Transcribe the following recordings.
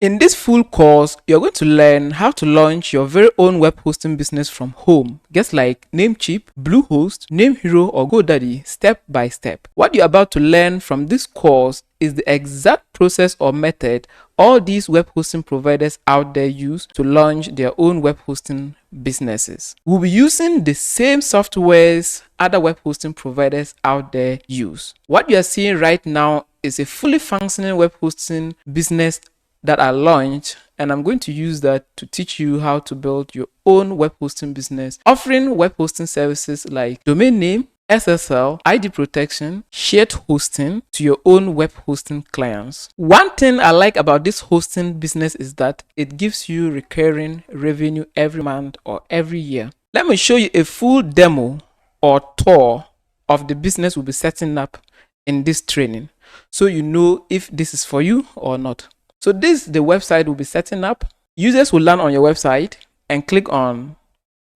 In this full course, you're going to learn how to launch your very own web hosting business from home, just like Namecheap, Bluehost, NameHero, or GoDaddy, step by step. What you're about to learn from this course is the exact process or method all these web hosting providers out there use to launch their own web hosting businesses. We'll be using the same softwares other web hosting providers out there use. What you are seeing right now is a fully functioning web hosting business that I launched, and I'm going to use that to teach you how to build your own web hosting business, offering web hosting services like domain name, SSL, ID protection, shared hosting to your own web hosting clients. One thing I like about this hosting business is that it gives you recurring revenue every month or every year. Let me show you a full demo or tour of the business we'll be setting up in this training, so you know if this is for you or not. So this is the website we'll be setting up. Users will land on your website and click on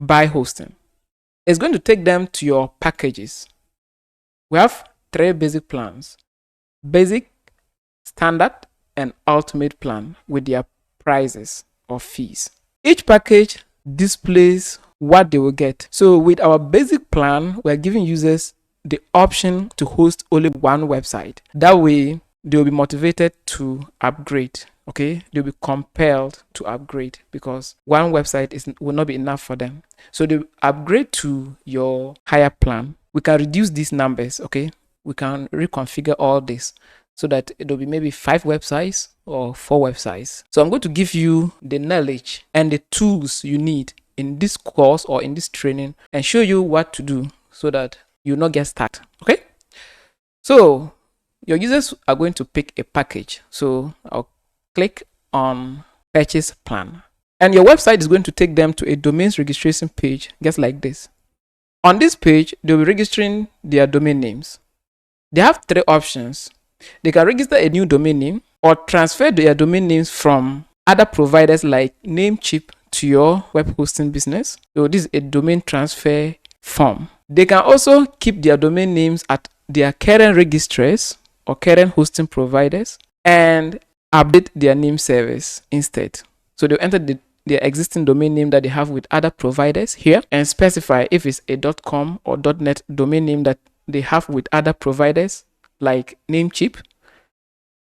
buy hosting. It's going to take them to your packages. We have 3 basic plans: basic, standard, and ultimate plan with their prices or fees. Each package displays what they will get. So with our basic plan, we're giving users the option to host only one website. That way, they will be motivated to upgrade. Okay, they'll be compelled to upgrade because one website will not be enough for them. So they upgrade to your higher plan. We can reduce these numbers. Okay, we can reconfigure all this so that it'll be maybe 5 websites or 4 websites. So I'm going to give you the knowledge and the tools you need in this course or in this training and show you what to do so that you'll not get stuck. Okay, so your users are going to pick a package. So I'll click on purchase plan, and your website is going to take them to a domains registration page just like this. On this page, they'll be registering their domain names. They have 3 options. They can register a new domain name or transfer their domain names from other providers like Namecheap to your web hosting business. So this is a domain transfer form. They can also keep their domain names at their current registrars or current hosting providers and update their name service instead. So they'll enter their existing domain name that they have with other providers here and specify if it's a .com or .net domain name that they have with other providers like Namecheap.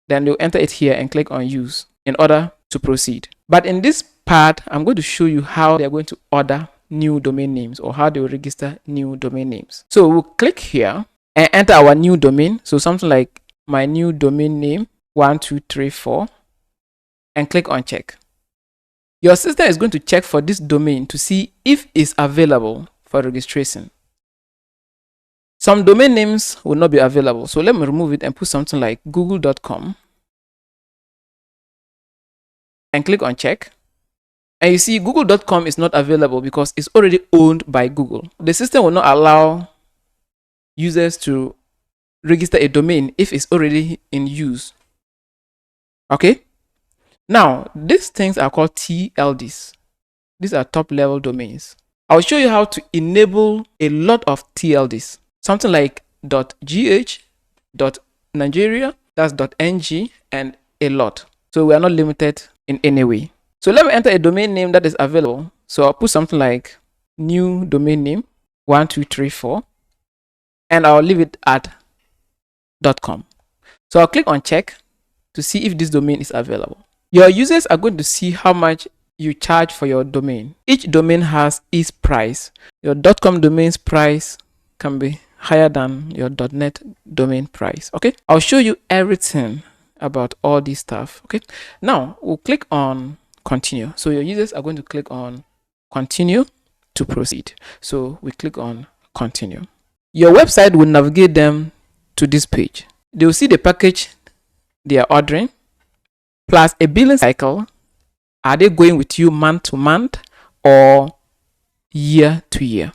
Then they'll enter it here and click on use in order to proceed. But in this part, I'm going to show you how they're going to order new domain names or how they will register new domain names. So we'll click here and enter our new domain. So something like my new domain name 1234 and click on check. Your system is going to check for this domain to see if it's available for registration. Some domain names will not be available, so let me remove it and put something like google.com and click on check. And you see google.com is not available because it's already owned by Google. The system will not allow users to register a domain if it's already in use. Okay, now these things are called TLDs. These are top level domains. I'll show you how to enable a lot of TLDs, something like .gh, .nigeria, that's .ng, and a lot. So we are not limited in any way. So let me enter a domain name that is available. So I'll put something like new domain name 1234 and I'll leave it at .com. So I'll click on check to see if this domain is available. Your users are going to see how much you charge for your domain. Each domain has its price. Your .com domain's price can be higher than your .net domain price. Okay, I'll show you everything about all this stuff. Okay, now we'll click on continue. So your users are going to click on continue to proceed. So we click on continue. Your website will navigate them to this page. They will see the package they are ordering plus a billing cycle. Are they going with you month to month or year to year?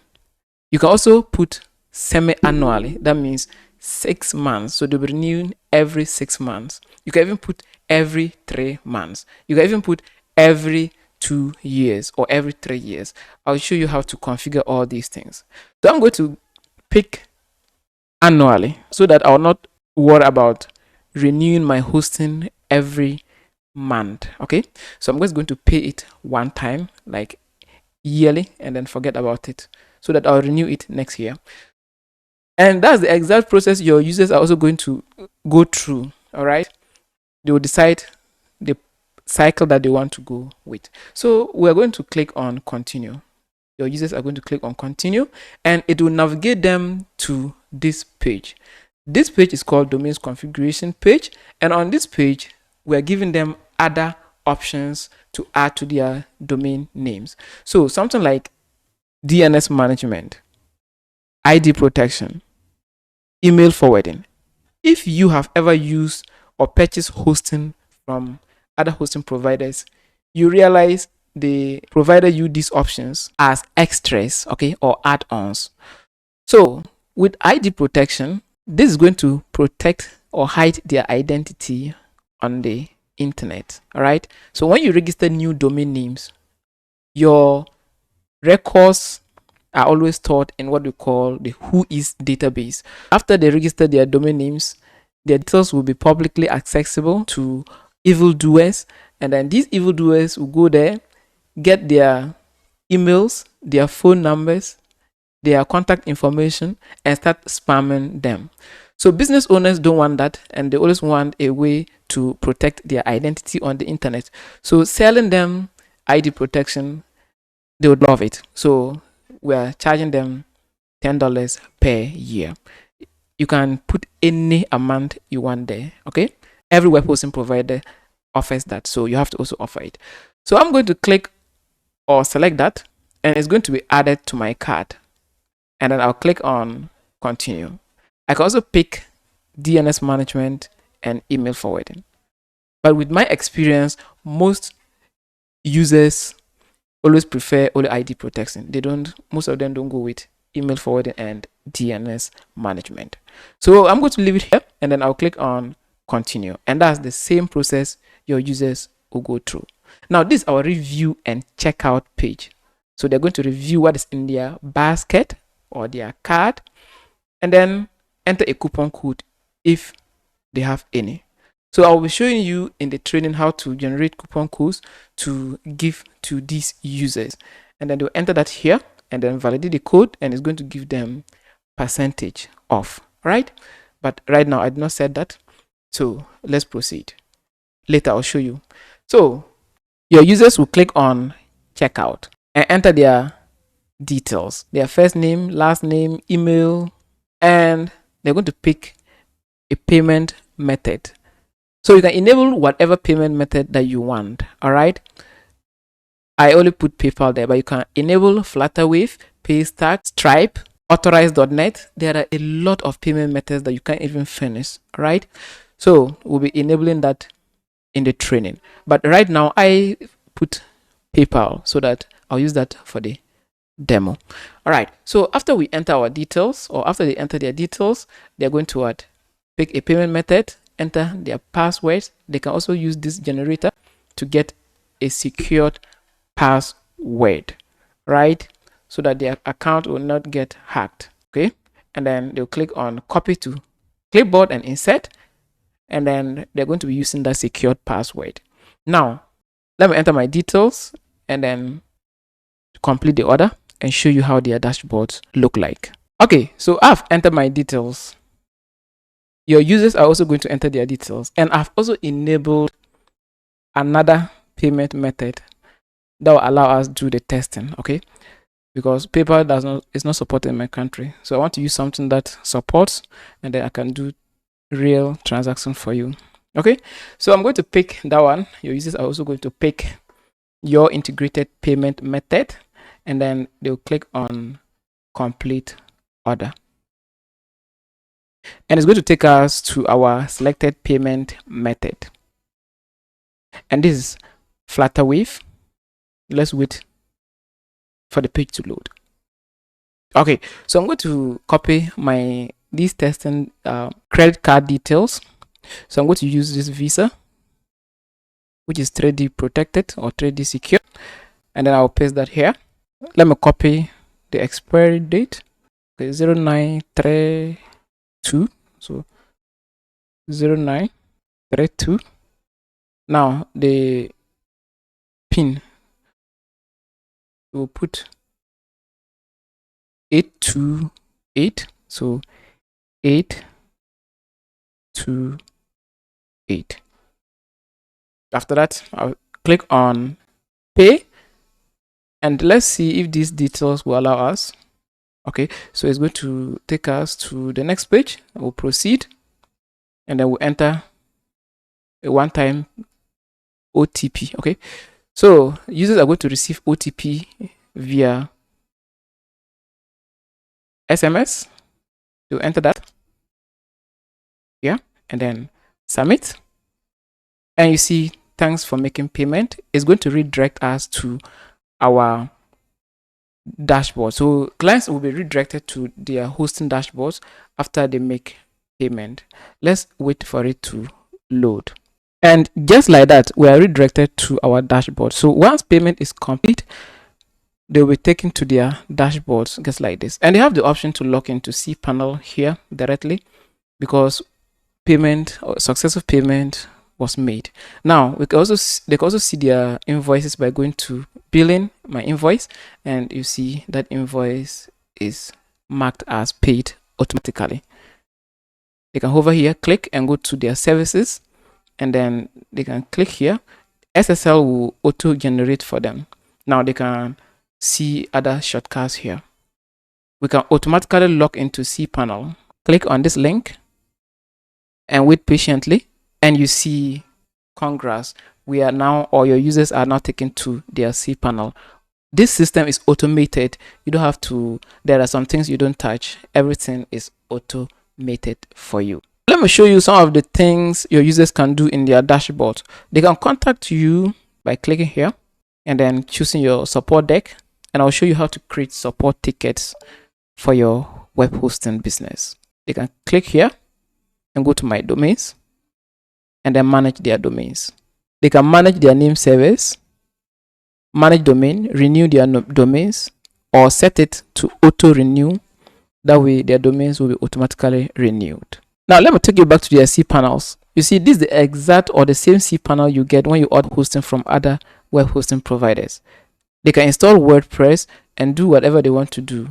You can also put semi-annually. That means 6 months. So they'll be renewing every 6 months. You can even put every 3 months. You can even put every 2 years or every 3 years. I'll show you how to configure all these things. So I'm going to pick annually so that I'll not worry about renewing my hosting every month. Okay, so I'm just going to pay it one time, like yearly, and then forget about it, so that I'll renew it next year. And that's the exact process your users are also going to go through. All right, they will decide the cycle that they want to go with. So we're going to click on continue. Your users are going to click on continue, and it will navigate them to this page. This page is called domains configuration page, and on this page we're giving them other options to add to their domain names. So something like DNS management, ID protection, email forwarding. If you have ever used or purchased hosting from other hosting providers, you realize they provided you these options as extras, okay, or add-ons. So with ID protection, this is going to protect or hide their identity on the internet. All right. So when you register new domain names, your records are always stored in what we call the Whois database. After they register their domain names, their details will be publicly accessible to evildoers, and then these evildoers will go there, get their emails, their phone numbers, their contact information, and start spamming them. So business owners don't want that, and they always want a way to protect their identity on the internet. So selling them ID protection, they would love it. So we're charging them $10 per year. You can put any amount you want there. Okay, every web hosting provider offers that, so you have to also offer it. So I'm going to click or select that, and it's going to be added to my cart, and then I'll click on continue. I can also pick DNS management and email forwarding, but with my experience, most users always prefer only ID protection. Most of them don't go with email forwarding and DNS management. So I'm going to leave it here, and then I'll click on continue, and that's the same process your users will go through. Now this is our review and checkout page. So they're going to review what is in their basket or their cart, and then enter a coupon code if they have any. So I'll be showing you in the training how to generate coupon codes to give to these users, and then they'll enter that here and then validate the code, and it's going to give them percentage off, right? But right now I did not set that, so let's proceed. Later I'll show you. So your users will click on checkout and enter their details, their first name, last name, email, and they're going to pick a payment method. So you can enable whatever payment method that you want. All right, I only put PayPal there, but you can enable Flutterwave, Paystack, Stripe, Authorize.net. There are a lot of payment methods that you can't even finish. All right, so we'll be enabling that in the training, but right now I put PayPal so that I'll use that for the demo. All right, so after we enter our details, or after they enter their details, they're going to pick a payment method, enter their passwords. They can also use this generator to get a secured password, right? So that their account will not get hacked. Okay, and then they'll click on copy to clipboard and insert, and then they're going to be using that secured password. Now let me enter my details and then complete the order and show you how their dashboards look like. Okay, so I've entered my details. Your users are also going to enter their details, and I've also enabled another payment method that will allow us to do the testing. Okay, because PayPal is not supported in my country, so I want to use something that supports, and then I can do real transaction for you. Okay, so I'm going to pick that one. Your users are also going to pick your integrated payment method, and then they'll click on complete order, and it's going to take us to our selected payment method, and this is Flutterwave. Let's wait for the page to load. Okay, so I'm going to copy these testing credit card details. So I'm going to use this Visa, which is 3D protected or 3D secure, and then I'll paste that here. Let me copy the expiry date. Okay, 0932. So 0932. Now the pin, we'll put 828. So 828. After that, I'll click on pay, and let's see if these details will allow us. Okay, so it's going to take us to the next page. We'll proceed, and then we'll enter a one-time OTP. Okay, so users are going to receive OTP via SMS. You'll enter that here, and then submit, and you see, thanks for making payment. It's going to redirect us to our dashboard. So clients will be redirected to their hosting dashboards after they make payment. Let's wait for it to load. And just like that, we are redirected to our dashboard. So once payment is complete, they'll be taken to their dashboards just like this. And they have the option to log into cPanel here directly, because payment or successful payment was made. Now they can also see their invoices by going to billing, my invoice, and you see that invoice is marked as paid automatically. They can hover here, click, and go to their services, and then they can click here. SSL will auto generate for them. Now they can see other shortcuts here. We can automatically log into cPanel. Click on this link and wait patiently, and you see, congrats, we are now, or your users are now taken to their cPanel. This system is automated. You don't have to, there are some things you don't touch. Everything is automated for you. Let me show you some of the things your users can do in their dashboard. They can contact you by clicking here and then choosing your support deck, and I'll show you how to create support tickets for your web hosting business. They can click here and go to my domains and then manage their domains. They can manage their name servers, manage domain, renew their domains, or set it to auto renew. That way their domains will be automatically renewed. Now let me take you back to their cPanels. You see, this is the exact or the same cPanel you get when you order hosting from other web hosting providers. They can install WordPress and do whatever they want to do.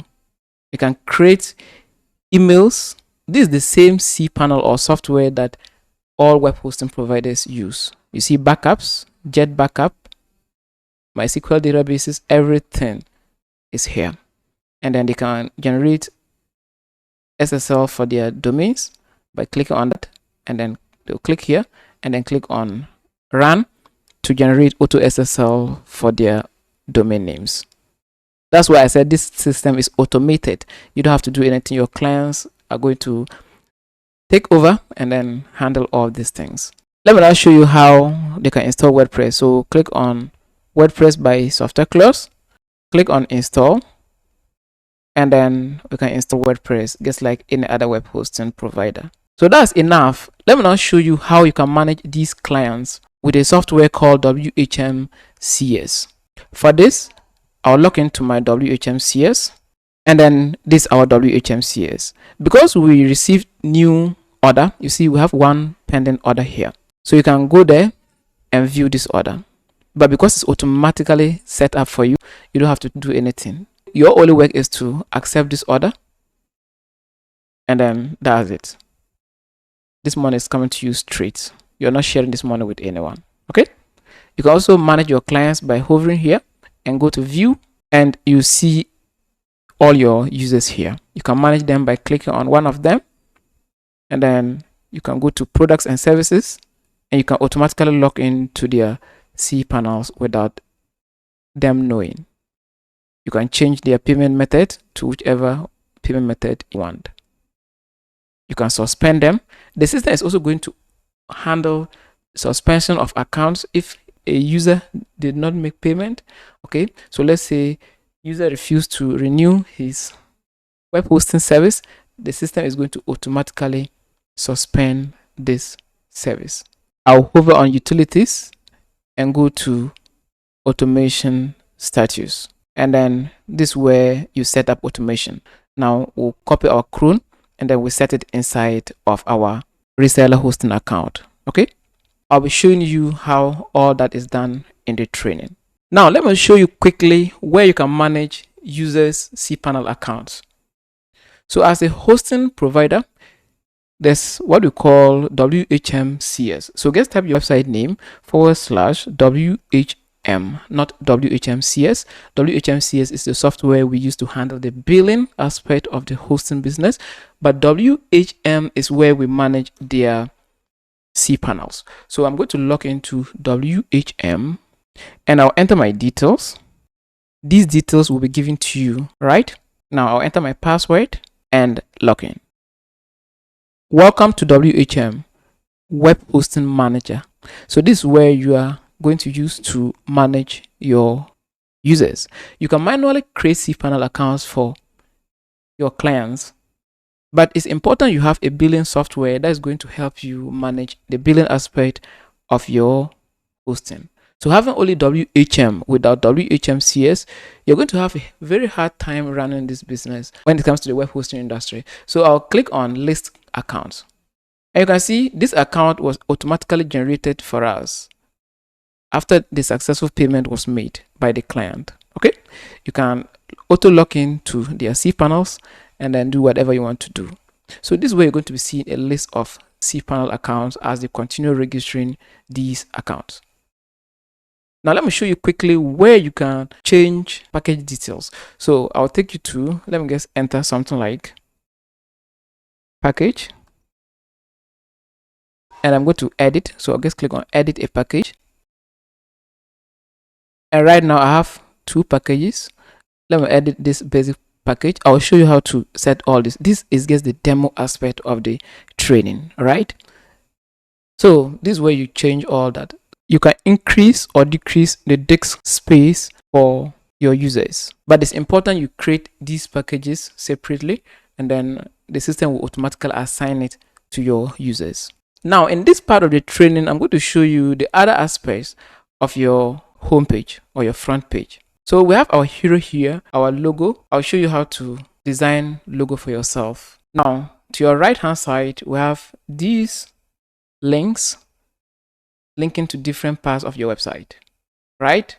They can create emails. This is the same cPanel or software that all web hosting providers use. You see, backups, Jet Backup, MySQL databases, everything is here. And then they can generate SSL for their domains by clicking on that, and then they'll click here and then click on run to generate auto SSL for their domain names. That's why I said this system is automated. You don't have to do anything. Your clients are going to take over and then handle all these things. Let me now show you how they can install WordPress. So click on WordPress by Software Clause, click on install, and then we can install WordPress just like any other web hosting provider. So that's enough. Let me now show you how you can manage these clients with a software called WHMCS. For this, I'll log into my WHMCS, and then this is our WHMCS. Because we received new order, you see we have one pending order here. So you can go there and view this order. But because it's automatically set up for you, you don't have to do anything. Your only work is to accept this order, and then that's it. This money is coming to you straight. You're not sharing this money with anyone. Okay? You can also manage your clients by hovering here and go to view, and you see all your users here. You can manage them by clicking on one of them, and then you can go to products and services, and you can automatically log into their cPanels without them knowing. You can change their payment method to whichever payment method you want. You can suspend them. The system is also going to handle suspension of accounts if a user did not make payment. Okay, so let's say user refused to renew his web hosting service, the system is going to automatically suspend this service. I'll hover on utilities and go to automation status, and then this is where you set up automation. Now we'll copy our cron and then we set it inside of our reseller hosting account. Okay, I'll be showing you how all that is done in the training. Now, let me show you quickly where you can manage users' cPanel accounts. So as a hosting provider, there's what we call WHMCS. So just type your website name /WHM, not WHMCS. WHMCS is the software we use to handle the billing aspect of the hosting business, but WHM is where we manage their cPanels. So I'm going to log into WHM and I'll enter my details. These details will be given to you right now. I'll enter my password and log in. Welcome to WHM, Web Hosting Manager. So this is where you are going to use to manage your users. You can manually create cPanel accounts for your clients, but it's important you have a billing software that is going to help you manage the billing aspect of your hosting. So having only WHM without WHMCS, you're going to have a very hard time running this business when it comes to the web hosting industry. So I'll click on list accounts. And you can see this account was automatically generated for us after the successful payment was made by the client. Okay, you can auto log in to their cPanels and then do whatever you want to do. So this way you're going to be seeing a list of cPanel accounts as they continue registering these accounts. Now let me show you quickly where you can change package details. So I'll take you to, let me just enter something like package, and I'm going to edit. So I'll just click on edit a package. And right now I have two packages. Let me edit this basic package. I'll show you how to set all this. This is just the demo aspect of the training, right? So this is where you change all that. You can increase or decrease the disk space for your users, but it's important you create these packages separately and then the system will automatically assign it to your users. Now in this part of the training, I'm going to show you the other aspects of your homepage or your front page. So we have our hero here, our logo. I'll show you how to design logo for yourself. Now to your right hand side, we have these links linking to different parts of your website, right?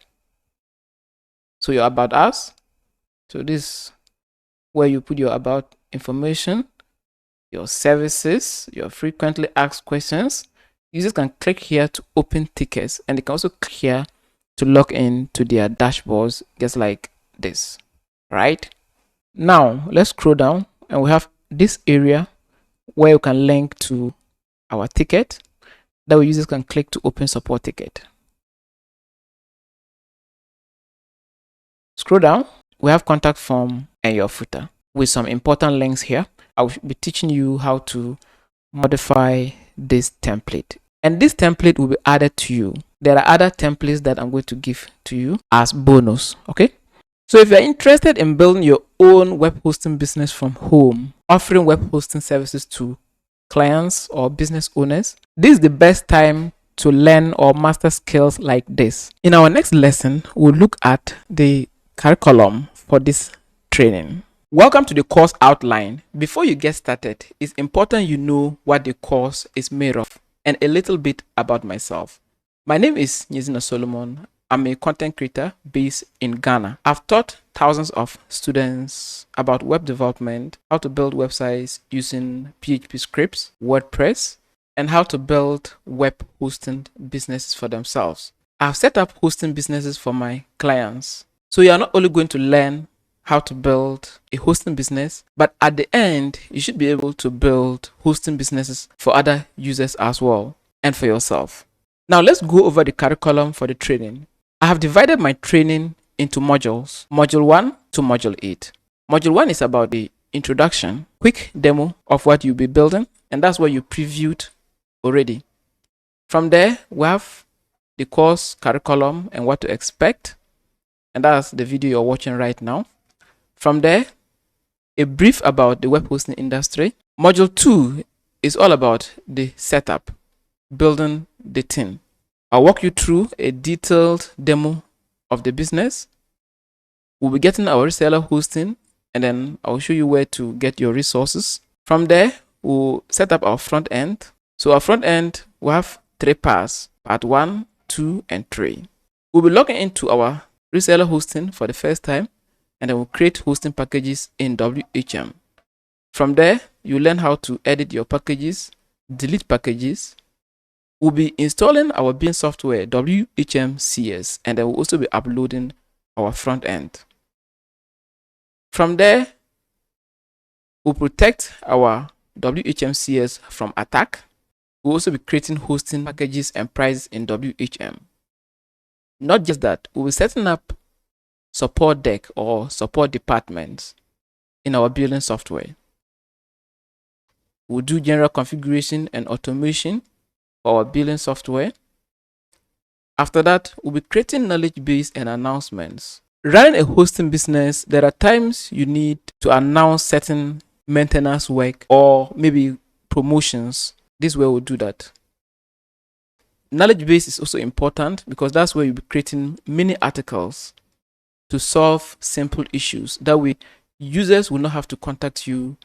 So your about us. So this is where you put your about information, your services, your frequently asked questions. Users can click here to open tickets, and they can also click here to log in to their dashboards, just like this, right? Now let's scroll down and we have this area where you can link to our ticket that way users can click to open support ticket. Scroll down, we have contact form and your footer with some important links here. I will be teaching you how to modify this template, and this template will be added to you. There are other templates that I'm going to give to you as bonus. Okay, so if you're interested in building your own web hosting business from home, offering web hosting services to clients or business owners, this is the best time to learn or master skills like this. In our next lesson, we'll look at the curriculum for this training. Welcome to the course outline. Before you get started, it's important you know what the course is made of and a little bit about myself. My name is Nyezina Solomon. I'm a content creator based in Ghana. I've taught thousands of students about web development, how to build websites using PHP scripts, WordPress, and how to build web hosting businesses for themselves. I've set up hosting businesses for my clients. So you're not only going to learn how to build a hosting business, but at the end, you should be able to build hosting businesses for other users as well and for yourself. Now let's go over the curriculum for the training. I have divided my training into modules, module 1 to module 8. Module 1 is about the introduction, quick demo of what you'll be building, and that's what you previewed already. From there, we have the course curriculum and what to expect, and that's the video you're watching right now. From there, a brief about the web hosting industry. Module 2 is all about the setup, building the team. I'll walk you through a detailed demo of the business. We'll be getting our reseller hosting, and then I'll show you where to get your resources. From there, we'll set up our front end. So our front end, we have 3 parts, part 1, 2, and 3. We'll be logging into our reseller hosting for the first time, and then we'll create hosting packages in WHM. From there, you learn how to edit your packages, delete packages. We'll be installing our billing software, WHMCS, and then we'll also be uploading our front end. From there, we'll protect our WHMCS from attack. We'll also be creating hosting packages and prices in WHM. Not just that, we'll be setting up support deck or support departments in our billing software. We'll do general configuration and automation for our billing software. After that, we'll be creating knowledge base and announcements. Running a hosting business, there are times you need to announce certain maintenance work or maybe promotions. This is where we'll do that. Knowledge base is also important because that's where you'll be creating mini articles to solve simple issues. That way, users will not have to contact you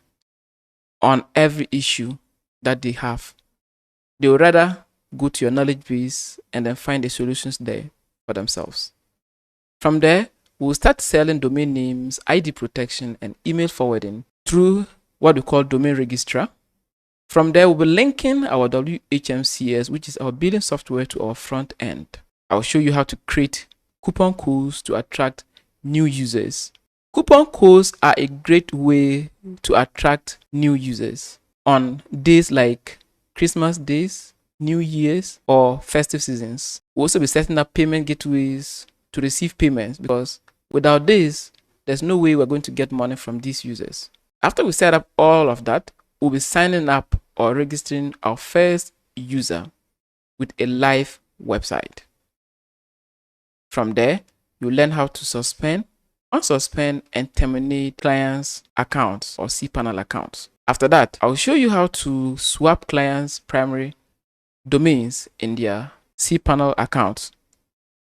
on every issue that they have. They will rather go to your knowledge base and then find the solutions there for themselves. From there, we'll start selling domain names, ID protection, and email forwarding through what we call domain registrar. From there, we'll be linking our WHMCS, which is our billing software, to our front end. I'll show you how to create coupon codes to attract new users. Coupon codes are a great way to attract new users on days like Christmas days, New Year's, or festive seasons. We'll also be setting up payment gateways to receive payments because without this, there's no way we're going to get money from these users. After we set up all of that, we'll be signing up or registering our first user with a live website. From there, you learn how to suspend, unsuspend, and terminate clients' accounts or cPanel accounts. After that, I'll show you how to swap clients' primary domains in their cPanel accounts.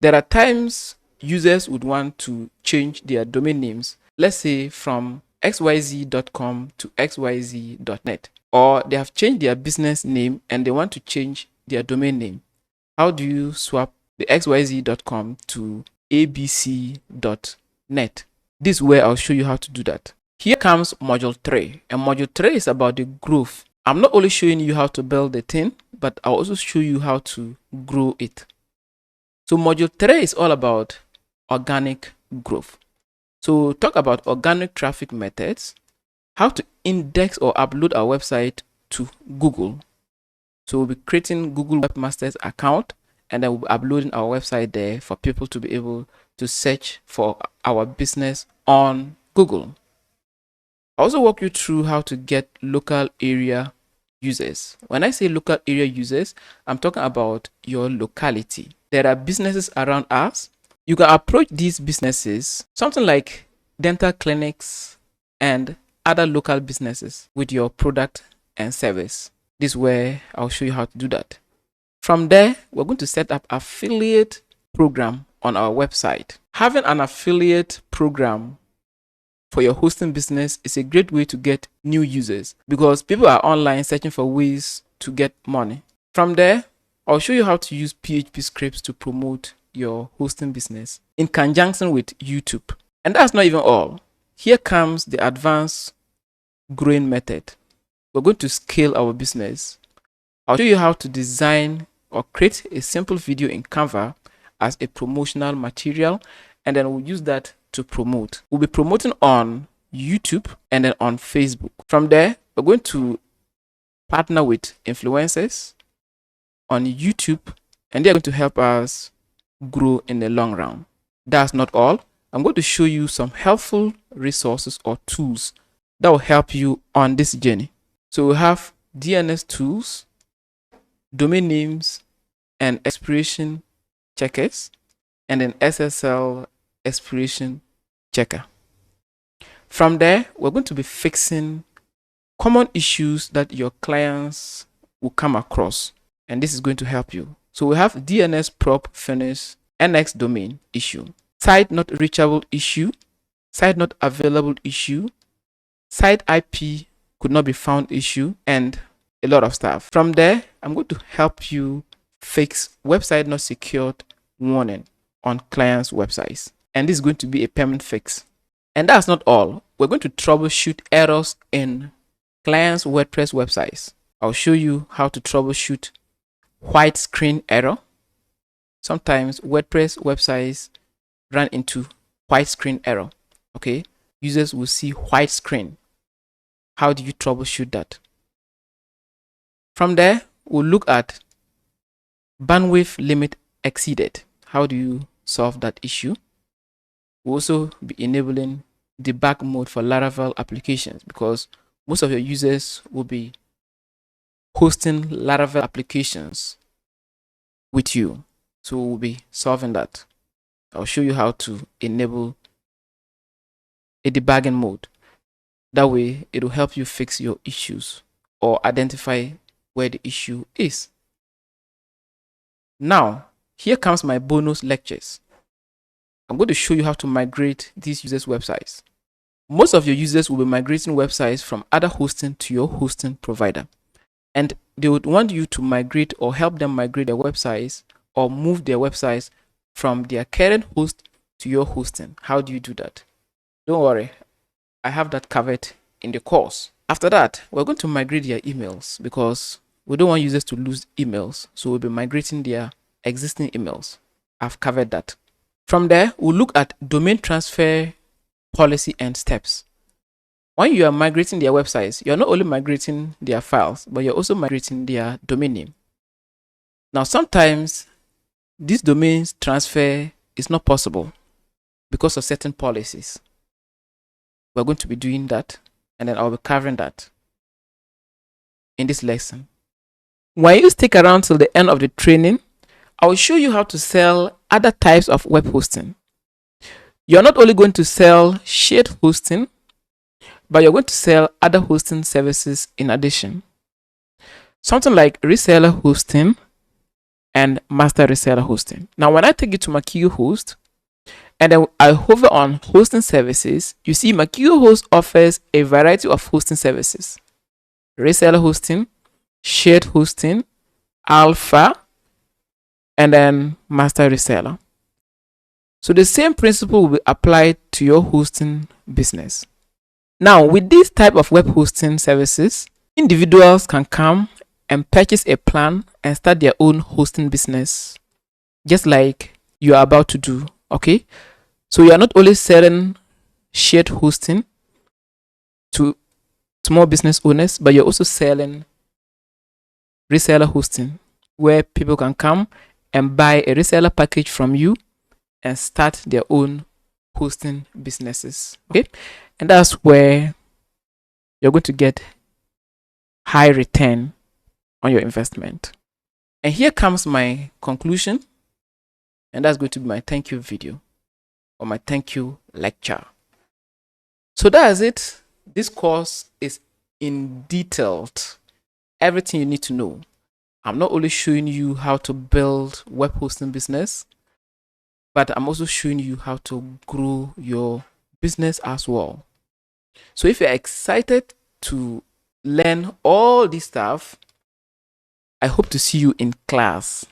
There are times users would want to change their domain names, let's say from xyz.com to xyz.net, or they have changed their business name and they want to change their domain name. How do you swap the xyz.com to abc.net? This is where I'll show you how to do that. Here comes module 3, and module 3 is about the growth. I'm not only showing you how to build the thing, but I'll also show you how to grow it. So module 3 is all about organic growth. So talk about organic traffic methods, how to index or upload our website to Google. So we'll be creating Google Webmasters account, and then we'll be uploading our website there for people to be able to search for our business on Google. I also walk you through how to get local area users. When I say local area users, I'm talking about your locality. There are businesses around us. You can approach these businesses, something like dental clinics and other local businesses, with your product and service. This is where I'll show you how to do that. From there, we're going to set up affiliate program on our website. Having an affiliate program for your hosting business is a great way to get new users because people are online searching for ways to get money. From there, I'll show you how to use PHP scripts to promote your hosting business in conjunction with YouTube. And that's not even all. Here comes the advanced growing method. We're going to scale our business. I'll show you how to design or create a simple video in Canva as a promotional material, and then we'll use that to promote. We'll be promoting on YouTube and then on Facebook. From there, we're going to partner with influencers on YouTube, and they're going to help us grow in the long run. That's not all. I'm going to show you some helpful resources or tools that will help you on this journey. So we have DNS tools, domain names and expiration checkers, and then SSL expiration checker. From there, we're going to be fixing common issues that your clients will come across, and this is going to help you. So we have DNS prop finish NX domain issue, site not reachable issue, site not available issue, site IP could not be found issue, and a lot of stuff. From there, I'm going to help you fix website not secured warning on clients' websites. And this is going to be a permanent fix. And that's not all. We're going to troubleshoot errors in clients' WordPress websites. I'll show you how to troubleshoot white screen error. Sometimes WordPress websites run into white screen error. Okay, users will see white screen. How do you troubleshoot that? From there, we'll look at bandwidth limit exceeded. How do you solve that issue? We'll also be enabling debug mode for Laravel applications, because most of your users will be hosting Laravel applications with you. So we'll be solving that. I'll show you how to enable a debugging mode. That way, it will help you fix your issues or identify where the issue is. Now, here comes my bonus lectures. I'm going to show you how to migrate these users' websites. Most of your users will be migrating websites from other hosting to your hosting provider. And they would want you to migrate or help them migrate their websites or move their websites from their current host to your hosting. How do you do that? Don't worry, I have that covered in the course. After that, we're going to migrate their emails, because we don't want users to lose emails. So we'll be migrating their existing emails. I've covered that. From there, we'll look at domain transfer policy and steps. When you are migrating their websites, you're not only migrating their files, but you're also migrating their domain name. Now, sometimes this domain transfer is not possible because of certain policies. We're going to be doing that, and then I'll be covering that in this lesson. When you stick around till the end of the training, I will show you how to sell other types of web hosting. You're not only going to sell shared hosting, but you're going to sell other hosting services in addition. Something like reseller hosting and master reseller hosting. Now, when I take you to Makihost and then I hover on hosting services, you see Makihost offers a variety of hosting services: reseller hosting, shared hosting, alpha, and then master reseller. So the same principle will be applied to your hosting business. Now, with this type of web hosting services, individuals can come and purchase a plan and start their own hosting business, just like you are about to do. Okay, so you are not only selling shared hosting to small business owners, but you're also selling reseller hosting, where people can come and buy a reseller package from you and start their own hosting businesses. Okay, and that's where you're going to get high return on your investment. And here comes my conclusion, and that's going to be my thank you video or my thank you lecture. So that's it. This course is in detailed everything you need to know. I'm not only showing you how to build web hosting business, but I'm also showing you how to grow your business as well. So if you're excited to learn all this stuff, I hope to see you in class.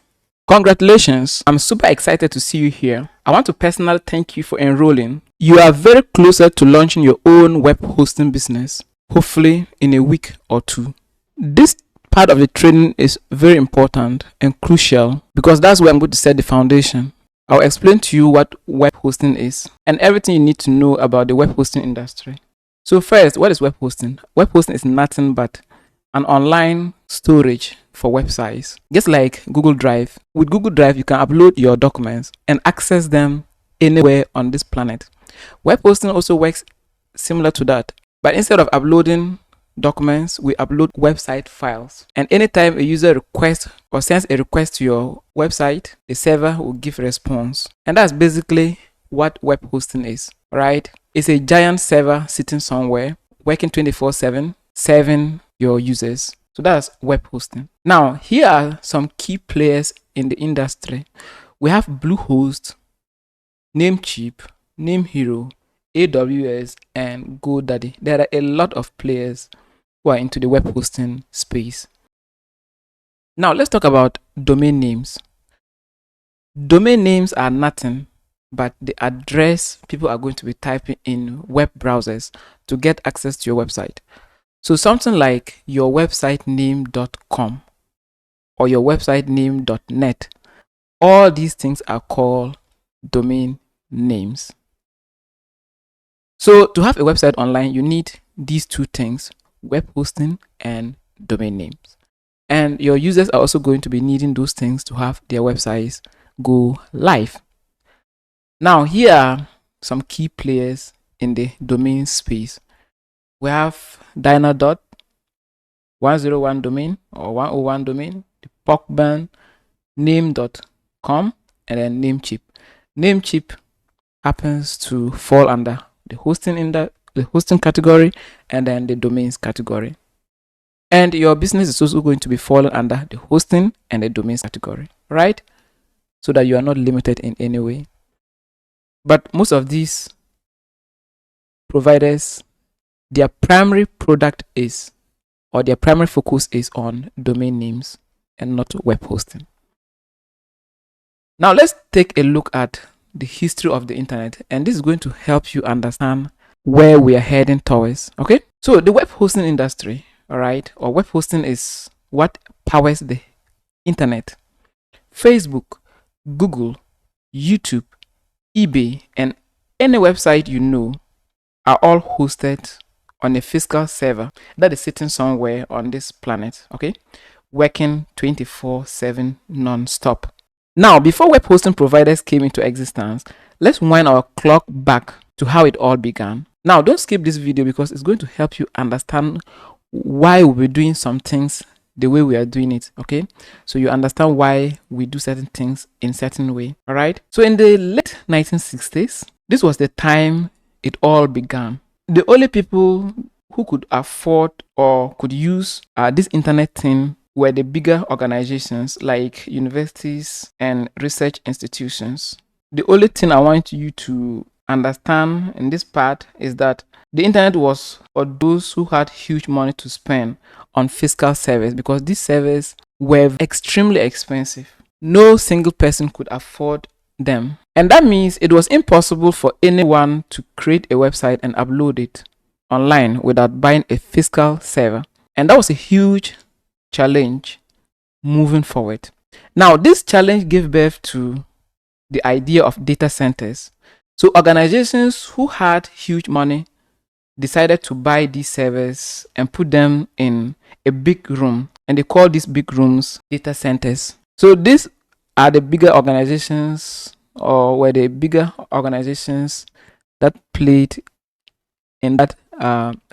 Congratulations, I'm super excited to see you here. I want to personally thank you for enrolling. You are very closer to launching your own web hosting business, hopefully in a week or two. This part of the training is very important and crucial, because that's where I'm going to set the foundation. I'll explain to you what web hosting is and everything you need to know about the web hosting industry. So first, what is web hosting? Web hosting is nothing but an online storage for websites, just like Google Drive. With Google Drive, you can upload your documents and access them anywhere on this planet. Web hosting also works similar to that, but instead of uploading documents, we upload website files. And anytime a user requests or sends a request to your website, the server will give a response. And that's basically what web hosting is, right? It's a giant server sitting somewhere, working 24/7, serving your users. So that's web hosting. Now, here are some key players in the industry. We have Bluehost, Namecheap, NameHero, AWS, and GoDaddy. There are a lot of players who are into the web hosting space. Now, let's talk about domain names. Domain names are nothing but the address people are going to be typing in web browsers to get access to your website. So something like your website name.com or your website name.net, all these things are called domain names. So to have a website online, you need these two things: web hosting and domain names. And your users are also going to be needing those things to have their websites go live. Now, here are some key players in the domain space. We have Diner.101 domain or 101 domain, the Pokban, name.com, and then Namecheap. Namecheap happens to fall under the hosting category and then the domains category. And your business is also going to be falling under the hosting and the domains category, right? So that you are not limited in any way. But most of these providers, their primary product is, or their primary focus is on domain names and not web hosting. Now let's take a look at the history of the internet, and this is going to help you understand where we are heading towards. Okay, so the web hosting industry, all right, or web hosting is what powers the internet. Facebook, Google, YouTube, eBay, and any website you know are all hosted on a physical server that is sitting somewhere on this planet, okay, working 24/7 non-stop. Now, before web hosting providers came into existence, let's wind our clock back to how it all began. Now, don't skip this video because it's going to help you understand why we're doing some things the way we are doing it, okay? So you understand why we do certain things in certain way, all right? So in the late 1960s, this was the time it all began. The only people who could afford or could use this internet thing were the bigger organizations like universities and research institutions. The only thing I want you to understand in this part is that the internet was for those who had huge money to spend on physical servers, because these servers were extremely expensive. No single person could afford them. And that means it was impossible for anyone to create a website and upload it online without buying a physical server. And that was a huge challenge moving forward. Now, this challenge gave birth to the idea of data centers. So organizations who had huge money decided to buy these servers and put them in a big room, and they call these big rooms data centers. So these are the bigger organizations, or were the bigger organizations that played in that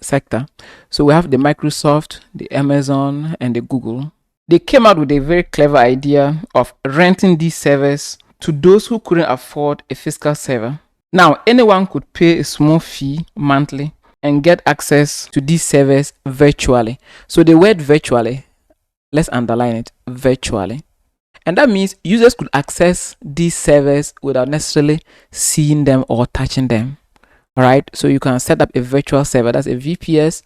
sector. So we have the Microsoft, the Amazon, and the Google. They came out with a very clever idea of renting these servers to those who couldn't afford a physical server. Now, anyone could pay a small fee monthly and get access to these servers virtually. So the word virtually, let's underline it, virtually. And that means users could access these servers without necessarily seeing them or touching them. All right, so you can set up a virtual server, that's a VPS.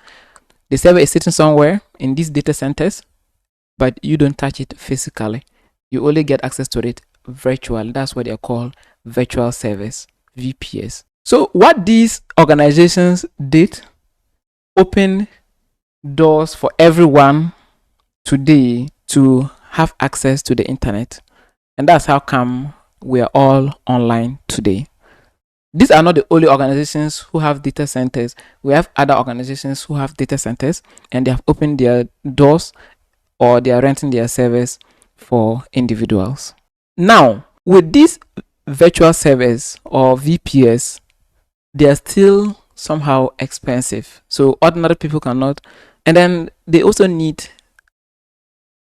The server is sitting somewhere in these data centers, but you don't touch it physically. You only get access to it virtually. That's what they're called, virtual servers, VPS. So what these organizations did, open doors for everyone today to have access to the internet. And that's how come we are all online today. These are not the only organizations who have data centers. We have other organizations who have data centers, and they have opened their doors or they are renting their servers for individuals. Now, with these virtual servers or VPS, they are still somehow expensive. So ordinary people cannot. And then they also need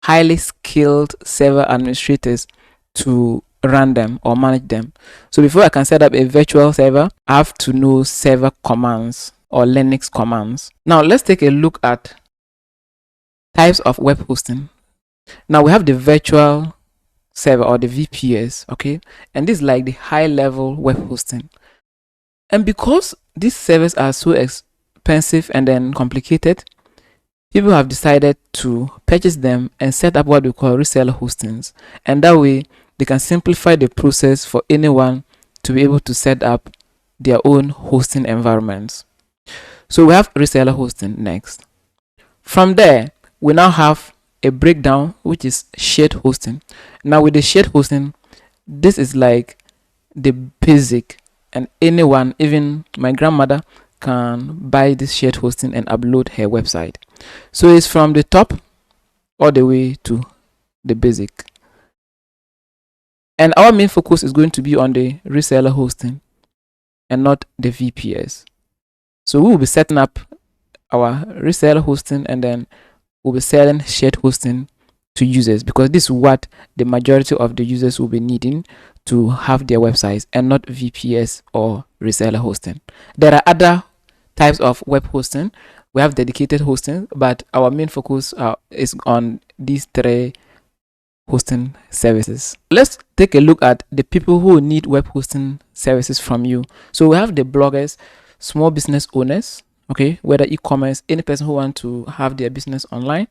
highly skilled server administrators to run them or manage them. So before I can set up a virtual server, I have to know server commands or Linux commands. Now let's take a look at types of web hosting. Now we have the virtual server or the VPS, okay? And this is like the high level web hosting. And because these servers are so expensive and then complicated, people have decided to purchase them and set up what we call reseller hostings, and that way they can simplify the process for anyone to be able to set up their own hosting environments. So we have reseller hosting next. From there, we now have a breakdown, which is shared hosting. Now with the shared hosting, this is like the basic, and anyone, even my grandmother, can buy this shared hosting and upload her website. So it's from the top all the way to the basic. And our main focus is going to be on the reseller hosting and not the VPS. So we will be setting up our reseller hosting, and then we'll be selling shared hosting to users, because this is what the majority of the users will be needing to have their websites, and not VPS or reseller hosting. There are other types of web hosting. We have dedicated hosting, but our main focus is on these three hosting services. Let's take a look at the people who need web hosting services from you. So we have the bloggers, small business owners, okay, whether e-commerce, any person who want to have their business online,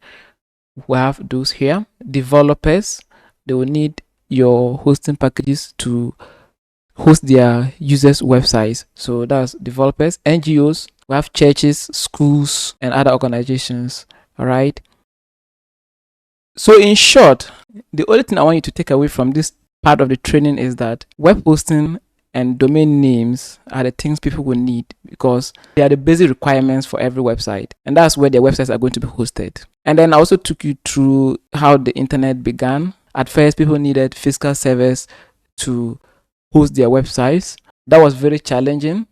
we have those here. Developers, they will need your hosting packages to host their users' websites. So that's developers. NGOs, we have churches, schools, and other organizations. All right. So in short, the only thing I want you to take away from this part of the training is that web hosting and domain names are the things people will need, because they are the basic requirements for every website, and that's where their websites are going to be hosted. And then I also took you through how the internet began. At first, people needed physical servers to host their websites. That was very challenging,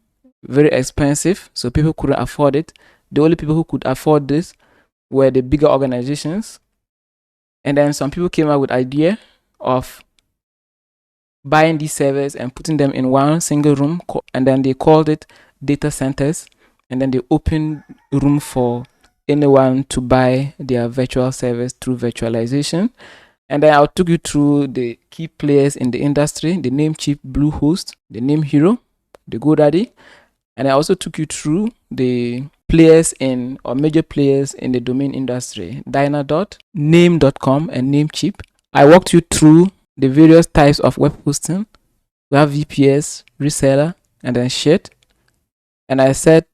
very expensive, so people couldn't afford it. The only people who could afford this were the bigger organizations. And then some people came up with idea of buying these servers and putting them in one single room, and then they called it data centers, and then they opened room for anyone to buy their virtual servers through virtualization. And then I took you through the key players in the industry: the Namecheap, Bluehost, the Namehero, the GoDaddy. And I also took you through the players in, or major players in the domain industry: Dynadot, Name.com, and Namecheap. I walked you through the various types of web hosting. We have VPS, reseller, and then shared. And I said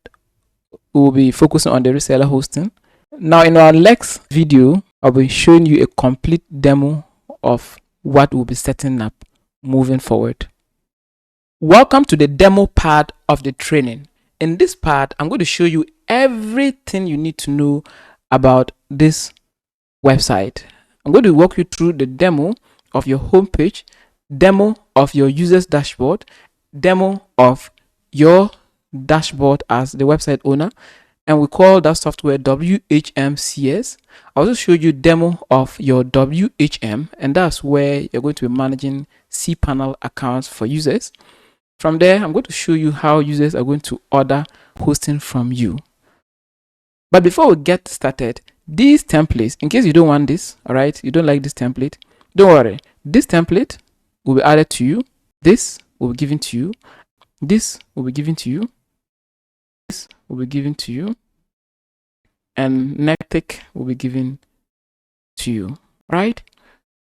we'll be focusing on the reseller hosting. Now in our next video, I'll be showing you a complete demo of what we'll be setting up moving forward. Welcome to the demo part of the training. In this part, I'm going to show you everything you need to know about this website. I'm going to walk you through the demo of your homepage, demo of your user's dashboard, demo of your dashboard as the website owner, and we call that software WHMCS. I also showed you demo of your WHM, and that's where you're going to be managing cPanel accounts for users. From there, I'm going to show you how users are going to order hosting from you. But before we get started, these templates, in case you don't want this, all right, you don't like this template, don't worry. This template will be added to you. This will be given to you. This will be given to you. This will be given to you. And Nectic will be given to you, right?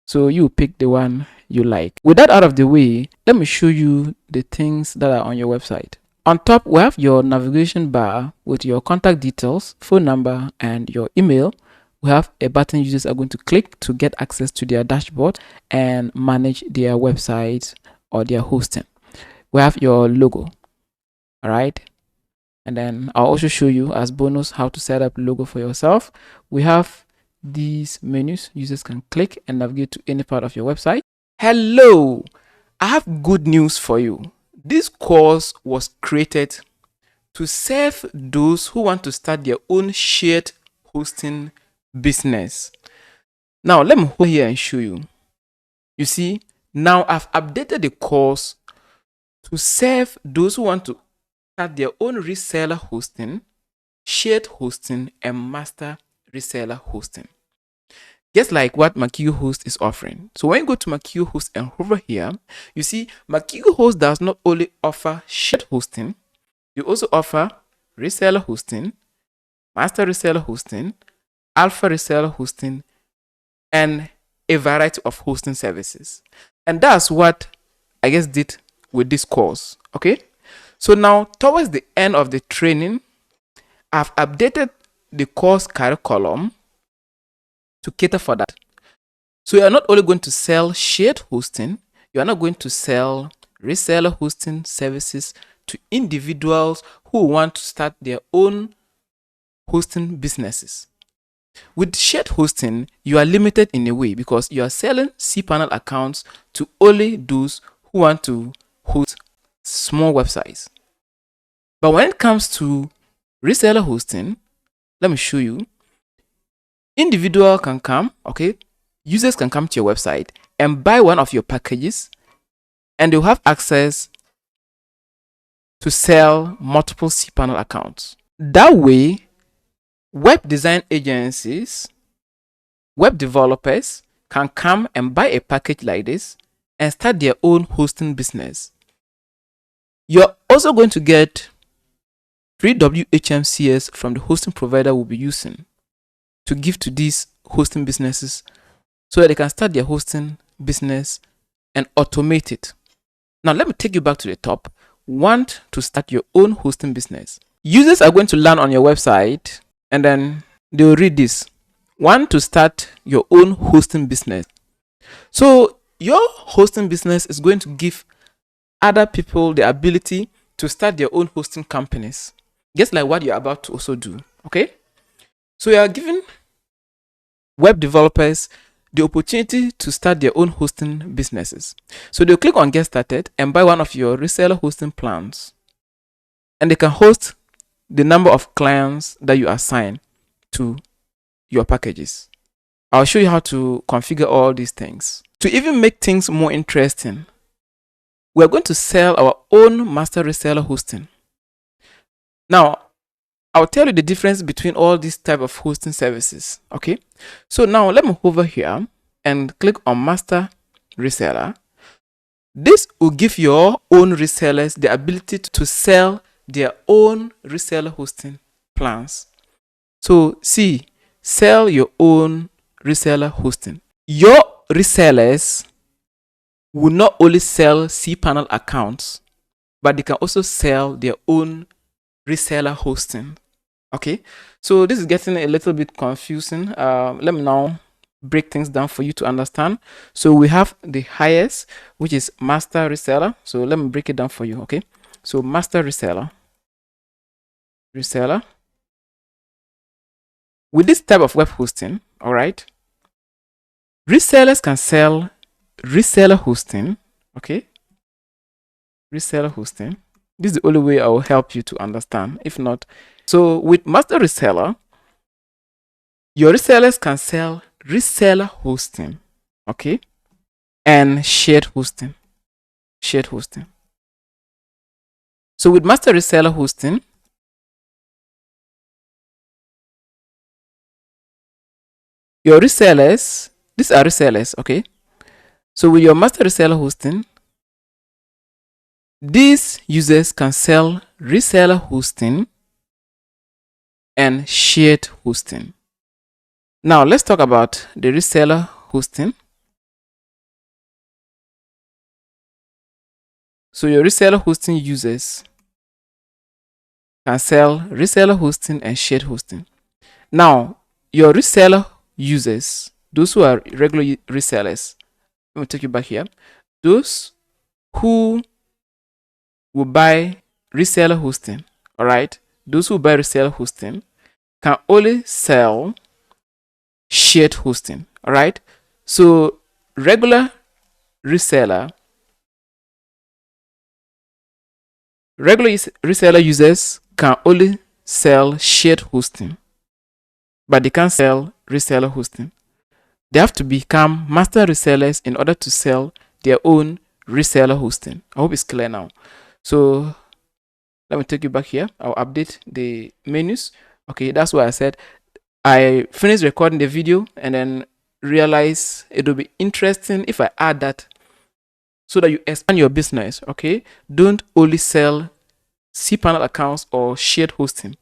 So you pick the one you like. With that out of the way, let me show you the things that are on your website. On top, we have your navigation bar with your contact details, phone number, and your email. We have a button users are going to click to get access to their dashboard and manage their website or their hosting. We have your logo, all right? And then I'll also show you as bonus how to set up logo for yourself. We have these menus users can click and navigate to any part of your website. Hello, I have good news for you. This course was created to serve those who want to start their own shared hosting business. Now let me hold here and show you. You see, now I've updated the course to serve those who want to start their own reseller hosting, shared hosting, and master reseller hosting, just like what Makio Host is offering. So when you go to Makio Host and hover here, you see Makio Host does not only offer shared hosting, you also offer reseller hosting, master reseller hosting, alpha reseller hosting, and a variety of hosting services. And that's what I guess did with this course. Okay, so now towards the end of the training, I've updated the course curriculum to cater for that. So you are not only going to sell shared hosting, you are not going to sell reseller hosting services to individuals who want to start their own hosting businesses. With shared hosting, you are limited in a way because you are selling cPanel accounts to only those who want to host small websites. But when it comes to reseller hosting, let me show you. Individual can come, okay? Users can come to your website and buy one of your packages, and they'll have access to sell multiple cPanel accounts. That way, web design agencies, web developers can come and buy a package like this and start their own hosting business. You're also going to get free WHMCS from the hosting provider we'll be using to give to these hosting businesses so that they can start their hosting business and automate it. Now, let me take you back to the top. Want to start your own hosting business. Users are going to land on your website and then they'll read this. Want to start your own hosting business. So your hosting business is going to give other people the ability to start their own hosting companies, just like what you're about to also do. Okay, so you are giving web developers the opportunity to start their own hosting businesses. So they'll click on get started and buy one of your reseller hosting plans, and they can host the number of clients that you assign to your packages. I'll show you how to configure all these things. To even make things more interesting, we're going to sell our own master reseller hosting. Now, I'll tell you the difference between all these type of hosting services. Okay, so now let me hover here and click on master reseller. This will give your own resellers the ability to sell their own reseller hosting plans. So see, sell your own reseller hosting. Your resellers will not only sell cPanel accounts, but they can also sell their own reseller hosting. Okay, so this is getting a little bit confusing. Let me now break things down for you to understand. So we have the highest, which is master reseller. So let me break it down for you. Okay, so master reseller. With this type of web hosting, all right, resellers can sell reseller hosting. Okay, reseller hosting. This is the only way I will help you to understand. If not, so with master reseller, your resellers can sell reseller hosting, okay, and shared hosting. So with master reseller hosting, your resellers, these are resellers, okay. So with your master reseller hosting, these users can sell reseller hosting and shared hosting. Now let's talk about the reseller hosting. So your reseller hosting users can sell reseller hosting and shared hosting. Now your reseller users, those who are regular resellers, let me take you back here. Those who will buy reseller hosting, all right, those who buy reseller hosting can only sell shared hosting, all right. So regular reseller users can only sell shared hosting, but they can't sell reseller hosting. They have to become master resellers in order to sell their own reseller hosting. I hope it's clear now. So let me take you back here. I'll update the menus. Okay, that's why I said I finished recording the video and then realize it will be interesting if I add that so that you expand your business. Okay, don't only sell cPanel accounts or shared hosting.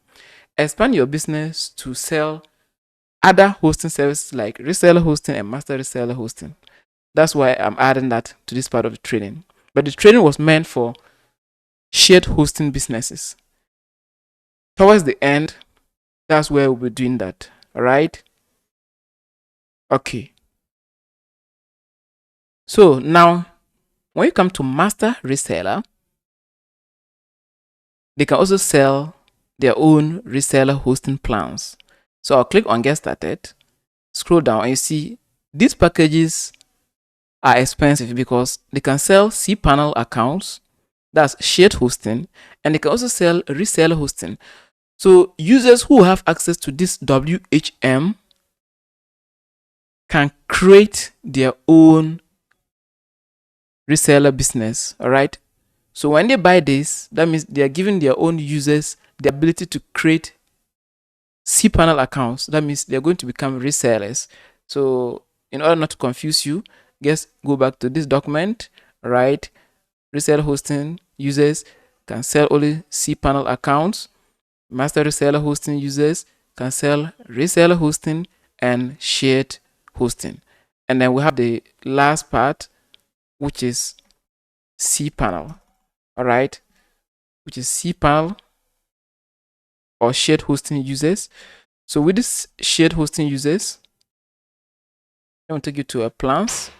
Expand your business to sell other hosting services like reseller hosting and master reseller hosting. That's why I'm adding that to this part of the training. But the training was meant for shared hosting businesses. Towards the end, that's where we'll be doing that. All right. Okay. So now, when you come to master reseller, they can also sell their own reseller hosting plans. So I'll click on get started, scroll down, and you see these packages are expensive because they can sell cPanel accounts, that's shared hosting, and they can also sell reseller hosting. So users who have access to this WHM can create their own reseller business. All right. So when they buy this, that means they are giving their own users the ability to create cPanel accounts. That means they're going to become resellers. So in order not to confuse you, just go back to this document, right? Reseller hosting users can sell only cPanel accounts. Master reseller hosting users can sell reseller hosting and shared hosting. And then we have the last part, which is cPanel. All right, which is cPanel or shared hosting users. So with this shared hosting users, I want to take you to a plans.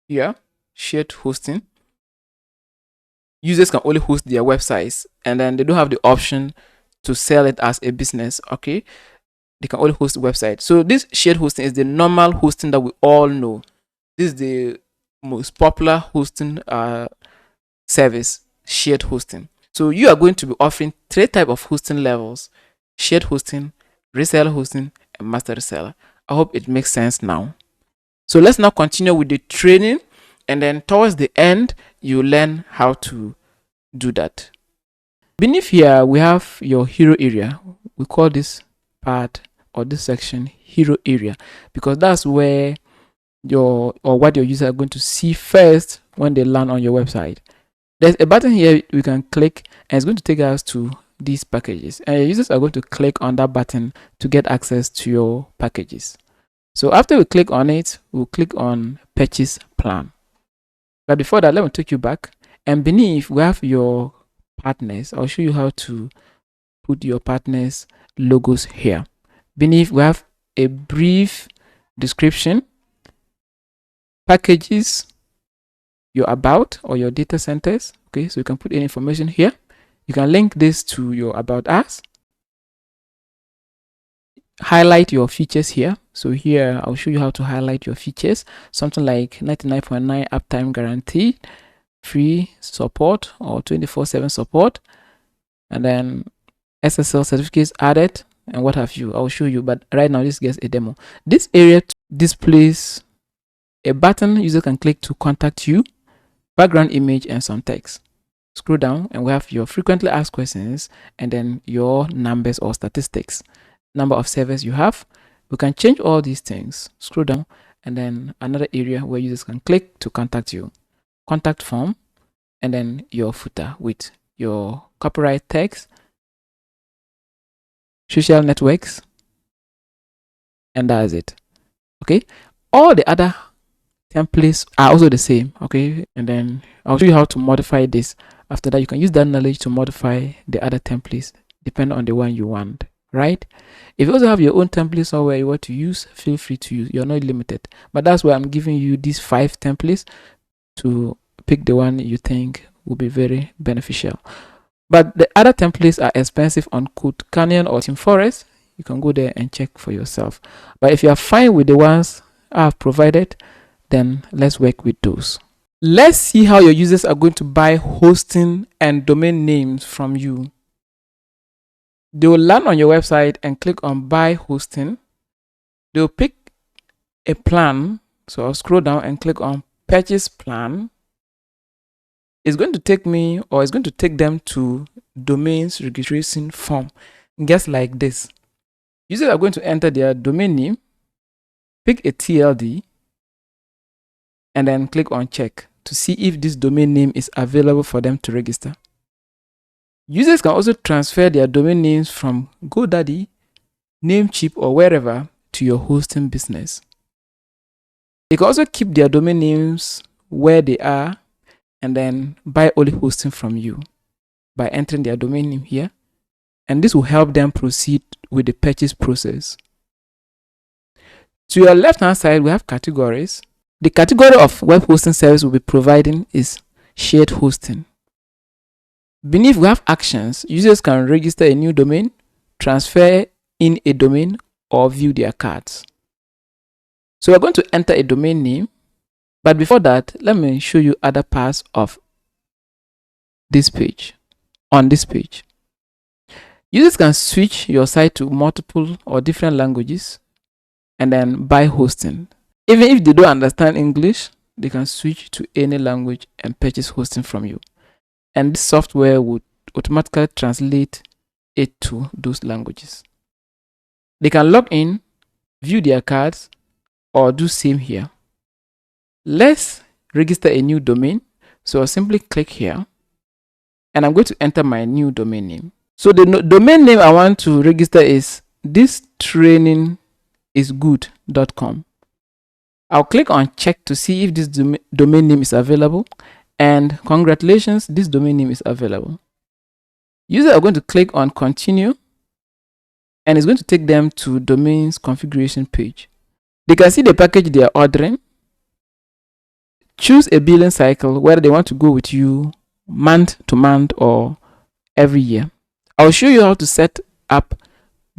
Here, shared hosting. Users can only host their websites, and then they don't have the option to sell it as a business. Okay, they can only host the website. So this shared hosting is the normal hosting that we all know. This is the most popular hosting service, shared hosting. So you are going to be offering 3 types of hosting levels: shared hosting, reseller hosting, and master reseller. I hope it makes sense now. So let's now continue with the training, and then towards the end, you learn how to do that. Beneath here, we have your hero area. We call this part or this section hero area because that's where what your users are going to see first when they land on your website. There's a button here we can click, and it's going to take us to these packages, and your users are going to click on that button to get access to your packages. So after we click on it, we'll click on purchase plan. But before that, let me take you back, and beneath we have your partners. I'll show you how to put your partners logos here. Beneath we have a brief description, packages, your about or your data centers. Okay, so you can put any information here. You can link this to your about us. Highlight your features here. So here I'll show you how to highlight your features. Something like 99.9 uptime guarantee, free support or 24/7 support, and then SSL certificates added, and what have you. I'll show you, but right now this gets a demo. This area displays a button user can click to contact you, background image, and some text. Scroll down and we have your frequently asked questions, and then your numbers or statistics, number of servers you have. We can change all these things. Scroll down, and then another area where users can click to contact you, contact form, and then your footer with your copyright text, social networks, and that's it. Okay, all the other templates are also the same. Okay, and then I'll show you how to modify this. After that, you can use that knowledge to modify the other templates depending on the one you want, right? If you also have your own template somewhere you want to use, feel free to use. You're not limited, but that's why I'm giving you these 5 templates to pick the one you think will be very beneficial. But the other templates are expensive on Code Canyon or Team Forest. You can go there and check for yourself. But if you are fine with the ones I've provided, then let's work with those. Let's see how your users are going to buy hosting and domain names from you. They will land on your website and click on buy hosting. They'll pick a plan. So I'll scroll down and click on purchase plan. It's going to take me, or it's going to take them to domains registration form. Just like this. Users are going to enter their domain name, pick a TLD, and then click on check to see if this domain name is available for them to register. Users can also transfer their domain names from GoDaddy, Namecheap, or wherever to your hosting business. They can also keep their domain names where they are and then buy only hosting from you by entering their domain name here. And this will help them proceed with the purchase process. To your left hand side, we have categories. The category of web hosting service we'll be providing is shared hosting. Beneath, we have actions. Users can register a new domain, transfer in a domain, or view their cards. So we're going to enter a domain name, but before that, let me show you other parts of this page. On this page, users can switch your site to multiple or different languages and then buy hosting. Even if they don't understand English, they can switch to any language and purchase hosting from you. And this software would automatically translate it to those languages. They can log in, view their cards, or do same here. Let's register a new domain. So I'll simply click here and I'm going to enter my new domain name. So the domain name I want to register is thistrainingisgood.com. I'll click on check to see if this domain name is available, and congratulations, this domain name is available. Users are going to click on continue and it's going to take them to domains configuration page. They can see the package they are ordering. Choose a billing cycle, whether they want to go with you month to month or every year. I'll show you how to set up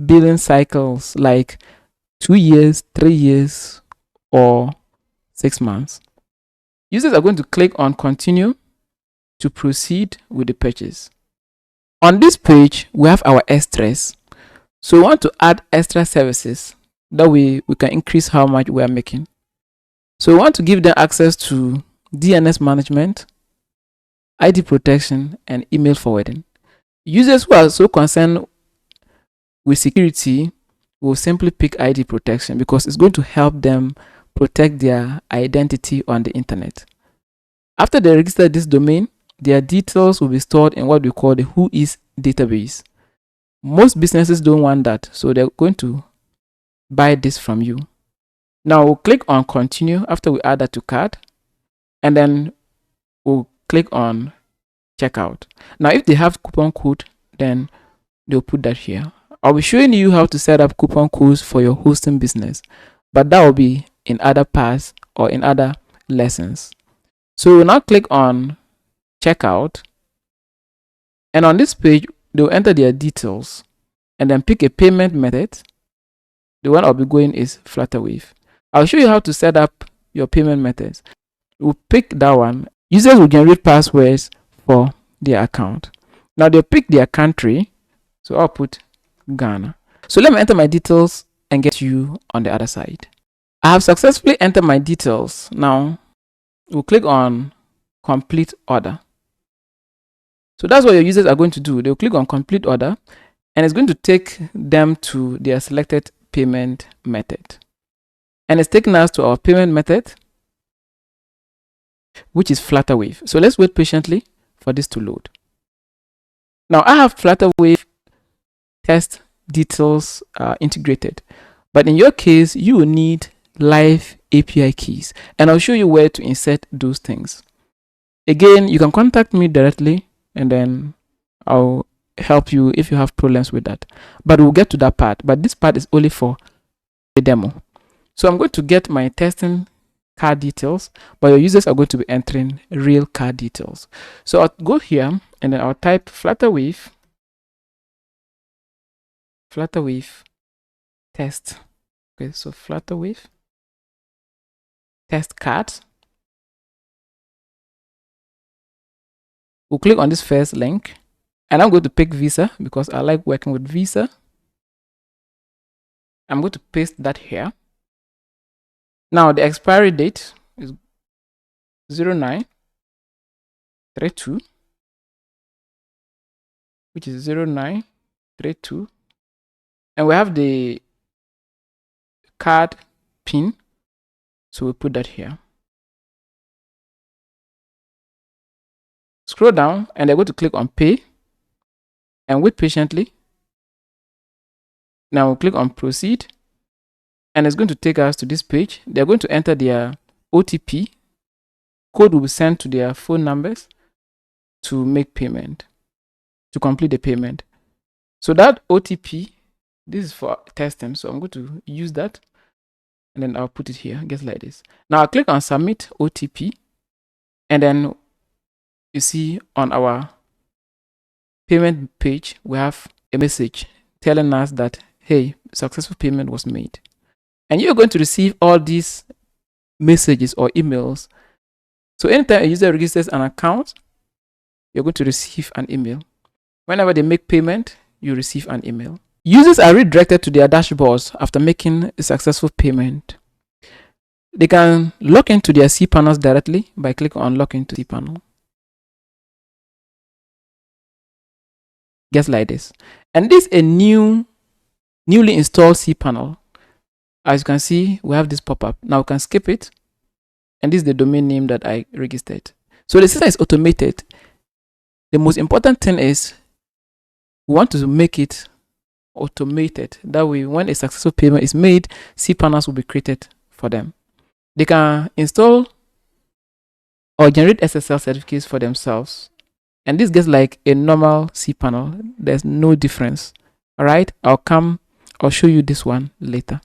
billing cycles like 2 years, 3 years, or 6 months. Users are going to click on continue to proceed with the purchase. On this page, we have our extras. So we want to add extra services. That way we can increase how much we are making. So we want to give them access to DNS management, ID protection, and email forwarding. Users who are so concerned with security will simply pick ID protection because it's going to help them protect their identity on the internet. After they register this domain, their details will be stored in what we call the Whois database. Most businesses don't want that, so they're going to buy this from you. Now we'll click on continue after we add that to cart, and then we'll click on checkout. Now if they have coupon code, then they'll put that here. I'll be showing you how to set up coupon codes for your hosting business, but that will be in other parts or in other lessons. So we'll now click on checkout, and on this page they'll enter their details and then pick a payment method. The one I'll be going is Flutterwave. I'll show you how to set up your payment methods. We'll pick that one. Users will generate passwords for their account. Now they'll pick their country, so I'll put Ghana. So let me enter my details and get you on the other side. I have successfully entered my details. Now we'll click on complete order. So that's what your users are going to do. They'll click on complete order and it's going to take them to their selected payment method. And it's taking us to our payment method, which is Flutterwave. So let's wait patiently for this to load. Now I have Flutterwave test details integrated, but in your case you will need live API keys, and I'll show you where to insert those things. Again, you can contact me directly and then I'll help you if you have problems with that, but we'll get to that part. But this part is only for the demo. So I'm going to get my testing card details, but your users are going to be entering real card details. So I'll go here and then I'll type Flutterwave test. Okay, so Flutterwave test cards. We'll click on this first link and I'm going to pick Visa because I like working with Visa. I'm going to paste that here. Now the expiry date is 0932, which is 0932, and we have the card pin, so we put that here. Scroll down and they're going to click on pay. and wait patiently. Now we'll click on proceed, and it's going to take us to this page. They're going to enter their OTP. Code will be sent to their phone numbers to make payment, to complete the payment. So that OTP, this is for testing, so I'm going to use that, and then I'll put it here, just like this. Now I'll click on submit OTP, and then you see on our payment page we have a message telling us that, hey, successful payment was made. And you're going to receive all these messages or emails. So anytime a user registers an account, you're going to receive an email. Whenever they make payment, you receive an email. Users are redirected to their dashboards after making a successful payment. They can log into their cPanels directly by clicking on log into cPanel. Just like this. And this is a newly installed cPanel. As you can see, we have this pop-up. Now we can skip it. And this is the domain name that I registered. So the system is automated. The most important thing is we want to make it automated. That way, when a successful payment is made, cPanels will be created for them. They can install or generate SSL certificates for themselves. And this gets like a normal cPanel. There's no difference. All right, I'll show you this one later.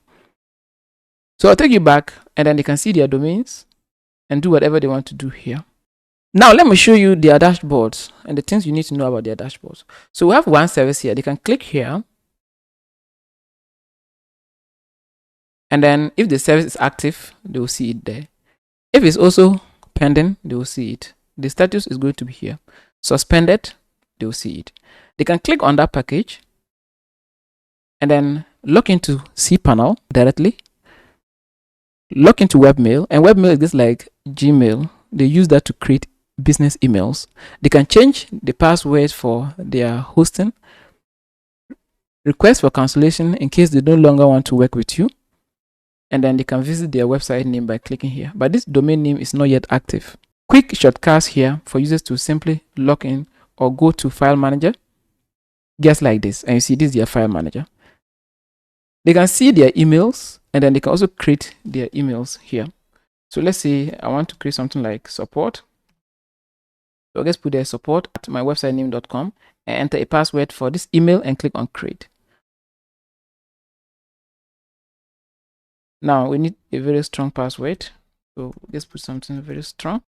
So I'll take you back, and then they can see their domains and do whatever they want to do here. Now let me show you their dashboards and the things you need to know about their dashboards. So we have one service here. They can click here, and then if the service is active, they will see it there. If it's also pending, they will see it. The status is going to be here. Suspended, they will see it. They can click on that package and then log into cPanel directly. Log into webmail, and webmail is just like Gmail. They use that to create business emails. They can change the password for their hosting, request for cancellation in case they no longer want to work with you, and then they can visit their website name by clicking here. But this domain name is not yet active. Quick shortcuts here for users to simply log in or go to file manager, just like this. And you see this is their file manager. They can see their emails, and then they can also create their emails here. So let's say I want to create something like support. So let's put their support at mywebsitename.com and enter a password for this email and click on create. Now we need a very strong password. So let's put something very strong.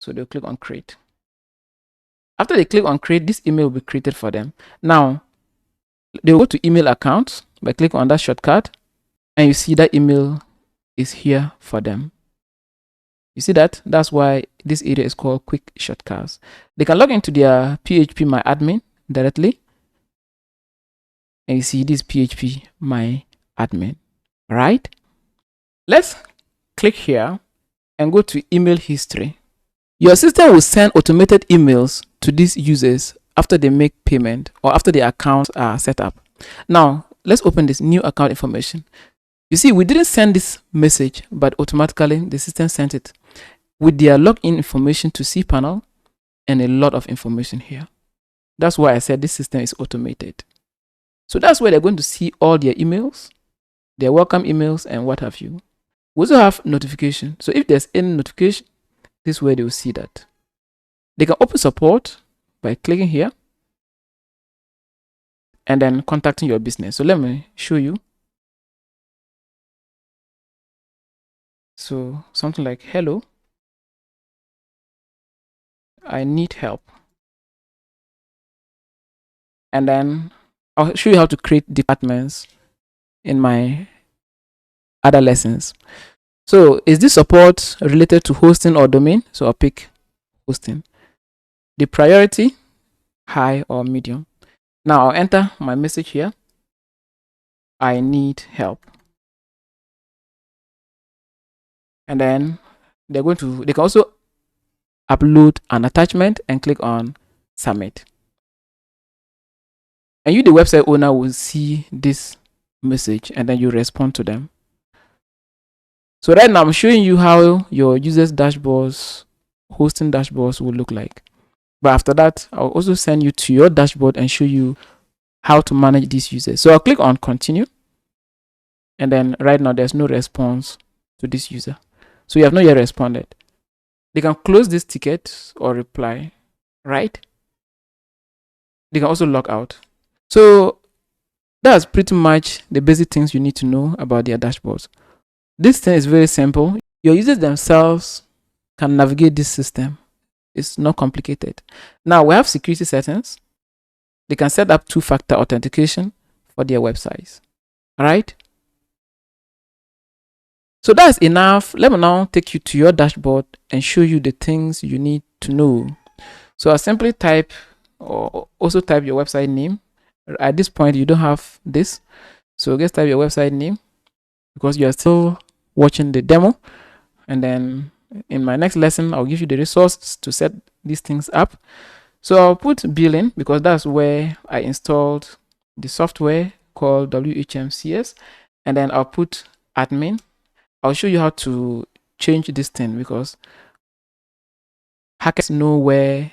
So they'll click on create. After they click on create, this email will be created for them. Now they'll go to email accounts by clicking on that shortcut, and you see that email is here for them. You see that? That's why this area is called quick shortcuts. They can log into their PHP My Admin directly, and you see this PHP My Admin. All right, let's click here and go to email history. Your system will send automated emails to these users after they make payment or after their accounts are set up. Now let's open this new account information. You see, we didn't send this message, but automatically the system sent it with their login information to cPanel and a lot of information here. That's why I said this system is automated. So that's where they're going to see all their emails, their welcome emails, and what have you. We also have notification. So if there's any notification, this is where they will see that. They can open support by clicking here and then contacting your business. So let me show you. So something like, hello, I need help. And then I'll show you how to create departments in my other lessons. So is this support related to hosting or domain? So I'll pick hosting. The priority, high or medium. Now I'll enter my message here. I need help. And then they can also upload an attachment and click on submit. And you, the website owner, will see this message and then you respond to them. So right now I'm showing you how your users dashboards, hosting dashboards will look like. But after that, I'll also send you to your dashboard and show you how to manage these users. So I'll click on continue. And then right now there's no response to this user. So you have not yet responded. They can close this ticket or reply, right? They can also log out. So that's pretty much the basic things you need to know about their dashboards. This thing is very simple. Your users themselves can navigate this system. It's not complicated. Now we have security settings. They can set up 2-factor authentication for their websites. All right. So that's enough. Let me now take you to your dashboard and show you the things you need to know. So I'll simply type or also type your website name. At this point, you don't have this. So just type your website name because you are still watching the demo. And then in my next lesson, I'll give you the resources to set these things up. So I'll put billing because that's where I installed the software called WHMCS. And then I'll put admin. I'll show you how to change this thing because hackers know where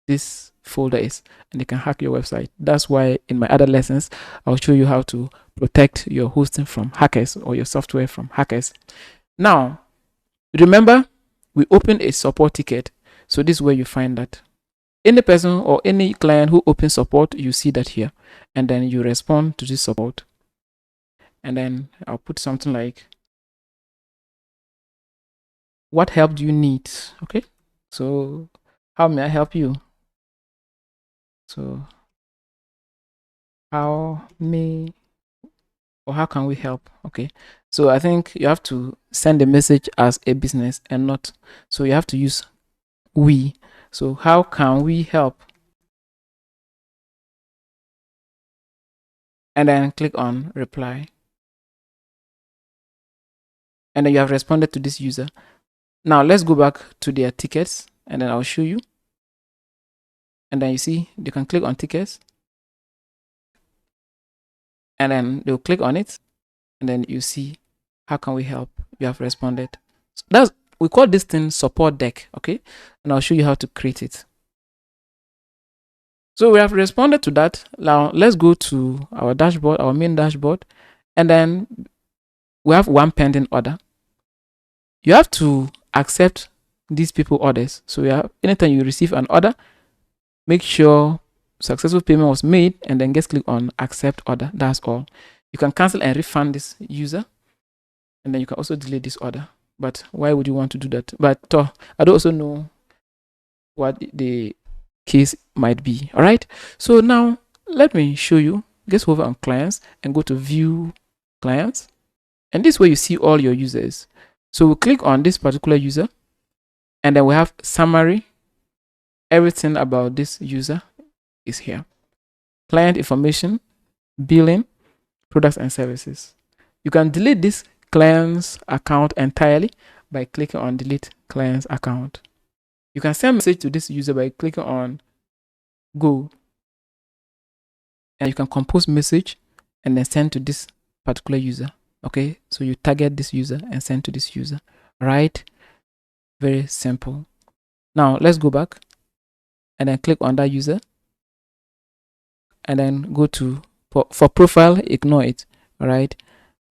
this folder is and they can hack your website. That's why in my other lessons, I'll show you how to protect your hosting from hackers or your software from hackers. Now, remember, we opened a support ticket. So this is where you find that. Any person or any client who opens support, you see that here. And then you respond to this support. And then I'll put something like, what help do you need? Okay, so how may I help you? So how can we help? Okay, so I think you have to send a message as a business and not, so you have to use we. So how can we help? And then click on reply. And then you have responded to this user. Now let's go back to their tickets and then I'll show you. And then you see you can click on tickets and then they'll click on it and then you see how can we help. You have responded. So we call this thing support deck. Okay, and I'll show you how to create it. So we have responded to that. Now let's go to our dashboard, our main dashboard, and then we have one pending order. You have to accept these people orders. So anytime you receive an order, make sure successful payment was made and then just click on accept order. That's all. You can cancel and refund this user and then you can also delete this order. But why would you want to do that? But I don't also know what the case might be. All right. So now let me show you. Just hover on clients and go to view clients. And this way you see all your users. So we'll click on this particular user and then we have summary. Everything about this user is here. Client information, billing, products and services. You can delete this client's account entirely by clicking on delete client's account. You can send a message to this user by clicking on go. And you can compose message and then send to this particular user. Okay, so you target this user and send to this user, right? Very simple. Now let's go back and then click on that user and then go to for profile, ignore it. All right,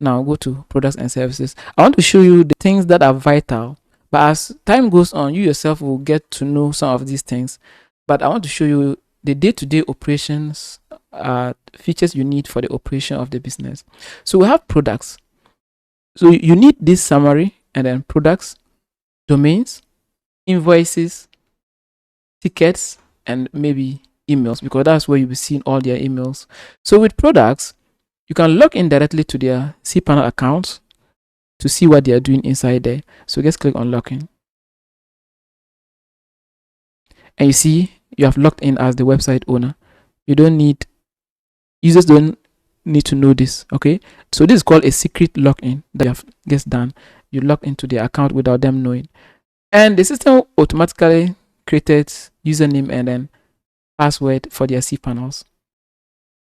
now go to products and services. I want to show you the things that are vital, but as time goes on, you yourself will get to know some of these things. But I want to show you the day-to-day operations features you need for the operation of the business. So we have products. So you need this summary and then products, domains, invoices, tickets, and maybe emails, because that's where you'll be seeing all their emails. So with products, you can log in directly to their cPanel accounts to see what they are doing inside there. So just click on login. And you see you have logged in as the website owner. Users don't need to know this. Okay, so this is called a secret login that you have just done. You log into their account without them knowing, and the system automatically created username and then password for their cPanels.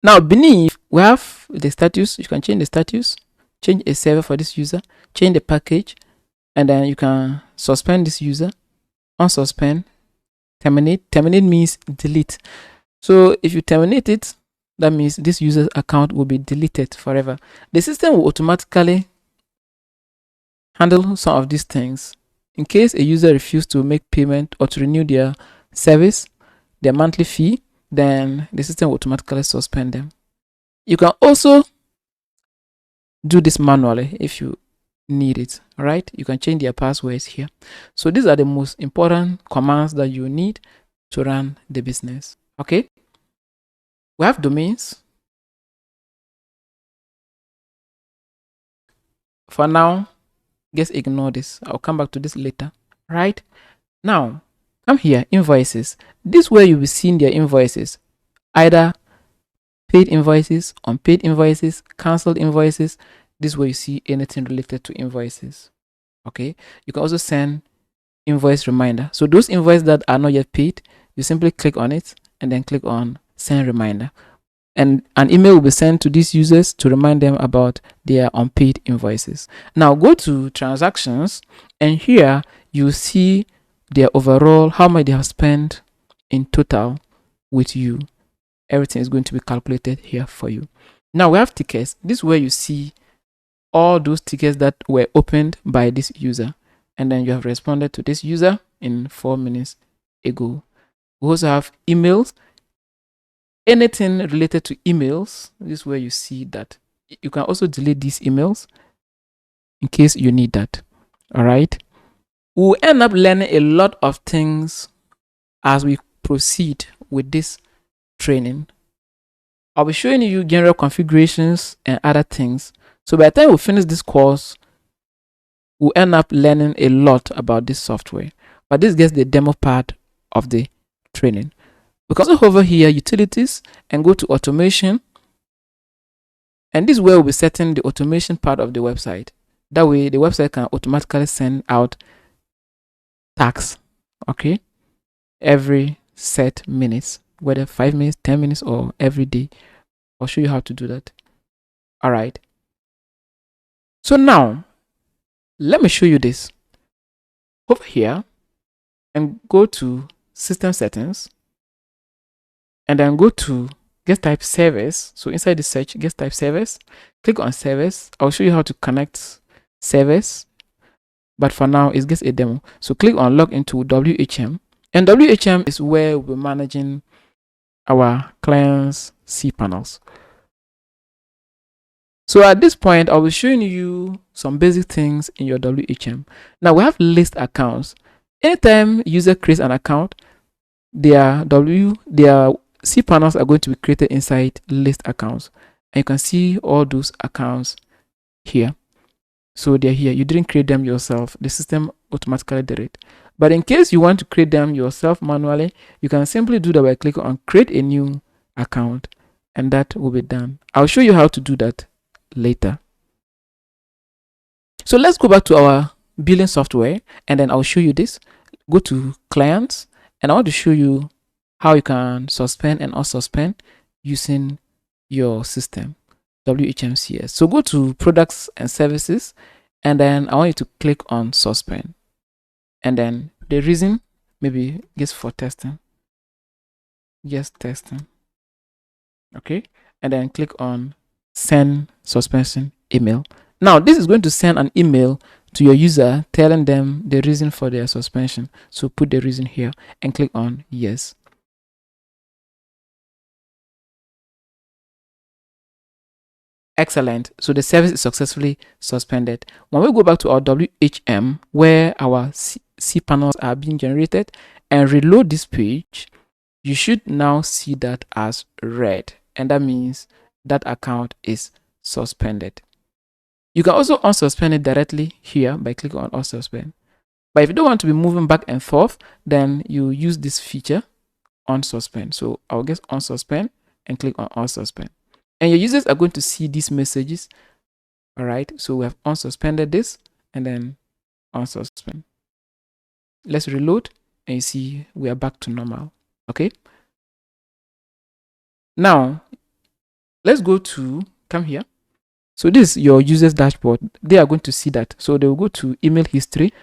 Now beneath we have the status. You can change the status, change a server for this user, change the package, and then you can suspend this user, unsuspend, Terminate means delete. So if you terminate it, that means this user's account will be deleted forever. The system will automatically handle some of these things. In case a user refuses to make payment or to renew their service, their monthly fee, then the system will automatically suspend them. You can also do this manually if you need it. All right, you can change their passwords here. So these are the most important commands that you need to run the business. Okay, we have domains. For now, just ignore this. I'll come back to this later. Right now, come here, invoices. This is where you'll be seeing their invoices, either paid invoices, unpaid invoices, cancelled invoices. This is where you see anything related to invoices. Okay, you can also send invoice reminder. So those invoices that are not yet paid, you simply click on it and then click on send reminder, and an email will be sent to these users to remind them about their unpaid invoices. Now go to transactions, and here you see their overall, how much they have spent in total with you. Everything is going to be calculated here for you. Now we have tickets. This is where you see all those tickets that were opened by this user, and then you have responded to this user in 4 minutes ago. We also have emails. Anything related to emails, this is where you see that. You can also delete these emails in case you need that. All right, we'll end up learning a lot of things as we proceed with this training. I'll be showing you general configurations and other things. So by the time we finish this course, we'll end up learning a lot about this software. But this gets the demo part of the training. We can also hover here, utilities, and go to automation. And this is where we'll be setting the automation part of the website. That way, the website can automatically send out tasks, okay, every set minutes, whether 5 minutes, 10 minutes, or every day. I'll show you how to do that. All right. So now, let me show you this. Over here, and go to system settings, and then go to guest type service. So inside the search, guest type service, click on service. I'll show you how to connect service, but for now it's just a demo. So click on log into WHM, and WHM is where we're managing our clients' cPanels. So at this point, I'll be showing you some basic things in your WHM. Now we have list accounts. Anytime user creates an account, their cPanels are going to be created inside list accounts, and you can see all those accounts here. So they're here. You didn't create them yourself. The system automatically did it. But in case you want to create them yourself manually, you can simply do that by clicking on create a new account, and that will be done. I'll show you how to do that later. So let's go back to our billing software, and then I'll show you this. Go to clients, and I want to show you how you can suspend and unsuspend using your system, WHMCS. So go to products and services, and then I want you to click on suspend, and then the reason, maybe just for testing, just testing, okay, and then click on send suspension email. Now this is going to send an email to your user telling them the reason for their suspension. So put the reason here and click on yes. Excellent. So the service is successfully suspended. When we go back to our WHM, where our cPanels are being generated, and reload this page, you should now see that as red, and that means that account is suspended. You can also unsuspend it directly here by clicking on unsuspend. But if you don't want to be moving back and forth, then you use this feature, unsuspend. So I'll just unsuspend and click on unsuspend. And your users are going to see these messages. All right, so we have unsuspended this and then unsuspend. Let's reload, and you see we are back to normal. Okay. Now, let's go to, come here. So this is your users dashboard. They are going to see that. So they will go to email history,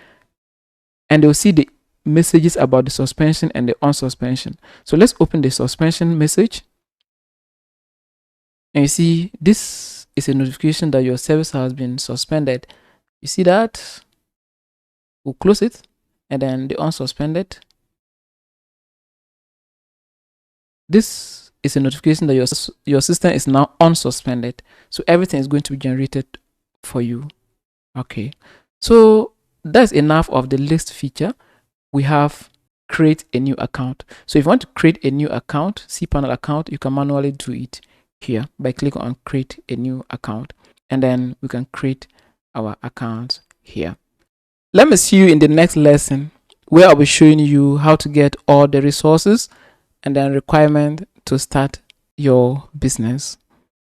and they'll see the messages about the suspension and the unsuspension. So let's open the suspension message. And you see, this is a notification that your service has been suspended. You see that? We'll close it. And then the unsuspended. This is a notification that your system is now unsuspended. So everything is going to be generated for you. Okay. So that's enough of the list feature. We have create a new account. So if you want to create a new account, cPanel account, you can manually do it here by clicking on create a new account, and then we can create our account here. Let me see you in the next lesson where I'll be showing you how to get all the resources and then requirement to start your business.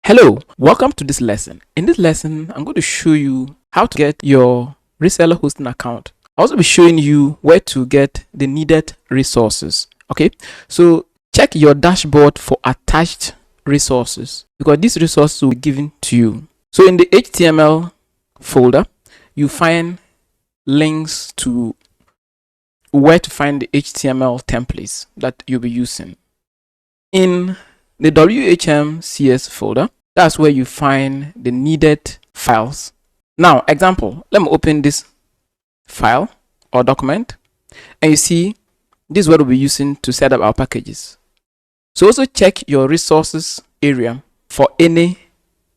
Hello, welcome to this lesson. In this lesson, I'm going to show you how to get your reseller hosting account. I'll also be showing you where to get the needed resources. Okay, so check your dashboard for attached resources because these resources will be given to you. So in the HTML folder, you find links to where to find the HTML templates that you'll be using. In the WHMCS folder, that's where you find the needed files. Now, example, let me open this file or document, and you see this is what we'll be using to set up our packages. So also check your resources area for any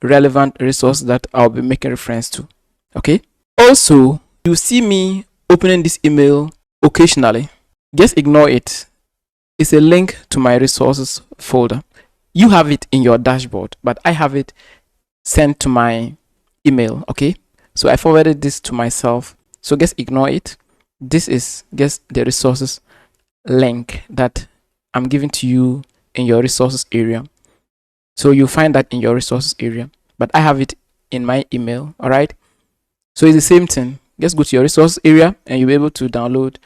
relevant resource that I'll be making reference to. Okay. Also, you see me opening this email occasionally. Just ignore it. It's a link to my resources folder. You have it in your dashboard, but I have it sent to my email. Okay. So I forwarded this to myself. So just ignore it. This is just the resources link that I'm giving to you in your resources area. So you find that in your resources area, but I have it in my email. All right. So it's the same thing. Just go to your resources area and you'll be able to download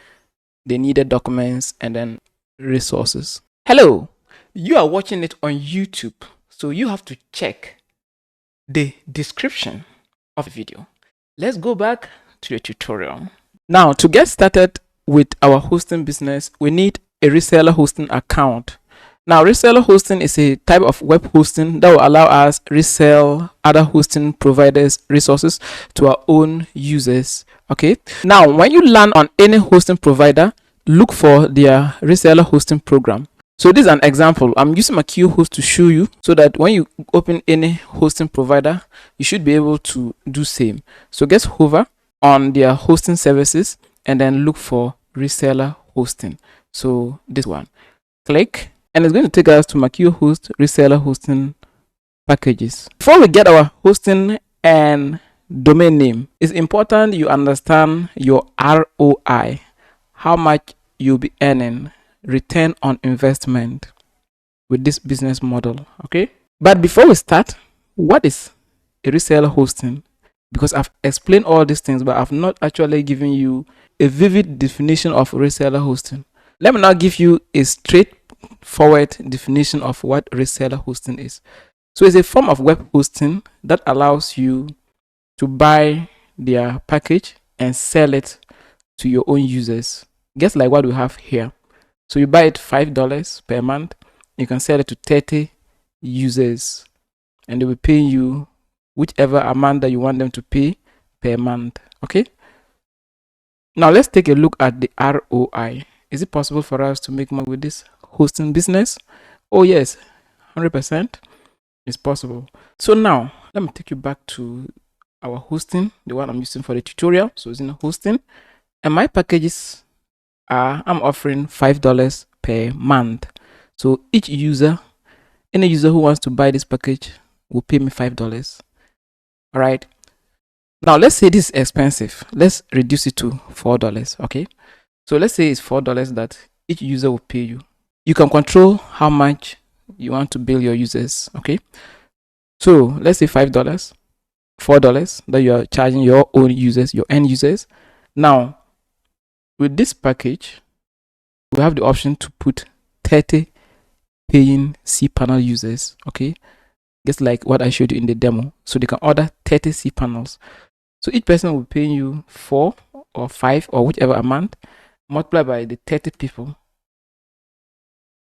the needed documents and then resources. Hello, you are watching it on YouTube. So you have to check the description of the video. Let's go back to the tutorial. Now, to get started with our hosting business, we need a reseller hosting account. Now, reseller hosting is a type of web hosting that will allow us resell other hosting providers' resources to our own users. Okay. Now, when you land on any hosting provider, look for their reseller hosting program. So this is an example. I'm using my QHost to show you so that when you open any hosting provider, you should be able to do same. So just hover on their hosting services and then look for reseller hosting. So this one, click, and it's going to take us to my QHost reseller hosting packages. Before we get our hosting and domain name, it's important you understand your ROI, how much you'll be earning, return on investment with this business model. Okay, but before we start, what is a reseller hosting? Because I've explained all these things, but I've not actually given you a vivid definition of reseller hosting. Let me now give you a straightforward definition of what reseller hosting is. So it's a form of web hosting that allows you to buy their package and sell it to your own users, just like what we have here. So you buy it $5 per month. You can sell it to 30 users and they will pay you whichever amount that you want them to pay per month. Okay. Now let's take a look at the ROI. Is it possible for us to make money with this hosting business? Oh yes, 100% is possible. So now let me take you back to our hosting, the one I'm using for the tutorial. So it's in hosting, and my packages are, I'm offering $5 per month. So each user, any user who wants to buy this package will pay me $5. All right. Now let's say this is expensive. Let's reduce it to $4. Okay. So let's say it's $4 that each user will pay you. You can control how much you want to bill your users. Okay. So let's say $5, $4 that you are charging your own users, your end users. Now, with this package, we have the option to put 30 paying cPanel users. Okay. Just like what I showed you in the demo. So they can order 30 cPanels. So each person will be paying you 4 or 5 or whichever amount. multiply by the 30 people.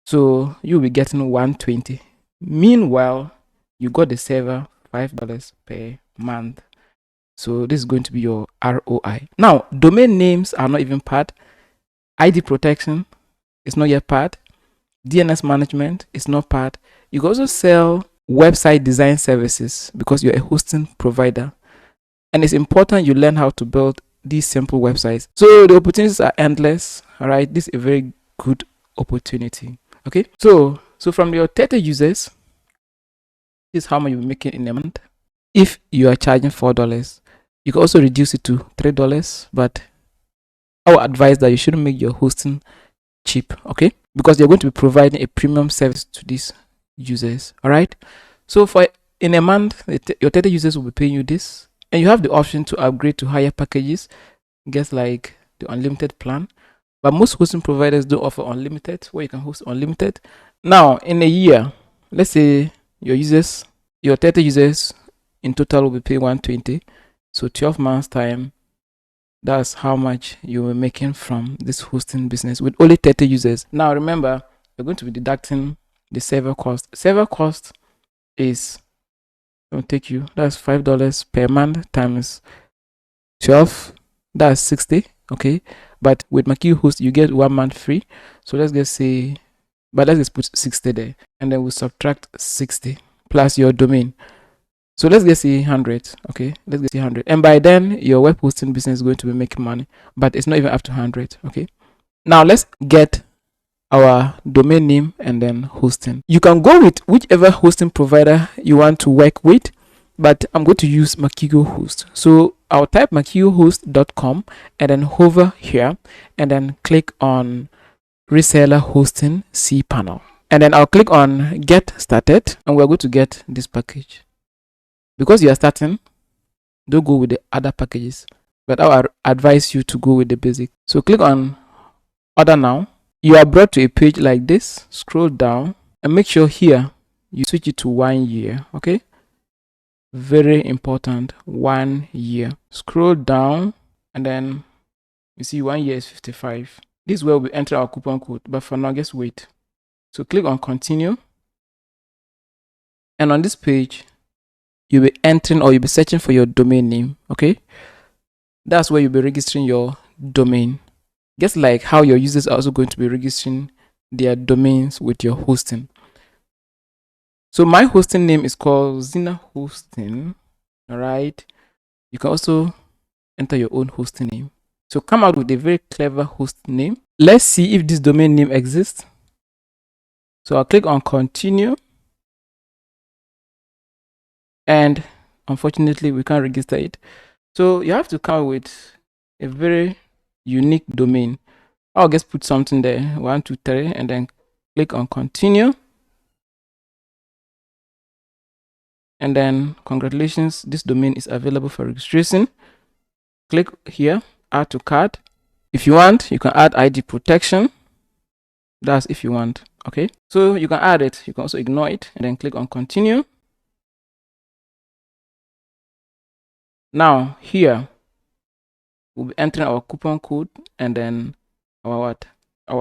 So you'll be getting 120. Meanwhile, you got the server $5 per month. So this is going to be your ROI. Now, domain names are not even part. ID protection is not yet part. DNS management is not part. You can also sell website design services because you're a hosting provider. And it's important you learn how to build these simple websites. So the opportunities are endless. All right, this is a very good opportunity. Okay, so from your 30 users, this is how much you're making in a month. If you are charging $4, you can also reduce it to $3, but I would advise that you shouldn't make your hosting cheap, okay? Because you're going to be providing a premium service to these users. All right, so for in a month, your 30 users will be paying you this, and you have the option to upgrade to higher packages, just like the unlimited plan. But most hosting providers do offer unlimited, where you can host unlimited. Now, in a year, let's say your 30 users in total will be paying 120. So 12 months time, that's how much you were making from this hosting business with only 30 users. Now remember, you're going to be deducting the server cost. Server cost is that's $5 per month times 12, that's 60. Okay, but with Makiyu Host you get 1 month free. So let's just put 60 there, and then we'll subtract 60 plus your domain. So let's get 100. Okay, let's get 100, and by then your web hosting business is going to be making money, but it's not even up to 100. Okay, now let's get our domain name and then hosting. You can go with whichever hosting provider you want to work with, but I'm going to use Makiyu Host. So I'll type makiyuhost.com and then hover here and then click on Reseller Hosting cPanel, and then I'll click on Get Started, and we're going to get this package. Because you are starting, don't go with the other packages, but I would advise you to go with the basic. So click on Order Now. You are brought to a page like this. Scroll down and make sure here you switch it to 1 year. Okay, very important, 1 year. Scroll down and then you see 1 year is 55. This is where we enter our coupon code, but for now just wait. So click on Continue, and on this page you'll be entering, or you'll be searching for your domain name. Okay, that's where you'll be registering your domain, just like how your users are also going to be registering their domains with your hosting. So my hosting name is called Zina Hosting. All right, you can also enter your own hosting name. So come out with a very clever host name. Let's see if this domain name exists. So I'll click on Continue, and unfortunately we can't register it. So you have to come up with a very unique domain. I'll just put something there, 1, 2, 3, and then click on Continue. And then congratulations, this domain is available for registration. Click here, Add to Cart. If you want, you can add ID protection. That's if you want. Okay, so you can add it, you can also ignore it, and then click on Continue. Now here we'll be entering our coupon code and then our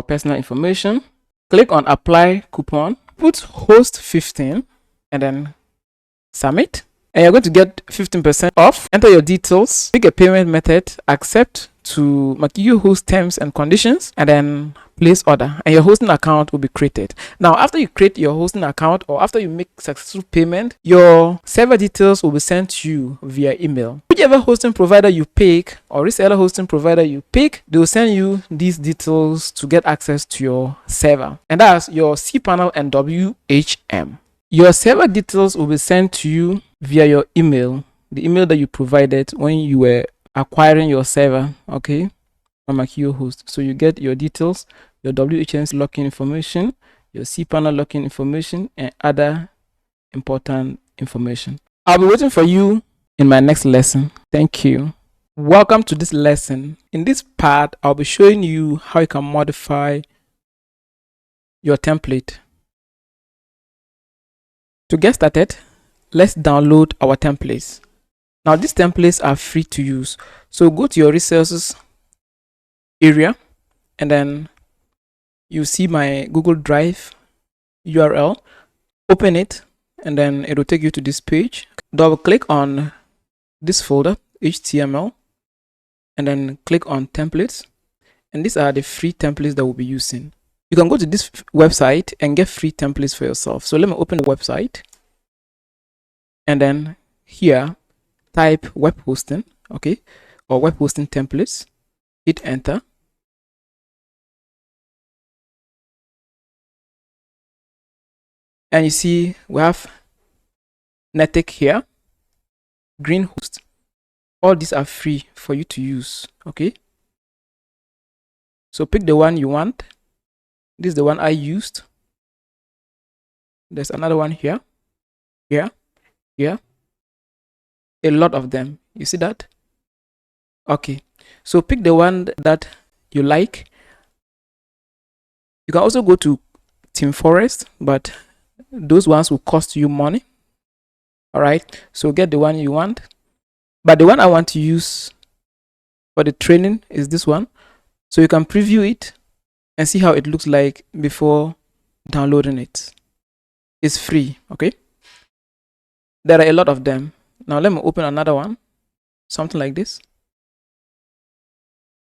personal information. Click on Apply Coupon, put host 15, and then submit, and you're going to get 15% off. Enter your details, pick a payment method, accept to Makiyu Host terms and conditions, and then place order, and your hosting account will be created. Now after you create your hosting account, or after you make successful payment, your server details will be sent to you via email. Whichever hosting provider you pick, or reseller hosting provider you pick, they will send you these details to get access to your server, and that's your cPanel and WHM. Your server details will be sent to you via your email, the email that you provided when you were acquiring your server, okay, on Makiyu Host. So you get your details, your WHM's login information, your cPanel login information, and other important information. I'll be waiting for you in my next lesson. Thank you. Welcome to this lesson. In this part, I'll be showing you how you can modify your template. To get started, let's download our templates. Now these templates are free to use. So go to your resources area and then you see my Google Drive URL. Open it, and then it will take you to this page. Double click on this folder, HTML, and then click on templates. And these are the free templates that we'll be using. You can go to this website and get free templates for yourself. So let me open the website, and then here type web hosting, okay, or web hosting templates. Hit enter. And you see we have Netic here, Greenhost. All these are free for you to use, okay? So pick the one you want. This is the one I used. There's another one here, here, here. A lot of them. You see that? Okay. So pick the one that you like. You can also go to Team Forest, but those ones will cost you money. All right. So get the one you want. But the one I want to use for the training is this one. So you can preview it and see how it looks like before downloading it. It's free, okay? There are a lot of them. Now let me open another one, something like this.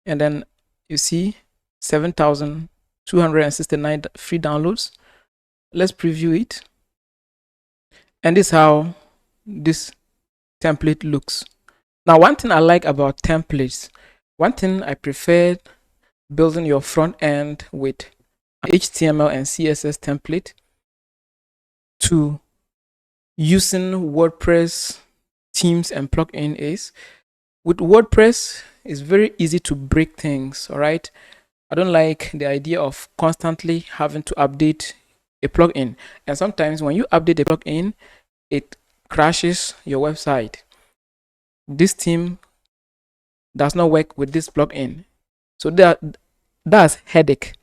And then you see 7,269 free downloads. Let's preview it. And this is how this template looks. Now, one thing I like about templates, one thing I prefer building your front end with HTML and CSS template to using WordPress themes and plugin is, with WordPress, it's very easy to break things, all right? I don't like the idea of constantly having to update a plugin. And sometimes when you update a plugin, it crashes your website. This theme does not work with this plugin. So that's headache.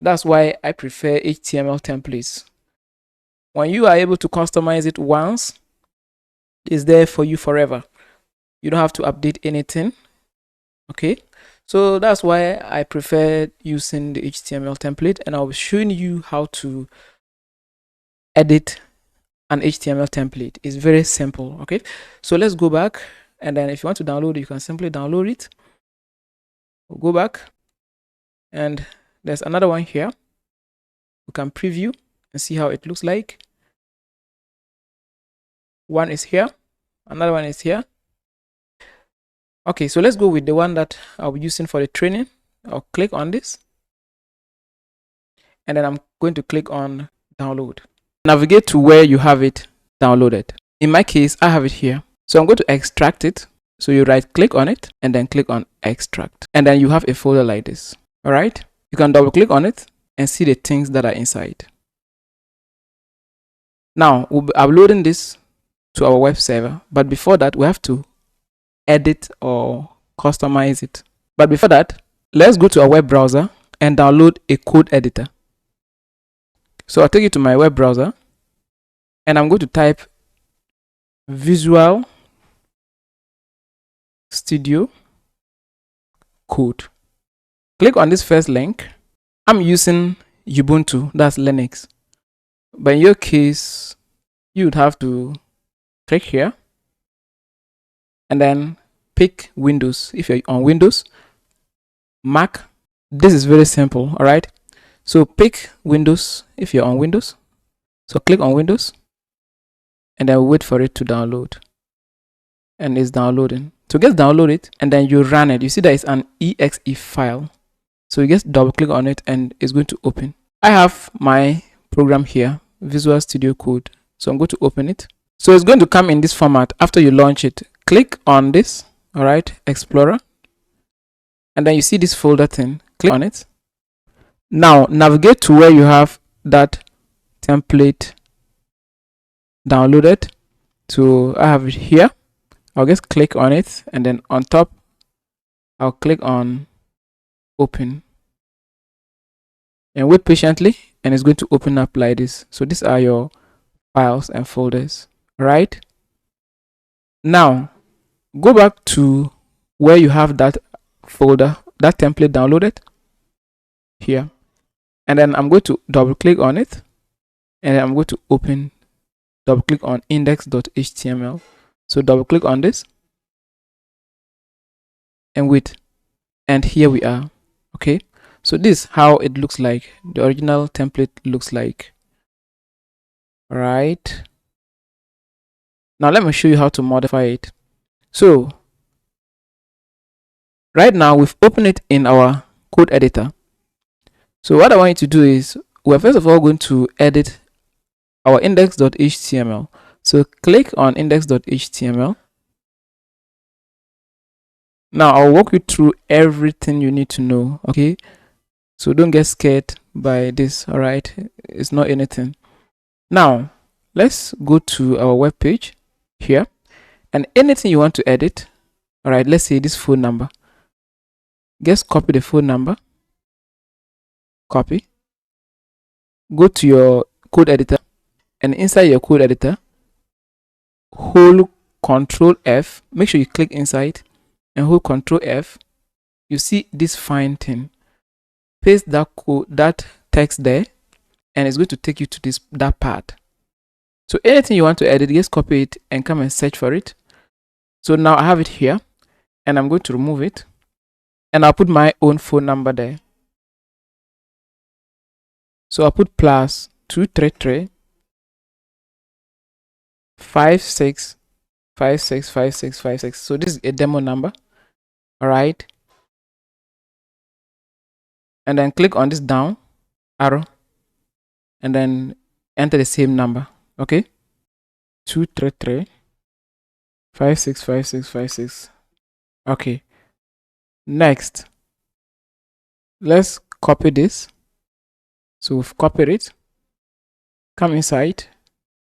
That's why I prefer HTML templates. When you are able to customize it once, it's there for you forever. You don't have to update anything. Okay, so that's why I prefer using the HTML template, and I'll be showing you how to edit an HTML template. It's very simple. Okay, so let's go back, and then if you want to download it, you can simply download it. We'll go back, and there's another one here. We can preview and see how it looks like. One is here, another one is here. Okay, so let's go with the one that I'll be using for the training. I'll click on this, and then I'm going to click on download. Navigate to where you have it downloaded. In my case, I have it here. So I'm going to extract it. So you right click on it and then click on extract. And then you have a folder like this. All right. You can double click on it and see the things that are inside. Now we'll be uploading this to our web server. But before that, we have to edit or customize it. But before that, let's go to our web browser and download a code editor. So I'll take you to my web browser, and I'm going to type Visual Studio Code. Click on this first link. I'm using Ubuntu, that's Linux. But in your case, you would have to click here and then pick Windows. If you're on Windows, Mac, this is very simple, all right? So pick Windows if you're on Windows. So click on Windows and then wait for it to download. And it's downloading. So just download it and then you run it. You see that it's an exe file. So you just double click on it and it's going to open. I have my program here, Visual Studio Code. So I'm going to open it. So it's going to come in this format after you launch it. Click on this, all right, Explorer. And then you see this folder thing. Click on it. Now navigate to where you have that template downloaded. So I have it here. I'll just click on it, and then on top I'll click on open and wait patiently, and it's going to open up like this. So these are your files and folders. All right, now go back to where you have that folder, that template downloaded. here, and then I'm going to double click on it, and then I'm going to double click on index.html. So double click on this and wait, and here we are. Okay, so this is how it looks like. The original template looks like. All right, now let me show you how to modify it. So right now we've opened it in our code editor. So what I want you to do is, we're first of all going to edit our index.html. So click on index.html. Now I'll walk you through everything you need to know. Okay, so don't get scared by this. All right, it's not anything. Now let's go to our web page here, and anything you want to edit. All right, let's say this phone number. Just copy the phone number, copy, go to your code editor, and inside your code editor, hold Control F. Make sure you click inside and hold Control F. You see this fine thing. Paste that code, that text there, and it's going to take you to that part. So anything you want to edit, just copy it and come and search for it. So now I have it here, and I'm going to remove it, and I'll put my own phone number there. So I'll put plus 233 56 56 56 56. So this is a demo number. All right, and then click on this down arrow, and then enter the same number. Okay, 233 56 56 56. Okay, next let's copy this. So we've copied it, come inside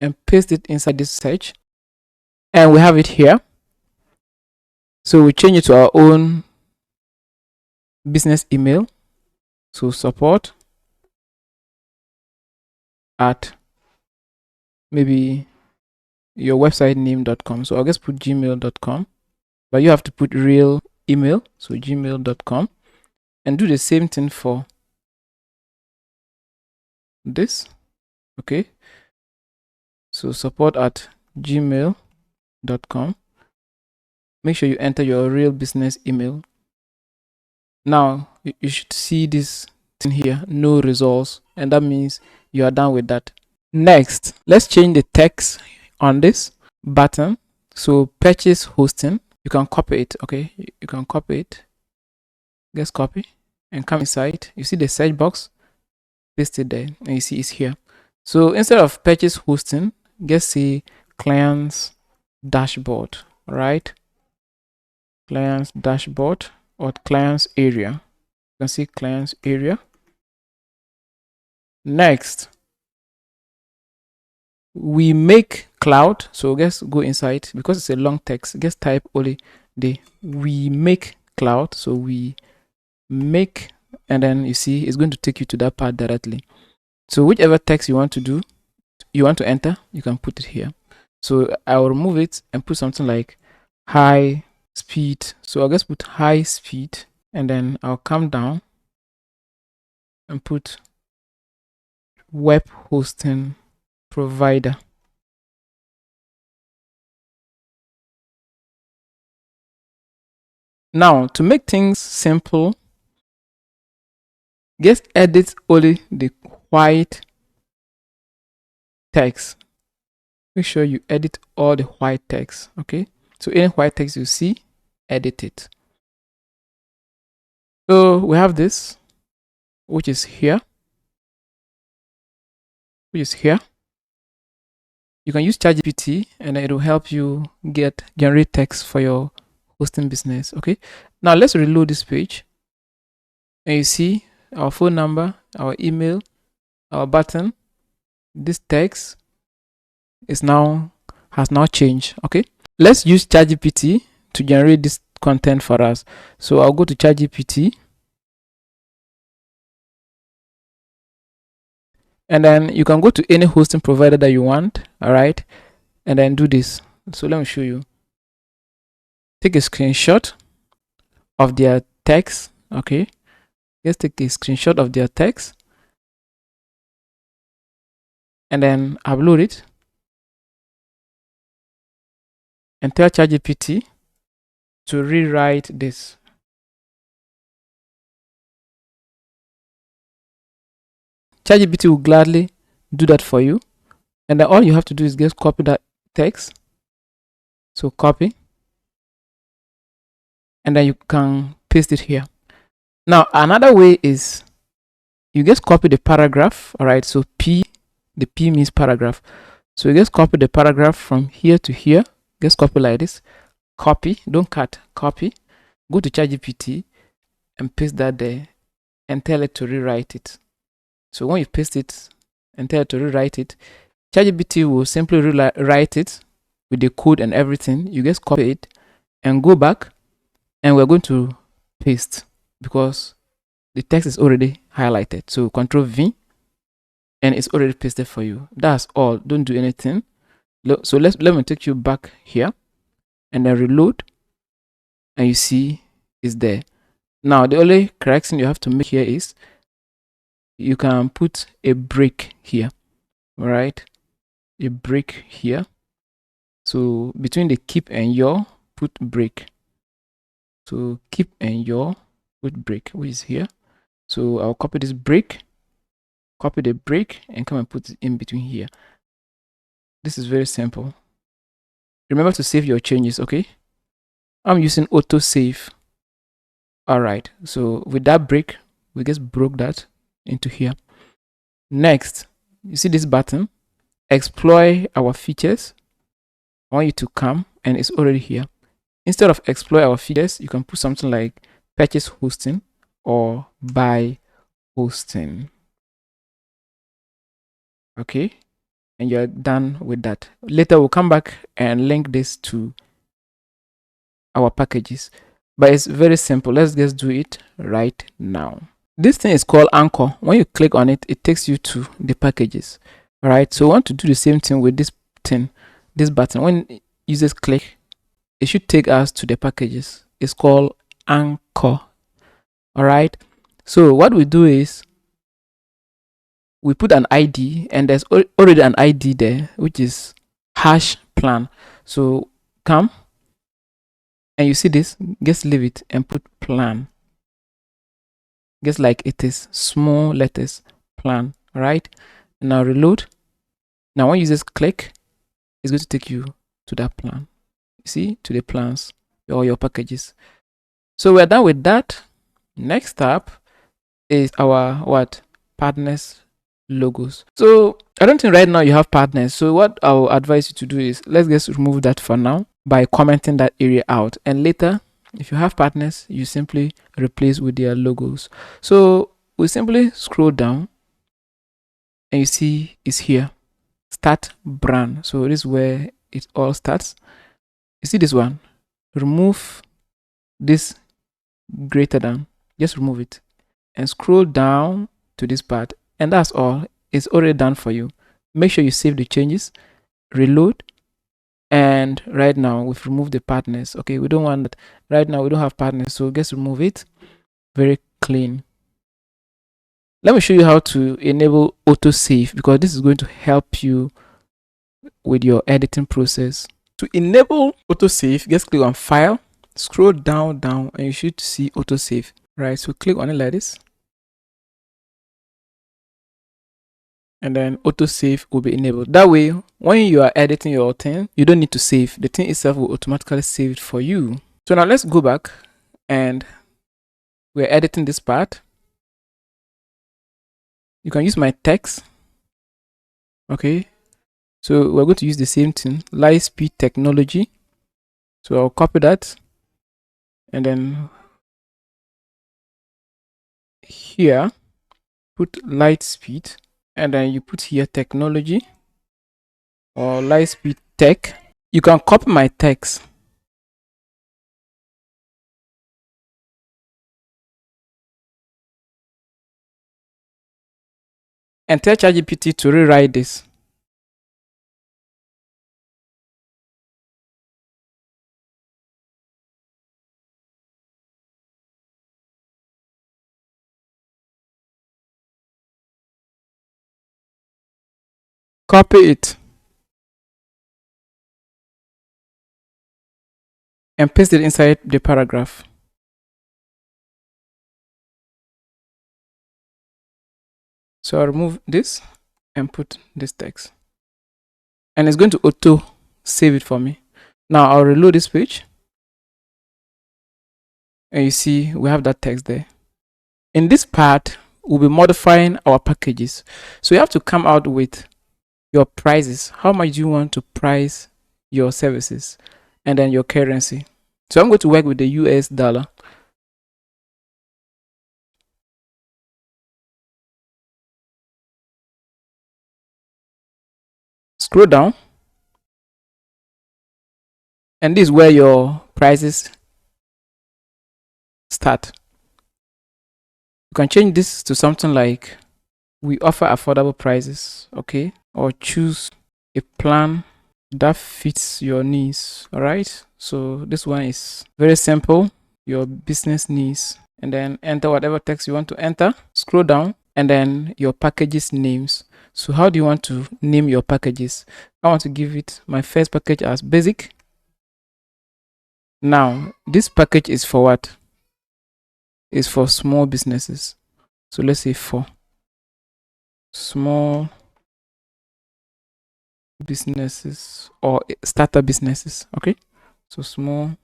and paste it inside this search, and we have it here. So we change it to our own business email. So support at maybe your website name.com. So I'll just put gmail.com, but you have to put real email, so gmail.com, and do the same thing for this. Okay, so support at gmail.com. Make sure you enter your real business email. Now you should see this thing here, no results, and that means you are done with that. Next, let's change the text on this button. So purchase hosting, you can copy it. Okay, you can copy it, just copy and come inside. You see the search box, paste it there, and you see it's here. So instead of purchase hosting, just say clients dashboard. All right, clients dashboard or clients area. You can see clients area. Next, we make cloud. So just go inside, because it's a long text, just type only the we make cloud. So we make, and then you see it's going to take you to that part directly. So whichever text you want to enter, you can put it here. So I'll remove it and put something like high speed. So I'll just put high speed, and then I'll come down and put web hosting provider. Now to make things simple, just edit only the white text. Make sure you edit all the white text. Okay, so any white text you see, edit it. So we have this, which is here. You can use ChatGPT, and it will help you generate text for your hosting business. Okay, now let's reload this page, and you see our phone number, our email, our button. This text has now changed. Okay, let's use ChatGPT to generate this content for us. So I'll go to ChatGPT, and then you can go to any hosting provider that you want. All right, and then do this. So let me show you. Take a screenshot of their text. Okay, Just take a screenshot of their text and then upload it and tell ChatGPT to rewrite this. ChatGPT will gladly do that for you. And then all you have to do is just copy that text. So copy. And then you can paste it here. Now, another way is you just copy the paragraph. All right. So the P means paragraph. So you just copy the paragraph from here to here. Just copy like this. Copy. Don't cut. Copy. Go to ChatGPT and paste that there and tell it to rewrite it. So when you paste it and tell it to rewrite it, ChatGPT will simply rewrite it with the code and everything. You just copy it and go back, and we're going to paste because the text is already highlighted. So Control V, and it's already pasted for you. That's all. Don't do anything. So let me take you back here and then reload, and you see it's there. Now the only correction you have to make here is you can put a break here. All right, a break here. So between the keep and your, put break. So keep and your, put break, which is here. So I'll copy this break, copy the break, and come and put it in between here. This is very simple. Remember to save your changes, okay? I'm using auto save. All right, so with that break, we just broke that into here. Next, you see this button, explore our features. I want you to come, and it's already here. Instead of explore our features, you can put something like purchase hosting or buy hosting. Okay, and you're done with that. Later we'll come back and link this to our packages, but it's very simple. Let's just do it right now. This thing is called Anchor. When you click on it, it takes you to the packages. All right, so we want to do the same thing with this thing, this button. When users click, it should take us to the packages. It's called Anchor. All right, so what we do is we put an ID, and there's already an ID there, which is hash plan. So come, and you see this, just leave it and put plan. Just like it is, small letters, plan. All right, now reload. Now when users click, it's going to take you to that plan. You see, to the plans or your packages. So we're done with that. Next up is our what? Partners logos. So I don't think right now you have partners. So what I'll advise you to do is let's just remove that for now by commenting that area out. And later, if you have partners, you simply replace with their logos. So we simply scroll down and you see it's here. Start brand. So this is where it all starts. You see this one? Remove this greater than. Just remove it and scroll down to this part, and that's all. It's already done for you. Make sure you save the changes, reload, and right now we've removed the partners. Okay, we don't want that. Right now we don't have partners, so just remove it. Very clean. Let me show you how to enable auto save, because this is going to help you with your editing process. To enable auto save, just click on file, scroll down, and you should see auto save. Right, so click on it like this, and then auto save will be enabled. That way, when you are editing your thing, you don't need to save. The thing itself will automatically save it for you. So now let's go back, and we're editing this part. You can use my text. Okay, so we're going to use the same thing, light speed technology. So I'll copy that, and then here put light speed, and then you put here technology or light speed tech. You can copy my text and tell ChatGPT to rewrite this. copy it and paste it inside the paragraph. So I'll remove this and put this text, and it's going to auto save it for me. Now I'll reload this page, and you see we have that text there. In this part, we'll be modifying our packages. So you have to come out with your prices. How much do you want to price your services? And then your currency. So I'm going to work with the US dollar. Scroll down, and this is where your prices start. You can change this to something like, we offer affordable prices, okay? Or choose a plan that fits your needs. All right, so this one is very simple, your business needs, and then enter whatever text you want to enter. Scroll down, and then your packages names. So how do you want to name your packages? I want to give it my first package as basic. Now this package is for what? It's for small businesses. So let's say for small businesses or starter businesses. Okay, so small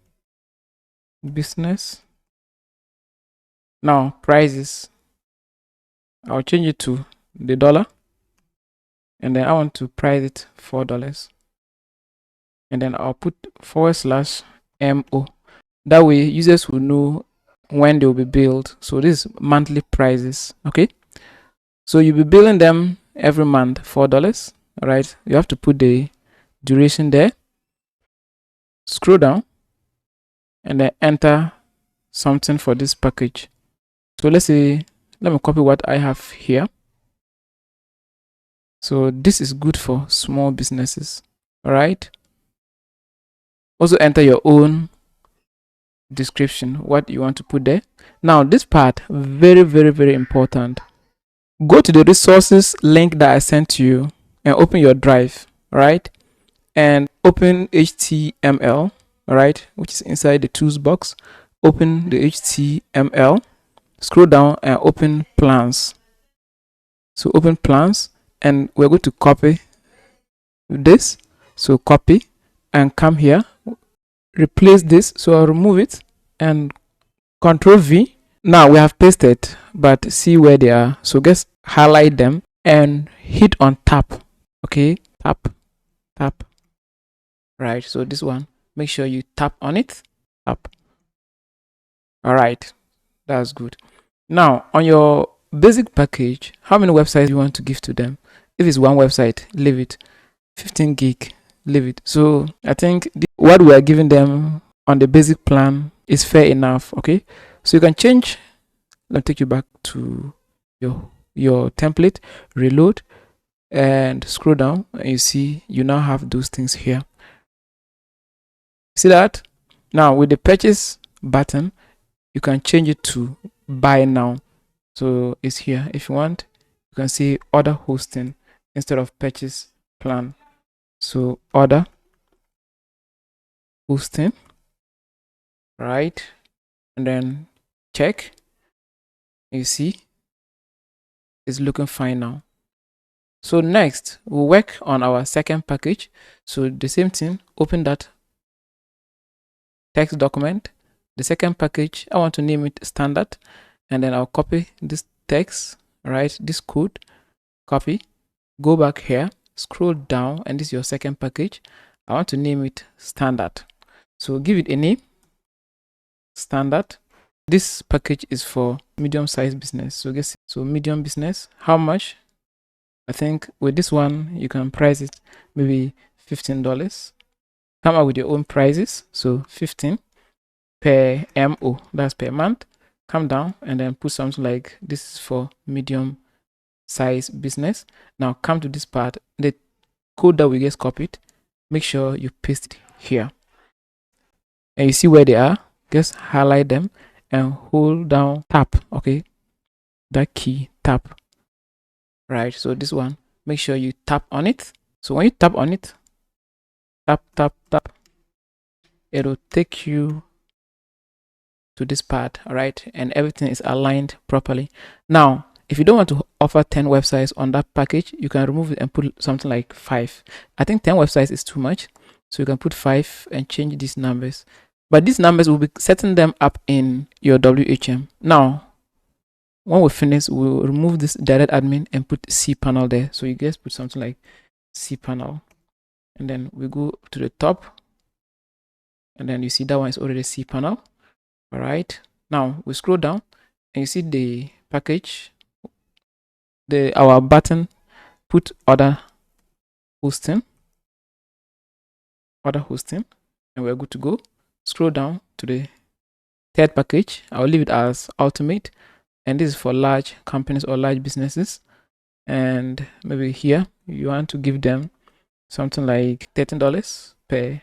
business. Now prices, I'll change it to the dollar, and then I want to price it $4, and then I'll put /MO. That way users will know when they will be billed. So this is monthly prices. Okay, so you'll be billing them every month $4. All right, you have to put the duration there. Scroll down, and then enter something for this package. So let's say, let me copy what I have here. So this is good for small businesses. All right, also enter your own description, what you want to put there. Now this part, very important. Go to the resources link that I sent to you and open your drive, right? And open HTML, right, which is inside the tools box. Open the HTML, scroll down and open plans. So open plans, and we're going to copy this. So copy and come here, replace this. So I'll remove it and Control V. Now we have pasted, but see where they are. So just highlight them and hit on tap. Okay, tap. Right, so this one, make sure you tap on it. Tap. All right, that's good. Now on your basic package, how many websites you want to give to them? If it's one website, leave it. 15 gig, leave it. So I think what we are giving them on the basic plan is fair enough. Okay, so you can change. Let me take you back to your template, reload, and scroll down, and you see you now have those things here. See that? Now with the purchase button, you can change it to buy now. So it's here. If you want, you can see order hosting instead of purchase plan. So order hosting, right? And then check. You see it's looking fine now. So next we'll work on our second package. So the same thing, open that text document. The second package, I want to name it standard, and then I'll copy this text, right, this code, copy, go back here, scroll down, and this is your second package. I want to name it standard, so give it a name, standard. This package is for medium-sized business, so guess, so medium business. How much? I think with this one you can price it maybe $15. Come up with your own prices, so 15 per MO, that's per month. Come down and then put something like, this is for medium size business. Now come to this part, the code that we just copied, make sure you paste it here, and you see where they are. Just highlight them and hold down tap. Okay, that key, tap. Right, so this one, make sure you tap on it. So when you tap on it, tap, it'll take you to this part, all right, and everything is aligned properly. Now, if you don't want to offer 10 websites on that package, you can remove it and put something like 5. I think 10 websites is too much, so you can put 5 and change these numbers. But these numbers will be setting them up in your WHM. Now, when we finish, we'll remove this direct admin and put cPanel there. So you guys put something like cPanel, and then we go to the top, and then you see that one is already cPanel. All right, now we scroll down and you see the package, our button, put other hosting, and we're good to go. Scroll down to the third package. I'll leave it as ultimate, and this is for large companies or large businesses. And maybe here you want to give them something like $13 per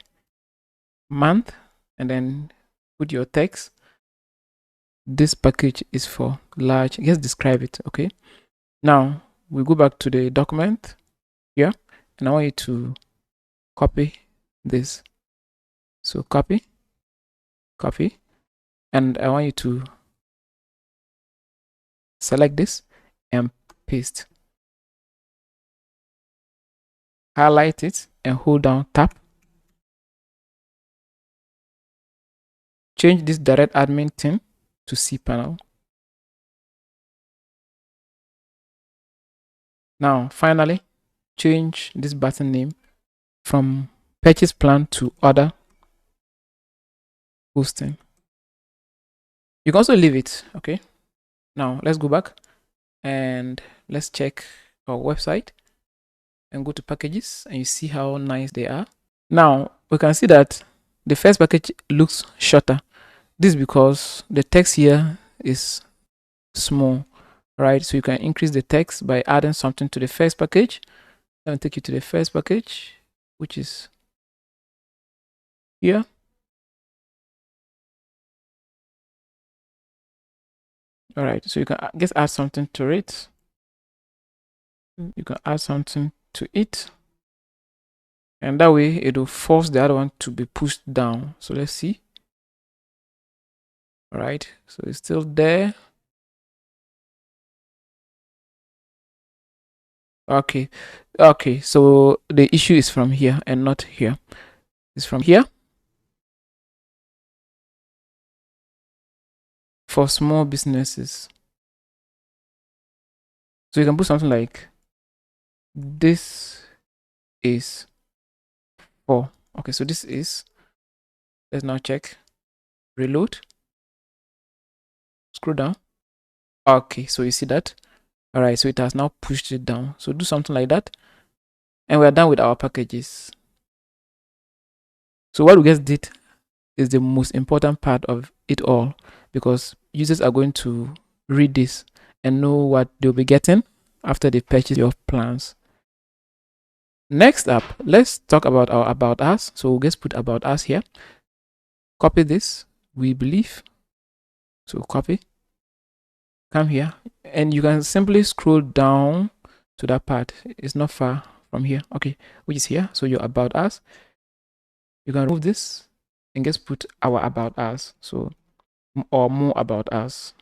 month, and then put your text. This package is for large. Just describe it. Okay, now we go back to the document here, and I want you to copy this. So copy, and I want you to select this and paste. Highlight it and hold down tab. Change this direct admin thing to cPanel. Now, finally, change this button name from purchase plan to other hosting. You can also leave it. Okay, now let's go back and let's check our website and go to packages, and you see how nice they are. Now we can see that the first package looks shorter. This is because the text here is small, right? So you can increase the text by adding something to the first package. Let me take you to the first package, which is here. All right, so you can just add something to it. You can add something to it, and that way it will force the other one to be pushed down. So let's see. All right, so it's still there. Okay, so the issue is from here and not here. It's from here for small businesses. So you can put something like this is for, okay, so this is, let's now check, reload, scroll down. Okay, so you see that. All right, so it has now pushed it down. So do something like that, and we're done with our packages. So what we just did is the most important part of it all, because users are going to read this and know what they'll be getting after they purchase your plans. Next up, let's talk about our about us. So we'll just put about us here. Copy this, we believe. So copy, come here, and you can simply scroll down to that part. It's not far from here. Okay, which is here. So your about us. You can remove this and just put our about us. So, or more about us.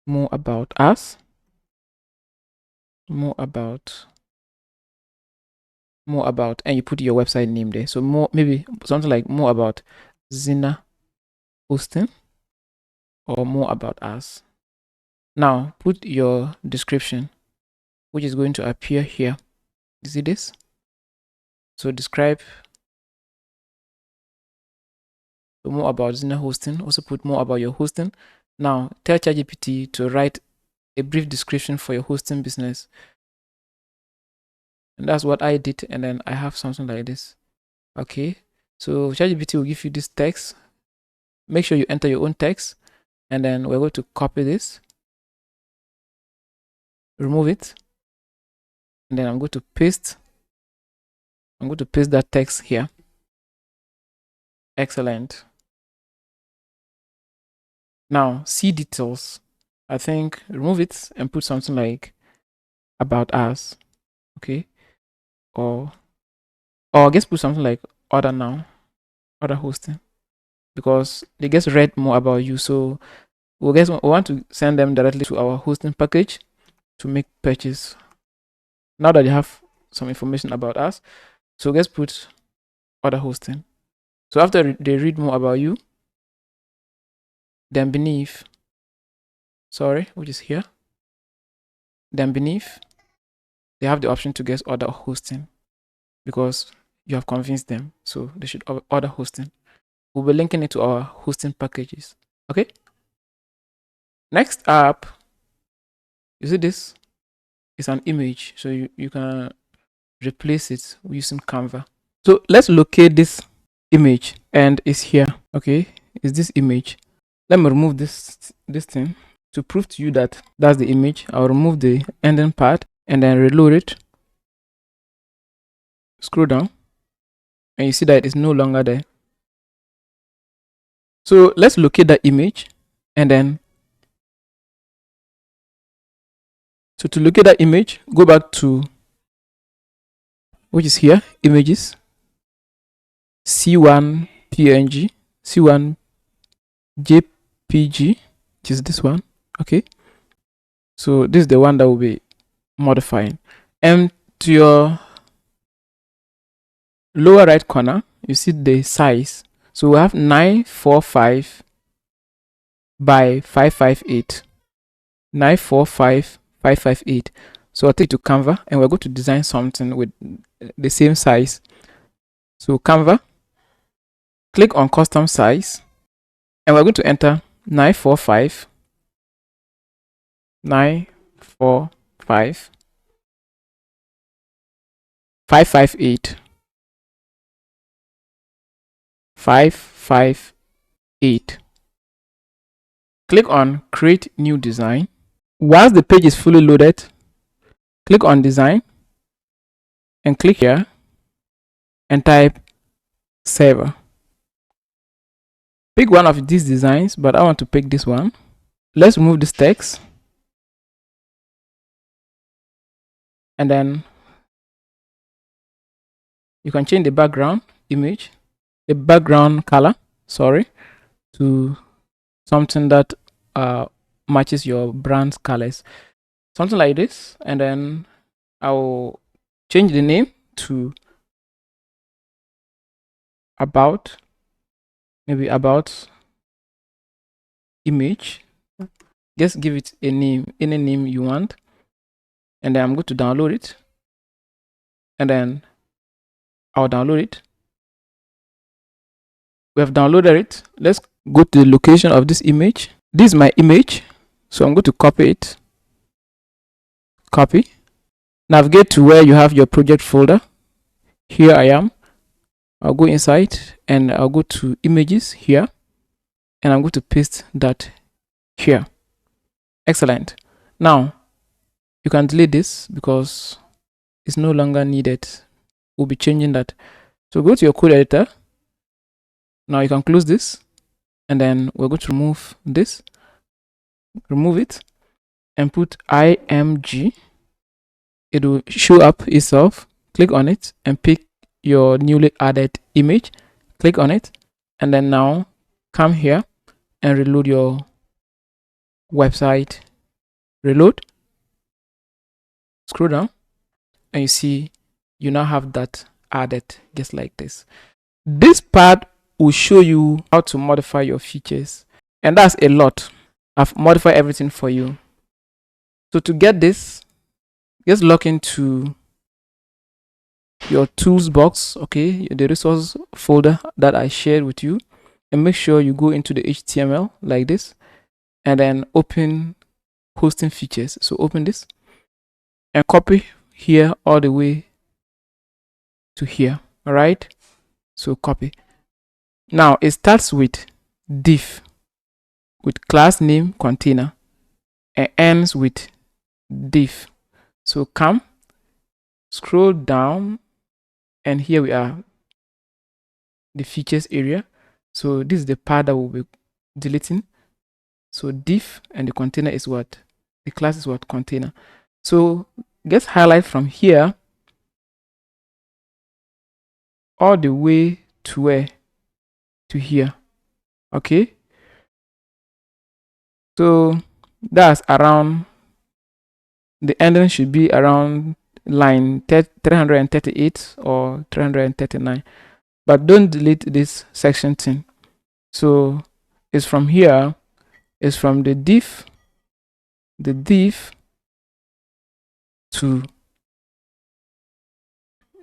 More about us. More about, and you put your website name there. So more, maybe something like more about Zina hosting, or more about us. Now put your description, which is going to appear here. You see this? So describe. So more about Zina hosting. Also put more about your hosting. Now tell ChatGPT to write a brief description for your hosting business. And that's what I did, and then I have something like this. Okay, so ChatGPT will give you this text. Make sure you enter your own text, and then we're going to copy this, remove it, and then I'm going to paste that text here. Excellent. Now see details. I think remove it and put something like about us, okay? Or just put something like order now, order hosting, because they just read more about you. So we want to send them directly to our hosting package to make purchase. Now that you have some information about us, so let's put order hosting. So after they read more about you, then beneath, which is here, then beneath, they have the option to get order hosting because you have convinced them. So they should order hosting. We'll be linking it to our hosting packages. Okay. Next up, you see this is an image. So you can replace it using Canva. So let's locate this image and it's here. Okay. It's this image. Let me remove this thing to prove to you that that's the image. I'll remove the ending part and then reload it. Scroll down and you see that it's no longer there. So let's locate that image and then to locate that image, go back to which is here, images, C1 PNG, C1 JPG, which is this one. Okay, so this is the one that will be modifying. And to your lower right corner, you see the size. So we have 945 by 558. 945 558. So I'll take to Canva and we're going to design something with the same size. So Canva, click on custom size and we're going to enter 945 558 558. Click on create new design. Once the page is fully loaded, click on design and click here and type server. Pick one of these designs, but I want to pick this one. Let's remove this text and then you can change the background image, the background color, to something that matches your brand's colors, something like this. And then I'll change the name to about, maybe about image. Just give it a name, any name you want, and then I'm going to download it, and then I'll download it. We have downloaded it. Let's go to the location of this image. This is my image, so I'm going to copy it. Copy. Navigate to where you have your project folder. Here I am. I'll go inside and I'll go to images here, and I'm going to paste that here. Excellent. Now you can delete this because it's no longer needed. We'll be changing that. So go to your code editor. Now you can close this, and then we're going to remove this. Remove it and put img. It will show up itself. Click on it and pick your newly added image. Click on it, and then now come here and reload your website. Reload. Scroll down and you see you now have that added just like this. This part will show you how to modify your features, and that's a lot. I've modified everything for you. So to get this, just log into your tools box, okay, the resource folder that I shared with you, and make sure you go into the HTML like this and then open hosting features. So open this and copy here all the way to here. All right, so copy. Now it starts with div with class name container and ends with div. So come, scroll down, and here we are, the features area. So this is the part that we'll be deleting. So div and the container is what? The class is what? Container. So just highlight from here all the way to where? To here. Okay, so that's around, the ending should be around line 338 or 339, but don't delete this section thing. So it's from here, it's from the div to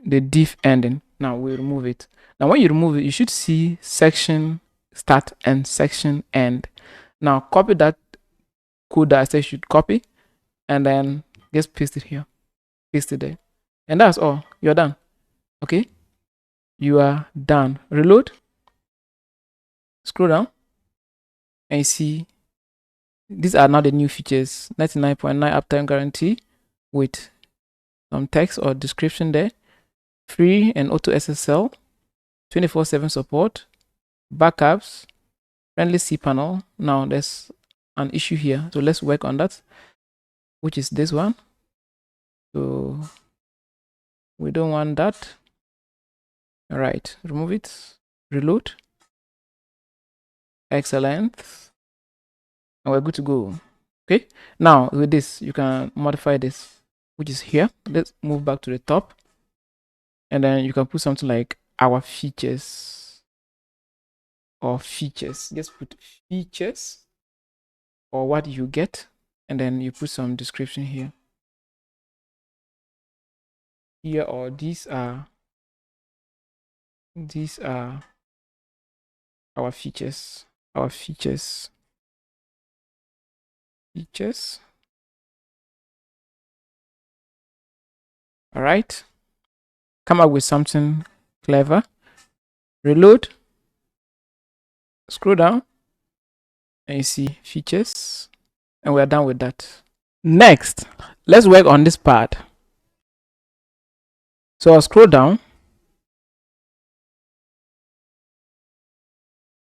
the div ending. Now we remove it. Now when you remove it, you should see section start and section end. Now copy that code that I said you should copy, and then just paste it here, paste it there, and that's all. You're done. Okay, you are done. Reload, scroll down, and you see these are now the new features. 99.9 uptime guarantee with some text or description there, free and auto SSL, 24/7 support, backups, friendly cPanel. Now there's an issue here, so let's work on that, which is this one. So we don't want that. All right, remove it, reload. Excellent, and we're good to go. Okay, now with this you can modify this, which is here. Let's move back to the top, and then you can put something like our features or features. Just put features or what you get, and then you put some description here, or these are our features, all right, come up with something clever. Reload, scroll down, and you see features, and we're done with that. Next, let's work on this part. So I'll scroll down,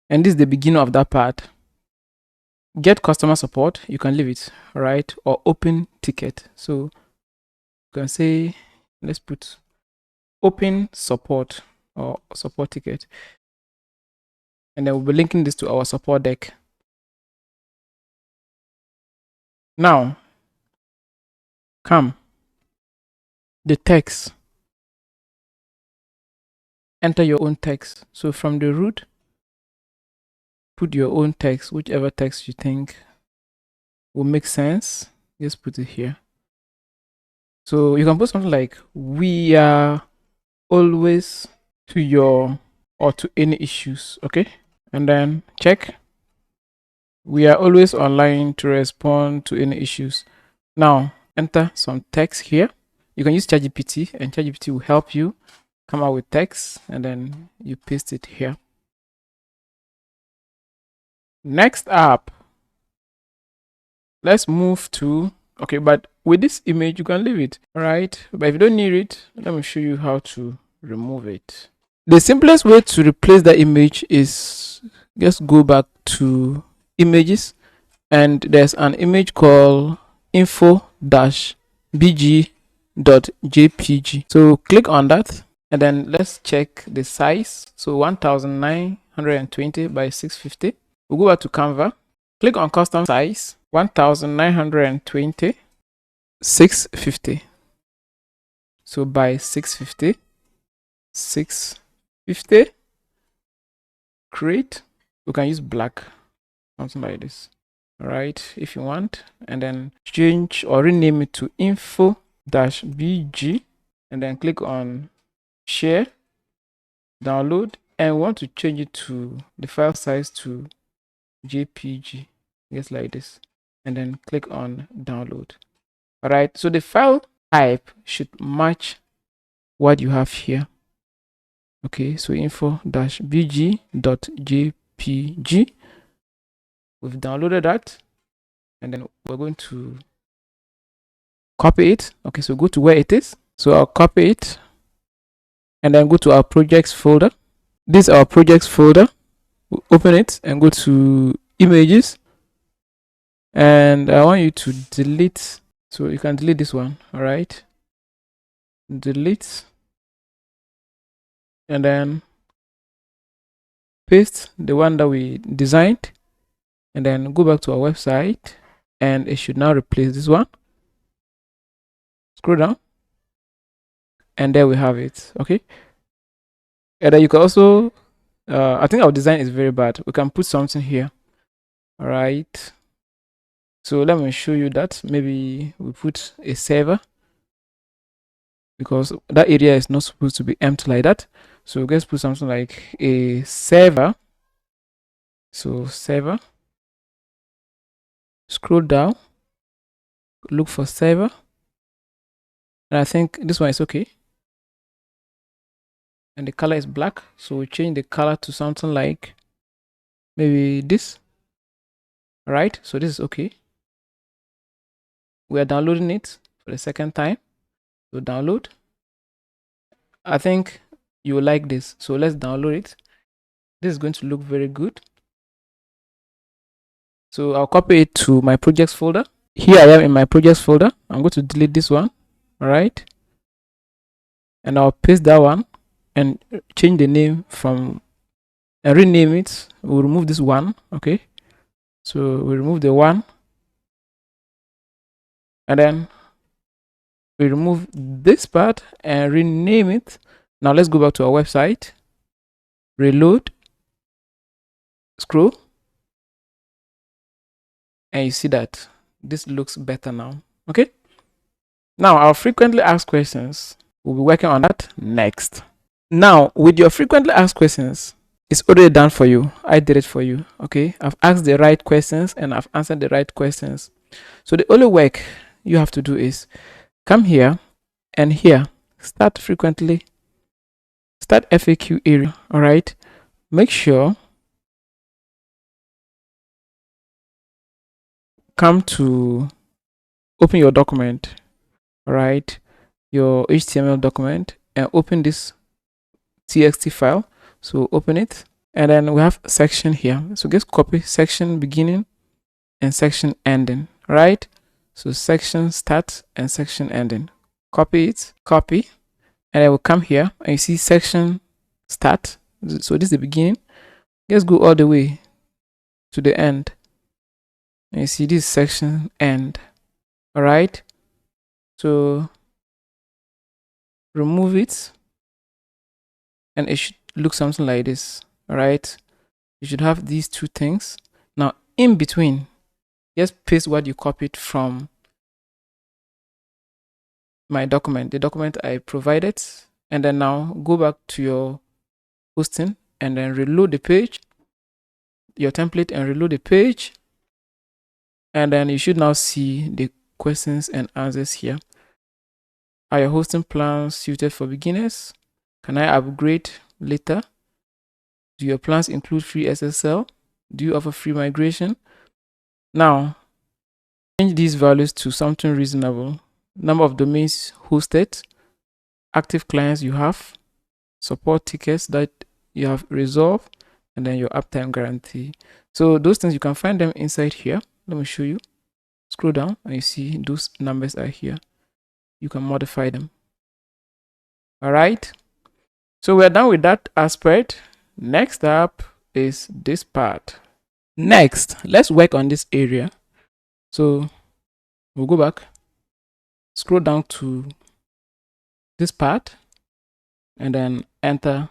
and this is the beginning of that part. Get customer support, you can leave it, right? Or open ticket. So you can say, let's put open support or support ticket, and then we'll be linking this to our support deck. Now come the text, enter your own text. So from the root, put your own text, whichever text you think will make sense. Just put it here. So you can put something like, we are always to your or to any issues. Okay, and then check, we are always online to respond to any issues. Now enter some text here. You can use ChatGPT, and ChatGPT will help you come out with text, and then you paste it here. Next up, let's move to, okay, but with this image you can leave it, all right? But if you don't need it, let me show you how to remove it. The simplest way to replace the image is just go back to images, and there's an image called info-bg.jpg. So click on that, and then let's check the size. So 1920 by 650. We'll go back to Canva, click on custom size, 1920 650. So by 650, create. You can use black, something like this, all right, if you want, and then change or rename it to info-bg, and then click on share, download, and we want to change it to the file size to JPG, just like this, and then click on download. All right, so the file type should match what you have here. Okay, so info-bg.jpg, we've downloaded that, and then we're going to copy it. Okay, so go to where it is. So I'll copy it, and then go to our projects folder. This is our projects folder. We'll open it and go to images, and I want you to delete So you can delete this one. All right, delete, and then paste the one that we designed, and then go back to our website, and it should now replace this one. Scroll down, and there we have it. Okay, and then you can also I think our design is very bad. We can put something here. All right, so let me show you that. Maybe we put a server, because that area is not supposed to be empty like that. So let's put something like a server. So server, scroll down, look for server, and I think this one is okay, and the color is black. So we change the color to something like maybe this. All right, so this is okay. We are downloading it for the second time. So download. I think you will like this, so let's download it. This is going to look very good. So I'll copy it to my projects folder. Here I am in my projects folder. I'm going to delete this one. All right, and I'll paste that one and change the name from and rename it. We'll remove this one. Okay, so we remove the one, and then we remove this part and rename it. Now let's go back to our website, reload, scroll, and you see that this looks better now. Okay, now our frequently asked questions, we'll be working on that next. Now with your frequently asked questions, it's already done for you. I did it for you. Okay, I've asked the right questions and I've answered the right questions. So the only work you have to do is come here and here, start frequently, start FAQ area. All right, make sure come to open your document. All right, your HTML document, and open this txt file. So open it, and then we have section here. So just copy section beginning and section ending. Right, so section start and section ending. Copy it, copy, and I will come here and you see section start. So this is the beginning. Just go all the way to the end, and you see this section end. All right, so remove it, and it should look something like this. All right, you should have these two things. Now in between, just paste what you copied from my document, the document I provided, and then now go back to your hosting and then reload the page, your template, and reload the page, and then you should now see the questions and answers here. Are your hosting plans suited for beginners? Can I upgrade later? Do your plans include free SSL? Do you offer free migration? Now change these values to something reasonable. Number of domains hosted, active clients you have, support tickets that you have resolved, and then your uptime guarantee. So those things, you can find them inside here. Let me show you. Scroll down and you see those numbers are here. You can modify them. All right, so we're done with that aspect. Next up is this part. Next, let's work on this area. So we'll go back, scroll down to this part, and then enter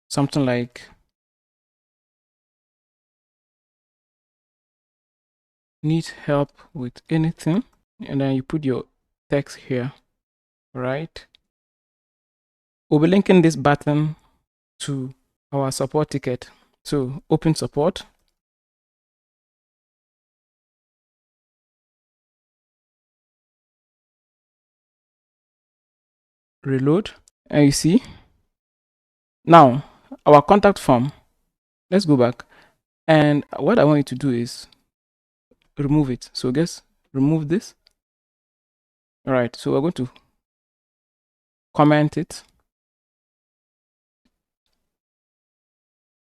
something like need help with anything, and then you put your text here. All right, we'll be linking this button to our support ticket. So open support, reload, and you see now our contact form. Let's go back, and what I want you to do is remove it. So just remove this. All right, so we're going to comment it,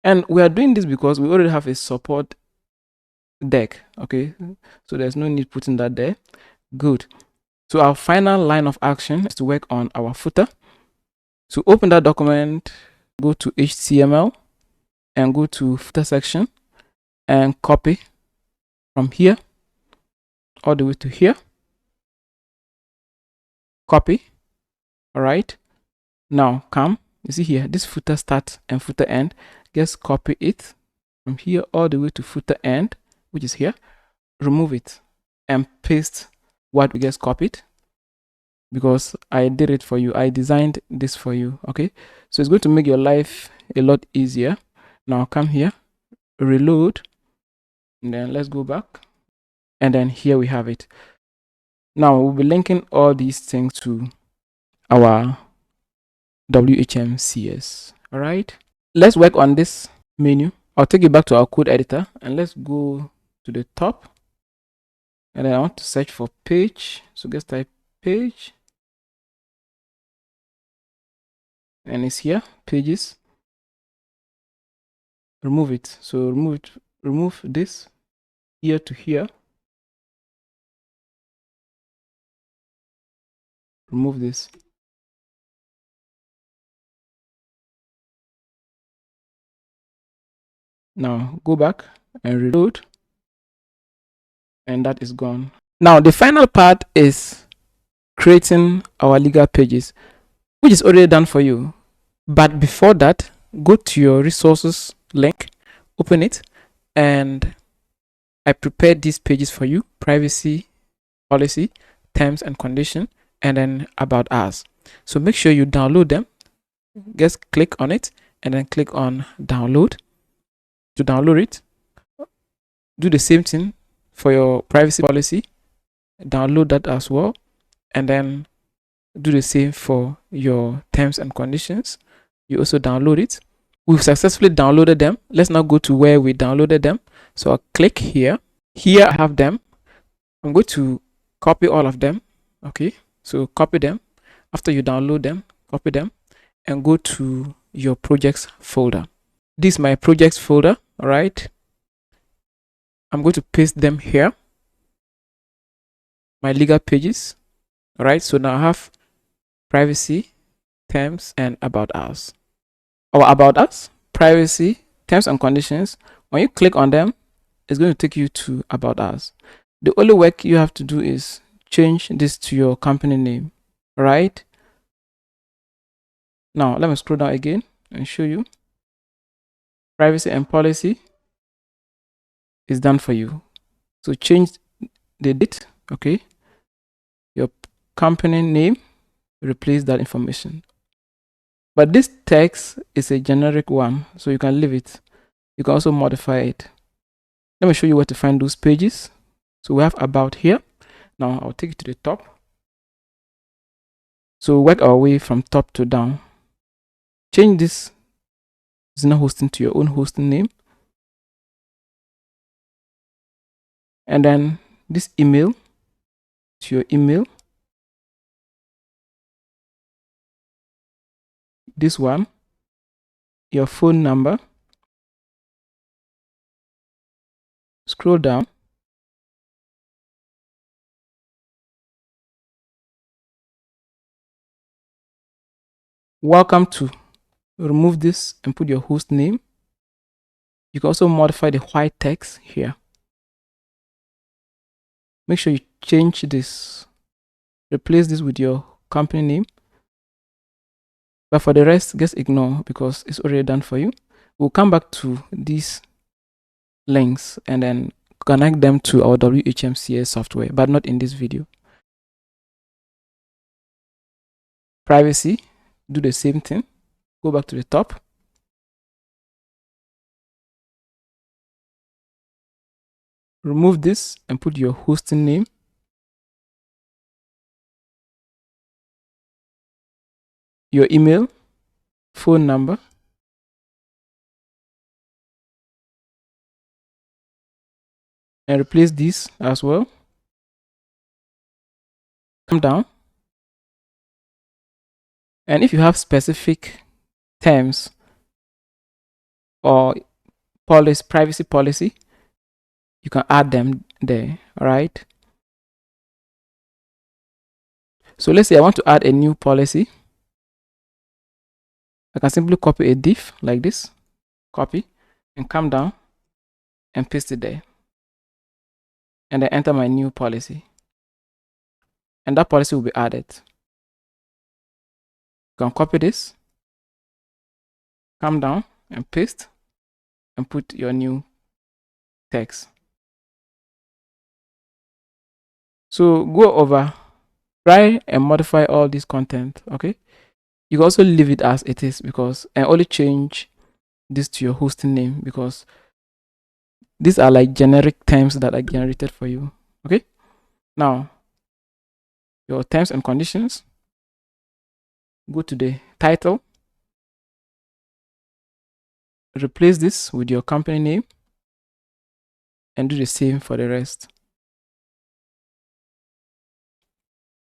and we are doing this because we already have a support deck. Okay, so there's no need putting that there. Good. So our final line of action is to work on our footer. So open that document, go to HTML and go to footer section and copy from here all the way to here. Copy. All right. Now come, you see here, this footer start and footer end. Just copy it from here all the way to footer end, which is here. Remove it and paste what we just copied, because I did it for you. I designed this for you. Okay, so it's going to make your life a lot easier. Now come here, reload, and then let's go back, and then here we have it. Now we'll be linking all these things to our WHMCS. All right, let's work on this menu. I'll take you back to our code editor and let's go to the top, and then I want to search for page. So just type page, and it's here, pages. Remove it. So remove this here to here. Remove this. Now go back and reload, and that is gone. Now the final part is creating our legal pages, which is already done for you. But before that, go to your resources link, open it, and I prepared these pages for you: privacy policy, terms and condition, and then about us. So make sure you download them. Just click on it and then click on download. To download it, do the same thing for your privacy policy. Download that as well, and then do the same for your terms and conditions. You also download it. We've successfully downloaded them. Let's now go to where we downloaded them. So I'll click here. Here I have them. I'm going to copy all of them. Okay, so copy them. After you download them, copy them and go to your projects folder. This is my projects folder. All right, I'm going to paste them here, my legal pages. All right, so now I have privacy, terms, and about us. Our about us, privacy, terms and conditions. When you click on them, it's going to take you to about us. The only work you have to do is change this to your company name. All right, now let me scroll down again and show you. Privacy and policy is done for you. So change the date. Okay, your company name, replace that information. But this text is a generic one, so you can leave it. You can also modify it. Let me show you where to find those pages. So we have about here. Now I'll take it to the top. So work our way from top to down. Change this Zena hosting to your own hosting name, and then this email to your email. This one, your phone number. Scroll down. Welcome to. Remove this and put your host name. You can also modify the white text here. Make sure you change this. Replace this with your company name. But for the rest, just ignore because it's already done for you. We'll come back to these links and then connect them to our WHMCS software, but not in this video. Privacy, do the same thing. Go back to the top. Remove this and put your hosting name. Your email, phone number, and replace this as well. Come down. And if you have specific terms or policy, privacy policy, you can add them there. All right. So let's say I want to add a new policy. I can simply copy a div like this, copy, and come down and paste it there. And then enter my new policy. And that policy will be added. You can copy this, come down and paste, and put your new text. So go over, try and modify all this content. Okay. You can also leave it as it is, because and only change this to your hosting name, because these are like generic terms that are generated for you. Okay. Now your terms and conditions, go to the title, replace this with your company name, and do the same for the rest.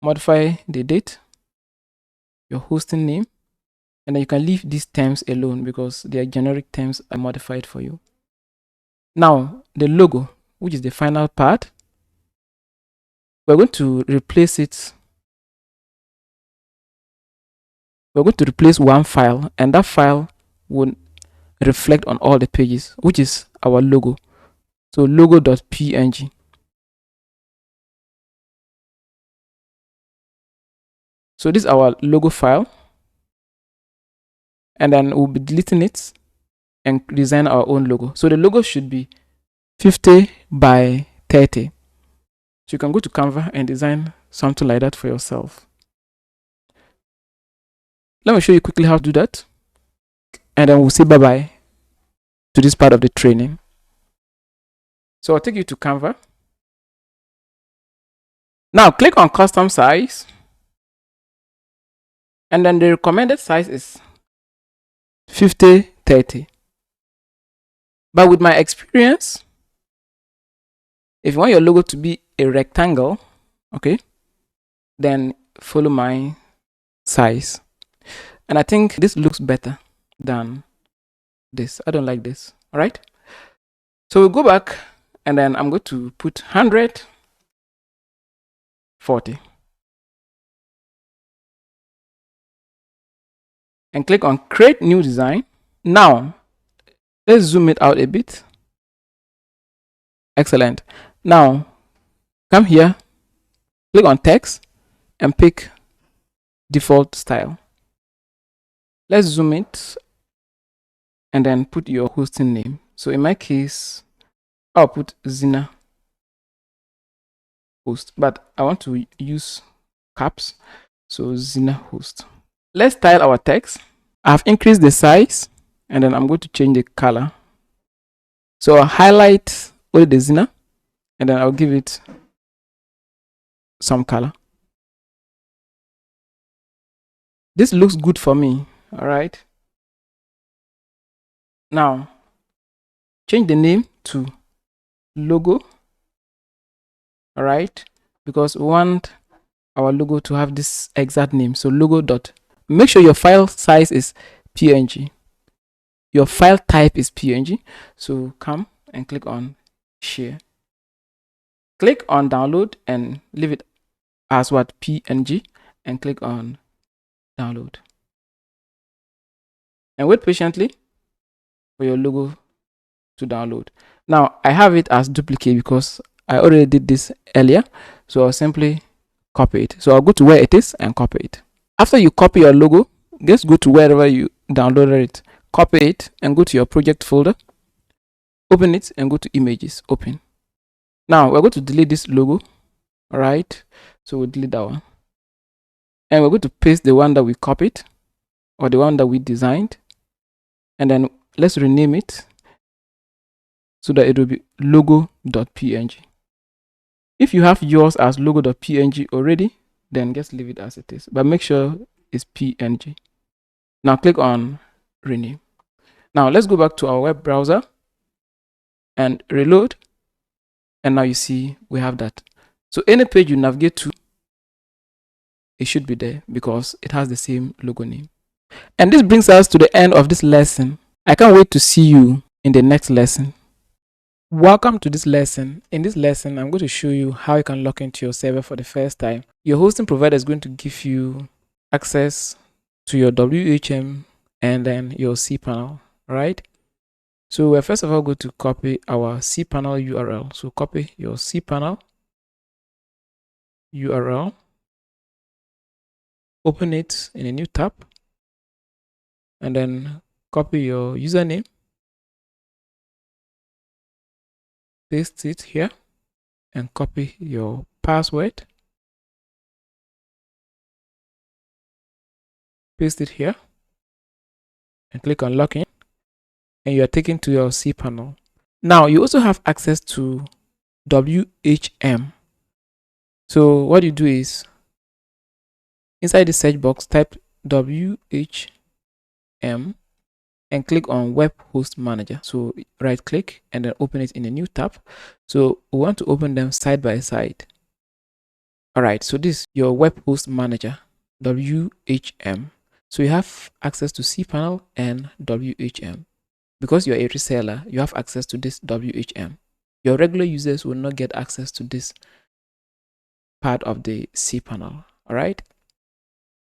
Modify the date, your hosting name, and then you can leave these terms alone because they are generic terms are modified for you. Now the logo, which is the final part, we're going to replace it. We're going to replace one file, and that file will reflect on all the pages, which is our logo. So logo.png. So this is our logo file, and then we'll be deleting it and design our own logo. So the logo should be 50 by 30. So you can go to Canva and design something like that for yourself. Let me show you quickly how to do that, and then we'll say bye-bye to this part of the training. So I'll take you to Canva. Now click on custom size, and then the recommended size is 50/30. But with my experience, if you want your logo to be a rectangle, okay, then follow my size. And I think this looks better than this. I don't like this. All right. So we'll go back, and then I'm going to put 140 and click on create new design. Now let's zoom it out a bit. Excellent. Now come here, click on text and pick default style. Let's zoom it and then put your hosting name. So in my case, I'll put Zina host, but I want to use caps, so Zina host. Let's style our text. I've increased the size, and then I'm going to change the color. So I'll highlight only the Zina, and then I'll give it some color. This looks good for me. All right. Now change the name to logo. All right, because we want our logo to have this exact name. So logo dot. Make sure your file size is PNG. Your file type is PNG. So come and click on share. Click on download and leave it as what, PNG, and click on download. And wait patiently for your logo to download. Now I have it as duplicate because I already did this earlier. So I'll simply copy it. So I'll go to where it is and copy it. After you copy your logo, just go to wherever you downloaded it, copy it and go to your project folder, open it and go to images, open. Now we're going to delete this logo. All right, so we'll delete that one, and we're going to paste the one that we copied or the one that we designed, and then let's rename it so that it will be logo.png. If you have yours as logo.png already, then just leave it as it is, but make sure it's PNG. Now click on rename. Now let's go back to our web browser and reload, and now you see we have that. So any page you navigate to, it should be there because it has the same logo name. And this brings us to the end of this lesson. I can't wait to see you in the next lesson. Welcome to this lesson. In this lesson, I'm going to show you how you can log into your server for the first time. Your hosting provider is going to give you access to your WHM and then your cPanel, right? So we're first of all going to copy our cPanel URL. So copy your cPanel URL, open it in a new tab, and then copy your username, paste it here, and copy your password, paste it here, and click on login, and you are taken to your cPanel. Now you also have access to WHM. So what you do is inside the search box type WHM and click on Web Host Manager. So right click and then open it in a new tab. So we want to open them side by side. All right, so this is your Web Host Manager, WHM. So you have access to cPanel and WHM. Because you're a reseller, you have access to this WHM. Your regular users will not get access to this part of the cPanel. All right.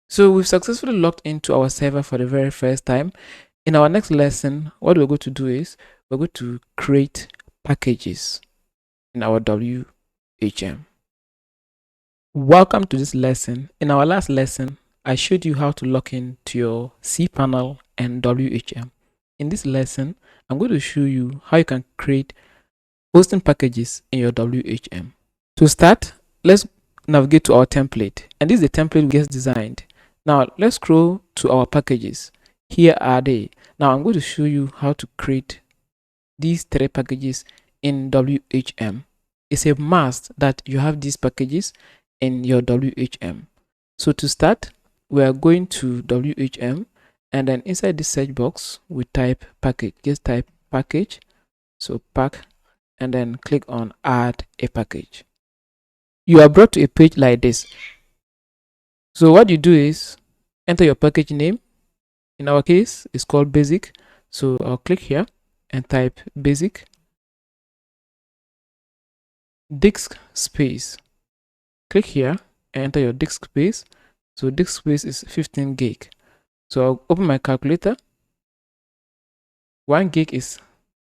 So we've successfully logged into our server for the very first time. In our next lesson, what we're going to do is we're going to create packages in our WHM. Welcome to this lesson. In our last lesson, I showed you how to log in to your cPanel and WHM. In this lesson, I'm going to show you how you can create hosting packages in your WHM. To start, let's navigate to our template, and this is the template we just designed. Now let's scroll to our packages. Here are they. Now I'm going to show you how to create these 3 packages in WHM. It's a must that you have these packages in your WHM. So to start, we are going to WHM, and then inside this search box we type package. Just type package, so pack, and then click on add a package. You are brought to a page like this. So what you do is enter your package name. In our case, it's called basic. So I'll click here and type basic disk space. Click here and enter your disk space. So disk space is 15 gig. So I'll open my calculator. 1 gig is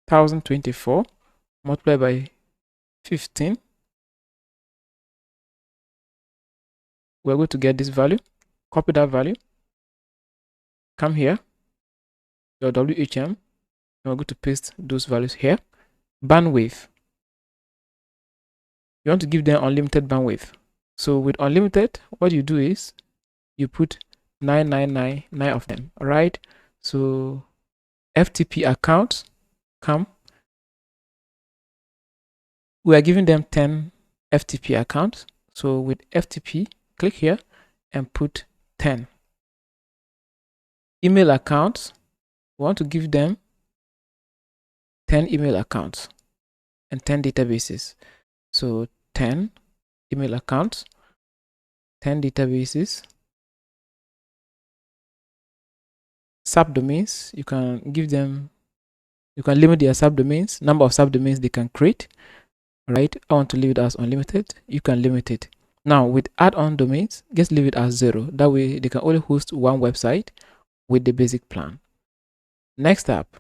1024 multiplied by 15. We're going to get this value. Copy that value. Come here, your WHM, and we're going to paste those values here. Bandwidth. You want to give them unlimited bandwidth. So with unlimited, what you do is you put 9999 of them. All right. So FTP accounts come. We are giving them 10 FTP accounts. So with FTP, click here and put 10. Email accounts, we want to give them 10 email accounts and 10 databases. So 10 email accounts, 10 databases. Subdomains, you can give them, you can limit their subdomains, number of subdomains they can create. All right, I want to leave it as unlimited. You can limit it. Now with add-on domains, just leave it as 0. That way they can only host one website with the basic plan. Next up,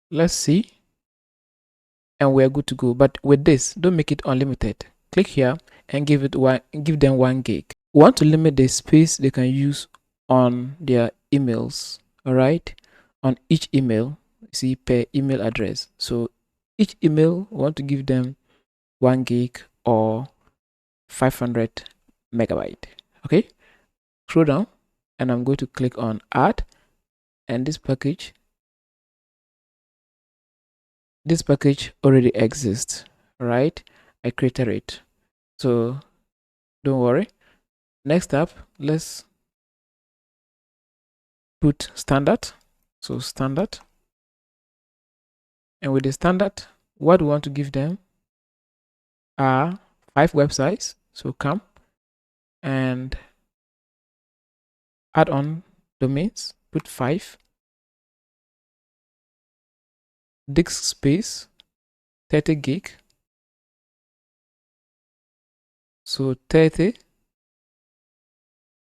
let's see, and we're good to go. But with this, don't make it unlimited. Click here and give them 1 gig. We want to limit the space they can use on their emails. All right, on each email, see, per email address. So each email, we want to give them 1 gig or 500 megabyte. Okay, scroll down and I'm going to click on add, and this package already exists. Right, I created it, so don't worry. Next up, let's put standard. So standard, and with the standard, what we want to give them are 5 websites. So come and add on domains, put 5. disk space 30 gig. So 30,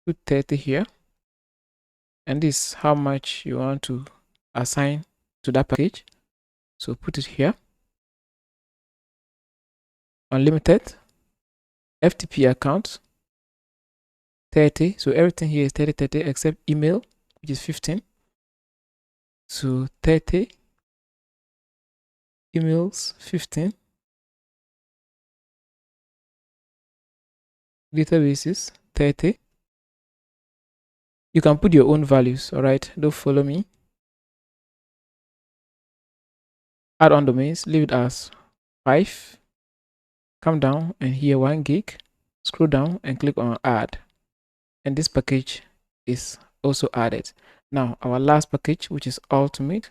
put 30 here, and this is how much you want to assign to that package. So put it here. Unlimited FTP account 30. So everything here is 30 except email, which is 15. So 30, emails 15, databases 30. You can put your own values. All right, don't follow me. Add on domains, leave it as 5. Come down and here 1 gig. Scroll down and click on add, and this package is also added. Now our last package, which is ultimate.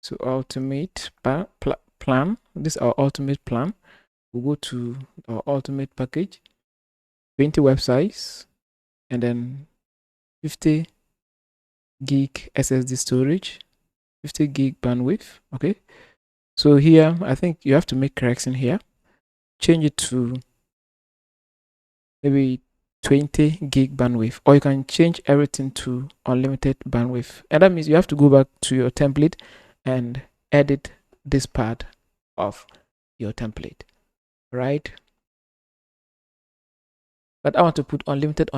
So ultimate plan. This is our ultimate plan. We'll go to our ultimate package, 20 websites, and then 50 gig SSD storage, 50 gig bandwidth. Okay, so here I think you have to make correction here. Change it to maybe 20 gig bandwidth, or you can change everything to unlimited bandwidth, and that means you have to go back to your template and edit this part of your template, right? But I want to put unlimited.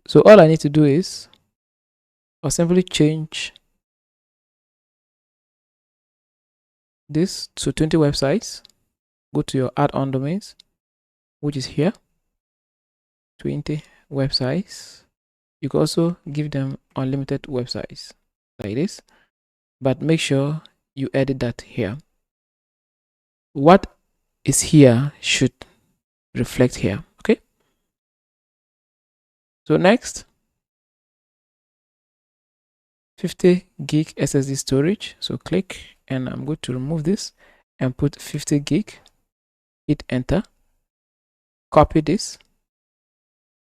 So all I need to do is I'll simply change this to 20 websites. Go to your add-on domains, which is here, 20 websites. You can also give them unlimited websites like this, but make sure you edit that here. What is here should reflect here. Okay, so next, 50 gig SSD storage. So click, and I'm going to remove this and put 50 gig. Hit enter. Copy this,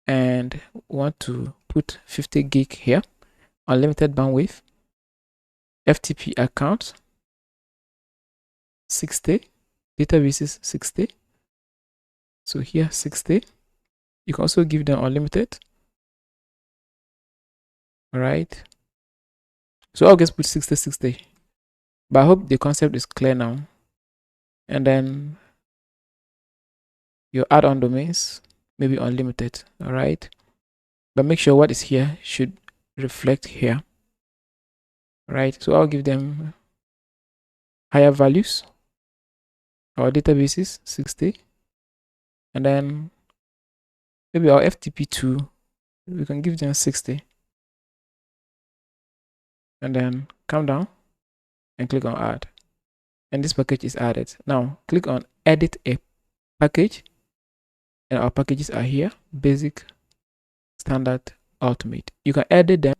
and want to put 50 gig here. Unlimited bandwidth. FTP account 60. Databases 60. So here 60. You can also give them unlimited. All right. So I'll just put 60. But I hope the concept is clear now. And then your add-on domains, maybe unlimited. All right. But make sure what is here should reflect here. All right. So I'll give them higher values. Our databases 60. And then maybe our FTP2, we can give them 60. And then come down and click on add, and this package is added. Now click on edit a package, and our packages are here: basic, standard, ultimate. You can edit them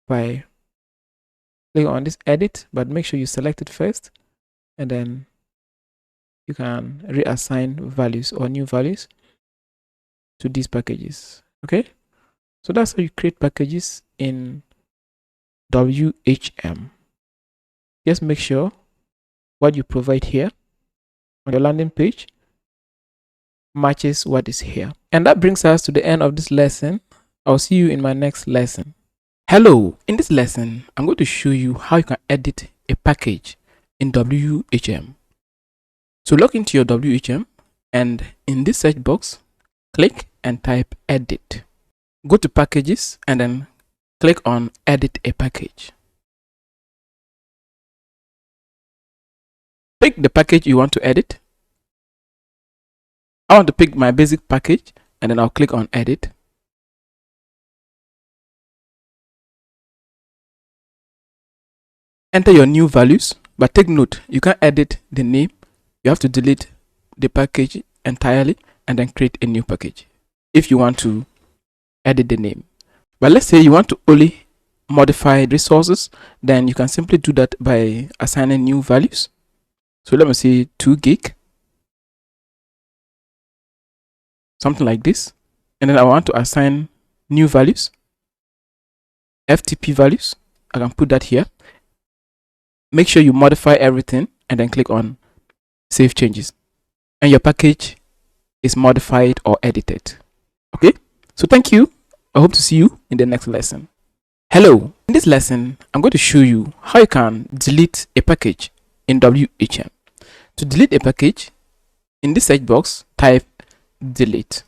by clicking on this edit, but make sure you select it first, and then you can reassign values or new values to these packages. Okay, so that's how you create packages in WHM. Just make sure what you provide here on your landing page matches what is here. And that brings us to the end of this lesson. I'll see you in my next lesson. Hello, in this lesson, I'm going to show you how you can edit a package in WHM. So log into your WHM, and in this search box, click and type edit. Go to packages and then click on edit a package. Pick the package you want to edit. I want to pick my basic package, and then I'll click on edit. Enter your new values, but take note, you can't edit the name. You have to delete the package entirely and then create a new package if you want to edit the name. But let's say you want to only modify resources, then you can simply do that by assigning new values. So let me say 2 gig, something like this, and then I want to assign new values. FTP values. I can put that here. Make sure you modify everything and then click on save changes. And your package is modified or edited. Okay, so thank you. I hope to see you in the next lesson. Hello, in this lesson, I'm going to show you how you can delete a package in WHM. To delete a package, in this search box, type delete.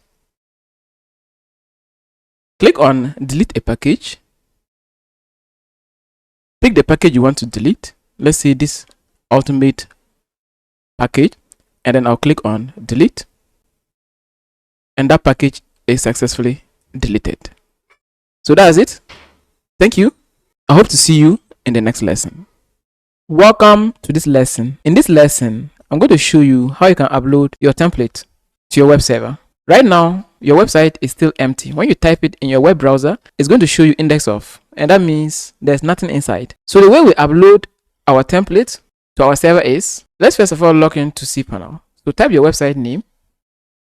Click on delete a package. Pick the package you want to delete. Let's say this ultimate package, and then I'll click on delete, and that package is successfully deleted. So that's it. Thank you. I hope to see you in the next lesson. Welcome to this lesson. In this lesson, I'm going to show you how you can upload your template to your web server. Right now, your website is still empty. When you type it in your web browser, it's going to show you index of, and that means there's nothing inside. So the way we upload our template to our server is, let's first of all log into cPanel. So type your website name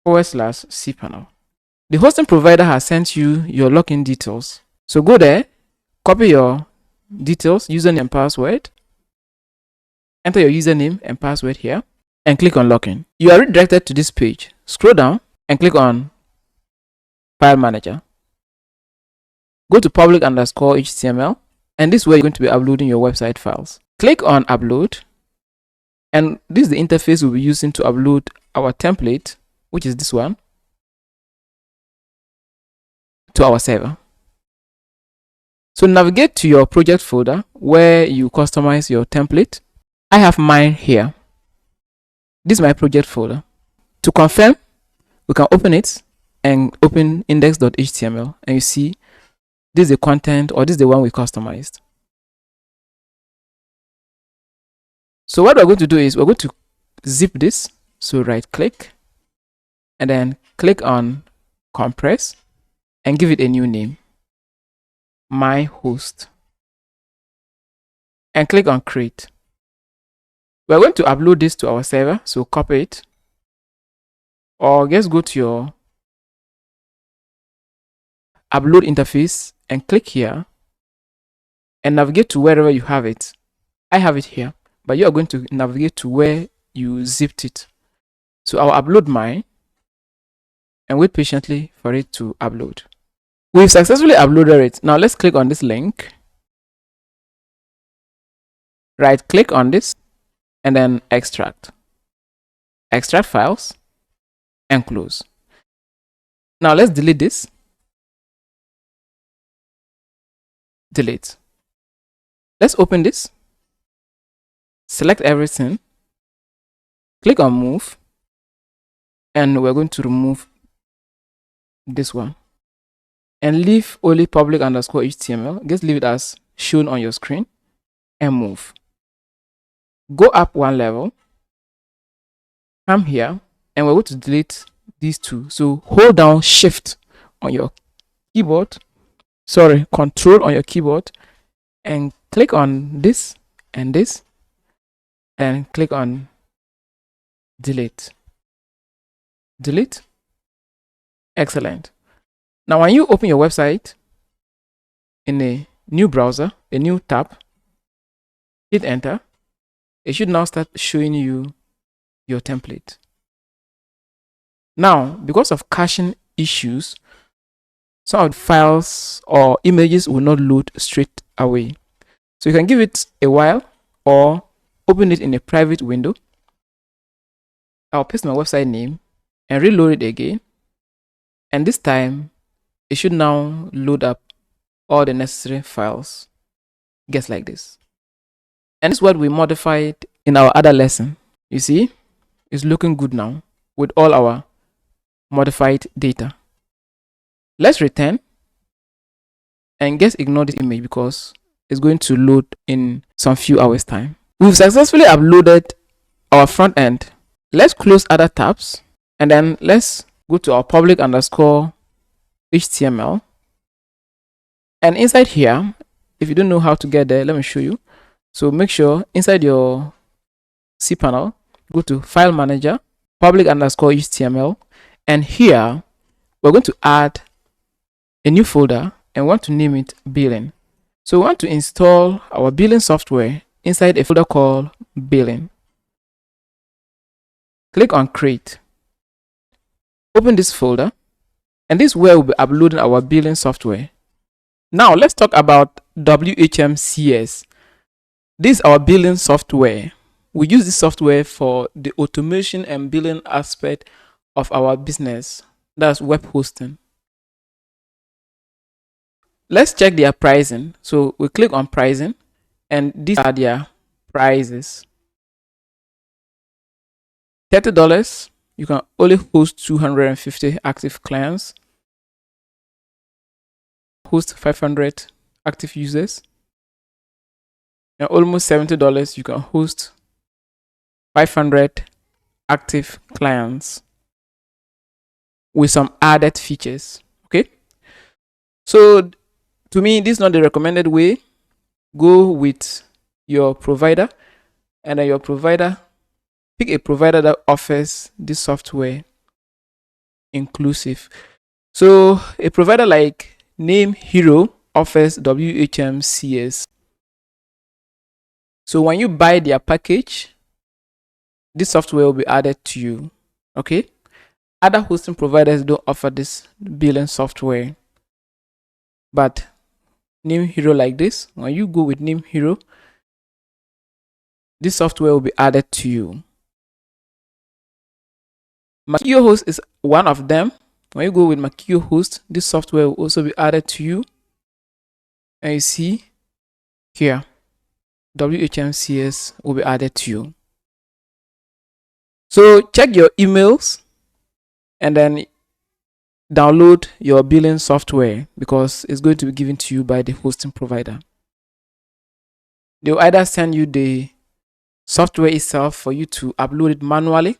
/cPanel. The hosting provider has sent you your login details. So go there, copy your details, username and password, enter your username and password here, and click on login. You are redirected to this page. Scroll down and click on File Manager. Go to public_HTML, and this is where you're going to be uploading your website files. Click on Upload, and this is the interface we'll be using to upload our template, which is this one, to our server. So navigate to your project folder where you customize your template. I have mine here. This is my project folder. To confirm, we can open it and open index.html, and you see this is the content, or this is the one we customized. So what we're going to do is we're going to zip this. So right click and then click on compress and give it a new name, my host, and click on create. We're going to upload this to our server, so copy it, or just go to your upload interface and click here and navigate to wherever you have it. I have it here, but you are going to navigate to where you zipped it. So I'll upload mine and wait patiently for it to upload. We've successfully uploaded it. Now let's click on this link, right click on this, and then extract files and close. Now let's delete this. Delete. Let's open this, select everything, click on move, and we're going to remove this one and leave only public_HTML. Just leave it as shown on your screen and move. Go up one level, come here, and we're going to delete these two. So hold down shift on your keyboard, control on your keyboard, and click on this and this, and click on delete. Delete. Excellent. Now when you open your website in a new browser, a new tab, hit enter. It should now start showing you your template. Now, because of caching issues, some of the files or images will not load straight away. So you can give it a while or open it in a private window. I'll paste my website name and reload it again. And this time, it should now load up all the necessary files, just like this. And this is what we modified in our other lesson. You see, it's looking good now with all our modified data. Let's return and just ignore this image because it's going to load in some few hours time. We've successfully uploaded our front end. Let's close other tabs and then let's go to our public_HTML. And inside here, if you don't know how to get there, let me show you. So make sure inside your cPanel, go to File Manager, public_HTML, and here we're going to add a new folder and want to name it billing. So we want to install our billing software inside a folder called billing. Click on create. Open this folder, and this is where we'll be uploading our billing software. Now let's talk about WHMCS. This is our billing software. We use this software for the automation and billing aspect of our business. That's web hosting. Let's check their pricing. So we click on pricing, and these are their prices. $30, you can only host 250 active clients, host 500 active users, and almost $70, you can host 500 active clients with some added features. Okay, so to me, this is not the recommended way. Go with your provider, and then your provider, pick a provider that offers this software inclusive. So a provider like Name Hero offers WHMCS. So when you buy their package, this software will be added to you. Okay, other hosting providers don't offer this billing software, but Name Hero like this, when you go with Name Hero, this software will be added to you. Makio Host is one of them. When you go with Makio Host, this software will also be added to you. And you see here, WHMCS will be added to you. So check your emails and then download your billing software, because it's going to be given to you by the hosting provider. They'll either send you the software itself for you to upload it manually,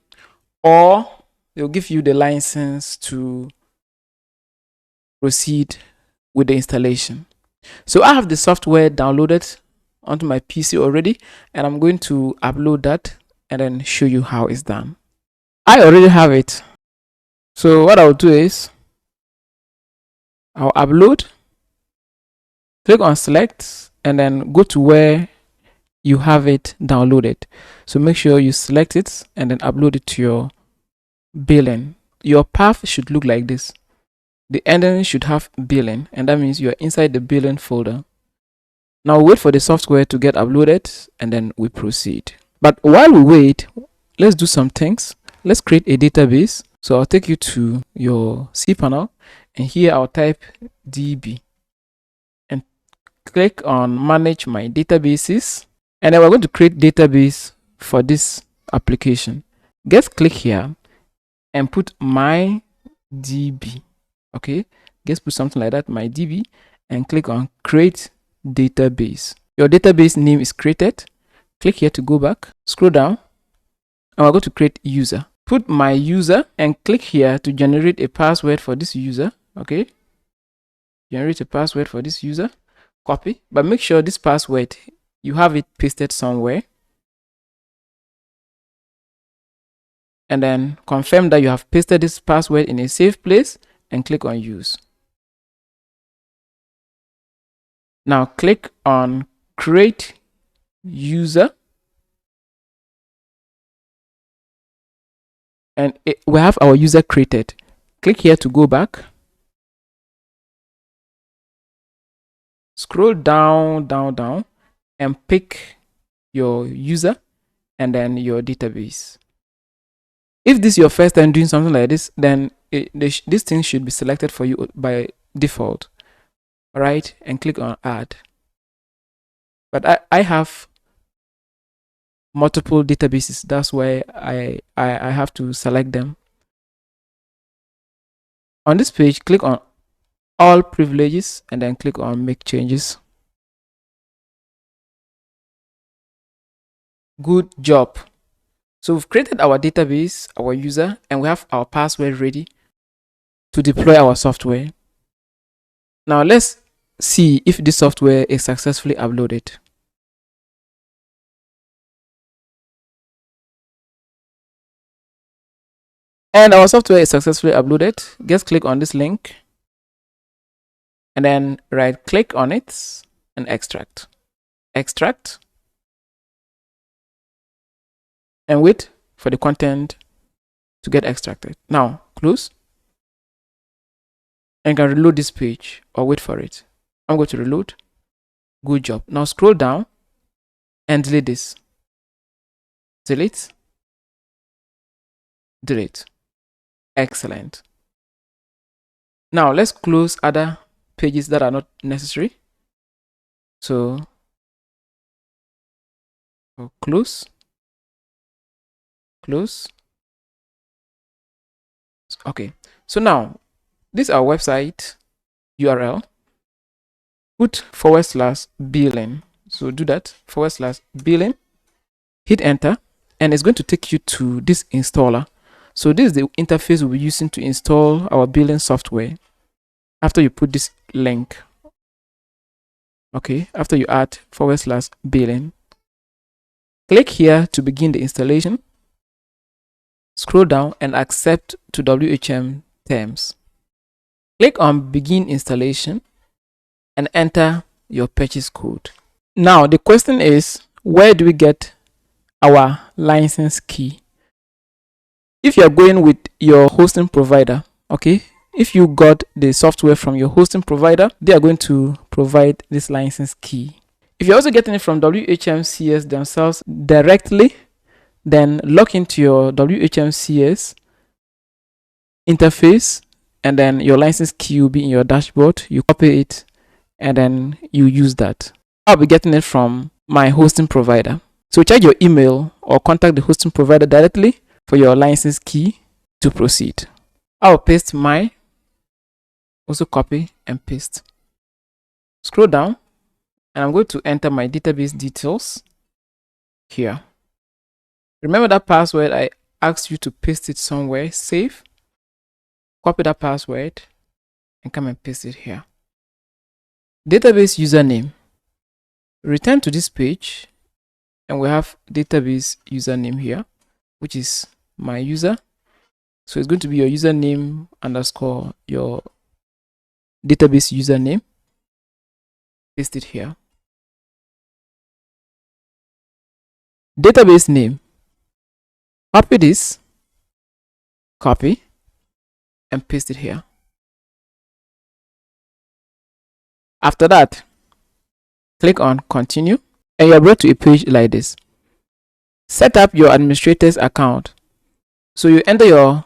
or they'll give you the license to proceed with the installation. So I have the software downloaded onto my PC already, and I'm going to upload that and then show you how it's done. I already have it. So what I'll do is I'll upload, click on select, and then go to where you have it downloaded. So make sure you select it and then upload it to your billing. Your path should look like this. The ending should have billing, and that means you're inside the billing folder. Now wait for the software to get uploaded, and then we proceed. But while we wait, let's do some things. Let's create a database. So I'll take you to your cPanel, and here I'll type DB and click on manage my databases, and then we're going to create database for this application. Just click here and put my DB. Okay, just put something like that, my DB, and click on create database. Your database name is created. Click here to go back, scroll down, and we're going to create user. Put my user and click here to generate a password for this user. Okay, generate a password for this user, copy, but make sure this password you have it pasted somewhere, and then confirm that you have pasted this password in a safe place and click on use. Now click on create user, and we have our user created. Click here to go back, scroll down, and pick your user and then your database. If this is your first time doing something like this, then this thing should be selected for you by default. All right, and click on add. But I have multiple databases, that's why I have to select them. On this page, click on all privileges and then click on make changes. Good job. So we've created our database, our user, and we have our password ready to deploy our software. Now let's see if this software is successfully uploaded. And our software is successfully uploaded. Just click on this link and then right click on it and extract. Extract. And wait for the content to get extracted. Now, close. And you can reload this page or wait for it. I'm going to reload. Good job. Now scroll down and delete this. Delete. Delete. Excellent. Now let's close other pages that are not necessary. So close. Close. Okay. So now this is our website URL. Put /billing. So do that, /billing. Hit enter, and it's going to take you to this installer. So this is the interface we'll be using to install our billing software. After you put this link, okay, after you add /billing, click here to begin the installation. Scroll down and accept to WHM terms. Click on begin installation and enter your purchase code. Now the question is, where do we get our license key? If you're going with your hosting provider, okay, if you got the software from your hosting provider, they are going to provide this license key. If you're also getting it from WHMCS themselves directly, then log into your WHMCS interface, and then your license key will be in your dashboard. You copy it and then you use that. I'll be getting it from my hosting provider. So check your email or contact the hosting provider directly for your license key to proceed. I'll paste mine, also copy and paste. Scroll down and I'm going to enter my database details here. Remember that password I asked you to paste it somewhere. Save, copy that password and come and paste it here. Database username. Return to this page and we have database username here, which is my user. So it's going to be your username underscore your database username. Paste it here. Database name. Copy this, copy and paste it here. After that, click on continue and you're brought to a page like this. Set up your administrator's account. So you enter your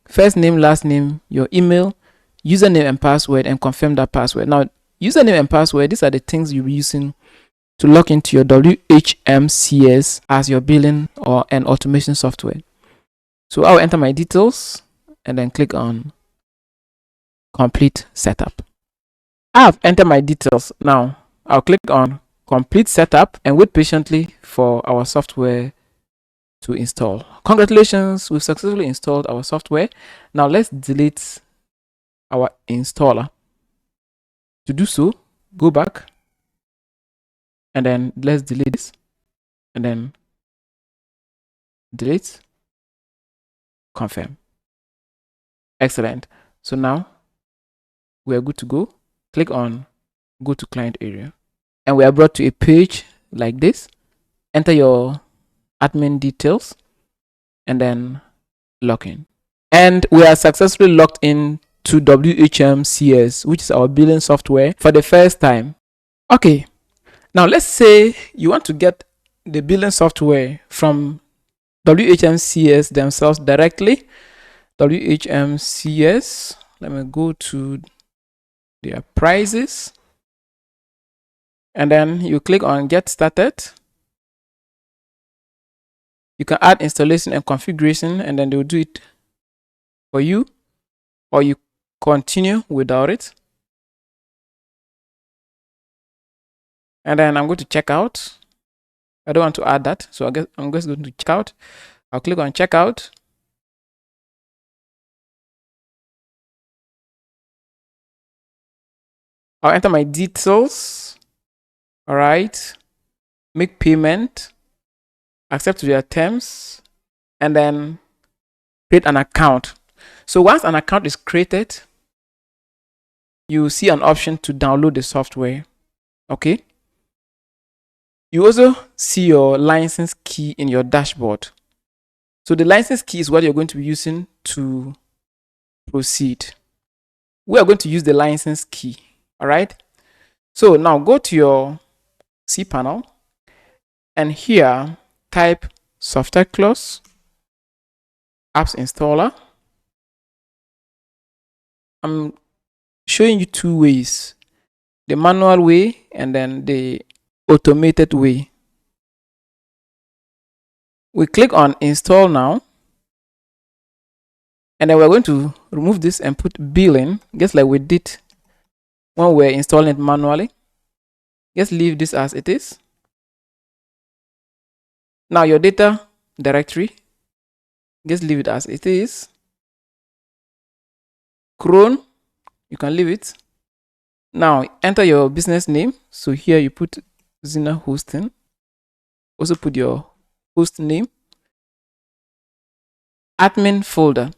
first name, last name, your email, username and password, and confirm that password. Now, username and password, these are the things you'll be using to log into your WHMCS as your billing or an automation software. So I'll enter my details and then click on complete setup. I've entered my details. Now I'll click on complete setup and wait patiently for our software to install. Congratulations, we've successfully installed our software. Now let's delete our installer. To do so, go back and then let's delete this and then delete, confirm. Excellent. So now we are good to go. Click on go to client area and we are brought to a page like this. Enter your admin details and then log in. And we are successfully logged in to WHMCS, which is our billing software, for the first time. Okay, now let's say you want to get the billing software from WHMCS themselves directly. WHMCS, let me go to their prices and then you click on get started. You can add installation and configuration and then they'll do it for you, or you continue without it. And then I'm going to check out. I don't want to add that, so I'm just going to check out. I'll click on checkout. I'll enter my details. All right, make payment, accept their terms, and then create an account. So once an account is created, you see an option to download the software. Okay, You also see your license key in your dashboard. So the license key is what you're going to be using to proceed. We are going to use the license key. All right. So now go to your cPanel and here type software clause apps installer. I'm showing you two ways, the manual way and then the automated way. We click on install now, and then we're going to remove this and put billing, just like we did when we're installing it manually. Just leave this as it is. Now your data directory, just leave it as it is. Cron, you can leave it. Now enter your business name. So here you put Zina Hosting. Also put your host name. Admin folder.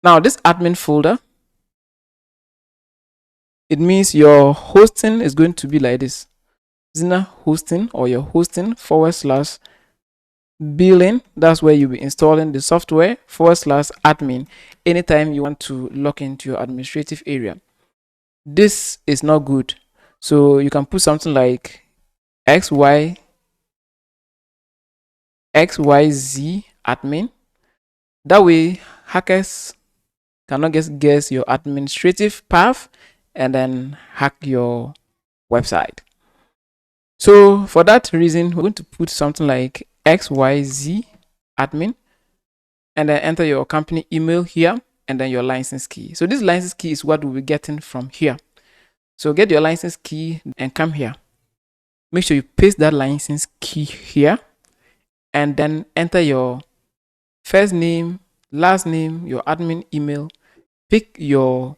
Now this admin folder, it means your hosting is going to be like this. Zina Hosting, or your hosting / billing. That's where you'll be installing the software / admin anytime you want to log into your administrative area. This is not good. So you can put something like XYZ admin. That way hackers cannot just guess your administrative path and then hack your website. So for that reason, we're going to put something like XYZ admin and then enter your company email here and then your license key. So this license key is what we'll be getting from here. So get your license key and come here. Make sure you paste that license key here and then enter your first name, last name, your admin email. Pick your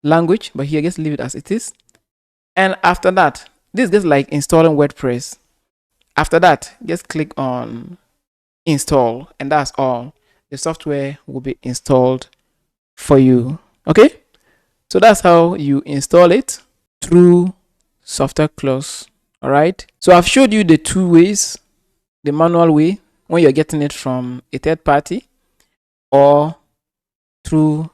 language, but here just leave it as it is. And after that, this is just like installing WordPress. After that, just click on install and that's all. The software will be installed for you. Okay, so that's how you install it through software clause. All right, so I've showed you the two ways, the manual way when you're getting it from a third party or through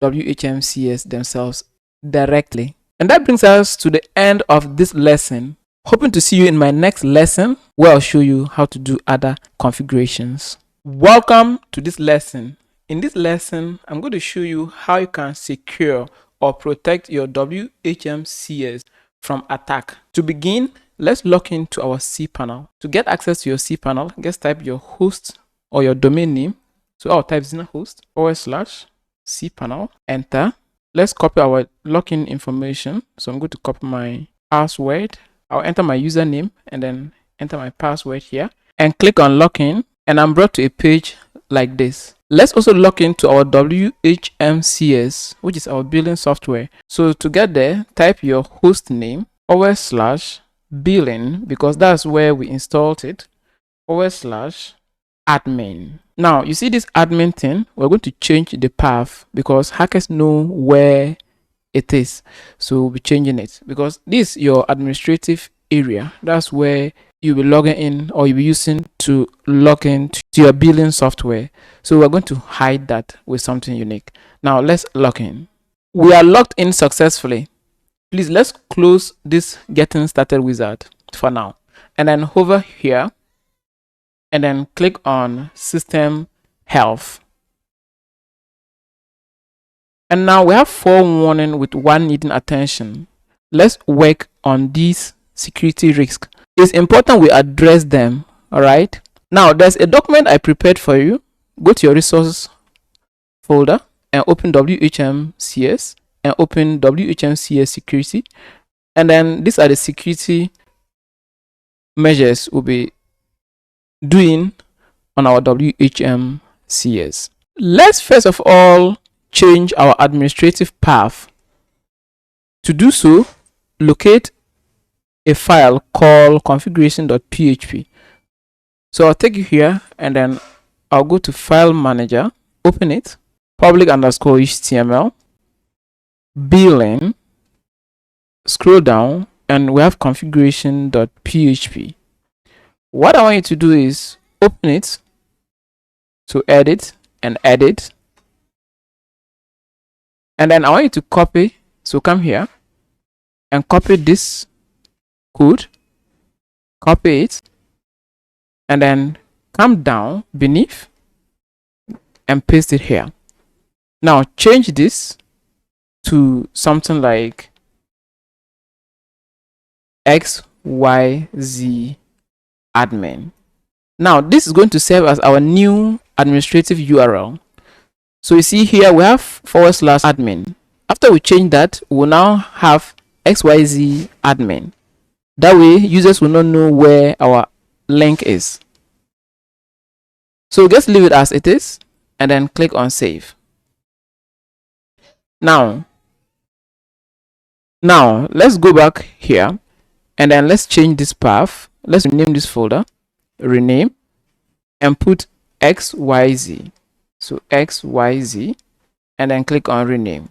WHMCS themselves directly. And that brings us to the end of this lesson. Hoping to see you in my next lesson where I'll show you how to do other configurations. Welcome to this lesson. In this lesson, I'm going to show you how you can secure or protect your WHMCS from attack. To begin, let's log into our cPanel. To get access to your cPanel, just type your host or your domain name. So I'll type ZinaHost / cPanel, enter. Let's copy our login information. So I'm going to copy my password. I'll enter my username and then enter my password here and click on login, and I'm brought to a page like this. Let's also log into our WHMCS, which is our billing software. So to get there, type your host name / billing, because that's where we installed it, / admin. Now you see this admin thing, we're going to change the path because hackers know where it is. So we'll be changing it because this is your administrative area. That's where you'll be logging in or you'll be using to log in to your billing software. So we're going to hide that with something unique. Now let's log in. We are logged in successfully. Please let's close this getting started wizard for now and then hover here and then click on system health. And now we have 4 warning with 1 needing attention. Let's work on these security risks. It's important we address them. All right. Now there's a document I prepared for you. Go to your resources folder and open WHMCS and open WHMCS security. And then these are the security measures we'll be doing on our WHMCS. Let's first of all change our administrative path. To do so, locate a file called configuration.php. So I'll take you here and then I'll go to file manager, open it, public_HTML, billing, scroll down, and we have configuration.php. What I want you to do is open it to edit and edit, and then I want you to copy. So come here and copy this code, copy it, and then come down beneath and paste it here. Now change this to something like XYZ admin. Now this is going to serve as our new administrative URL. So you see here we have /admin. After we change that, we'll now have XYZ admin. That way users will not know where our link is. So just leave it as it is and then click on save. Now let's go back here and then let's change this path. Let's rename this folder, rename, and put XYZ. So XYZ, and then click on rename.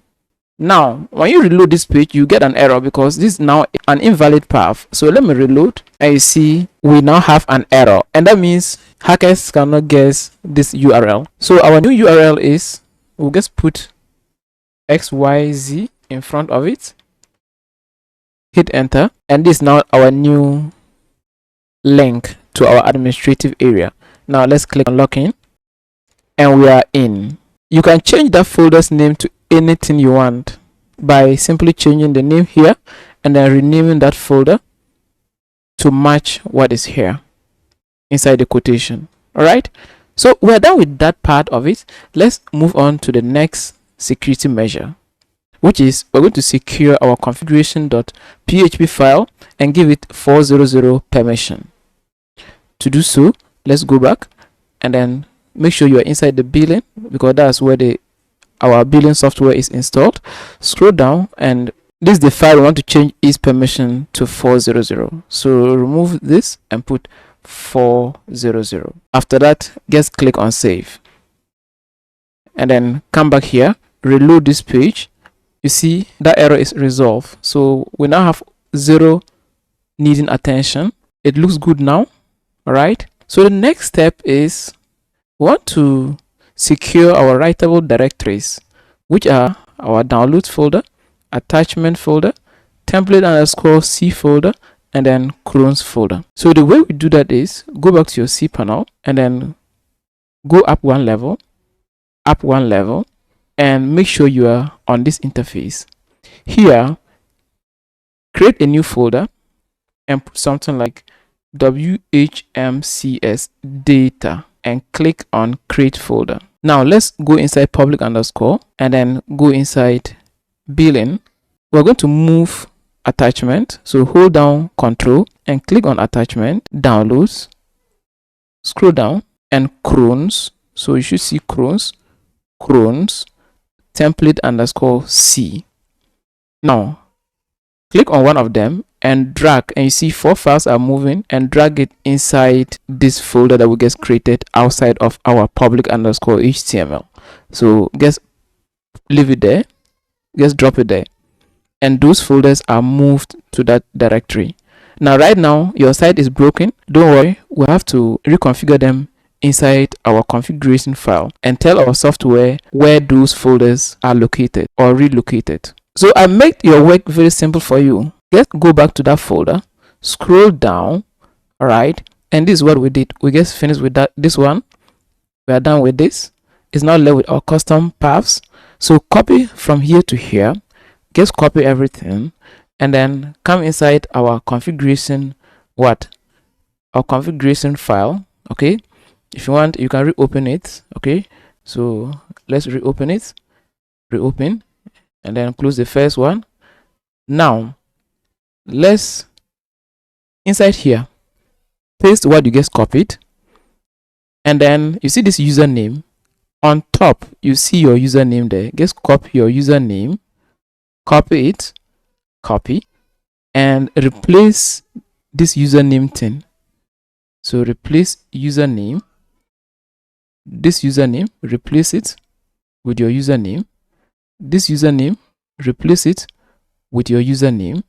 Now when you reload this page, you get an error because this is now an invalid path. So let me reload, and you see we now have an error, and that means hackers cannot guess this URL. So our new URL is, we'll just put XYZ in front of it, hit enter, and this is now our new link to our administrative area. Now let's click on login, and we are in. You can change that folder's name to anything you want by simply changing the name here and then renaming that folder to match what is here inside the quotation. All right, so we're done with that part of it. Let's move on to the next security measure, which is we're going to secure our configuration.php file and give it 400 permission. To do so, let's go back and then make sure you are inside the billing, because that's where our billing software is installed. Scroll down, and this is the file we want to change its permission to 400. So remove this and put 400. After that, just click on save, and then come back here, reload this page. You see that error is resolved. So we now have 0 needing attention. It looks good now. All right, so the next step is we want to secure our writable directories, which are our downloads folder, attachment folder, template_C folder, and then clones folder. So the way we do that is go back to your C panel and then go up one level, and make sure you are on this interface. Here, create a new folder and put something like WHMCS data and click on create folder. Now let's go inside public underscore and then go inside billing. We're going to move attachment. So hold down Control and click on attachment, downloads, scroll down, and clones. So you should see clones, template_C. Now click on one of them and drag, and you see 4 files are moving, and drag it inside this folder that we just created outside of our public_HTML. So just leave it there, just drop it there, and those folders are moved to that directory. Now right now your site is broken. Don't worry, we have to reconfigure them inside our configuration file and tell our software where those folders are located or relocated. So I made your work very simple for you. Let's go back to that folder, scroll down. All right, and this is what we did. We just finished with this one. We are done with this. It's now left with our custom paths. So copy from here to here, just copy everything, and then come inside our configuration our configuration file. Okay, if you want, you can reopen it. Okay, so let's reopen it, and then close the first one. Now let's inside here paste what you just copied, and then you see this username on top. You see your username there. Just copy your username, copy it, and replace this username thing. So replace username, this username, replace it with your username, this username, replace it with your username,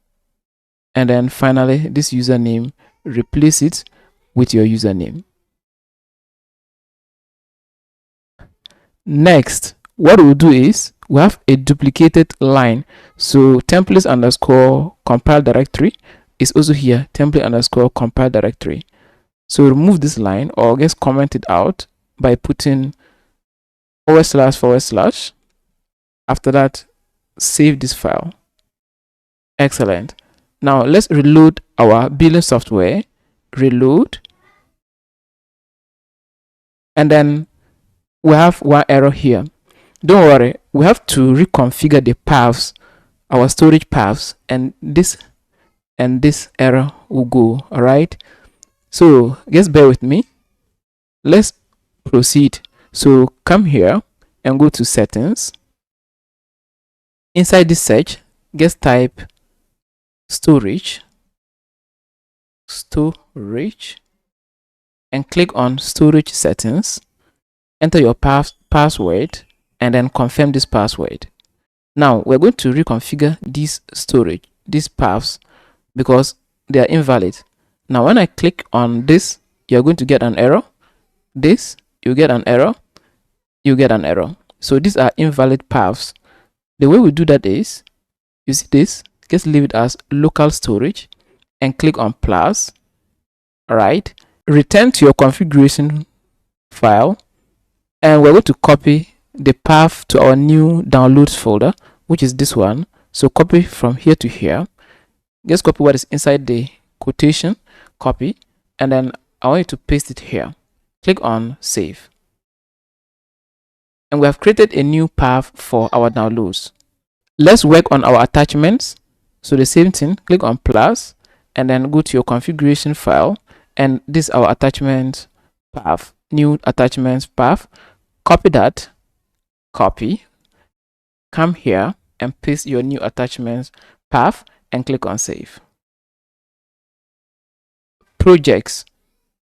and then finally this username, replace it with your username. Next, what we'll do is we have a duplicated line, so templates underscore compile directory is also here, template underscore compile directory. So remove this line or just comment it out by putting // after that save this file. Excellent. Now let's reload our billing software, reload, and then we have one error here. Don't worry, we have to reconfigure the paths, our storage paths, and this error will go. All right, so just bear with me. Let's proceed. So come here and go to settings. Inside this search, just type storage, and click on storage settings. Enter your password and then confirm this password. Now we're going to reconfigure these paths because they are invalid. Now when I click on this, you're going to get an error. This, you get an error, you get an error. So these are invalid paths. The way we do that is, you see this, just leave it as local storage and click on plus. All right, return to your configuration file, and we're going to copy the path to our new downloads folder, which is this one. So copy from here to here. Just copy what is inside the quotation, copy, and then I want you to paste it here. Click on save. And we have created a new path for our downloads. Let's work on our attachments. So the same thing, click on plus and then go to your configuration file, and this is our attachment path, new attachments path. Copy that, copy, come here and paste your new attachments path and click on save. Projects.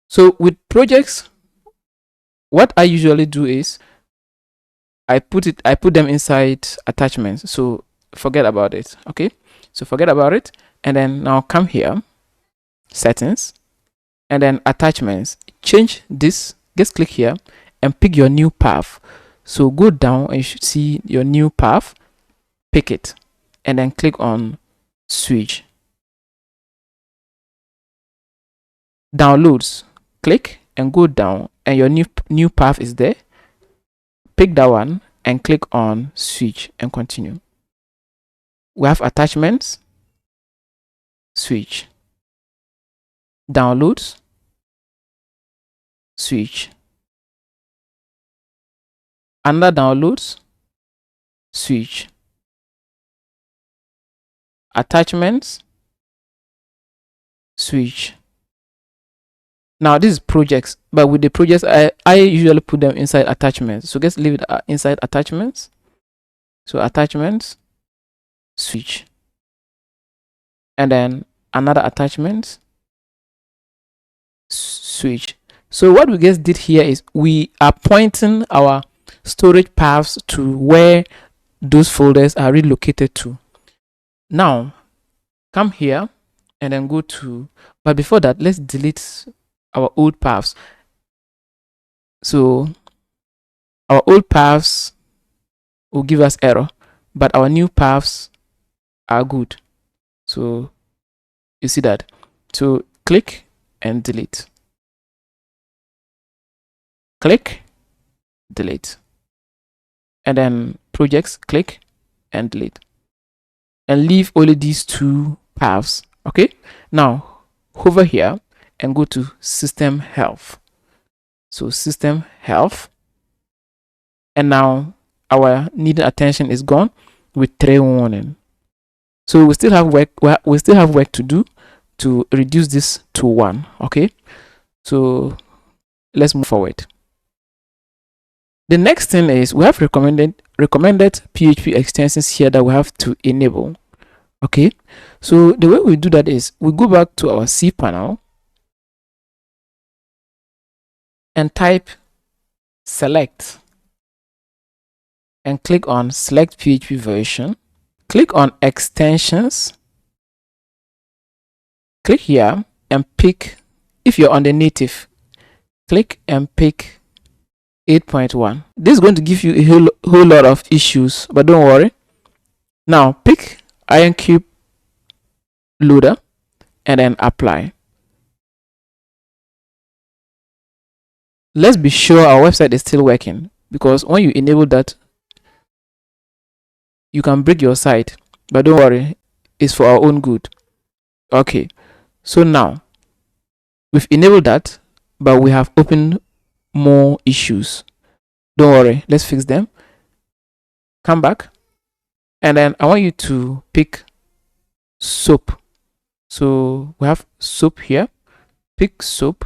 So with projects, what I usually do is I put them inside attachments. So forget about it. Okay, so forget about it, and then now come here, settings, and then attachments. Change this, just click here and pick your new path. So go down and you should see your new path, pick it, and then click on switch. Downloads, click and go down, and your new path is there. Pick that one and click on switch and continue. We have attachments, switch, downloads, switch, under downloads, switch, attachments, switch. Now this is projects, but with the projects I usually put them inside attachments, so just leave it inside attachments. So attachments, switch, and then another attachment, switch. So what we just did here is we are pointing our storage paths to where those folders are relocated to. Now come here and then go to, but before that, let's delete our old paths. So our old paths will give us error, but our new paths are good. So you see that. So click and delete. Click, delete. And then projects, click and delete. And leave only these two paths. Okay, now hover here and go to system health. So system health, and now our needed attention is gone with tray warning. So we still have work to do to reduce this to 1. Okay, so let's move forward. The next thing is we have recommended PHP extensions here that we have to enable. Okay, so the way we do that is we go back to our cPanel and type select and click on select PHP version. Click on extensions Click here and pick, if you're on the native, click and pick 8.1. This is going to give you a whole lot of issues, but don't worry. Now pick IronCube loader and then apply. Let's be sure our website is still working, because when you enable that, you can break your site, but don't worry, it's for our own good. Okay, so now we've enabled that, but we have opened more issues. Don't worry, let's fix them. Come back, and then I want you to pick soap. So we have soap here. Pick soap,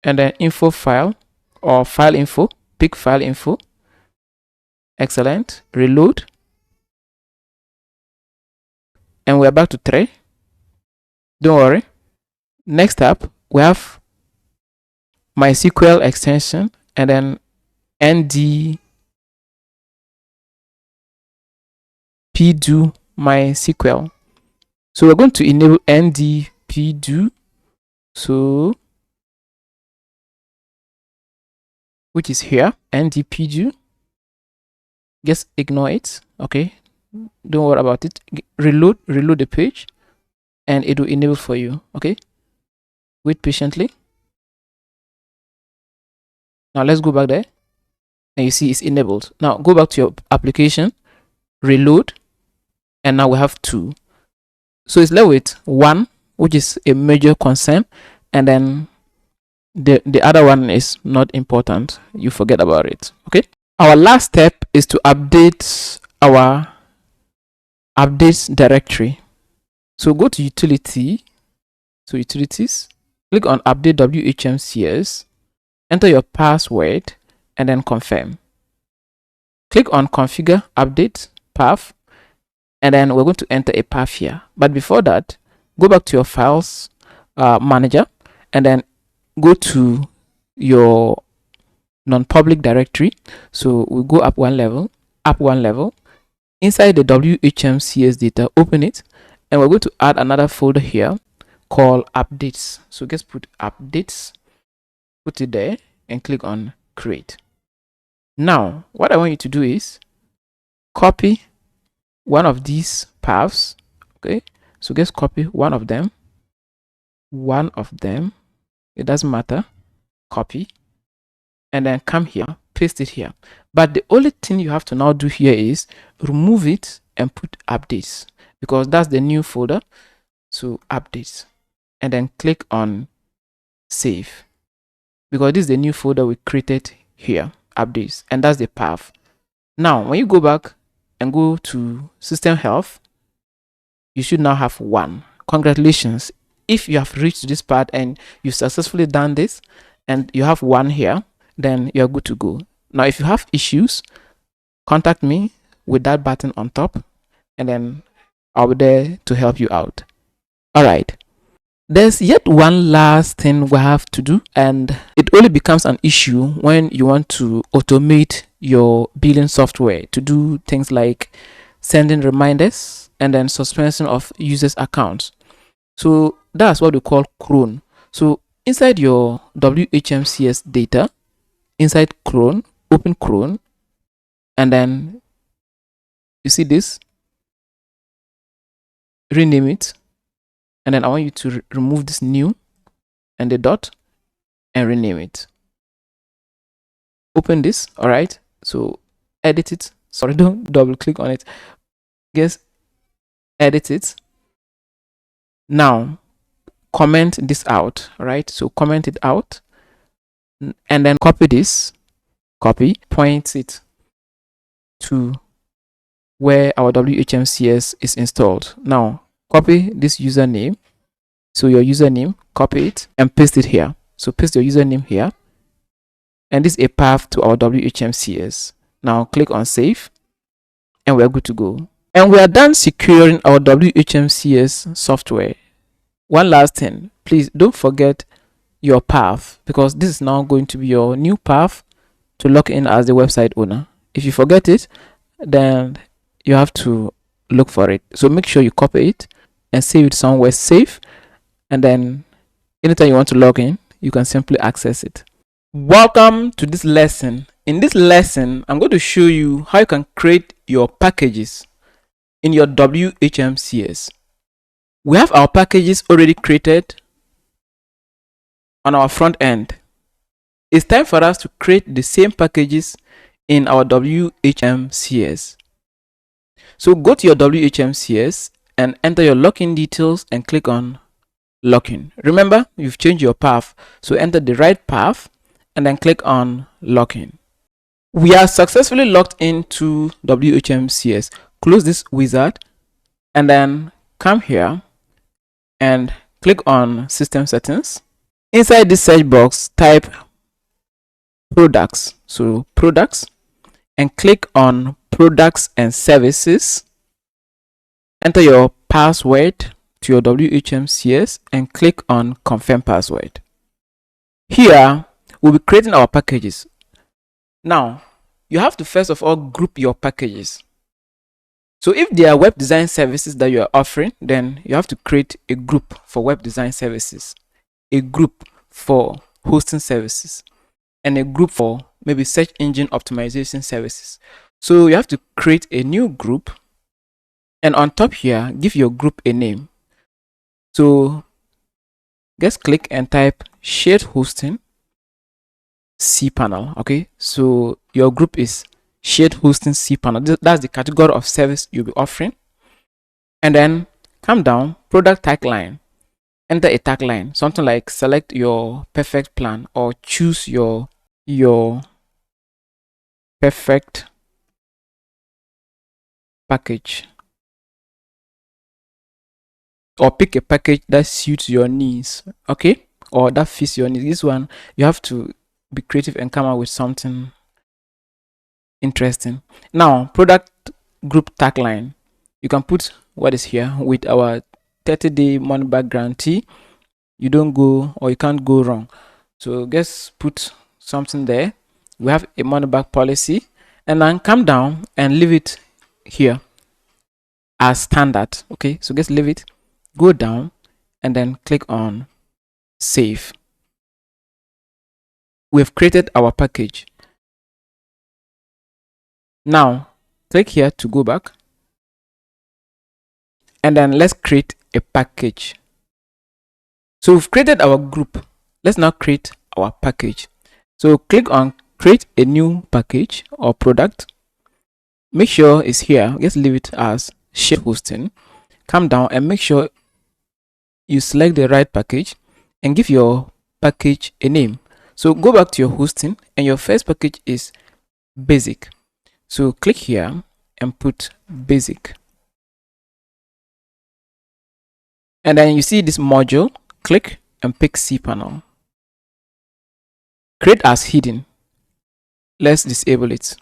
and then info file or file info. Pick file info. Excellent. Reload, and we're back to 3. Don't worry. Next up, we have MySQL extension, and then nd pdo MySQL. So we're going to enable nd pdo, so which is here, nd pdo. Just ignore it. Okay, don't worry about it. Reload the page, and it will enable for you. Okay, wait patiently. Now let's go back there, and you see it's enabled. Now go back to your application, reload, and now we have 2. So it's left with 1, which is a major concern, and then the other one is not important. You forget about it. Okay, our last step is to update our updates directory. So go to utility, so utilities, click on update WHMCS, enter your password, and then confirm. Click on configure update path, and then we're going to enter a path here. But before that, go back to your files manager, and then go to your non-public directory. So we'll go up one level. Inside the WHMCS data, open it, and we're going to add another folder here called updates. So just put updates, put it there, and click on create. Now what I want you to do is copy one of these paths. Okay, so just copy one of them, it doesn't matter, copy, and then come here, paste it here. But the only thing you have to now do here is remove it and put updates, because that's the new folder. So updates, and then click on save, because this is the new folder we created here, updates, and that's the path. Now when you go back and go to system health, you should now have 1. Congratulations, if you have reached this part and you've successfully done this and you have 1 here, then you're good to go. Now if you have issues, contact me with that button on top, and then I'll be there to help you out. All right, there's yet one last thing we have to do, and it only becomes an issue when you want to automate your billing software to do things like sending reminders and then suspension of users' accounts. So that's what we call cron. So inside your WHMCS data, inside cron, open cron, and then you see this, rename it, and then I want you to remove this new and the dot and rename it. Open this. All right, so edit it. Sorry, don't double click on it, just edit it. Now comment this out. All right, so comment it out, and then copy this, point it to where our WHMCS is installed. Now copy this username, so your username, copy it and paste it here. So paste your username here, and this is a path to our WHMCS. Now click on save, and we're good to go. And we are done securing our WHMCS software. One last thing, please don't forget your path, because this is now going to be your new path to log in as the website owner. If you forget it, then you have to look for it. So make sure you copy it and save it somewhere safe, and then anytime you want to log in, you can simply access it. Welcome to this lesson. In this lesson, I'm going to show you how you can create your packages in your WHMCS. We have our packages already created on our front end. It's time for us to create the same packages in our WHMCS. So go to your WHMCS and enter your login details and click on login. Remember, you've changed your path, so enter the right path and then click on login. We are successfully logged into WHMCS. Close this wizard and then come here and click on system settings. Inside this search box, type products. So products, and click on products and services. Enter your password to your WHMCS and click on confirm password. Here we'll be creating our packages. Now you have to first of all group your packages. So if there are web design services that you are offering, then you have to create a group for web design services, a group for hosting services, and a group for maybe search engine optimization services. So you have to create a new group, and on top here, give your group a name. So just click and type shared hosting cPanel. Okay, so your group is shared hosting cPanel. That's the category of service you'll be offering. And then come down, product tagline. Enter a tagline, something like select your perfect plan or choose your perfect package, or pick a package that suits your needs, okay, or that fits your needs. This one, you have to be creative and come up with something interesting. Now, product group tagline, you can put what is here with our 30-day money back guarantee. You don't go, or you can't go wrong. So just put something there. We have a money back policy, and then come down and leave it here as standard. Okay, so just leave it, go down and then click on save. We've created our package. Now click here to go back, and then let's create a package. So we've created our group. Let's now create our package. So click on create a new package or product. Make sure it's here. Just leave it as shared hosting. Come down and make sure you select the right package and give your package a name. So go back to your hosting, and your first package is basic. So click here and put basic. And then you see this module, click and pick cPanel. Create as hidden. Let's disable it.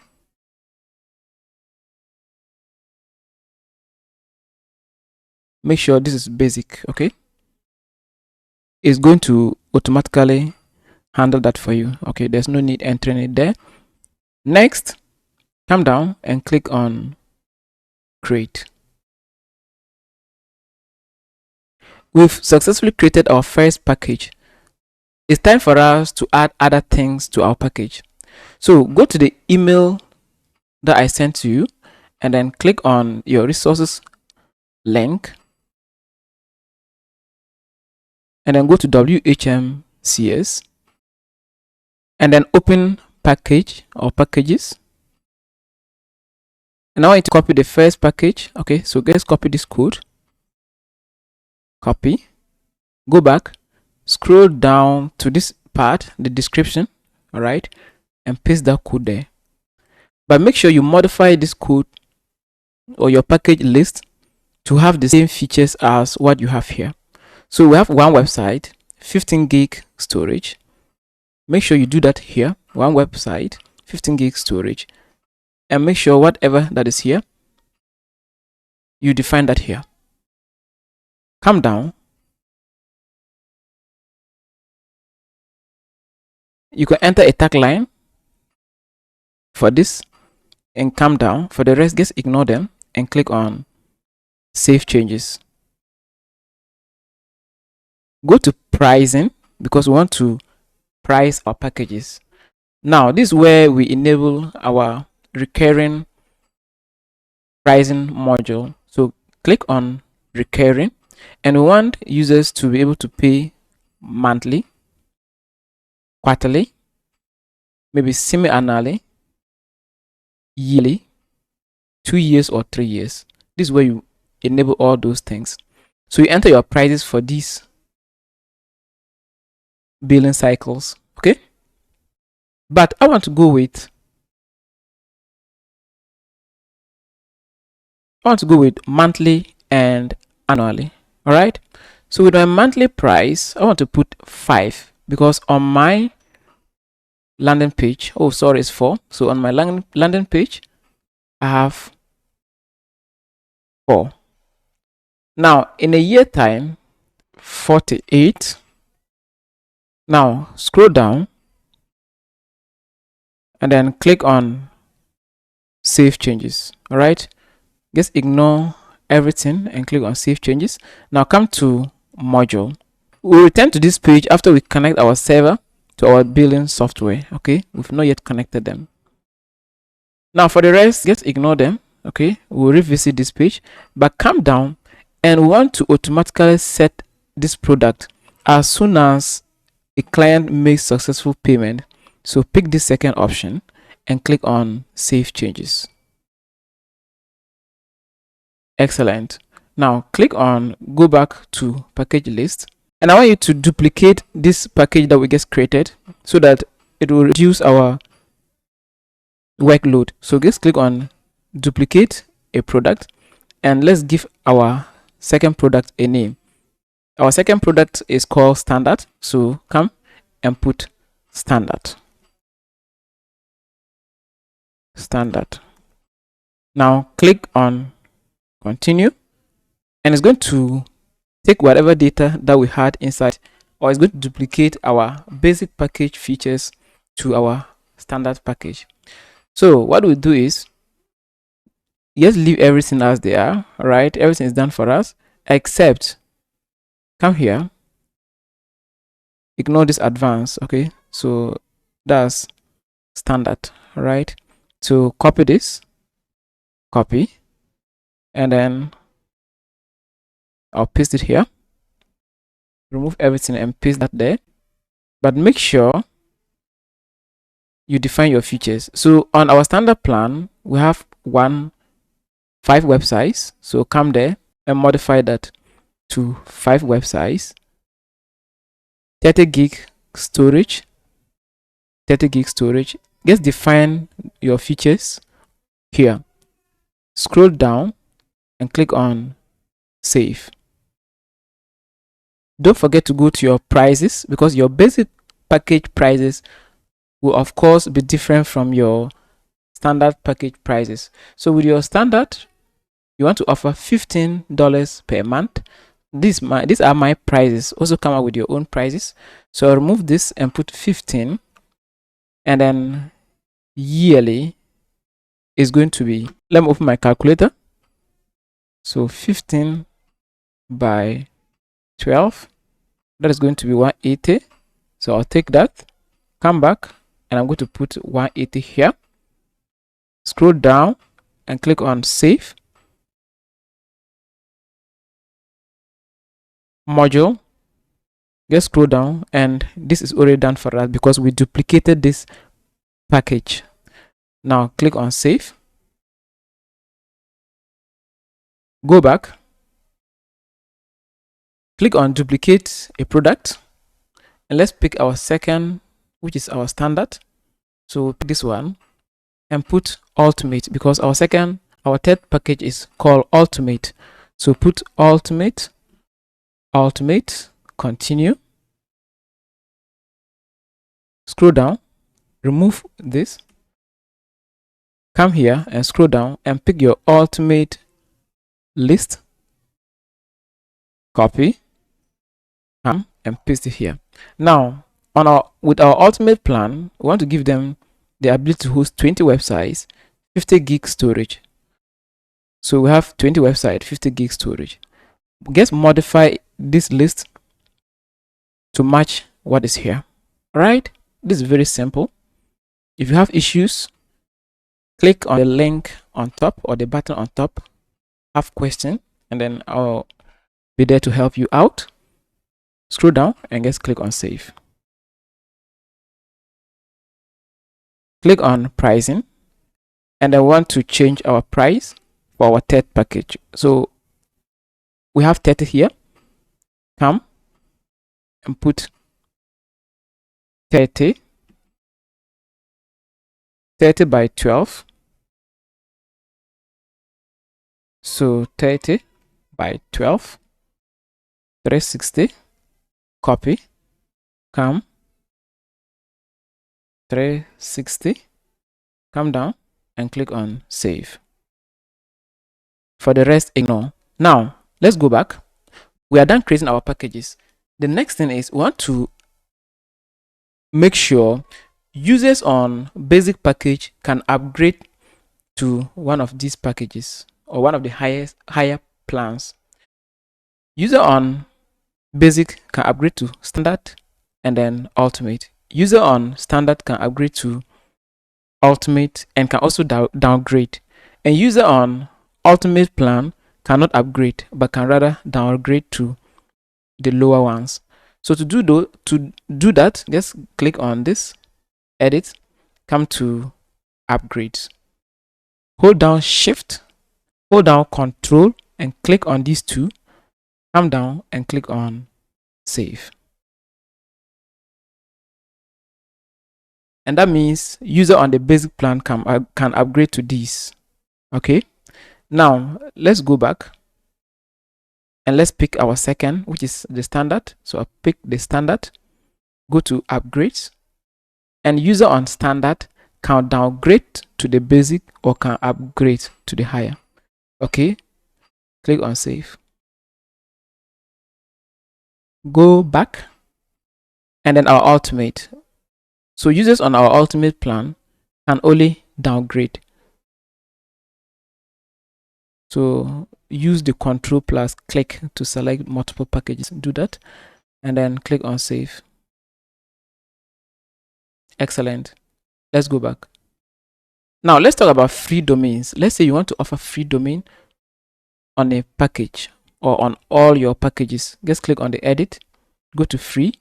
Make sure this is basic, okay? It's going to automatically handle that for you. Okay, there's no need entering it there. Next, come down and click on create. We've successfully created our first package. It's time for us to add other things to our package. So go to the email that I sent to you, and then click on your resources link, and then go to WHMCS, and then open package or packages. And now I need to copy the first package. Okay, so let's copy this code. Copy, go back, scroll down to this part, the description, all right, and paste that code there. But make sure you modify this code or your package list to have the same features as what you have here. So we have one website, 15 gig storage. Make sure you do that here. One website, 15 gig storage, and make sure whatever that is here, you define that here. Come down. You can enter a tagline for this and come down. For the rest, just ignore them and click on save changes. Go to pricing because we want to price our packages. Now, this is where we enable our recurring pricing module. So click on recurring, and we want users to be able to pay monthly, quarterly, maybe semi-annually, yearly, 2 years or 3 years. This is where you enable all those things. So you enter your prices for these billing cycles. Okay, but I want to go with monthly and annually. All right, so with my monthly price, I want to put 5 because on my landing page, oh sorry, it's 4. So on my landing page I have 4. Now in a year time, 48. Now scroll down and then click on save changes. All right, just ignore everything and click on save changes. Now come to module. We'll return to this page after we connect our server to our billing software. Okay, we've not yet connected them. Now for the rest, just ignore them. Okay, we'll revisit this page, but come down and we want to automatically set this product as soon as a client makes successful payment. So pick this second option and click on save changes. Excellent. Now click on go back to package list, and I want you to duplicate this package that we just created so that it will reduce our workload. So just click on duplicate a product, and let's give our second product a name. Our second product is called standard, so come and put standard. Now click on continue, and it's going to take whatever data that we had inside, or it's going to duplicate our basic package features to our standard package. So what we do is just leave everything as they are. All right, everything is done for us except come here, ignore this advanced. Okay, so that's standard. All right, so copy this, copy, and then I'll paste it here. Remove everything and paste that there, but make sure you define your features. So on our standard plan, we have 5 websites. So come there and modify that to 5 websites, 30 gig storage, 30 gig storage. Just define your features here. Scroll down and click on save. Don't forget to go to your prices, because your basic package prices will of course be different from your standard package prices. So with your standard, you want to offer $15 per month. These are my prices. Also come up with your own prices. So I'll remove this and put 15, and then yearly is going to be, let me open my calculator. So 15 by 12, that is going to be 180. So I'll take that, come back, and I'm going to put 180 here. Scroll down and click on save. Module, just scroll down, and this is already done for us because we duplicated this package. Now click on save, go back, click on duplicate a product, and let's pick our second, which is our standard. So pick this one and put ultimate, because our third package is called ultimate. So put ultimate, continue, scroll down, remove this, come here and scroll down and pick your ultimate list, copy, and paste it here. Now with our ultimate plan, we want to give them the ability to host 20 websites, 50 gig storage. So we have 20 websites, 50 gig storage. Just modify this list to match what is here. All right, this is very simple. If you have issues, click on the link on top or the button on top, have question, and then I'll be there to help you out. Scroll down and just click on save. Click on pricing, and I want to change our price for our third package. So we have 30 here. Come and put 30 by 12. So 30 by 12, 360, copy, come, 360, come down and click on save. For the rest, ignore. Now let's go back. We are done creating our packages. The next thing is we want to make sure users on basic package can upgrade to one of these packages or one of the higher plans. User on basic can upgrade to standard and then ultimate. User on standard can upgrade to ultimate and can also downgrade. And user on ultimate plan cannot upgrade but can rather downgrade to the lower ones. So to do that, just click on this, edit, come to upgrades, hold down shift, hold down control and click on these two, come down and click on save. And that means user on the basic plan can upgrade to these. Okay, now let's go back and let's pick our second, which is the standard. So I'll pick the standard, go to upgrades, and user on standard can downgrade to the basic or can upgrade to the higher. Okay, click on save. Go back and then our ultimate. So users on our ultimate plan can only downgrade. So use the control plus click to select multiple packages. Do that and then click on save. Excellent. Let's go back. Now let's talk about free domains. Let's say you want to offer free domain on a package or on all your packages. Just click on the edit, go to free.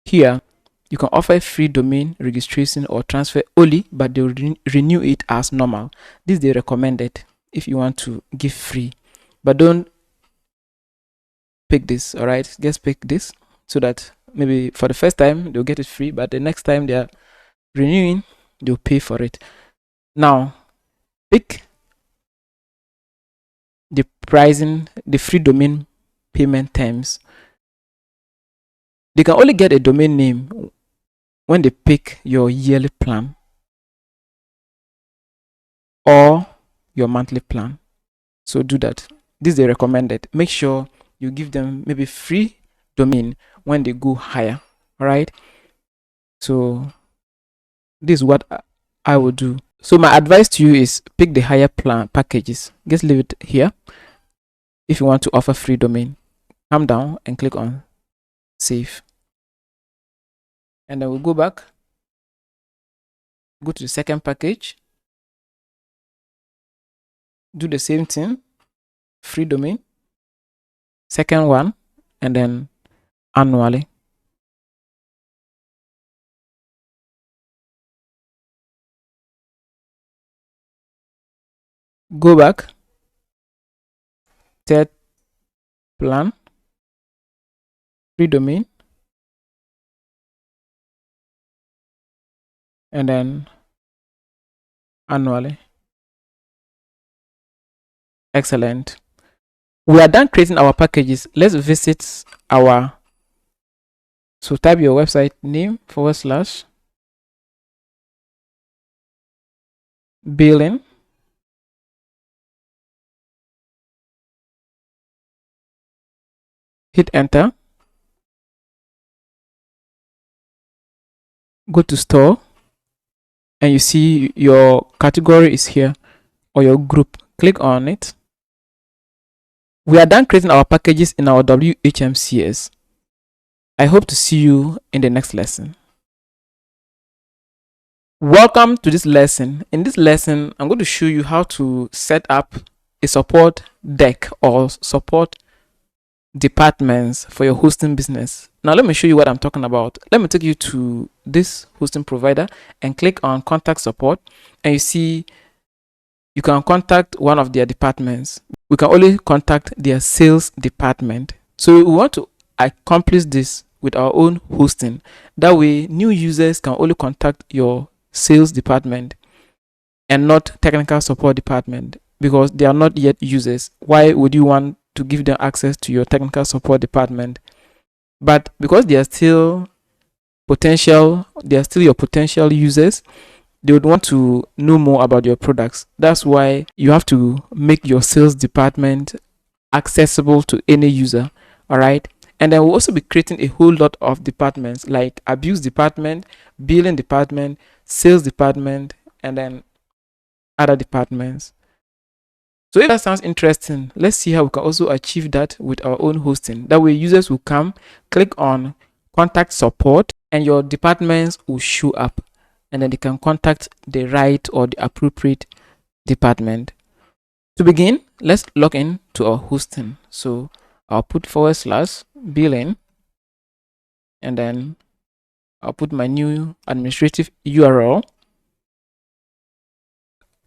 Here you can offer a free domain registration or transfer only, but they will renew it as normal. This they recommended if you want to give free, but don't pick this. All right, just pick this so that maybe for the first time they'll get it free, but the next time they are renewing they'll pay for it. Now pick the pricing, the free domain payment terms. They can only get a domain name when they pick your yearly plan or your monthly plan. So do that. This they recommended. Make sure you give them maybe free domain when they go higher. All right, so this is what I will do. So my advice to you is pick the higher plan packages. Just leave it here. If you want to offer free domain, come down and click on save, and then we'll go back, go to the second package, do the same thing, free domain, second one, and then annually. Go back, third plan, free domain, and then annually. Excellent. We are done creating our packages. Let's visit our, so type your website name / billing, hit enter, go to store, and you see your category is here or your group. Click on it. We are done creating our packages in our WHMCS. I hope to see you in the next lesson. Welcome to this lesson. In this lesson, I'm going to show you how to set up a support deck or support departments for your hosting business. Now let me show you what I'm talking about. Let me take you to this hosting provider and click on contact support, and you see you can contact one of their departments. We can only contact their sales department. So we want to accomplish this with our own hosting. That way new users can only contact your sales department and not technical support department, because they are not yet users. Why would you want to give them access to your technical support department? But because they are still your potential users, they would want to know more about your products. That's why you have to make your sales department accessible to any user. All right. And then we'll also be creating a whole lot of departments like abuse department, billing department, sales department, and then other departments. So if that sounds interesting, let's see how we can also achieve that with our own hosting. That way users will come, click on contact support, and your departments will show up, and then they can contact the right or the appropriate department. To begin, let's log in to our hosting. So I'll put / billing, and then I'll put my new administrative URL,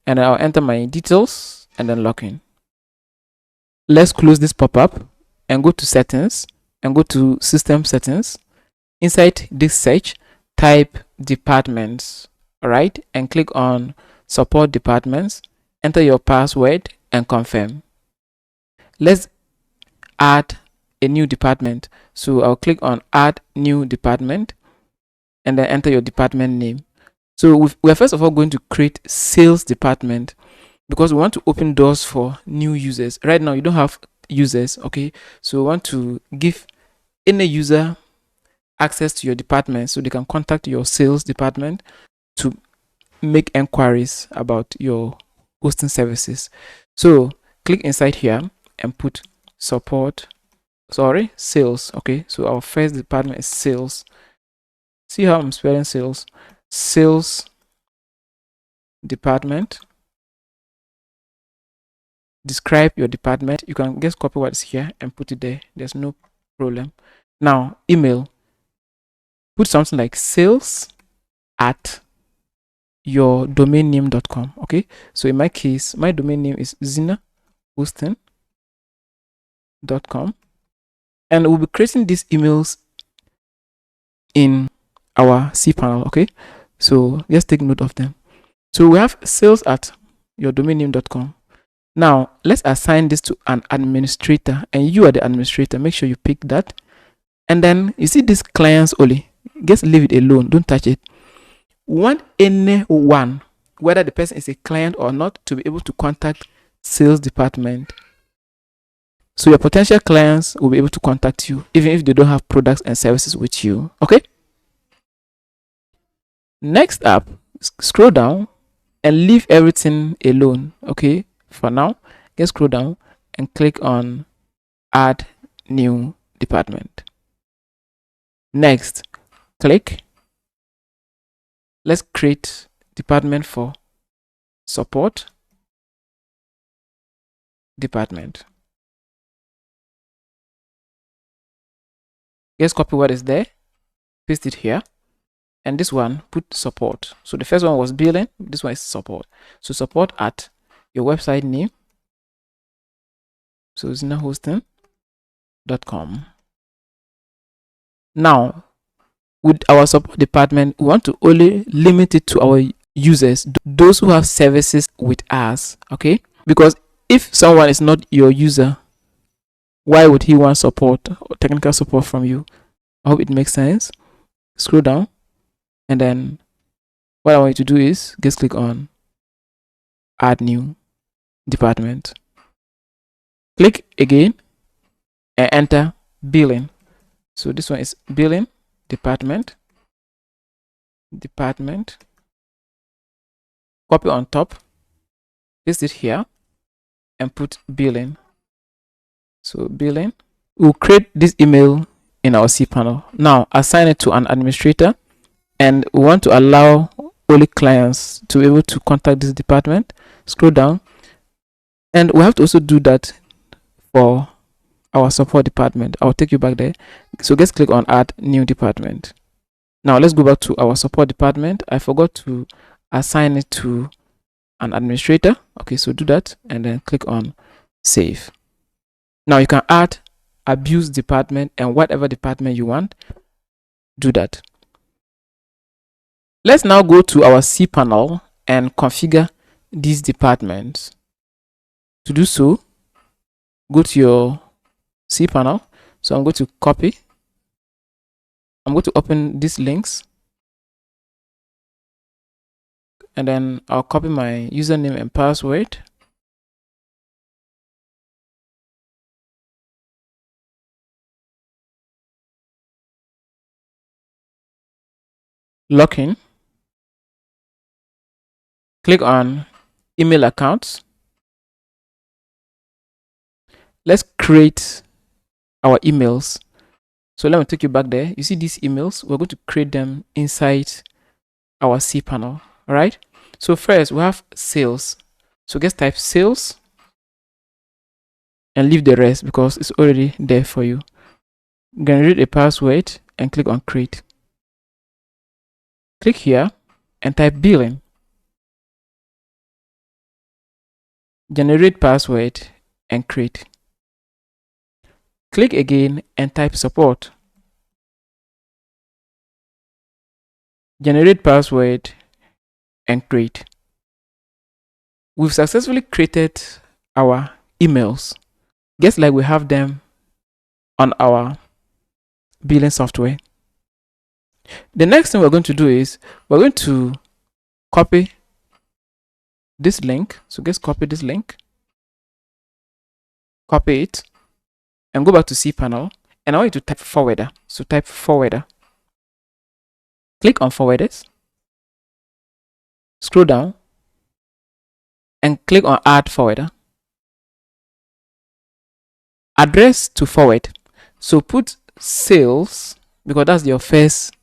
and I'll enter my details and then log in. Let's close this pop-up and go to settings and go to system settings. Inside this search, type departments, all right, and click on support departments. Enter your password and confirm. Let's add a new department. So I'll click on add new department and then enter your department name. So we're first of all going to create sales department, because we want to open doors for new users. Right now you don't have users, okay? So we want to give any user access to your department so they can contact your sales department to make inquiries about your hosting services. So click inside here and put sales. Okay, so our first department is sales. See how I'm spelling sales? Sales department. Describe your department. You can just copy what is here and put it there. There's no problem. Now email, put something like sales@yourdomainname.com. okay, so in my case my domain name is zinahosting.com, and we'll be creating these emails in our cPanel. Okay, so just take note of them. So we have sales@yourdomainname.com. Now let's assign this to an administrator, and you are the administrator. Make sure you pick that. And then you see this clients only, just leave it alone, don't touch it. We want anyone, whether the person is a client or not, to be able to contact sales department. So your potential clients will be able to contact you even if they don't have products and services with you. Okay, next up, scroll down and leave everything alone. Okay, for now just scroll down and click on add new department. Next, click, let's create department for support department. Just copy what is there, paste it here, and this one put support. So the first one was billing, this one is support. So support at your website name, so zinahosting.com. Now with our support department, we want to only limit it to our users, those who have services with us. Okay, because if someone is not your user, why would he want support or technical support from you? I hope it makes sense. Scroll down, and then what I want you to do is just click on add new department. Click again and enter billing. So this one is billing department. Copy on top, paste it here, and put billing. So billing, we'll create this email in our cPanel. Now assign it to an administrator, and we want to allow only clients to be able to contact this department. Scroll down, and we have to also do that for our support department. I'll take you back there. So just click on add new department. Now let's go back to our support department. I forgot to assign it to an administrator. Okay, so do that and then click on save. Now you can add abuse department and whatever department you want. Do that. Let's now go to our cPanel and configure these departments. To do so, go to your cPanel. So I'm going to copy. I'm going to open these links, and then I'll copy my username and password. Login. Click on email accounts. Let's create our emails. So let me take you back there. You see these emails? We're going to create them inside our cPanel. All right. So first we have sales. So just type sales and leave the rest because it's already there for you. Generate a password and click on create. Click here and type billing. Generate password and create. Click again and type support. Generate password and create. We've successfully created our emails, just like we have them on our billing software. The next thing we're going to do is we're going to copy this link. So just copy this link, copy it, and go back to cPanel. And I want you to type forwarder. So type forwarder. Click on forwarders. Scroll down and click on add forwarder. Address to forward. So put sales because that's your first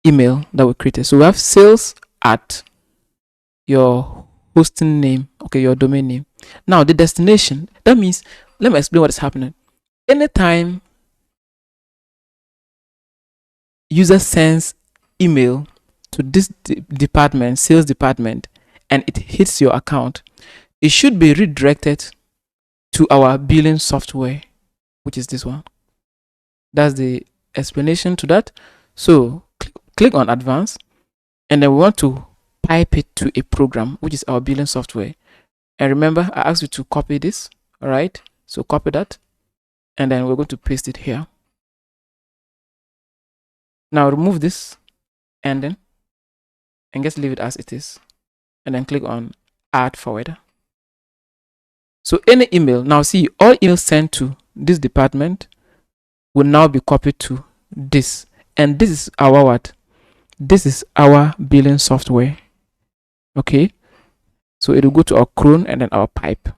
email that we created. So we have sales at your hosting name, okay, your domain name. Now the destination, that means, let me explain what is happening. Anytime user sends email to this department, sales department, and it hits your account, it should be redirected to our billing software, which is this one. That's the explanation to that. So click on advanced, and then we want to pipe it to a program, which is our billing software. And remember, I asked you to copy this. All right, so copy that, and then we're going to paste it here. Now remove this ending and just leave it as it is, and then click on add forwarder. So any email, now see, all emails sent to this department will now be copied to this, and this is our what? This is our billing software. Okay, so it will go to our cron and then our pipe.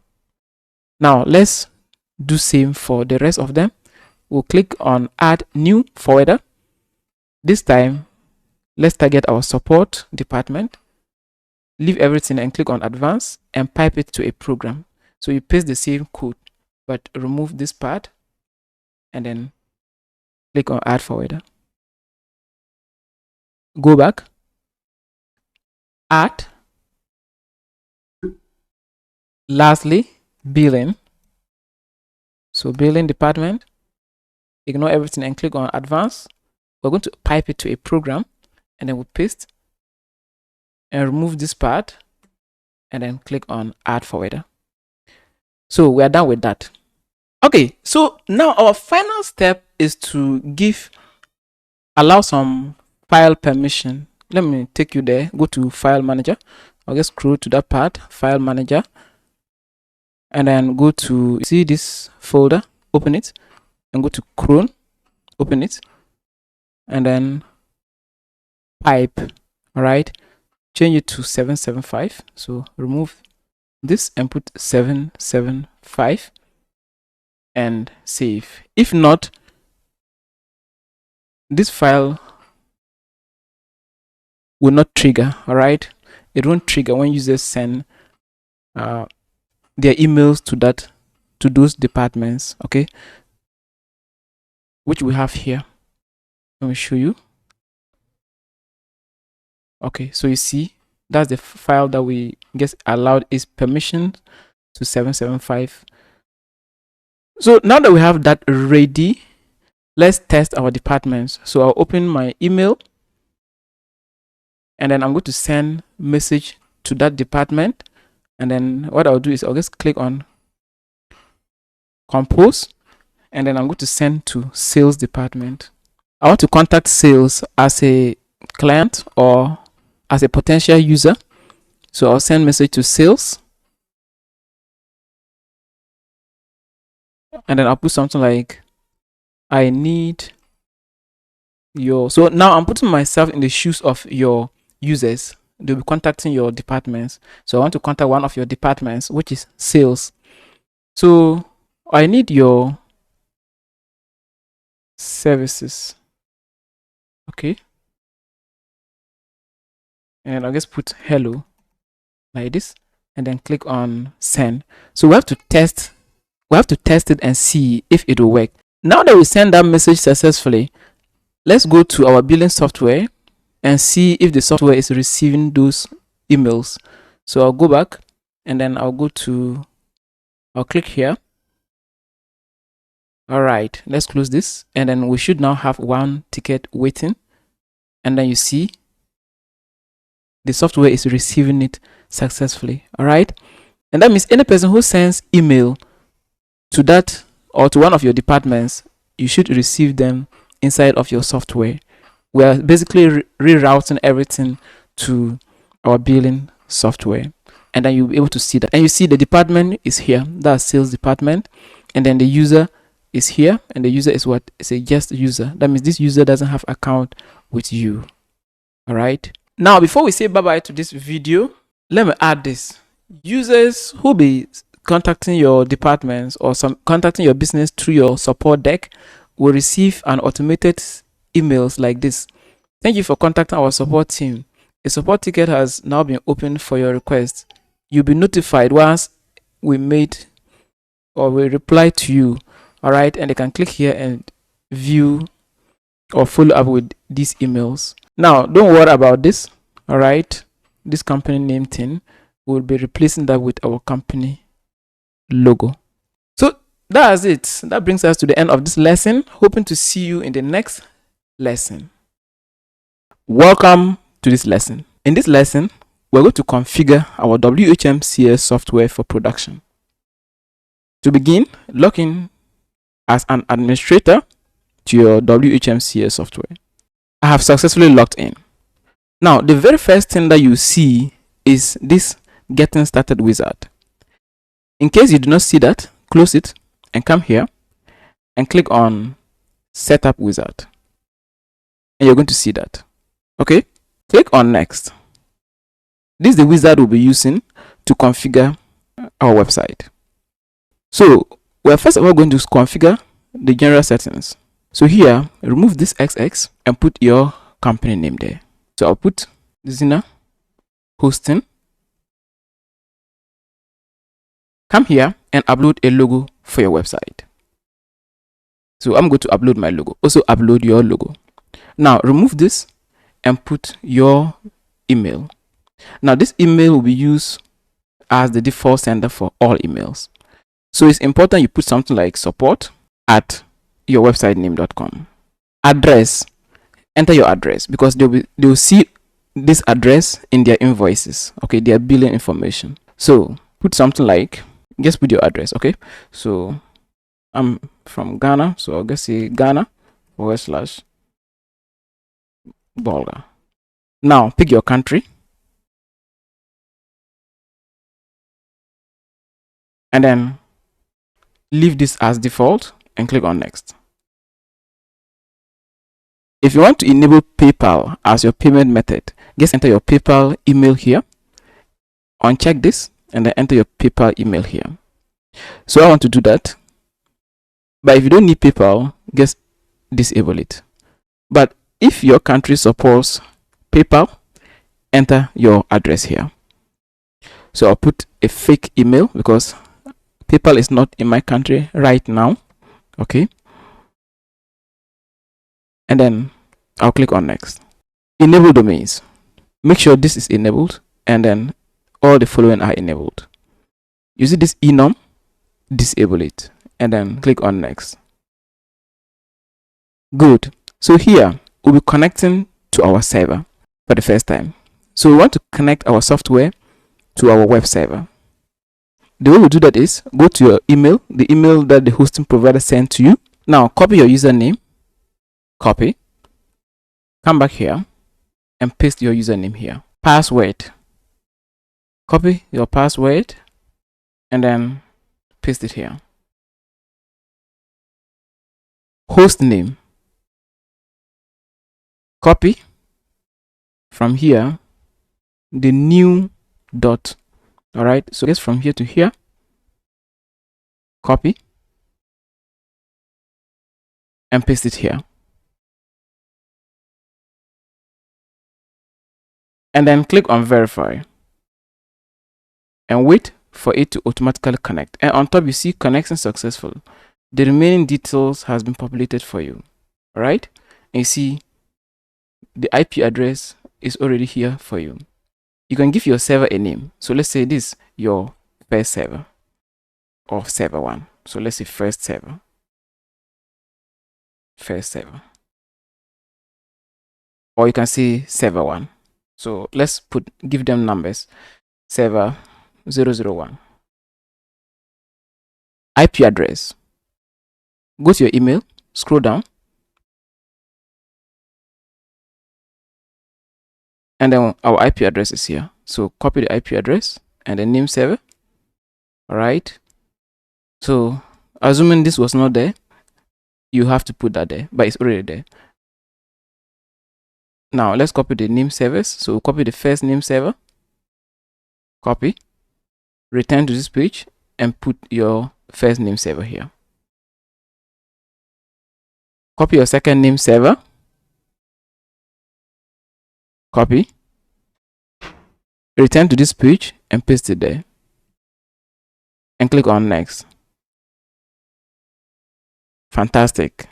Now let's do same for the rest of them. We'll click on add new forwarder. This time let's target our support department, leave everything and click on advanced and pipe it to a program. So you paste the same code but remove this part and then click on add forwarder. Go back, add, lastly billing. So billing department, ignore everything and click on advanced. We're going to pipe it to a program, and then we'll paste and remove this part and then click on add forwarder. So we are done with that. Okay, so now our final step is to allow some file permission. Let me take you there. Go to file manager. I'll just scroll to that part, file manager, and then go to, see this folder, open it, and go to cron, open it, and then pipe. All right, change it to 775. So remove this and put 775 and save. If not, this file will not trigger. All right, it won't trigger when users send their emails to those departments. Okay, which we have here. Let me show you. Okay, so you see that's the file that we get allowed is permission to 775. So now that we have that ready, let's test our departments. So I'll open my email and then I'm going to send message to that department. And then what I'll do is I'll just click on compose and then I'm going to send to sales department. I want to contact sales as a client or as a potential user. So I'll send message to sales and then I'll put something like, I need your, so now I'm putting myself in the shoes of your users. They'll be contacting your departments. So I want to contact one of your departments, which is sales. So I need your services. Okay. And I'll just put hello like this and then click on send. So we have to test it and see if it will work. Now that we send that message successfully, let's go to our billing software and see if the software is receiving those emails. So I'll go back and then I'll click here. All right, let's close this. And then we should now have one ticket waiting. And then you see the software is receiving it successfully. All right. And that means any person who sends email to that or to one of your departments, you should receive them inside of your software. We are basically rerouting everything to our billing software. And then you'll be able to see that. And you see the department is here. That's sales department. And then the user is here. And the user is what? It's a guest user. That means this user doesn't have account with you. All right. Now, before we say bye-bye to this video, let me add this. Users who be contacting your departments or contacting your business through your support deck will receive an automated emails like this. Thank you for contacting our support team. A support ticket has now been opened for your request. You'll be notified once we reply to you. All right, and they can click here and view or follow up with these emails. Now, don't worry about this. All right, this company name thing, we'll be replacing that with our company logo. So that's it. That brings us to the end of this lesson. Hoping to see you in the next lesson. Welcome to this lesson. In this lesson, we're going to configure our WHMCS software for production. To begin, log in as an administrator to your WHMCS software. I have successfully logged in. Now, the very first thing that you see is this getting started wizard. In case you do not see that, close it and come here and click on setup wizard. And you're going to see that. Okay, click on next. This is the wizard we'll be using to configure our website. So we're first of all going to configure the general settings. So here, remove this XX and put your company name there. So I'll put Zina Hosting. Come here and upload a logo for your website. So I'm going to upload my logo. Also upload your logo. Now remove this and put your email. Now this email will be used as the default sender for all emails. So it's important you put something like support@yourwebsitename.com. Address, enter your address because they'll see this address in their invoices. Okay, their billing information. So put something like, just put your address. Okay, so I'm from Ghana, so I'll just say Ghana/Bolga. Now pick your country and then leave this as default and click on next. If you want to enable PayPal as your payment method, just enter your PayPal email here. Uncheck this and then enter your PayPal email here. So I want to do that. But if you don't need PayPal, just disable it. But if your country supports PayPal, enter your address here. So I'll put a fake email because PayPal is not in my country right now. Okay. And then I'll click on next. Enable domains. Make sure this is enabled, and then all the following are enabled. You see this enum, disable it, and then click on next. Good. So here we'll be connecting to our server for the first time. So we want to connect our software to our web server. The way we do that is go to your email, the email that the hosting provider sent to you. Now copy your username, copy, come back here and paste your username here. Password, copy your password and then paste it here. Host name, copy from here the new dot. All right, so guess from here to here, copy and paste it here, and then click on verify and wait for it to automatically connect. And on top you see connection successful. The remaining details has been populated for you. All right, and you see the IP address is already here for you. You can give your server a name. So let's say this your first server or server 1. So let's say first server. Or you can say server 1. So let's give them numbers. Server 001. IP address. Go to your email, scroll down, and then our IP address is here. So copy the IP address and then name server. All right. So assuming this was not there, you have to put that there, but it's already there. Now let's copy the name servers. So copy the first name server, copy, return to this page and put your first name server here. Copy your second name server, copy, return to this page and paste it there and click on next. Fantastic.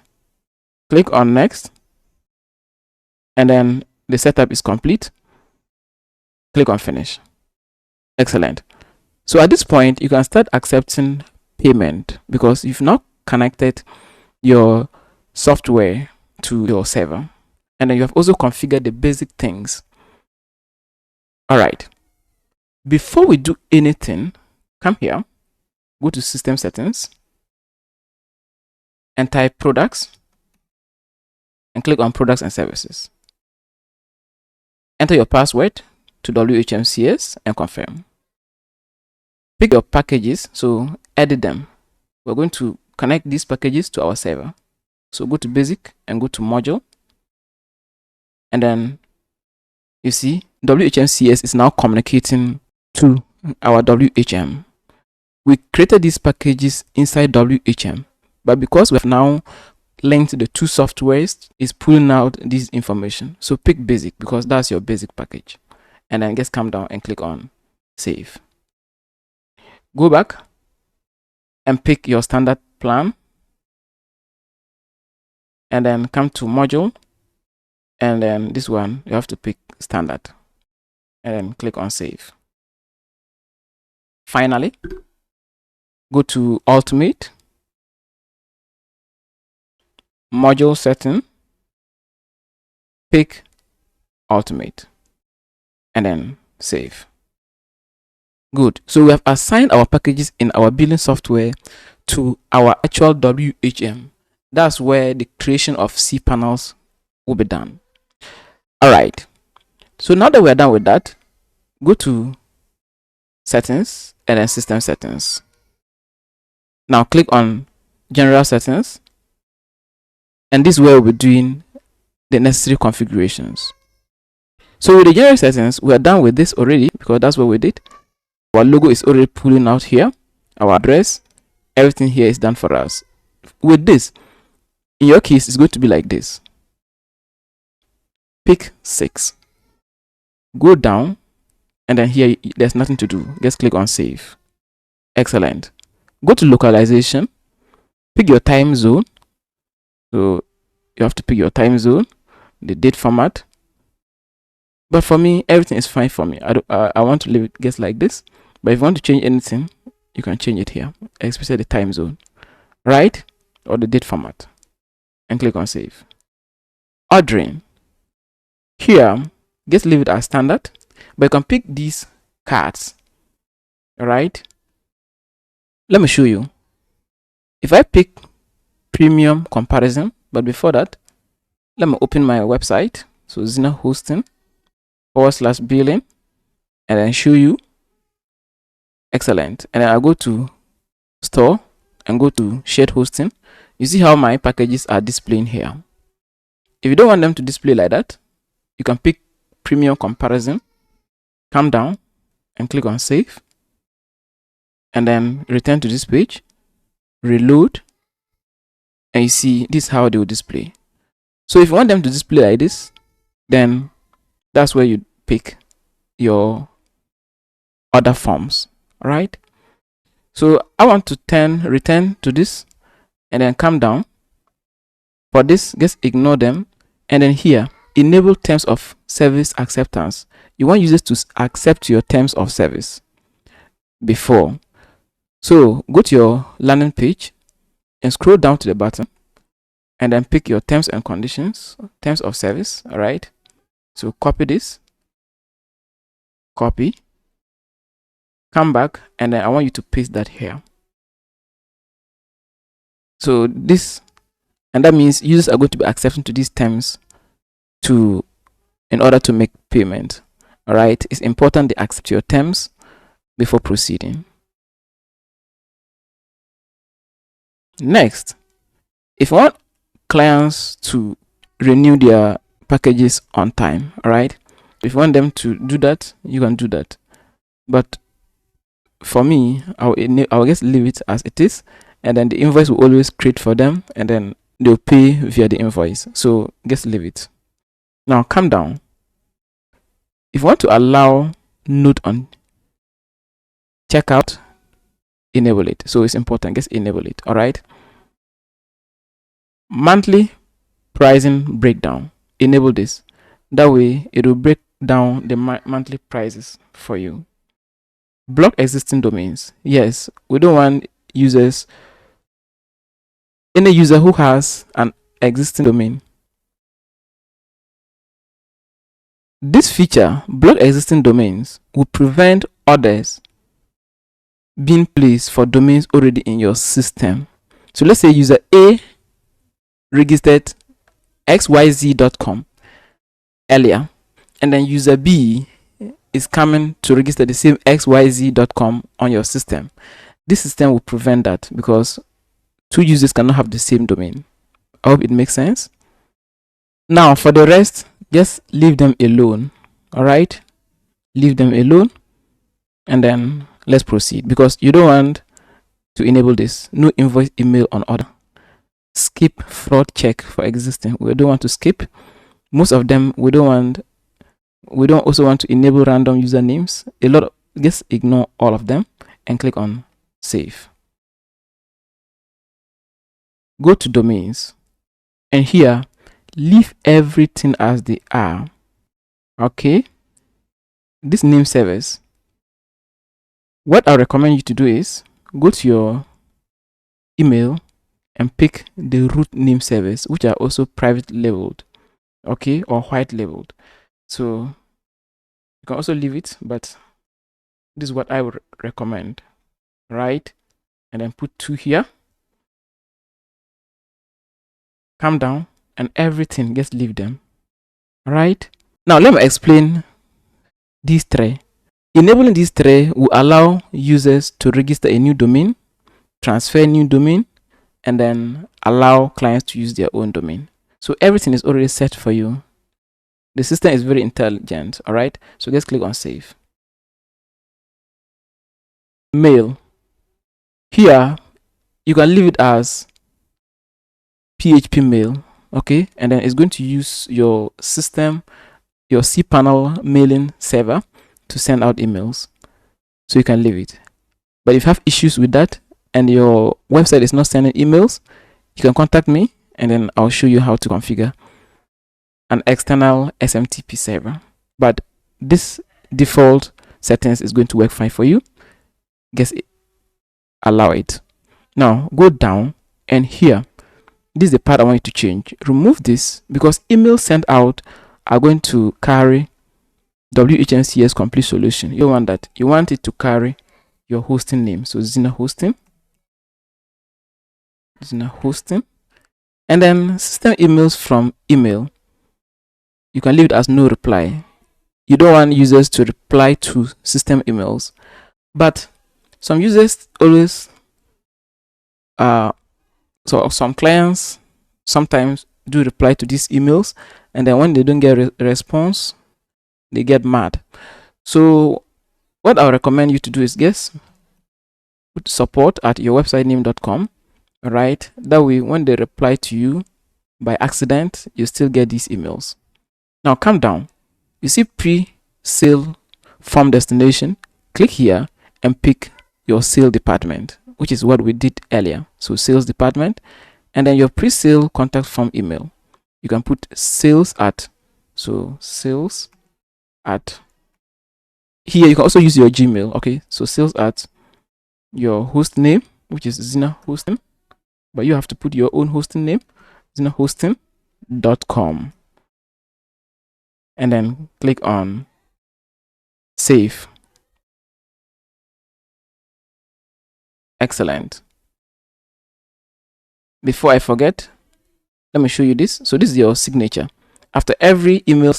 Click on next and then the setup is complete. Click on finish. Excellent. So at this point you can start accepting payment because you've now connected your software to your server, and then you have also configured the basic things. All right, before we do anything, come here, go to system settings and type products and click on products and services. Enter your password to WHMCS and confirm. Pick your packages, so edit them. We're going to connect these packages to our server. So go to basic and go to module, and then you see WHMCS is now communicating to our WHM. We created these packages inside WHM, but because we have now linked the two softwares, it's pulling out this information. So pick basic because that's your basic package, and then just come down and click on save. Go back and pick your standard plan, and then come to module, and then this one you have to pick standard and then click on save. Finally, go to ultimate, module setting, pick ultimate and then save. Good. So we have assigned our packages in our billing software to our actual WHM. That's where the creation of cPanels will be done. All right. So now that we're done with that, go to settings and then system settings. Now click on general settings, and this is where we'll be doing the necessary configurations. So with the general settings, we are done with this already because that's what we did. Our logo is already pulling out here, our address, everything here is done for us. With this, in your case, it's going to be like this. pick 6, go down, and then here there's nothing to do. Just click on save. Excellent. Go to localization, pick your time zone. So you have to pick your time zone, the date format. But for me, everything is fine for me. I want to leave it just like this. But if you want to change anything, you can change it here, especially the time zone, right? Or the date format, and click on save. Ordering. Here, just leave it as standard, but you can pick these cards. All right. Let me show you. If I pick premium comparison, but before that, let me open my website. So Zina hosting /billing, and then show you. Excellent. And then I'll go to store and go to shared hosting. You see how my packages are displaying here. If you don't want them to display like that, you can pick premium comparison, come down and click on save, and then return to this page, reload, and you see this is how they will display. So if you want them to display like this, then that's where you pick your other forms. All right. So I want to return to this, and then come down. For this, just ignore them, and then here enable terms of service acceptance. You want users to accept your terms of service before. So go to your landing page and scroll down to the bottom, and then pick your terms and conditions, terms of service. All right. So copy this, copy, come back, and then I want you to paste that here. So this, and that means users are going to be accepting to these terms in order to make payment. All right. It's important they accept your terms before proceeding. Next, if you want clients to renew their packages on time, all right, if you want them to do that, you can do that. But for me, I'll just leave it as it is, and then the invoice will always create for them, and then they'll pay via the invoice. So just leave it. Now come down. If you want to allow note on checkout, enable it. So it's important, just enable it. All right. Monthly pricing breakdown, enable this. That way it will break down the monthly prices for you. Block existing domains. Yes, we don't want any user who has an existing domain. This feature, block existing domains, will prevent orders being placed for domains already in your system. So let's say user A registered xyz.com earlier, and then user B is coming to register the same xyz.com on your system. This system will prevent that because two users cannot have the same domain. I hope it makes sense. Now for the rest, just leave them alone. All right, leave them alone, and then let's proceed, because you don't want to enable this. No invoice email on order. Skip fraud check for existing. We don't want to skip most of them. We don't also want to enable random usernames. Just ignore all of them and click on save. Go to domains, and here leave everything as they are. Okay, this name servers, what I recommend you to do is go to your email and pick the root name servers, which are also private labeled, okay, or white labeled. So you can also leave it, but this is what I would recommend, right? And then put 2 here, come down, and everything, just leave them. All right, now let me explain these 3. Enabling these 3 will allow users to register a new domain, transfer a new domain, and then allow clients to use their own domain. So everything is already set for you. The system is very intelligent. All right, so just click on save. Mail, here you can leave it as PHP mail. okay, and then it's going to use your system, your cPanel mailing server to send out emails. So you can leave it. But if you have issues with that and your website is not sending emails, you can contact me and then I'll show you how to configure an external SMTP server. But this default settings is going to work fine for you. Just allow it. Now go down, and here, this is the part I want you to change. Remove this because emails sent out are going to carry WHNCS complete solution. You don't want that. You want it to carry your hosting name. So Zina hosting, and then system emails from email. You can leave it as no reply. You don't want users to reply to system emails, but some users always so some clients sometimes do reply to these emails, and then when they don't get a response, they get mad. So what I would recommend you to do is put support@yourwebsitename.com, right? That way when they reply to you by accident, you still get these emails. Now come down, you see pre-sale form destination. Click here and pick your sale department, which is what we did earlier. So sales department, and then your pre-sale contact form email. You can put sales at, so sales at, here you can also use your Gmail. Okay, so sales at your host name, which is Zina hosting, but you have to put your own hosting name, zinahosting.com, and then click on save. Excellent. Before I forget, let me show you this. So this is your signature. After every email,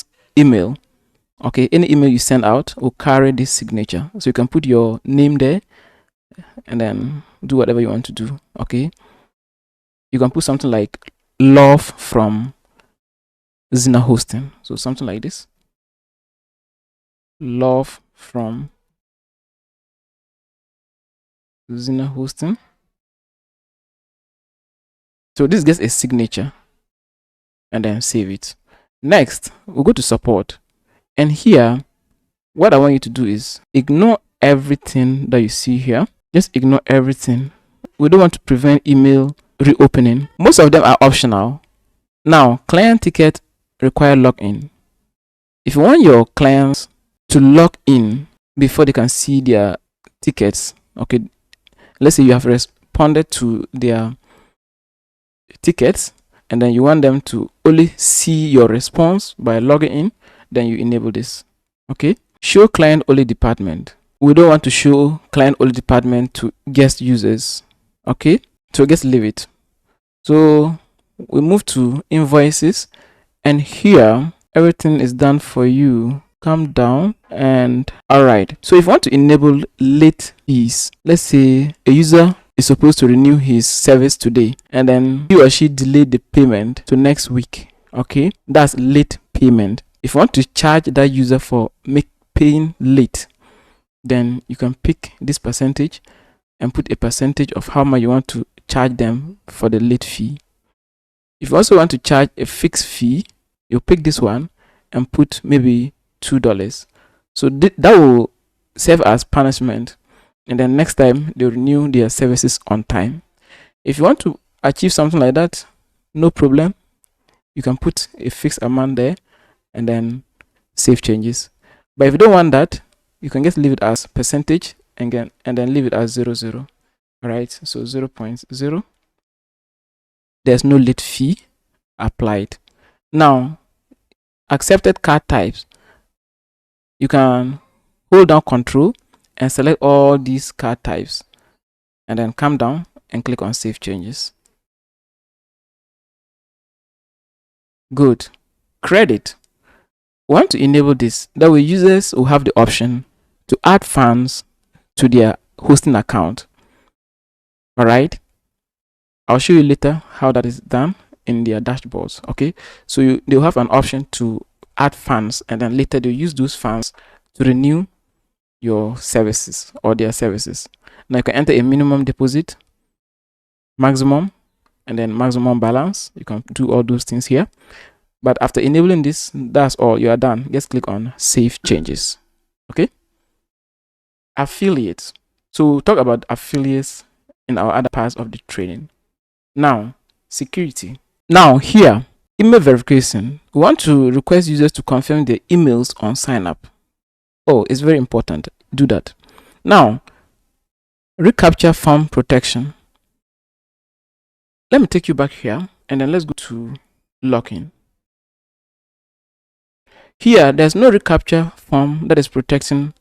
okay, any email you send out will carry this signature. So you can put your name there and then do whatever you want to do. Okay, you can put something like love from Zina hosting. So something like this, love from Zina hosting. So this gets a signature, and then save it. Next, we'll go to support, and here what I want you to do is ignore everything that you see here. Just ignore everything. We don't want to prevent email reopening. Most of them are optional. Now, client ticket require login. If you want your clients to log in before they can see their tickets, okay, let's say you have responded to their tickets and then you want them to only see your response by logging in, then you enable this. Okay, show client only department. We don't want to show client only department to guest users. Okay, so just leave it. So we move to invoices, and here everything is done for you. Come down, and all right, so if you want to enable late fees, let's say a user is supposed to renew his service today and then he or she delayed the payment to next week. Okay, that's late payment. If you want to charge that user for paying late, then you can pick this percentage and put a percentage of how much you want to charge them for the late fee. If you also want to charge a fixed fee, you pick this one and put maybe $2. So that will serve as punishment, and then next time they renew their services on time. If you want to achieve something like that, no problem, you can put a fixed amount there and then save changes. But if you don't want that, you can just leave it as percentage and then leave it as 00. All right, so 0.0. There's no late fee applied. Now, accepted card types. You can hold down Control and select all these card types, and then come down and click on Save Changes. Good. Credit. We want to enable this. That way users will have the option to add funds to their hosting account. All right. I'll show you later how that is done in their dashboards. Okay. So they'll have an option to add funds, and then later they'll use those funds to renew your services or their services. Now you can enter a minimum deposit, maximum, and then maximum balance. You can do all those things here. But after enabling this, that's all. You are done. Just click on Save Changes. Okay. Affiliates. So we'll talk about affiliates in our other parts of the training. Now, security. Now here, email verification. We want to request users to confirm their emails on sign up. Oh, it's very important. Do that. Now, reCAPTCHA form protection. Let me take you back here and then let's go to login. Here, there's no reCAPTCHA form that is protecting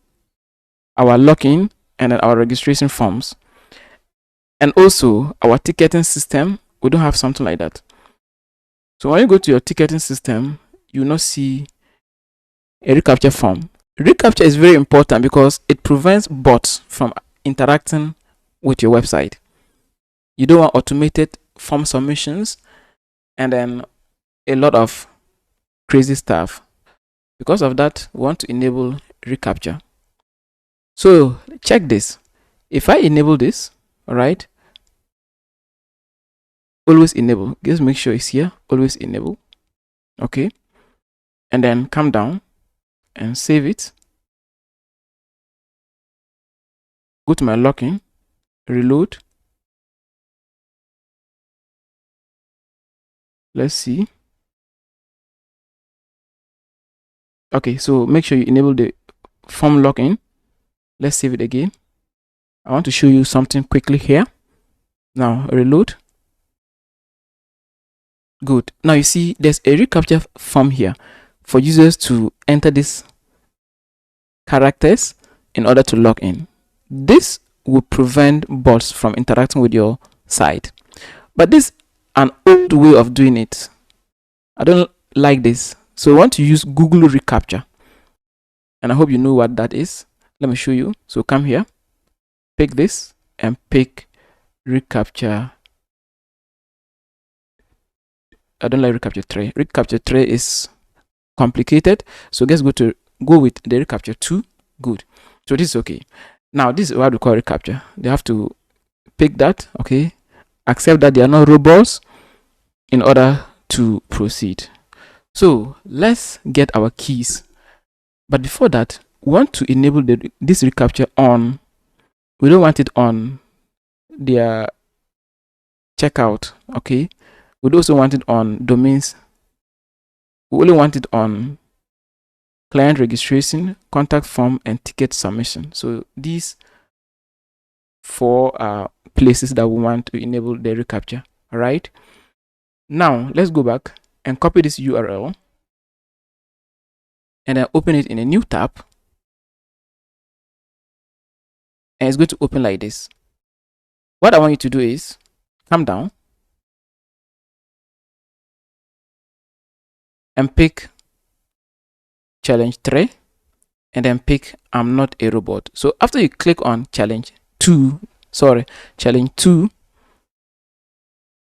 our login and then our registration forms. And also our ticketing system, we don't have something like that. So when you go to your ticketing system, you will not see a reCAPTCHA form. reCAPTCHA is very important because it prevents bots from interacting with your website. You don't want automated form submissions and then a lot of crazy stuff. Because of that, we want to enable reCAPTCHA. So check this. If I enable this, all right, always enable. Just make sure it's here. Always enable. Okay, and then come down and save it. Go to my login, reload. Let's see. Okay, so make sure you enable the form login. Let's save it again. I want to show you something quickly here. Now reload. Good. Now you see there's a reCAPTCHA form here for users to enter these characters in order to log in. This will prevent bots from interacting with your site. But this is an old way of doing it. I don't like this. So I want to use Google reCAPTCHA. And I hope you know what that is. Let me show you. So come here, pick this and pick reCAPTCHA. I don't like reCAPTCHA 3. reCAPTCHA 3 is complicated. So let's go with the reCAPTCHA 2. Good. So this is okay. Now this is what we call reCAPTCHA. They have to pick that, okay, accept that they are not robots in order to proceed. So let's get our keys. But before that, we want to enable this reCAPTCHA on. We don't want it on their checkout, okay. We also want it on domains. We only want it on client registration, contact form, and ticket submission. So these 4 places that we want to enable the reCAPTCHA. All right. Now let's go back and copy this URL and then open it in a new tab. And it's going to open like this. What I want you to do is come down and pick challenge 3 and then pick I'm not a robot. So after you click on challenge 2,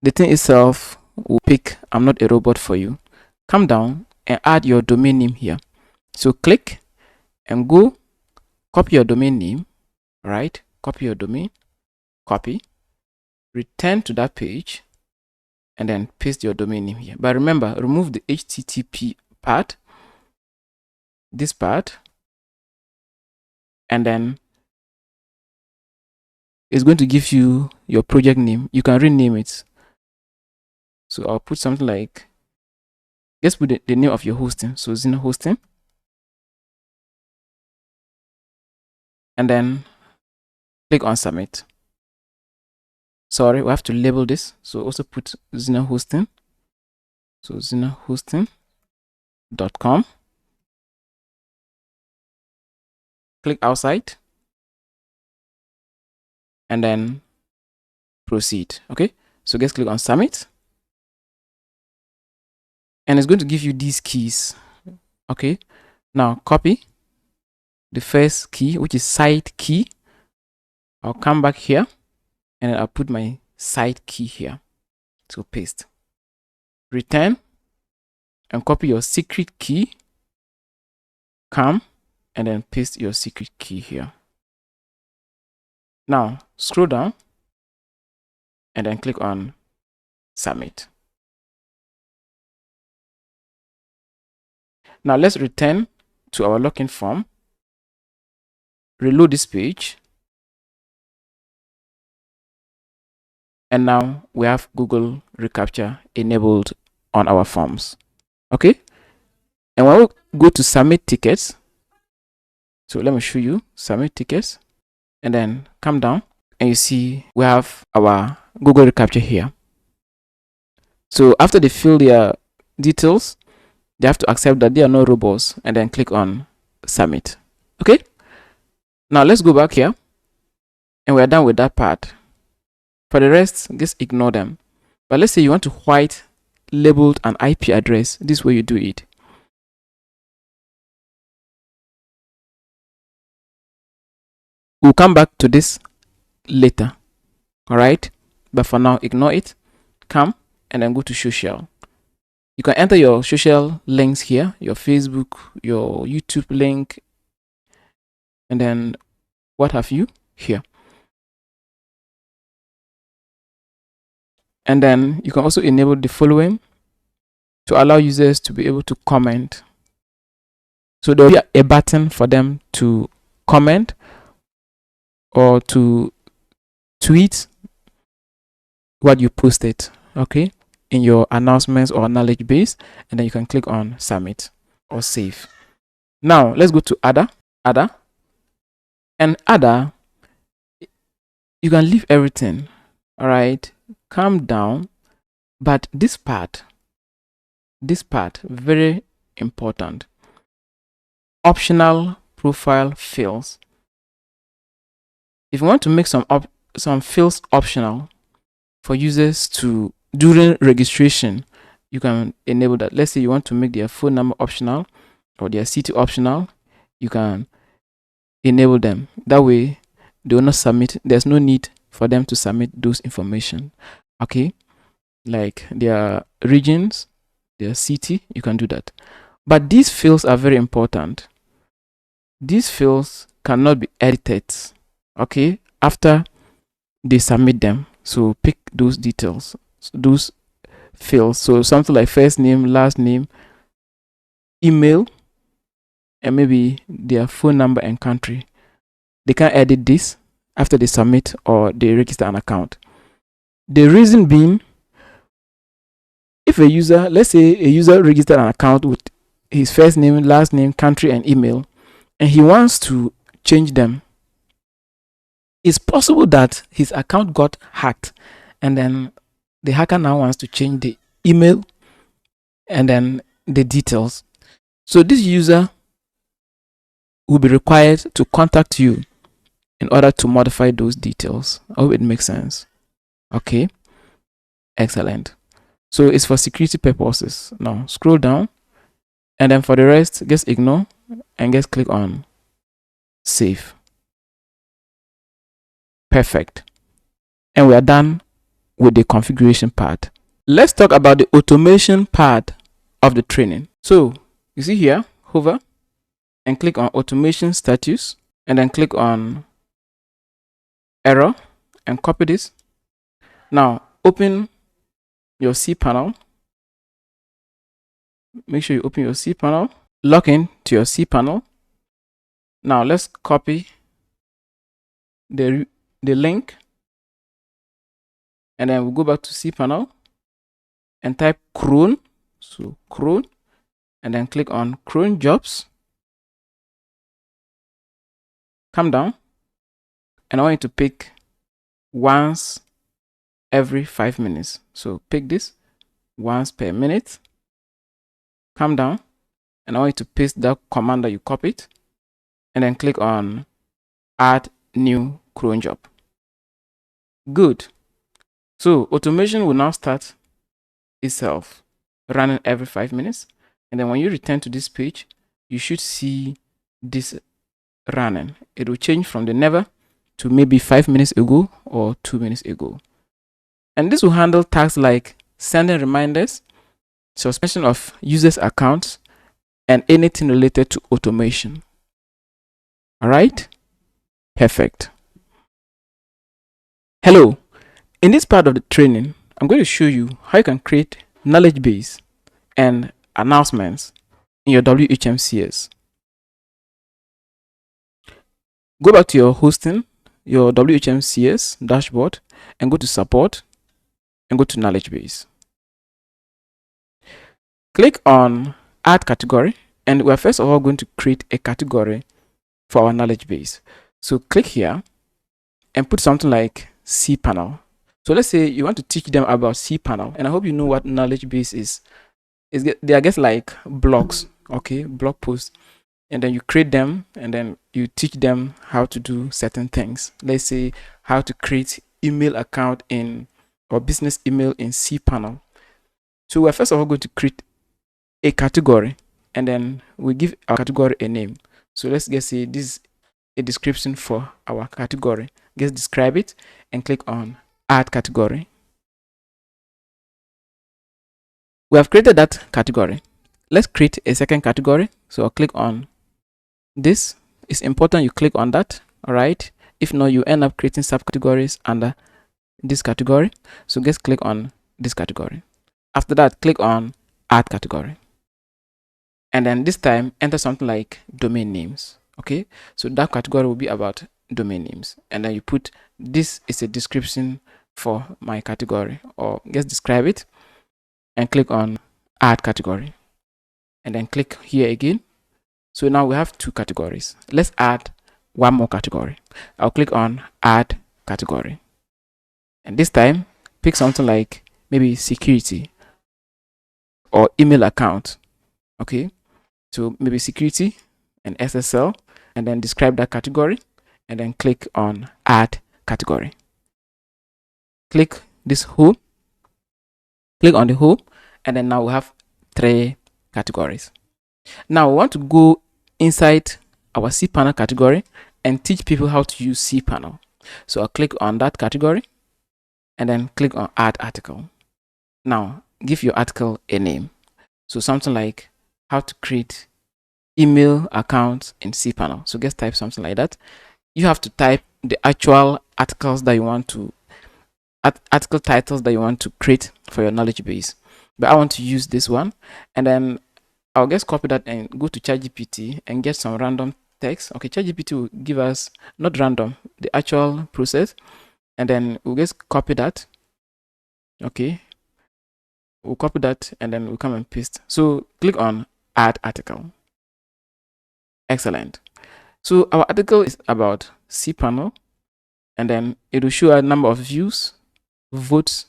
the thing itself will pick I'm not a robot for you. Come down and add your domain name here. So click and go copy your domain name, right? Copy your domain, copy, return to that page and then paste your domain name here. But remember, remove the HTTP part, this part, and then it's going to give you your project name. You can rename it. So I'll put something like, just put the name of your hosting. So Zina hosting. And then click on submit. Sorry, we have to label this. So also put Zina hosting. So zinahosting.com. Click outside and then proceed. Okay, so just click on submit and it's going to give you these keys. Okay, now copy the first key, which is site key. I'll come back here and then I'll put my site key here. So paste, return and copy your secret key, come and then paste your secret key here. Now scroll down and then click on submit. Now let's return to our login form, reload this page, and now we have Google reCAPTCHA enabled on our forms. Okay, and when we go to submit tickets, so let me show you submit tickets, and then come down and you see we have our Google reCAPTCHA here. So after they fill their details, they have to accept that they are not robots and then click on submit. Okay, now let's go back here and we're done with that part. For the rest, just ignore them. But let's say you want to white labeled an IP address. This is where you do it. We'll come back to this later. All right, but for now, ignore it. Come and then go to social. You can enter your social links here, your Facebook, your YouTube link, and then what have you here. And then you can also enable the following to allow users to be able to comment. So there will be a button for them to comment or to tweet what you posted, okay, in your announcements or knowledge base, and then you can click on submit or save. Now let's go to other, and other, you can leave everything. All right, calm down, but this part very important. Optional profile fields. If you want to make some fields optional for users to during registration, you can enable that. Let's say you want to make their phone number optional or their city optional, you can enable them. That way they will not submit. There's no need for them to submit those information. Okay, like their regions, their city, you can do that. But these fields are very important. These fields cannot be edited, okay, after they submit them. So pick those details, those fields. So something like first name, last name, email, and maybe their phone number and country. They can't edit this after they submit or they register an account. The reason being, if a user, let's say a user registered an account with his first name, last name, country, and email, and he wants to change them, it's possible that his account got hacked, and then the hacker now wants to change the email and then the details. So this user will be required to contact you in order to modify those details. I hope it makes sense. Okay, excellent. So it's for security purposes. Now scroll down, and then for the rest, just ignore and just click on save. Perfect. And we are done with the configuration part. Let's talk about the automation part of the training. So you see here, hover and click on automation status, and then click on error and copy this. Now open your cPanel. Make sure you open your cPanel, log in to your cPanel. Now let's copy the link, and then we'll go back to cPanel and type cron. So cron, and then click on cron jobs. Come down, and I want you to pick once every 5 minutes. So pick this once per minute. Come down, and I want you to paste that command that you copied, and then click on add new cron job. Good. So automation will now start itself, running every 5 minutes. And then when you return to this page, you should see this running. It will change from the never to maybe 5 minutes ago or 2 minutes ago. And this will handle tasks like sending reminders, suspension of users' accounts, and anything related to automation. All right? Perfect. Hello. In this part of the training, I'm going to show you how you can create knowledge base and announcements in your WHMCS. Go back to your hosting, your WHMCS dashboard, and go to support and go to knowledge base. Click on add category, and we're first of all going to create a category for our knowledge base. So click here and put something like cPanel. So let's say you want to teach them about cPanel, and I hope you know what knowledge base is. They are just like blogs, okay, blog posts, and then you create them and then you teach them how to do certain things. Let's say how to create email account in or business email in cPanel. So we're first of all going to create a category, and then we give our category a name. So let's just say this is a description for our category. Just describe it and click on add category. We have created that category. Let's create a second category. So I'll click on this. It's important you click on that. All right. If not, you end up creating subcategories under this category. So just click on this category. After that, click on add category. And then this time enter something like domain names. Okay. So that category will be about domain names. And then you put this is a description for my category, or just describe it, and click on add category. And then click here again. So now we have two categories. Let's add one more category. I'll click on add category. And this time pick something like maybe security or email account. Okay. So maybe security and SSL, and then describe that category, and then click on add category. Click this home, click on the home, and then now we have 3 categories. Now we want to go inside our cPanel category and teach people how to use cPanel. So I'll click on that category and then click on add article. Now give your article a name. So something like how to create email accounts in cPanel. So just type something like that. You have to type the actual articles that you want to article titles that you want to create for your knowledge base. But I want to use this one, and then I'll just copy that and go to ChatGPT and get some random text. Okay, ChatGPT will give us not random, the actual process, and then we'll just copy that. Okay, we'll copy that and then we'll come and paste. So click on add article. Excellent. So our article is about cPanel, and then it will show a number of views, votes,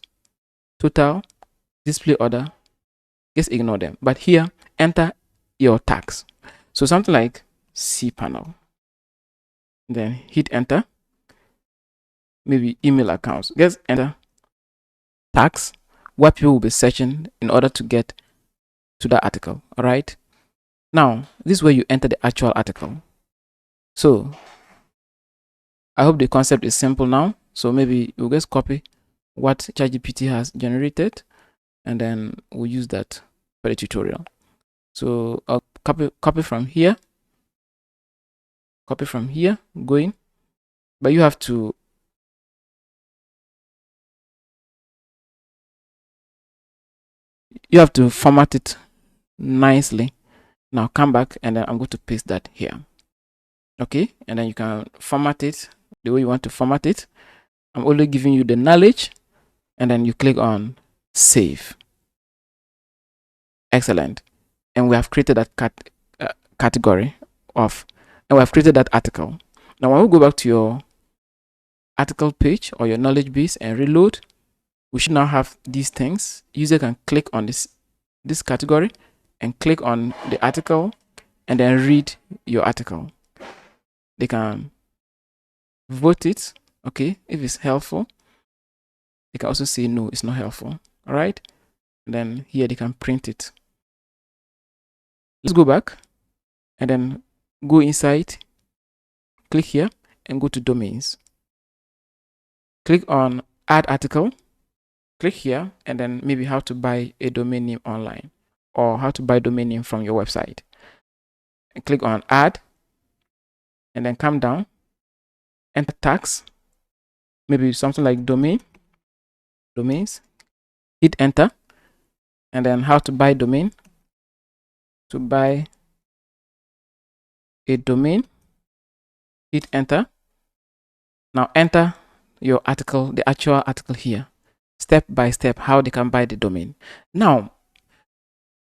total, display order. Just ignore them. But here, enter your tags. So something like cPanel. Then hit enter. Maybe email accounts. Just enter tags, what people will be searching in order to get to that article. All right. Now, this is where you enter the actual article. So I hope the concept is simple now. So maybe we'll just copy what ChatGPT has generated, and then we'll use that for the tutorial. So I'll copy from here, going, but you have to format it nicely. Now come back, and then I'm going to paste that here. Okay, and then you can format it the way you want to format it. I'm only giving you the knowledge, and then you click on save. Excellent. And we have created that category of, and we have created that article. Now when we go back to your article page or your knowledge base and reload, we should now have these things. User can click on this category and click on the article and then read your article. They can vote it, okay, if it's helpful. They can also say no, it's not helpful. All right, and then here they can print it. Let's go back and then go inside, click here and go to domains. Click on add article, click here, and then maybe how to buy a domain name online or how to buy domain name from your website. And click on add, and then come down, enter tags, maybe something like domains, hit enter, and then how to buy domain. To buy a domain, hit enter. Now enter your article, the actual article here, step by step how they can buy the domain. Now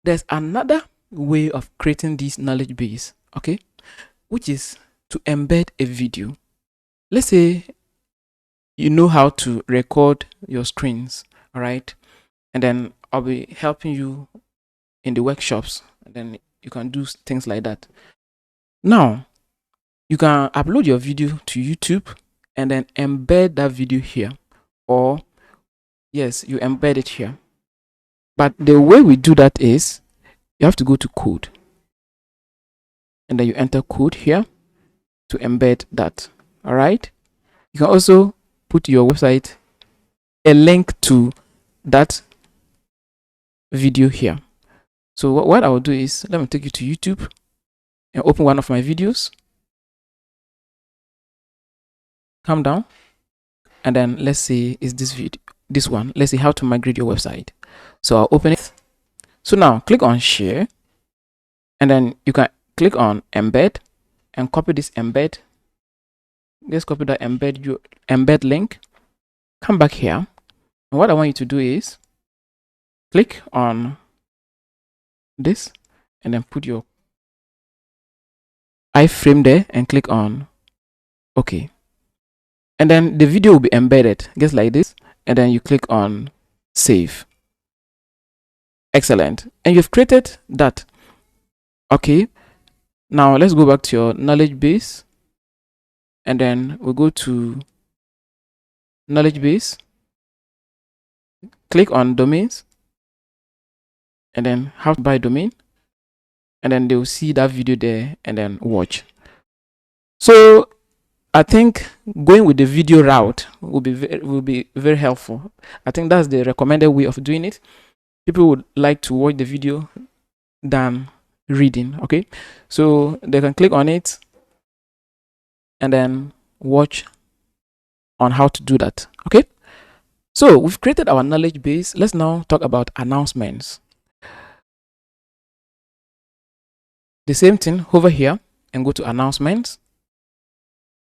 there's another way of creating this knowledge base, okay, which is to embed a video. Let's say you know how to record your screens, all right, and then I'll be helping you in the workshops, and then you can do things like that. Now you can upload your video to YouTube and then embed that video here, or yes, you embed it here. But the way we do that is you have to go to code, and then you enter code here to embed that. All right, you can also put your website, a link to that video here. So what I will do is, let me take you to YouTube and open one of my videos. Come down, and then let's say it's this video, this one. Let's see how to migrate your website. So I'll open it. So now click on share, and then you can click on embed and copy this embed. Just copy that embed link. Come back here, and what I want you to do is click on this and then put your iframe there and click on OK. And then the video will be embedded just like this, and then you click on save. Excellent. And you've created that. Okay, now let's go back to your knowledge base, and then we'll go to knowledge base, click on domains, and then how to buy domain, and then they'll see that video there and then watch. So I think going with the video route will be very helpful. I think that's the recommended way of doing it. People would like to watch the video than reading. Okay, so they can click on it and then watch on how to do that. Okay, so we've created our knowledge base. Let's now talk about announcements. The same thing, hover here and go to announcements,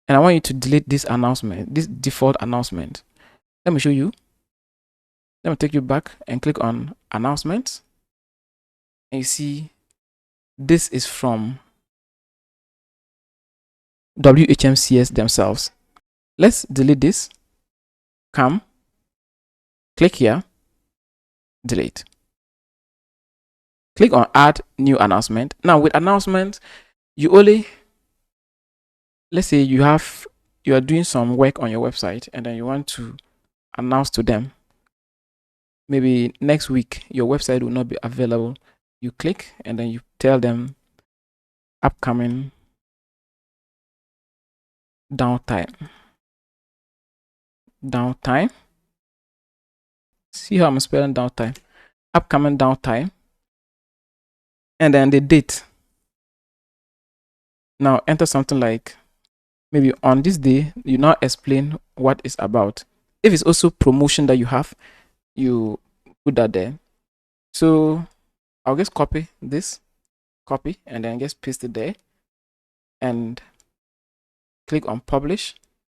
and I want you to delete this announcement, this default announcement. Let me show you. Let me take you back and click on announcements, and you see this is from WHMCS themselves. Let's delete this. Come, click here, delete. Click on add new announcement. Now with announcement, you only, let's say you are doing some work on your website and then you want to announce to them, maybe next week your website will not be available. You click and then you tell them upcoming downtime. See how I'm spelling downtime? Upcoming downtime, and then the date. Now enter something like maybe on this day. You now explain what it's about. If it's also promotion that you have, you put that there. So I'll just copy this, and then just paste it there and click on publish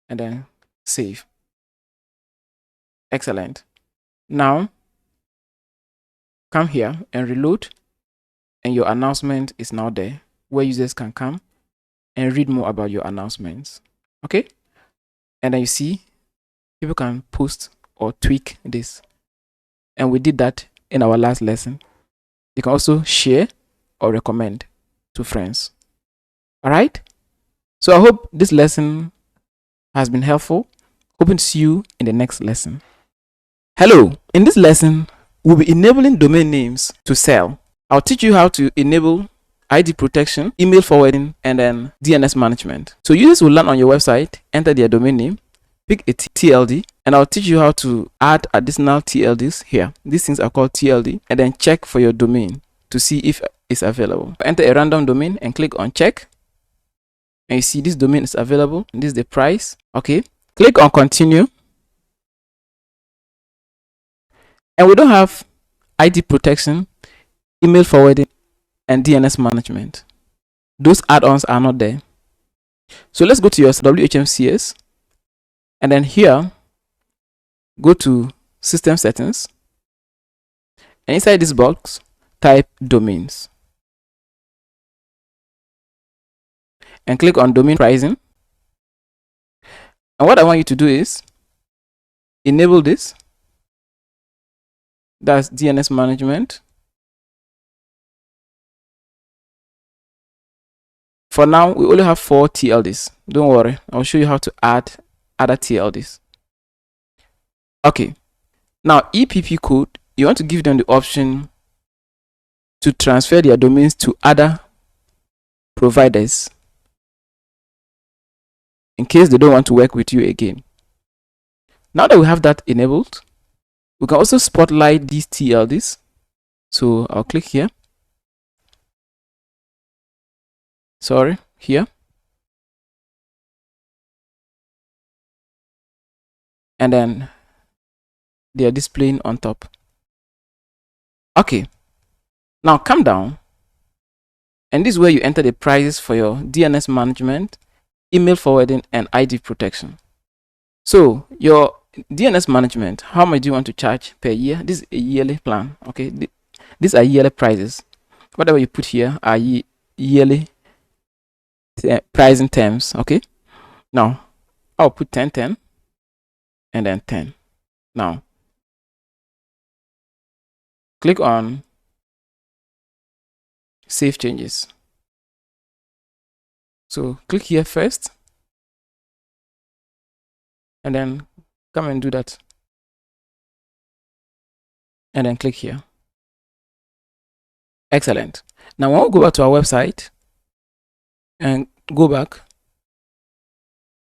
and then save. Excellent. Now come here and reload, and your announcement is now there where users can come and read more about your announcements. Okay, and then you see people can post or tweak this, and we did that in our last lesson. You can also share or recommend to friends. All right, so I hope this lesson has been helpful. Hoping to see you in the next lesson. Hello, in this lesson we'll be enabling domain names to sell. I'll teach you how to enable ID protection, email forwarding, and then DNS management. So users will land on your website, enter their domain name, pick a TLD, and I'll teach you how to add additional TLDs here. These things are called TLD, and then check for your domain to see if it's available. Enter a random domain and click on check, and you see this domain is available, and this is the price. Okay, click on continue, And we don't have ID protection, email forwarding, and DNS management. Those add-ons are not there. So let's go to your WHMCS, and then here go to system settings, and inside this box type domains and click on domain pricing. And what I want you to do is enable this, that's DNS management. For now we only have 4 TLDs. Don't worry, I'll show you how to add other TLDs. Okay, now EPP code, you want to give them the option to transfer their domains to other providers in case they don't want to work with you again. Now that we have that enabled, we can also spotlight these TLDs. So I'll click here. Sorry, here. And then they are displaying on top. Okay, now come down, and this is where you enter the prices for your DNS management, email forwarding, and ID protection. So your DNS management, how much do you want to charge per year? This is a yearly plan. Okay, these are yearly prices. Whatever you put here are yearly pricing terms. Okay, now I'll put 10 and then 10. Now click on save changes. So click here first, and then come and do that, and then click here. Excellent. Now when we go back to our website and go back,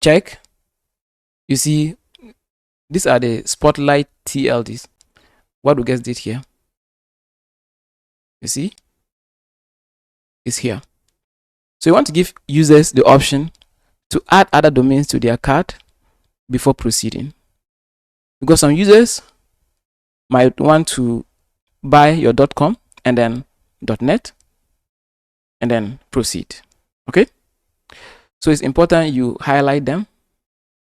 check, you see these are the spotlight TLDs, what we just did here. You see, it's here. So you want to give users the option to add other domains to their cart before proceeding, because some users might want to buy your .com and then .net and then proceed. Okay, so it's important you highlight them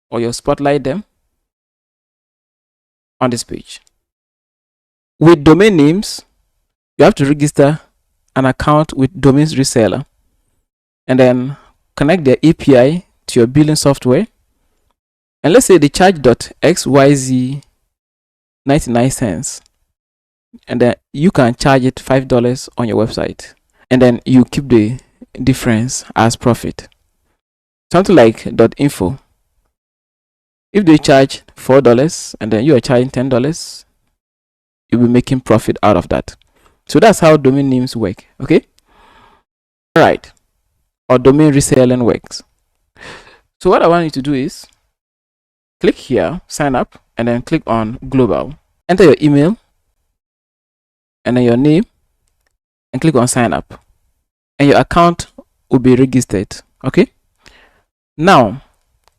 or you spotlight them on this page. With domain names, you have to register an account with Domains Reseller and then connect their API to your billing software. And let's say they charge .xyz 99 cents, and then you can charge it $5 on your website, and then you keep the difference as profit. Something like .info, if they charge $4 and then you are charging $10, you'll be making profit out of that. So that's how domain names work. Okay, all right, or domain reselling works. So what I want you to do is click here, sign up, and then click on global. Enter your email and then your name and click on sign up, and your account will be registered. Okay, now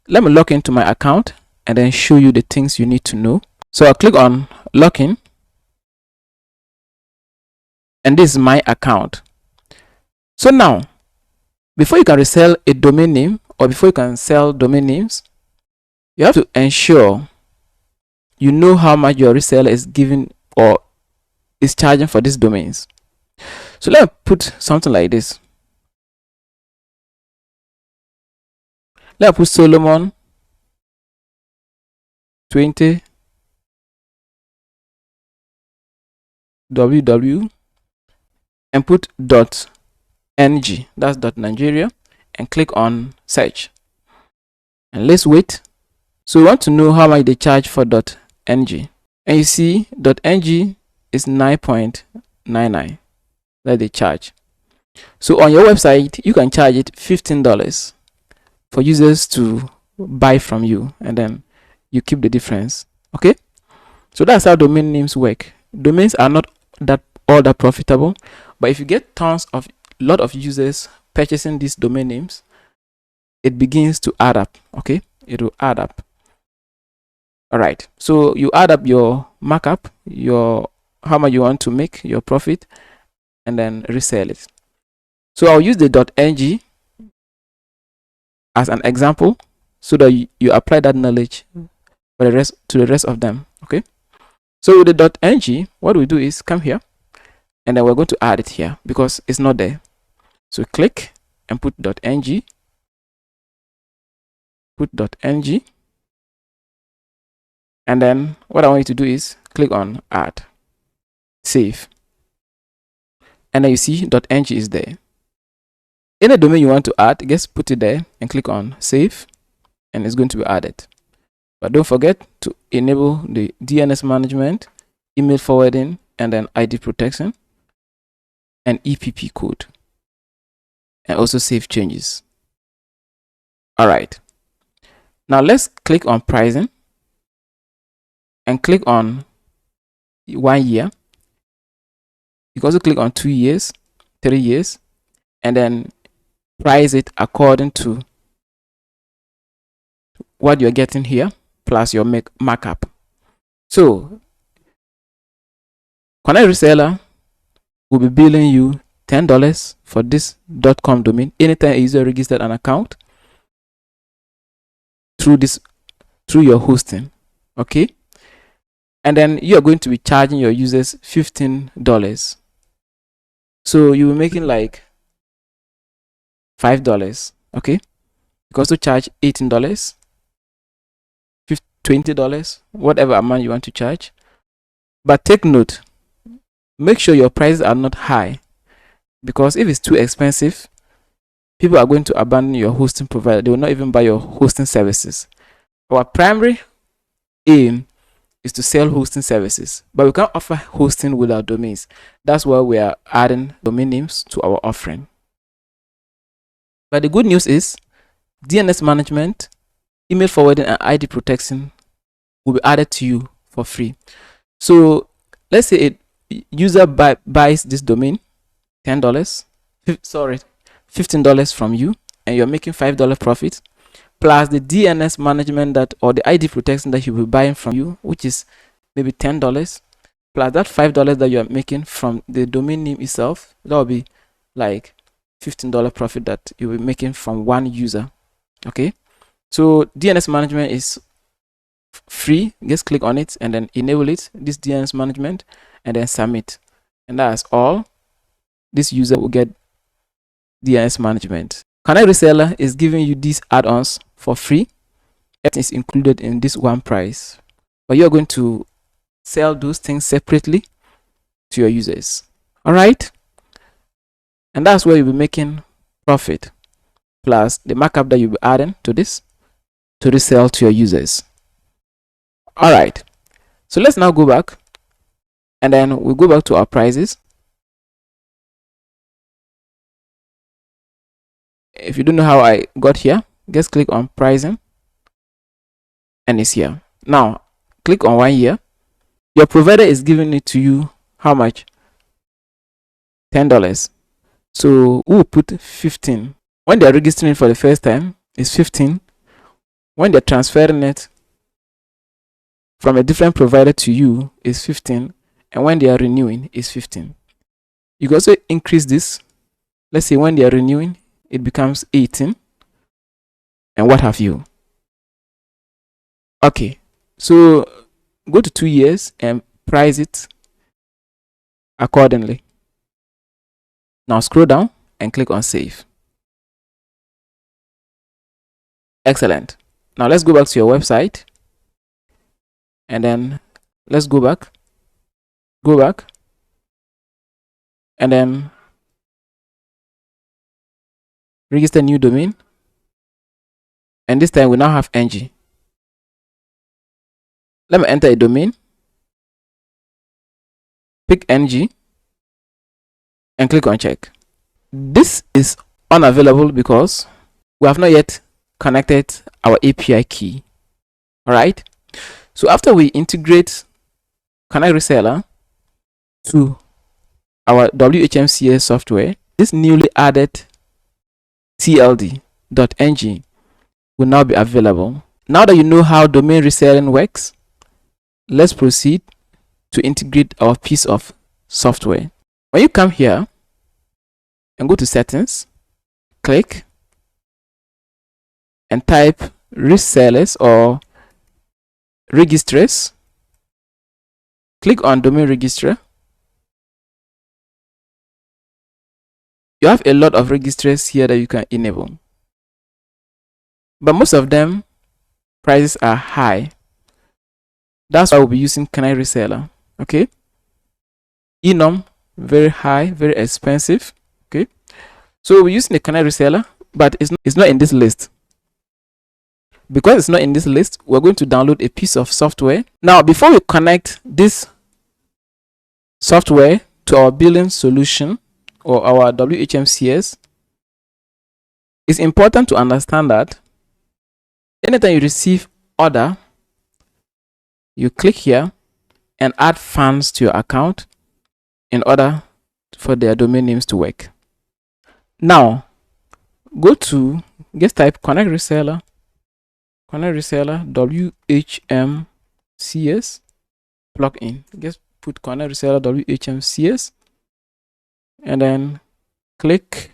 let me log into my account and then show you the things you need to know. So I'll click on login, and this is my account. So now, before you can resell a domain name or before you can sell domain names, you have to ensure you know how much your reseller is giving or is charging for these domains. So let me put something like this. Let me put Solomon 20 www and put .ng, that's .nigeria, and click on search, and let's wait. So we want to know how much they charge for .ng, and you see .ng is 9.99 that they charge. So on your website you can charge it $15 for users to buy from you, and then you keep the difference. Okay, so that's how domain names work. Domains are not all that profitable, but if you get lot of users purchasing these domain names, it begins to add up. Okay, it will add up. All right, so you add up your markup, your how much you want to make your profit, and then resell it. So I'll use the .ng as an example so that you apply that knowledge for the rest to the rest of them. Okay, so with the .ng, what we do is come here, and then we're going to add it here because it's not there. So click and put .ng, and then what I want you to do is click on add, save, and then you see .ng is there. Any domain you want to add, just put it there and click on save, and it's going to be added. But don't forget to enable the DNS management, email forwarding, and then ID protection and EPP code, and also save changes. All right, now let's click on pricing and click on 1 year. You can also click on 2 years, 3 years, and then price it according to what you're getting here plus your markup. So Connect Reseller will be billing you $10 for this .com domain anytime a user registered an account through your hosting. Okay, and then you are going to be charging your users $15. So you'll be making like $5. Okay, you can also charge $18, $20, whatever amount you want to charge. But take note, make sure your prices are not high, because if it's too expensive, people are going to abandon your hosting provider. They will not even buy your hosting services. Our primary aim is to sell hosting services, but we can't offer hosting without domains. That's why we are adding domain names to our offering. But the good news is DNS management, email forwarding, and ID protection will be added to you for free. So let's say a user buys this domain $15 from you, and you're making $5 profit, plus the DNS management or the ID protection that he will be buying from you, which is maybe $10, plus that $5 that you are making from the domain name itself. That will be like $15 profit that you'll be making from one user. Okay, so DNS management is free. Just click on it and then enable it, this DNS management, and then submit, and that's all. This user will get DNS management. Connect Reseller is giving you these add-ons for free. Everything is included in this one price, but you're going to sell those things separately to your users. All right, and that's where you'll be making profit plus the markup that you'll be adding to this to resell to your users. All right, so let's now go back, and then we'll go back to our prices. If you don't know how I got here, just click on pricing, and it's here. Now click on 1 year. Your provider is giving it to you how much? $10. So we'll put 15. When they're registering for the first time, it's 15. When they're transferring it from a different provider to you, is 15. And when they are renewing, is 15. You can also increase this. Let's say when they are renewing, it becomes 18, and what have you. Okay, so go to 2 years and price it accordingly. Now scroll down and click on save. Excellent. Now let's go back to your website, and then let's go back, and then register new domain, and this time we now have ng. Let me enter a domain, pick ng, and click on check. This is unavailable because we have not yet connected our API key. All right, so after we integrate Connect Reseller to our WHMCS software, this newly added tld.ng will now be available. Now that you know how domain reselling works, let's proceed to integrate our piece of software. When you come here and go to settings, click and type resellers or registrars. Click on domain registrar. You have a lot of registrars here that you can enable, but most of them prices are high. That's why we'll be using Canary Reseller. Okay, enum very high, very expensive. Okay, so we're using the Canary Reseller, but it's not in this list. Because it's not in this list, we're going to download a piece of software. Now, before we connect this software to our billing solution or our WHMCS, it's important to understand that anytime you receive order, you click here and add funds to your account in order for their domain names to work. Now, go to just type Connect Reseller WHMCS plugin. Just put Connect Reseller WHMCS and then click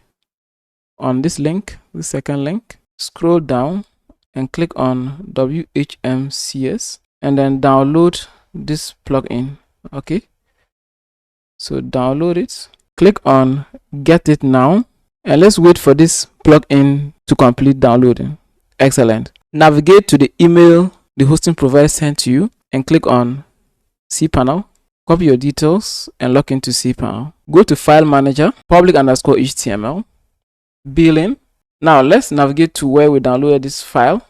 on this link, the second link. Scroll down and click on WHMCS and then download this plugin. Okay, so download it, click on get it now, and let's wait for this plugin to complete downloading. Excellent. Navigate to the email the hosting provider sent to you and click on cPanel. Copy your details and log into cPanel. Go to File Manager, public_HTML, billing. Now let's navigate to where we downloaded this file.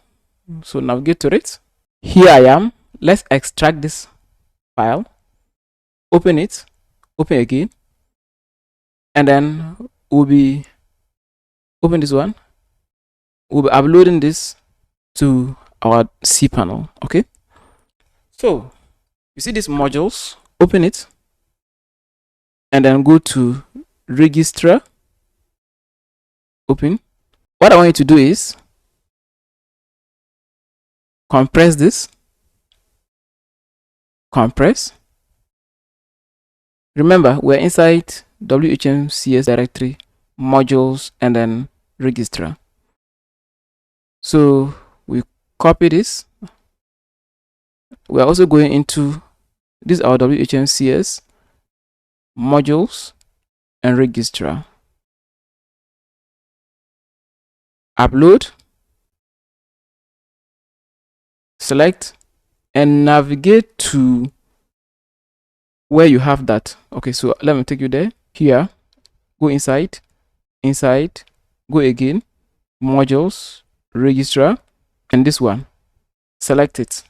So navigate to it. Here I am. Let's extract this file. Open it. Open again. And then we'll be open this one. We'll be uploading this to our cPanel. Okay, so you see these modules, open it and then go to registrar, open. What I want you to do is compress this, compress. Remember, we're inside WHMCS directory, modules, and then registrar. So we copy this. We're also going into this our WHMCS, modules, and registrar. Upload, select, and navigate to where you have that. Okay, so let me take you there. Here, go inside, go again, modules, registrar, and this one. Select it.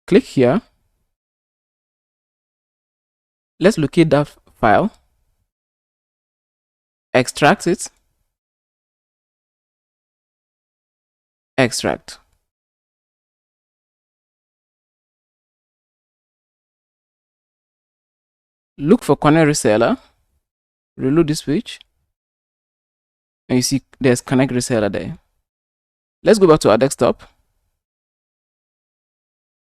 Click here. Let's locate that file. Extract it. Extract. Look for Connect Reseller. Reload this page. And you see there's Connect Reseller there. Let's go back to our desktop.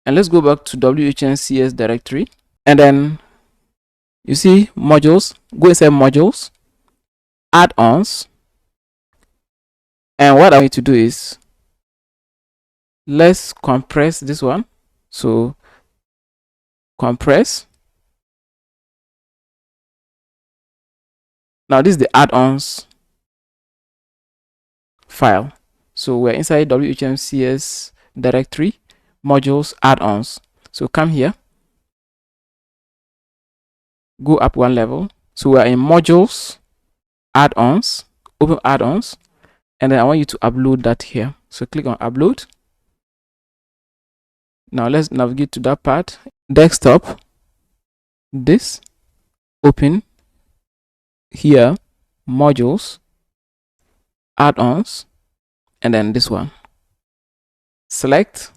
And let's go back to WHMCS directory. And then you see modules. Go inside modules, add-ons. And what I want to do is let's compress this one. So compress. Now this is the add-ons file. So we're inside WHMCS directory, modules, add-ons. So come here, go up one level. So we're in modules, add-ons, open add-ons, and then I want you to upload that here. So click on upload. Now let's navigate to that part. Desktop, this, open, here, modules, add-ons, and then this one. Select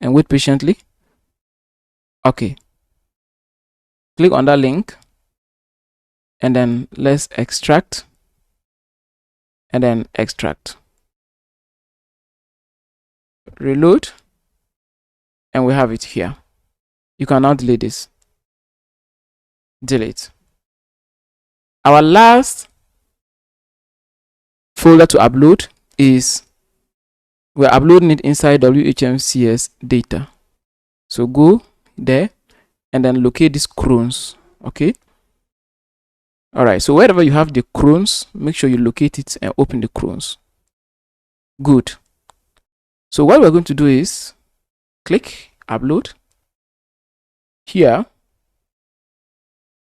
and wait patiently. Okay. Click on that link and then let's extract and then extract. Reload. and we have it here. You can now delete this. Delete. Our last folder to upload is we're uploading it inside WHMCS data. So go there and then locate these crones. Okay. All right. So wherever you have the crones, make sure you locate it and open the crones. Good. So what we're going to do is click upload here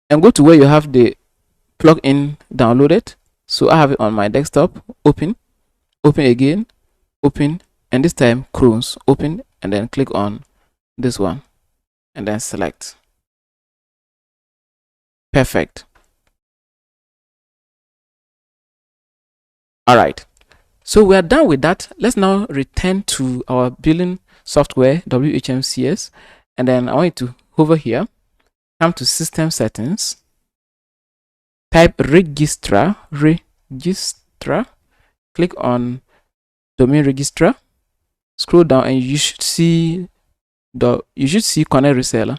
and go to where you have the plugin downloaded. So I have it on my desktop. Open again, open, and this time crones. Open and then click on this one and then select. Perfect. All right. So we are done with that. Let's now return to our billing software, WHMCS, and then I want you to hover here, come to system settings, type registrar, click on domain registrar, scroll down, and you should see Connect Reseller.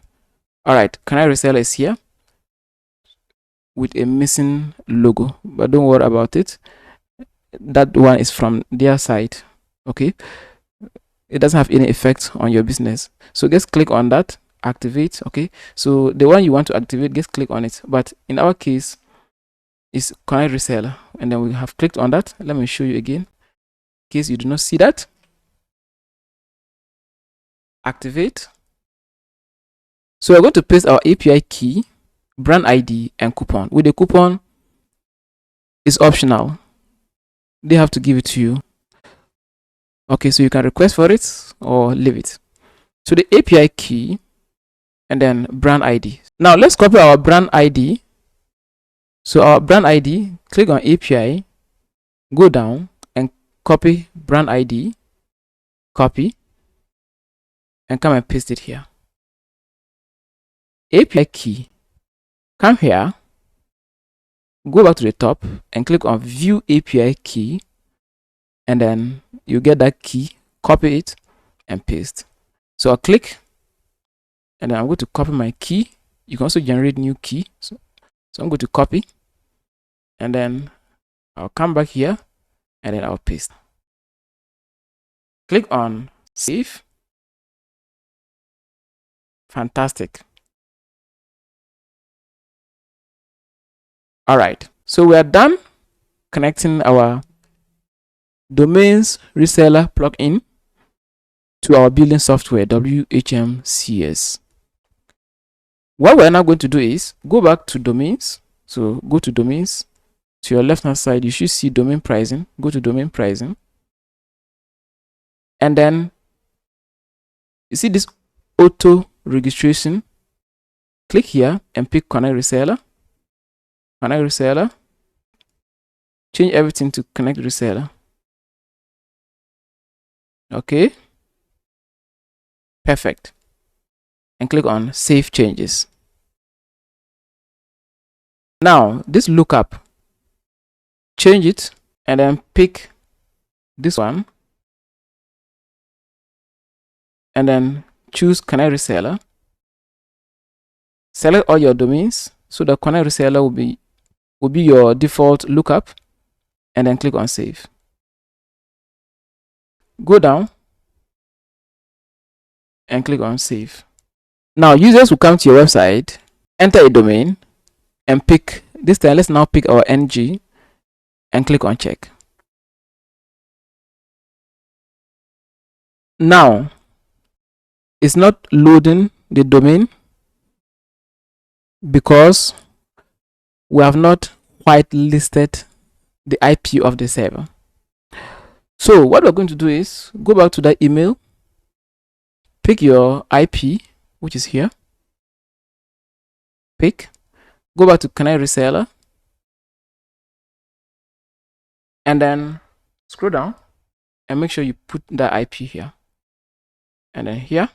All right, Connect Reseller is here with a missing logo, but don't worry about it. That one is from their side. Okay, it doesn't have any effect on your business. So just click on that, activate. Okay, so the one you want to activate, just click on it. But in our case, it's Connect Reseller, and then we have clicked on that. Let me show you again in case you do not see that. Activate. So we're going to paste our API key, brand ID, and coupon. With the coupon, it's optional. They have to give it to you. Okay, so you can request for it or leave it. So the API key and then brand ID. Now let's copy our brand ID. So our brand ID, click on API, go down and copy brand ID, copy, and come and paste it here. API key, come here, go back to the top and click on view API key, and then you get that key, copy it and paste. So I'll click and then I'm going to copy my key. You can also generate new key. So I'm going to copy and then I'll come back here and then I'll paste. Click on save. Fantastic. All right, so we are done connecting our domains reseller plugin to our billing software, WHMCS. What we're now going to do is go back to domains. So go to domains. To your left hand side, you should see domain pricing. Go to domain pricing. And then you see this auto registration. Click here and pick Connect Reseller. Connect Reseller. Change everything to Connect Reseller. Okay. Perfect. And click on Save Changes. Now, this lookup, change it and then pick this one. And then choose Connect Reseller. Select all your domains so the Connect Reseller will be your default lookup, and then click on Save. Go down and click on Save. Now users will come to your website, enter a domain, and pick this time. Let's now pick our NG and click on Check. Now it's not loading the domain because we have not quite listed the IP of the server. So what we're going to do is go back to that email, pick your IP, which is here, go back to Connect Reseller, and then scroll down and make sure you put that IP here, and then here,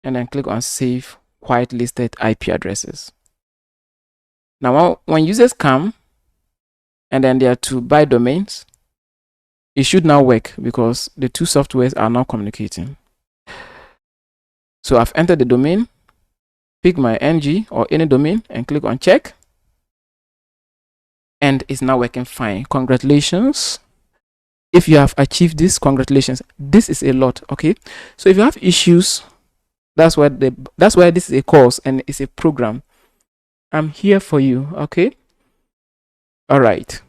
and then click on Save Quite Listed IP Addresses. Now when users come and then they are to buy domains, it should now work because the two softwares are now communicating. So I've entered the domain, pick my ng or any domain and click on check, and it's now working fine. Congratulations. If you have achieved this, congratulations. This is a lot. Okay, so if you have issues, that's why this is a course and it's a program. I'm here for you. Okay, all right.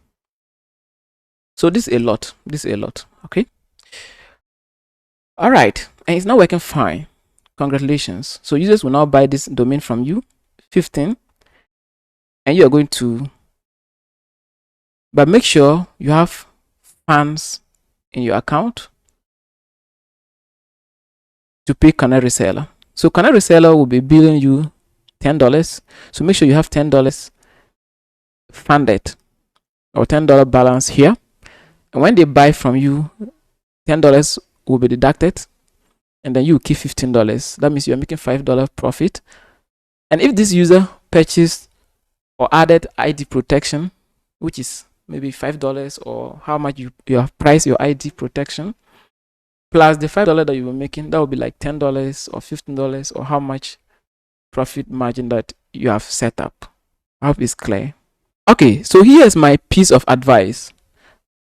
So this is a lot. Okay, all right, and it's now working fine. Congratulations. So users will now buy this domain from you, 15, and you are going to, but make sure you have funds in your account to pay Canary Reseller. So Canary Reseller will be billing you $10. So make sure you have $10 funded or $10 balance here. And when they buy from you, $10 will be deducted, and then you keep $15. That means you're making $5 profit. And if this user purchased or added ID protection, which is maybe $5 or how much you have priced your ID protection, plus the $5 that you were making, that will be like $10 or $15 or how much profit margin that you have set up. I hope it's clear. Okay, so here's my piece of advice.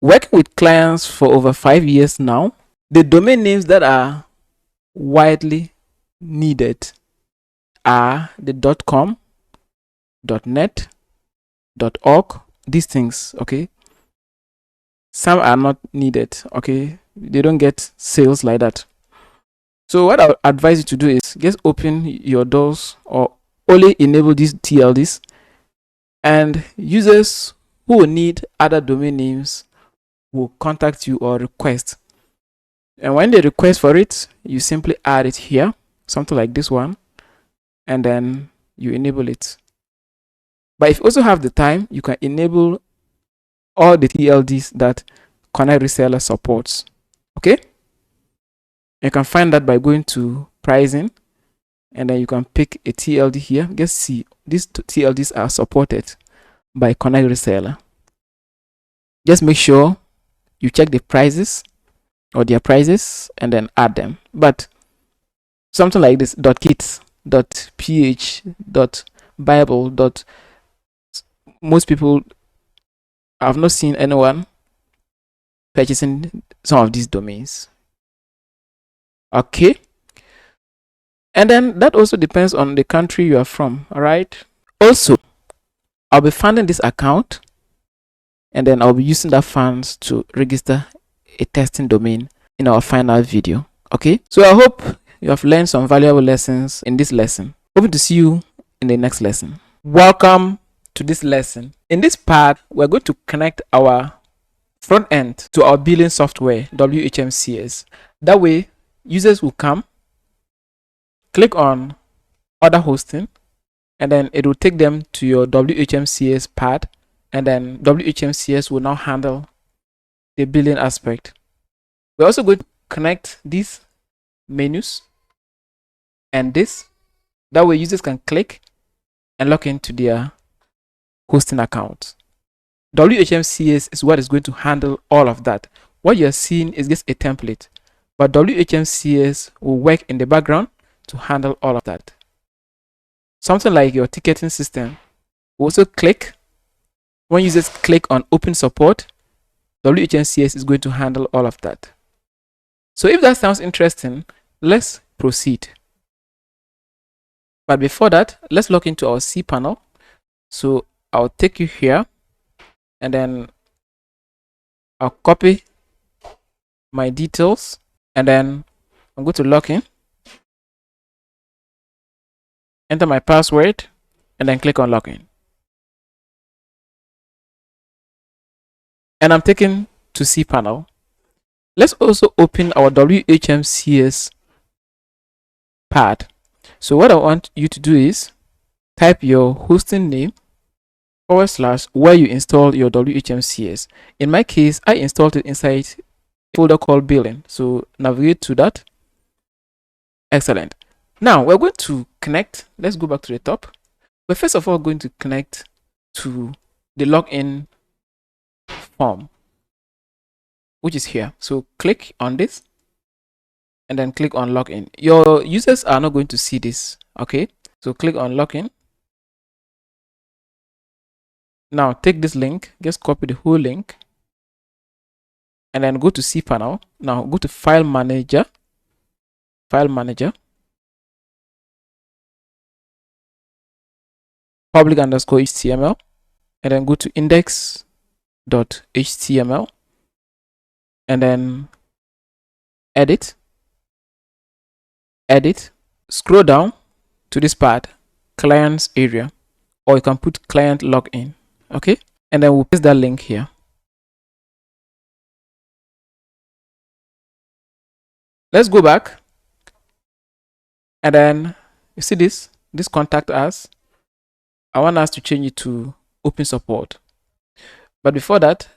Working with clients for over 5 years now, the domain names that are widely needed are the .com, .net, .org, these things. Okay, some are not needed. Okay, they don't get sales like that. So what I would advise you to do is just open your doors or only enable these TLDs, and users who will need other domain names will contact you or request. And when they request for it, you simply add it here, something like this one, and then you enable it. But if you also have the time, you can enable all the TLDs that Connect Reseller supports. Okay, you can find that by going to pricing, and then you can pick a TLD here. Just see these TLDs are supported by Connect Reseller. Just make sure you check the prices or their prices and then add them. But something like this .kits, .ph, .bible, most people, I've not seen anyone purchasing some of these domains. Okay, and then that also depends on the country you are from. All right, also I'll be funding this account, and then I'll be using that funds to register a testing domain in our final video. Okay, so I hope you have learned some valuable lessons in this lesson. Hoping to see you in the next lesson. Welcome to this lesson. In this part, we're going to connect our front end to our billing software, WHMCS. That way, users will come, click on other hosting, and then it will take them to your WHMCS part, and then WHMCS will now handle the billing aspect. We're also going to connect these menus and this. That way users can click and log into their hosting account. WHMCS is what is going to handle all of that. What you're seeing is just a template, but WHMCS will work in the background to handle all of that. Something like your ticketing system will also click. When users click on open support, WHMCS is going to handle all of that. So if that sounds interesting, let's proceed. But before that, let's log into our cPanel. So I'll take you here, and then I'll copy my details, and then I'm going to log in, enter my password, and then click on login. And I'm taken to cPanel. Let's also open our WHMCS part. So what I want you to do is type your hosting name / where you install your WHMCS. In my case, I installed it inside a folder called billing. So navigate to that. Excellent. Now we're going to connect. Let's go back to the top. We're first of all going to connect to the login form, which is here. So click on this, and then click on login. Your users are not going to see this. Okay, so click on login. Now take this link, just copy the whole link, and then go to cPanel. Now go to file manager, public underscore HTML, and then go to index.html, and then edit, scroll down to this part, clients area, or you can put client login. Okay, and then we'll paste that link here. Let's go back, and then you see this contact us. I want us to change it to open support, but before that,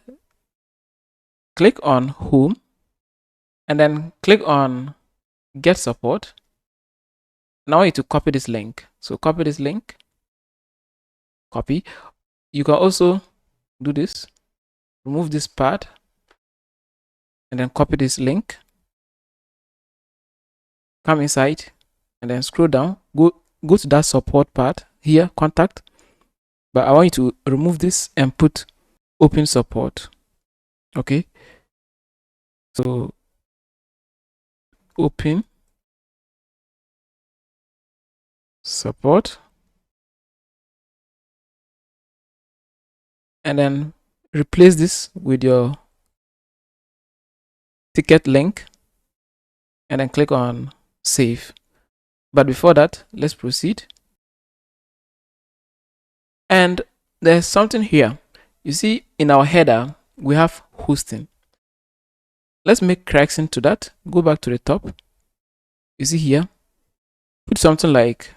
click on home, and then click on get support. Now I need to copy this link, so copy this link, copy. You can also do this, remove this part, and then copy this link, come inside, and then scroll down, go to that support part here, contact, but I want you to remove this and put open support. Okay, so open support, and then replace this with your ticket link, and then click on save. But before that, let's proceed. And there's something here. You see, in our header we have hosting. Let's make correction to that. Go back to the top. You see here, put something like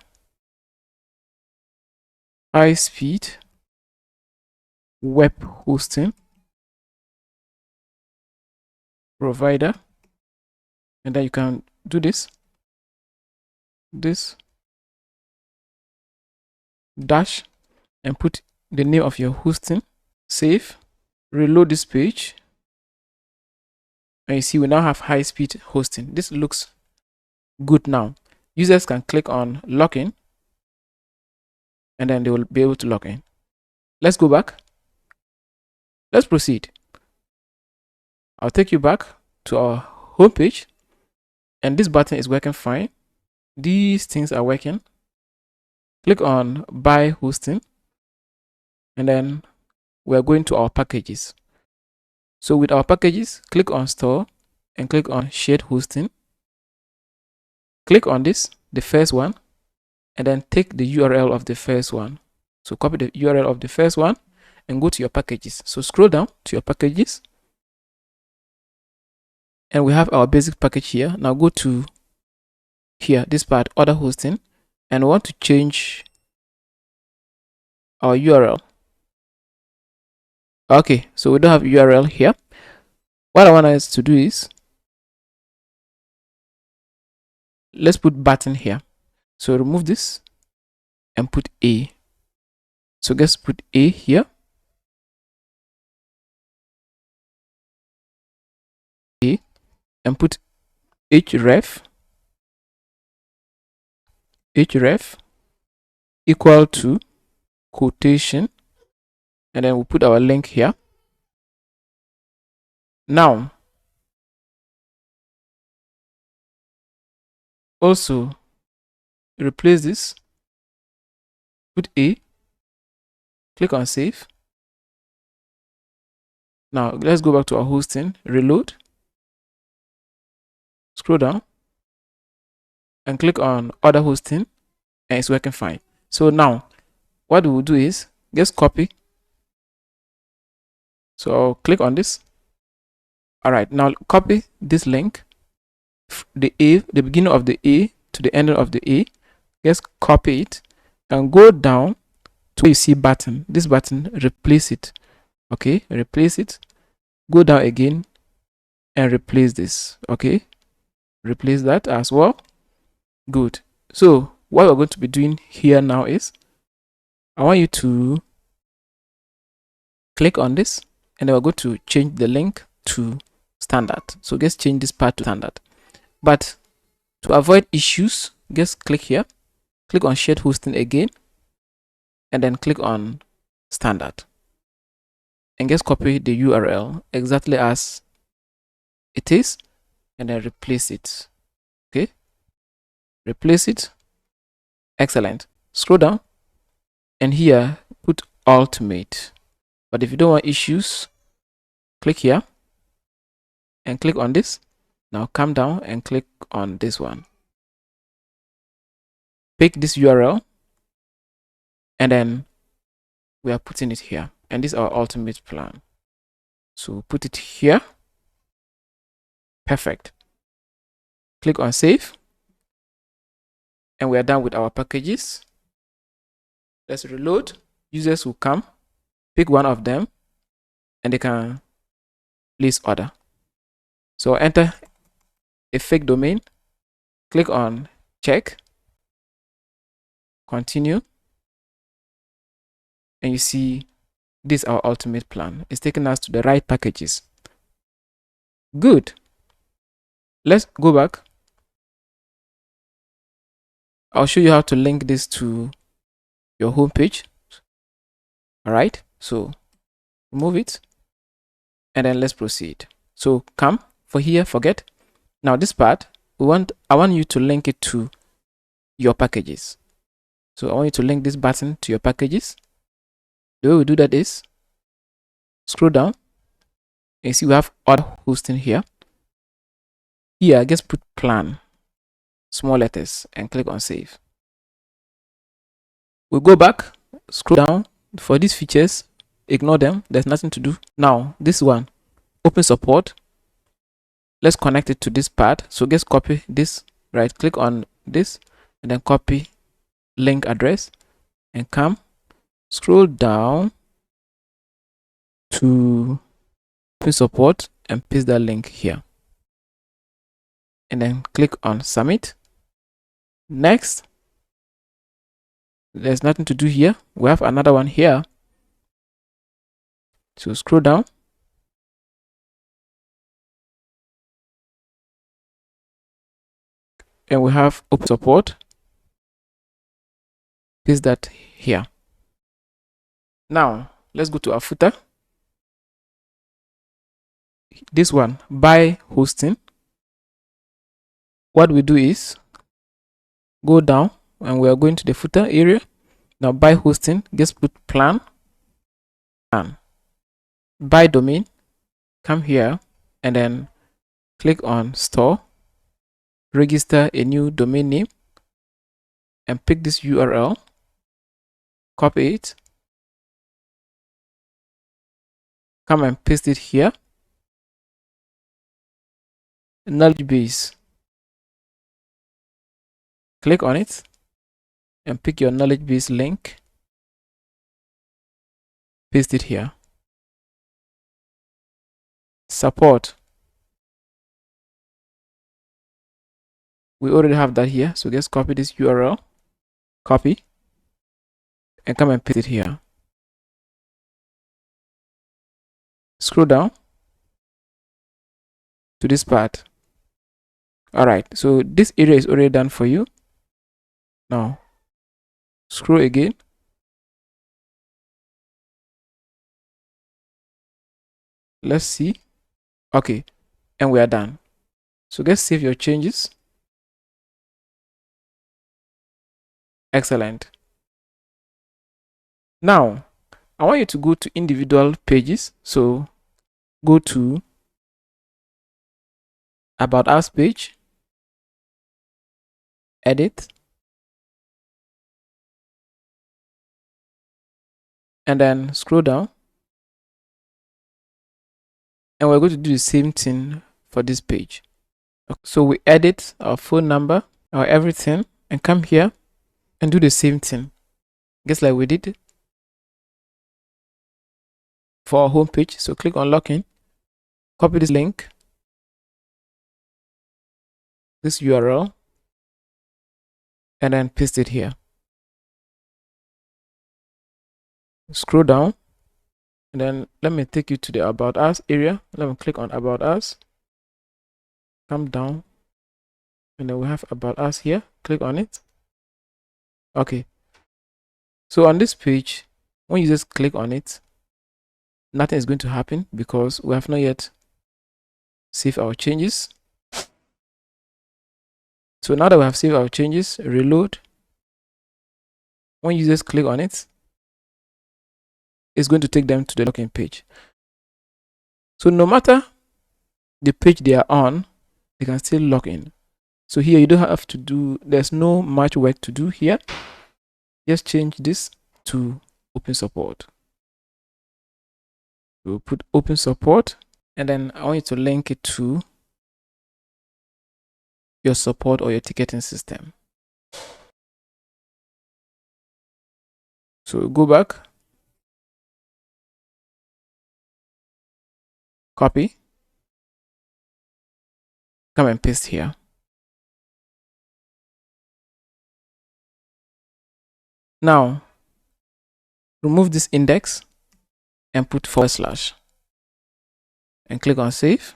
high speed web hosting provider, and then you can do this dash and put the name of your hosting. Save, reload this page, and you see we now have high speed hosting. This looks good. Now users can click on login, and then they will be able to log in. Let's go back. Let's proceed. I'll take you back to our home page, and this button is working fine. These things are working. Click on buy hosting, and then we're going to our packages. So with our packages, click on store and click on shared hosting. Click on this, the first one, and then take the URL of the first one. So copy the URL of the first one and go to your packages. So scroll down to your packages, and we have our basic package here. Now go to here, this part, other hosting, and we want to change our URL. Okay, so we don't have URL here. What I want us to do is, let's put button here. So remove this and put A. So just put A here. A, and put href equal to quotation, and then we'll put our link here. Now also replace this, put A, click on save. Now let's go back to our hosting, reload, scroll down, and click on other hosting, and it's working fine. So now what we will do is just copy. So I'll click on this. All right, now copy this link, the beginning of the A to the end of the A. Just copy it and go down to where you see button. This button, replace it. Okay, replace it. Go down again and replace this. Okay, replace that as well. Good. So what we're going to be doing here now is, I want you to click on this, and then we're going to change the link to standard. So just change this part to standard. But To avoid issues, just click here, click on shared hosting again, and then click on standard, and just copy the URL exactly as it is, and then replace it. Okay, replace it. Excellent. Scroll down, and here put ultimate. But if you don't want issues, click here and click on this. Now come down and click on this one. Pick this URL, and then we are putting it here, and this is our ultimate plan. So put it here. Perfect. Click on save, and we are done with our packages. Let's reload. Users will come, pick one of them, and they can place order. So enter a fake domain, click on check, continue, and you see this is our ultimate plan. It's taking us to the right packages. Good. Let's go back. I'll show you how to link this to your home page. All right, so remove it, and then let's proceed. So come for here, forget. Now this part, I want you to link it to your packages. So I want you to link this button to your packages. The way we do that is scroll down, and you see we have other hosting here. Here, just put plan, small letters, and click on save. We'll go back, scroll down. For these features, ignore them. There's nothing to do. Now, this one, open support. Let's connect it to this part. So just copy this, right click on this, and then copy link address, and come, scroll down to open support and paste that link here. And then click on submit. Next. There's nothing to do here. We have another one here. So scroll down. And we have open support. Paste that here. Now, let's go to our footer. This one, buy hosting. What we do is go down, and we are going to the footer area. Now buy hosting, just put plan, buy domain, come here, and then click on store, register a new domain name, and pick this URL, copy it, come and paste it here. Knowledge base, click on it and pick your knowledge base link, paste it here. Support, we already have that here, so just copy this URL, copy, and come and paste it here. Scroll down to this part. All right, so this area is already done for you. Now scroll again, let's see. Okay, and we are done. So just save your changes. Excellent. Now I want you to go to individual pages. So go to about us page, edit, and then scroll down, and we're going to do the same thing for this page. So we edit our phone number, our everything, and come here and do the same thing, just like we did for our home page. So click on login, copy this link, this URL, and then paste it here. Scroll down, and then let me take you to the about us area. Let me click on about us, come down, and then we have about us here. Click on it. Okay, so on this page, when you just click on it, nothing is going to happen because we have not yet saved our changes. So now that we have saved our changes, reload. When you just click on it, it's going to take them to the login page. So no matter the page they are on, they can still log in. So here you don't have to do, there's no much work to do here. Just change this to open support. We'll put open support, and then I want you to link it to your support or your ticketing system. So go back, copy, come and paste here. Now, remove this index and put / and click on save.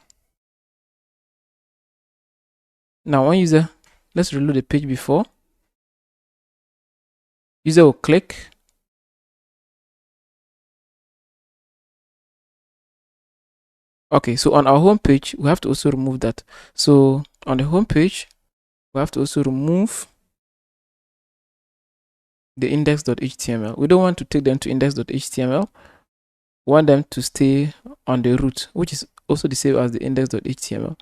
Now, one user, let's reload the page before. User will click. Okay, so on our home page, we have to also remove that. So on the home page, we have to also remove the index.html. We don't want to take them to index.html. We want them to stay on the root, which is also the same as the index.html.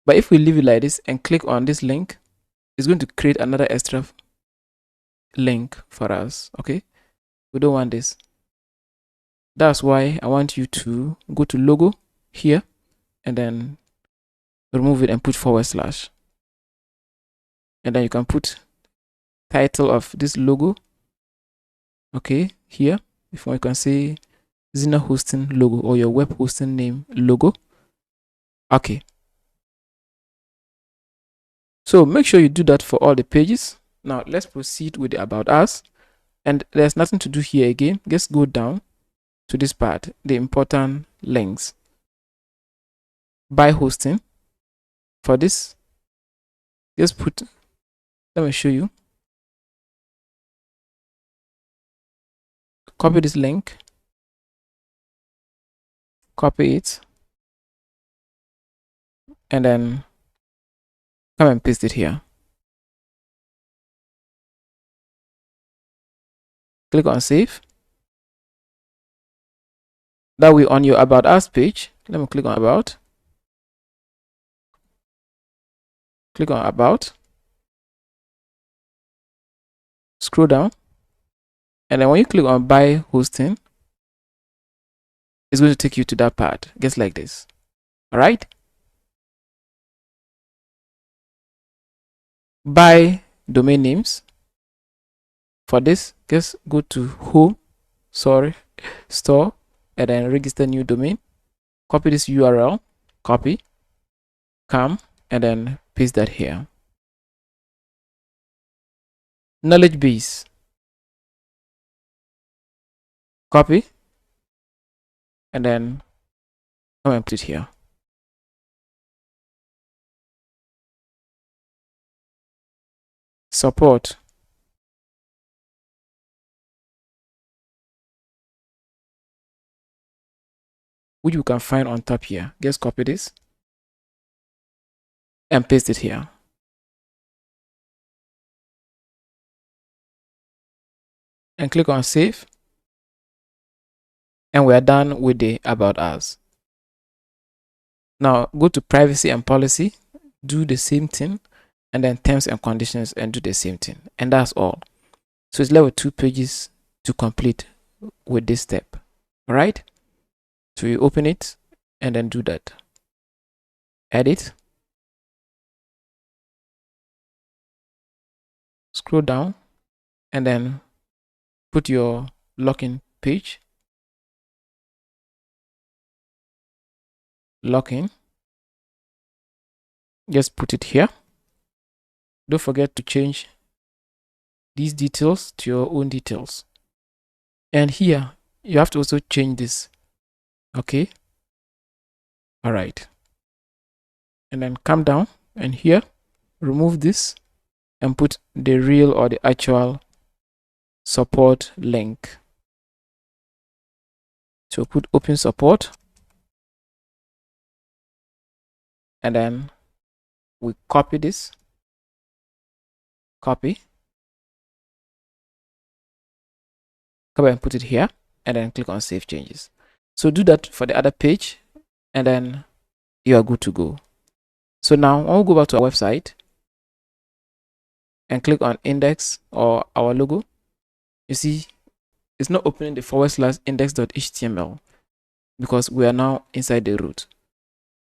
But if we leave it like this and click on this link, it's going to create another extra link for us. Okay, we don't want this. That's why I want you to go to logo here and then remove it and put / and then you can put title of this logo. Okay, here before you can say Zina hosting logo or your web hosting name logo. Okay, so make sure you do that for all the pages. Now let's proceed with the about us, and there's nothing to do here again. Just go down to this part, the important links. Buy hosting. For this, just put, let me show you. Copy this link, copy it, and then come and paste it here. Click on save. That way on your about us page, let me click on about. Click on about. Scroll down. And then when you click on buy hosting, it's going to take you to that part, just like this. All right. Buy domain names. For this, just go to home, store, and then register new domain. Copy this URL, copy, come, and then paste that here. Knowledge base. Copy, and then come and put it here. Support. Which you can find on top here. Just copy this and paste it here. And click on save. And we are done with the about us. Now go to privacy and policy, do the same thing, and then terms and conditions and do the same thing. And that's all. So it's left with 2 pages to complete with this step. All right. So you open it and then do that. Edit. Scroll down and then put your login page. Login. Just put it here. Don't forget to change these details to your own details. And here you have to also change this. Okay. All right. And then come down and here remove this and put the real or the actual support link. So put open support, and then we copy this, copy and put it here, and then click on save changes. So do that for the other page, and then you are good to go. So now I'll go back to our website and click on index or our logo. You see it's not opening the / index.html because we are now inside the root,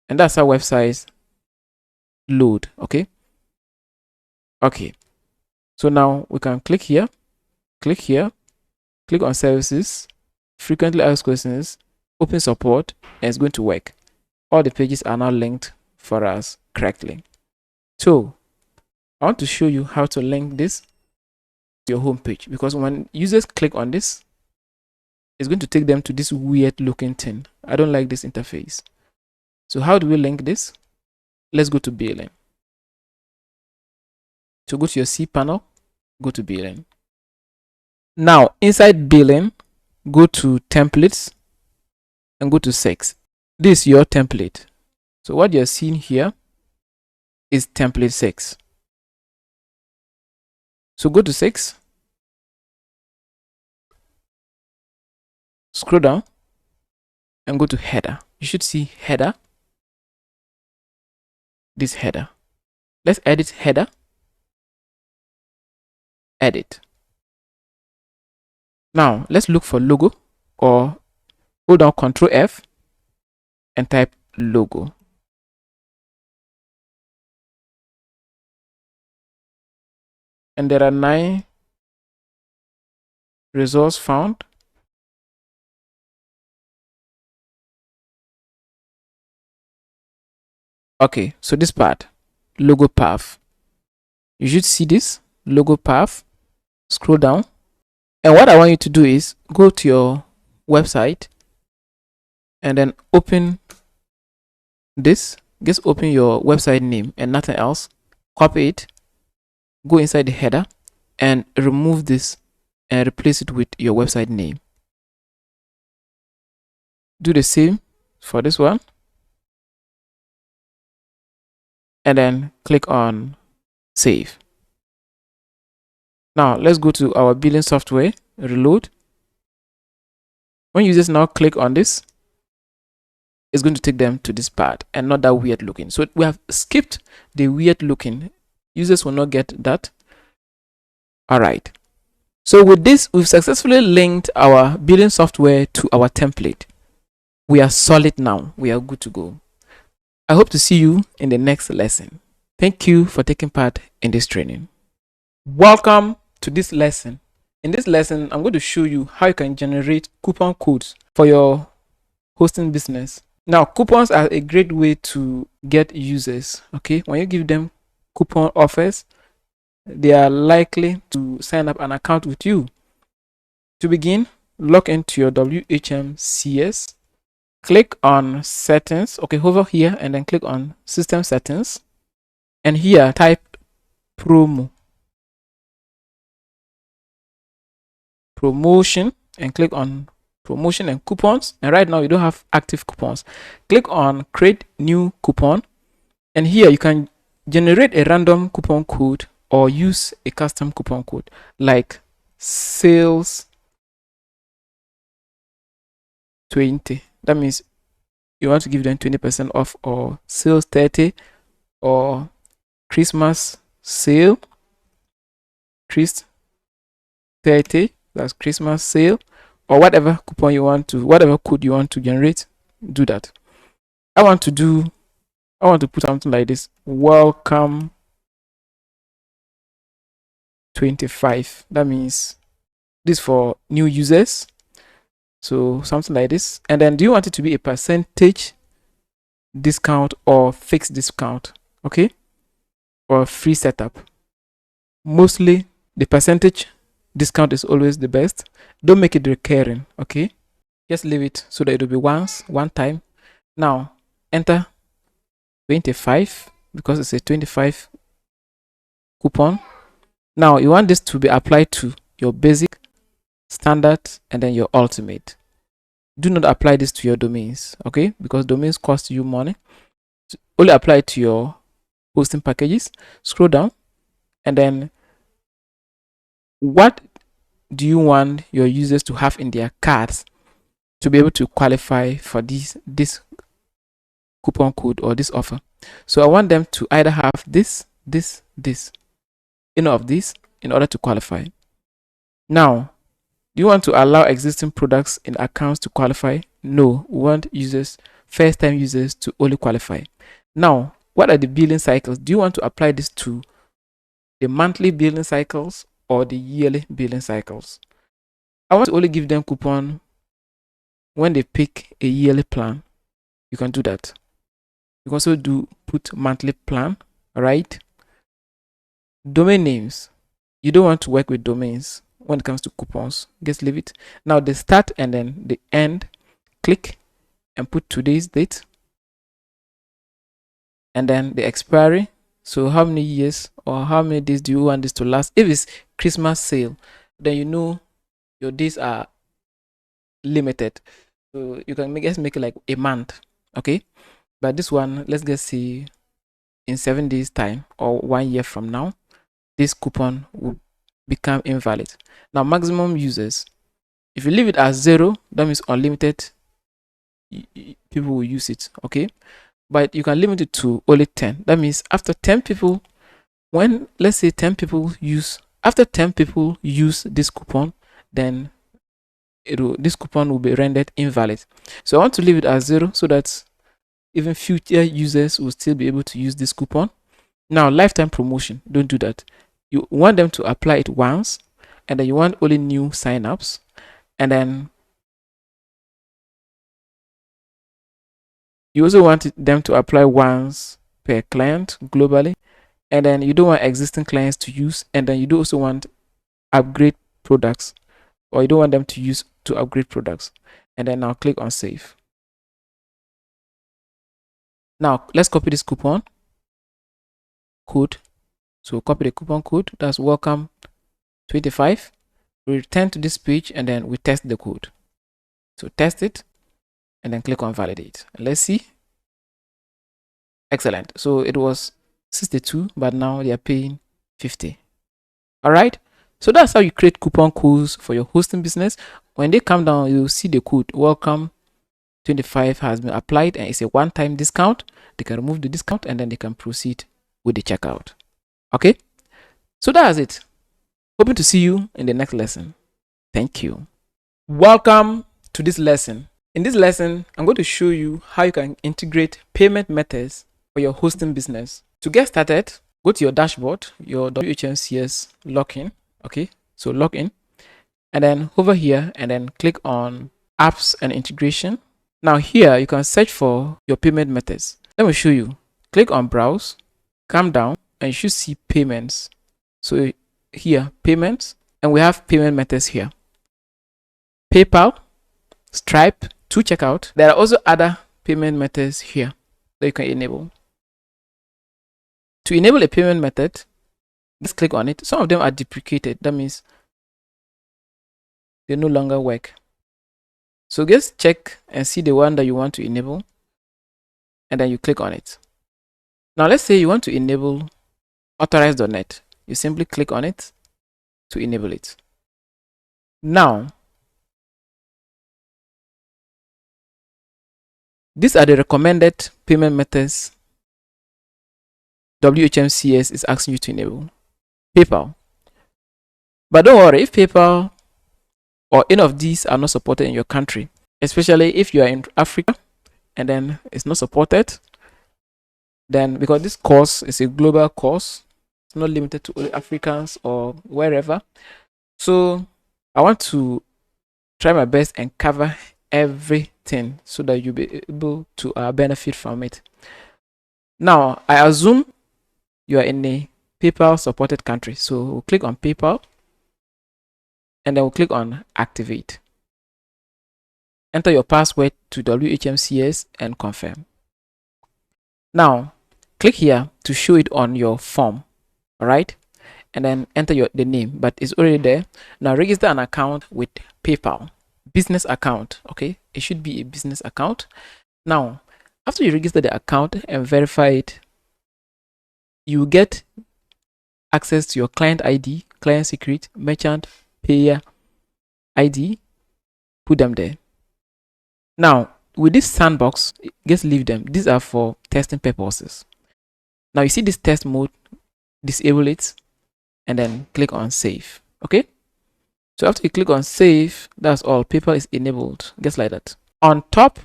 and that's how websites load. Okay, so now we can click here, click on services, frequently asked questions, open support, and it's going to work. All the pages are now linked for us correctly. So I want to show you how to link this to your home page, because when users click on this, it's going to take them to this weird looking thing. I don't like this interface. So how do we link this? Let's go to billing. So go to your C panel, go to billing. Now inside billing, go to templates and go to 6. This is your template. So what you're seeing here is template 6. So go to 6, scroll down and go to header. You should see header, this header. Let's edit header, edit. Now let's look for logo, or hold down Ctrl F and type logo. And there are 9 results found. Okay, so this part, logo path. You should see this logo path. Scroll down. And what I want you to do is go to your website and then open this. Just open your website name and nothing else. Copy it. Go inside the header and remove this and replace it with your website name. Do the same for this one. And then click on save. Now let's go to our billing software, reload. When users now click on this, it's going to take them to this part and not that weird looking. So we have skipped the weird looking. Users will not get that. All right. So with this, we've successfully linked our billing software to our template. We are solid now. We are good to go. I hope to see you in the next lesson. Thank you for taking part in this training. Welcome to this lesson. In this lesson, I'm going to show you how you can generate coupon codes for your hosting business. Now, coupons are a great way to get users. Okay, when you give them coupon offers, they are likely to sign up an account with you. To begin, log into your WHMCS. Click on settings. Okay, hover here and then click on system settings. And here type promotion, and click on promotion and coupons. And right now you don't have active coupons. Click on create new coupon, and here you can generate a random coupon code or use a custom coupon code like sales 20. That means you want to give them 20% off, or sales 30, or Christmas sale, Christ 30, that's Christmas sale, or whatever coupon you want to, whatever code you want to generate, do that. I want to put something like this: welcome 25. That means this for new users. So something like this. And then do you want it to be a percentage discount or fixed discount? Okay, or free setup? Mostly the percentage discount is always the best. Don't make it recurring. Okay, just leave it so that it will be one time. Now enter 25 because it's a 25 coupon. Now you want this to be applied to your basic, standard, and then your ultimate. Do not apply this to your domains, okay? Because domains cost you money. Only apply it to your hosting packages. Scroll down, and then what do you want your users to have in their cards to be able to qualify for this coupon code or this offer? So I want them to either have this, any of this in order to qualify. Now, do you want to allow existing products in accounts to qualify? No, we want users, first time users, to only qualify. Now, what are the billing cycles? Do you want to apply this to the monthly billing cycles or the yearly billing cycles? I want to only give them coupon when they pick a yearly plan. You can do that. You can also put monthly plan, right? Domain names. You don't want to work with domains when it comes to coupons. Just leave it. Now the start and then the end, click and put today's date, and then the expiry. So how many years or how many days do you want this to last? If it's Christmas sale, then you know your days are limited, so you can make it like a month, okay? But this one, let's just see, in 7 days time or 1 year from now, this coupon will become invalid. Now maximum users, if you leave it as 0, that means unlimited people will use it, okay? But you can limit it to only 10. That means after 10 people, when let's say 10 people use, after 10 people use this coupon, then this coupon will be rendered invalid. So I want to leave it as 0 so that even future users will still be able to use this coupon. Now lifetime promotion, don't do that. You want them to apply it once, and then you want only new signups, and then you also want them to apply once per client globally, and then you don't want existing clients to use, and then you do also want upgrade products, or you don't want them to use to upgrade products. And then now click on save. Now let's copy this coupon code. So copy the coupon code, that's welcome 25. We return to this page and then we test the code. So test it and then click on validate. Let's see. Excellent. So it was 62, but now they are paying 50. All right. So that's how you create coupon codes for your hosting business. When they come down, you'll see the code welcome 25 has been applied, and it's a one-time discount. They can remove the discount and then they can proceed with the checkout. Okay. So that's it. Hoping to see you in the next lesson. Thank you. Welcome to this lesson. In this lesson, I'm going to show you how you can integrate payment methods for your hosting business. To get started, go to your dashboard, your WHMCS login. Okay, so log in, and then over here, and then click on apps and integration. Now here, you can search for your payment methods. Let me show you. Click on browse, come down, and you should see payments. So here, payments, and we have payment methods here. PayPal, Stripe, to checkout. There are also other payment methods here that you can enable. To enable a payment method, just click on it. Some of them are deprecated. That means they no longer work. So just check and see the one that you want to enable, and then you click on it. Now let's say you want to enable authorize.net. You simply click on it to enable it. Now, these are the recommended payment methods WHMCS is asking you to enable. PayPal. But don't worry, if PayPal or any of these are not supported in your country, especially if you are in Africa and then it's not supported, then because this course is a global course, it's not limited to only Africans or wherever. So I want to try my best and cover everything so that you'll be able to benefit from it. Now, I assume you are in a PayPal supported country. So we'll click on PayPal and then we'll click on activate. Enter your password to WHMCS and confirm. Now, click here to show it on your form. All right, and then enter the name, but it's already there. Now register an account with PayPal, business account. Okay, it should be a business account. Now after you register the account and verify it, you get access to your client ID, client secret, merchant, payer ID. Put them there. Now with this sandbox, just leave them. These are for testing purposes. Now you see this test mode, disable it, and then click on save. Okay, so after you click on save, that's all. PayPal is enabled, just like that. On top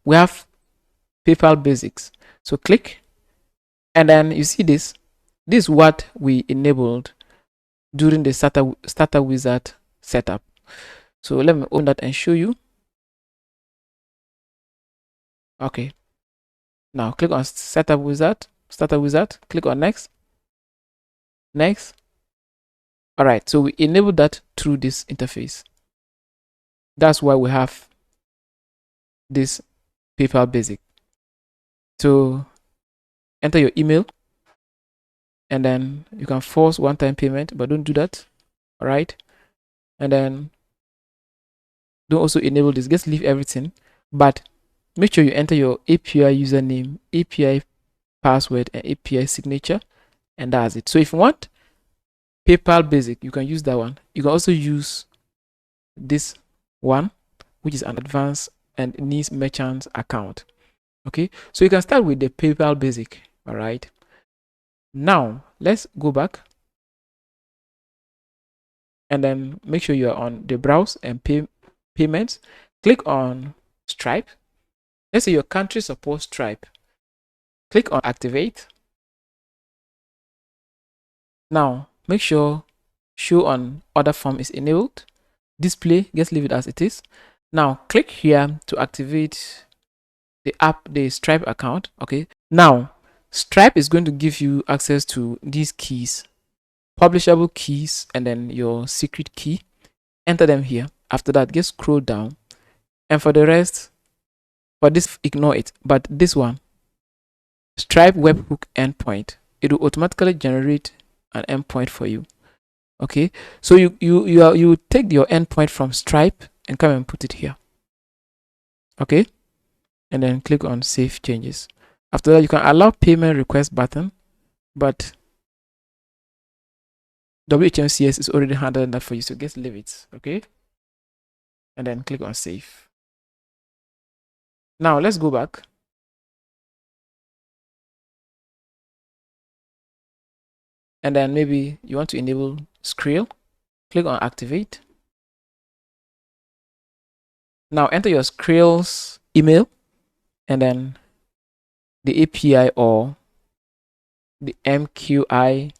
we have PayPal basics, so click, and then you see this is what we enabled during the starter wizard setup. So let me open that and show you. Okay, now click on starter wizard, click on next. All right, so we enabled that through this interface. That's why we have this PayPal basic. So enter your email, and then you can force one-time payment, but don't do that. All right, and then don't also enable this. Just leave everything, but make sure you enter your API username, API password, and API signature, and that's it. So if you want PayPal basic, you can use that one. You can also use this one, which is an advanced and needs merchant account. Okay, so you can start with the PayPal basic. All right, now let's go back and then make sure you are on the browse and payments. Click on Stripe. Let's say your country supports Stripe. Click on activate. Now make sure show on order form is enabled. Display, just leave it as it is. Now click here to activate the Stripe account. Okay, now Stripe is going to give you access to these keys, publishable keys, and then your secret key. Enter them here. After that, just scroll down, and for the rest, for this, ignore it. But this one, Stripe webhook endpoint, it will automatically generate an endpoint for you. Okay, so you take your endpoint from Stripe and come and put it here. Okay, and then click on save changes. After that, you can allow payment request button, but WHMCS is already handling that for you, so just leave it. Okay, and then click on save. Now let's go back. And then maybe you want to enable Skrill. Click on activate. Now enter your Skrill's email and then the API or the MQI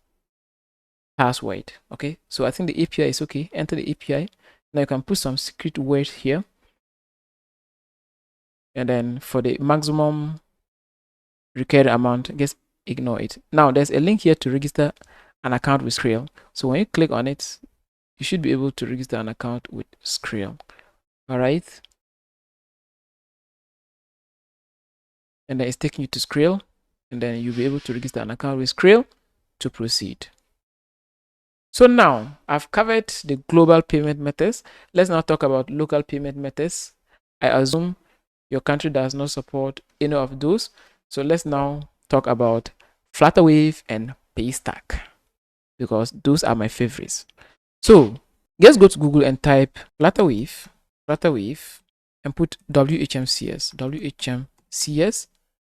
password. Okay, so I think the API is okay. Enter the API. Now you can put some secret words here, and then for the maximum required amount, just ignore it. Now there's a link here to register an account with Skrill. So when you click on it, you should be able to register an account with Skrill. All right, and then it's taking you to Skrill, and then you'll be able to register an account with Skrill to proceed. So now I've covered the global payment methods. Let's now talk about local payment methods. I assume your country does not support any of those. So let's now talk about Flutterwave and Paystack, because those are my favorites. So just go to Google and type Flutterwave, and put WHMCS,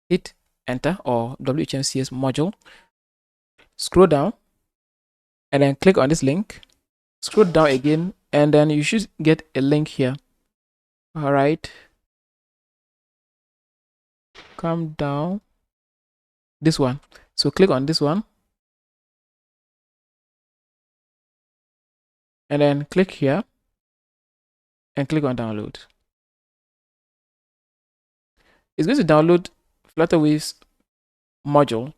hit enter, or WHMCS module. Scroll down and then click on this link. Scroll down again, and then you should get a link here. All right, come down, this one. So click on this one, and then click here and click on download. It's going to download Flutterwave's module.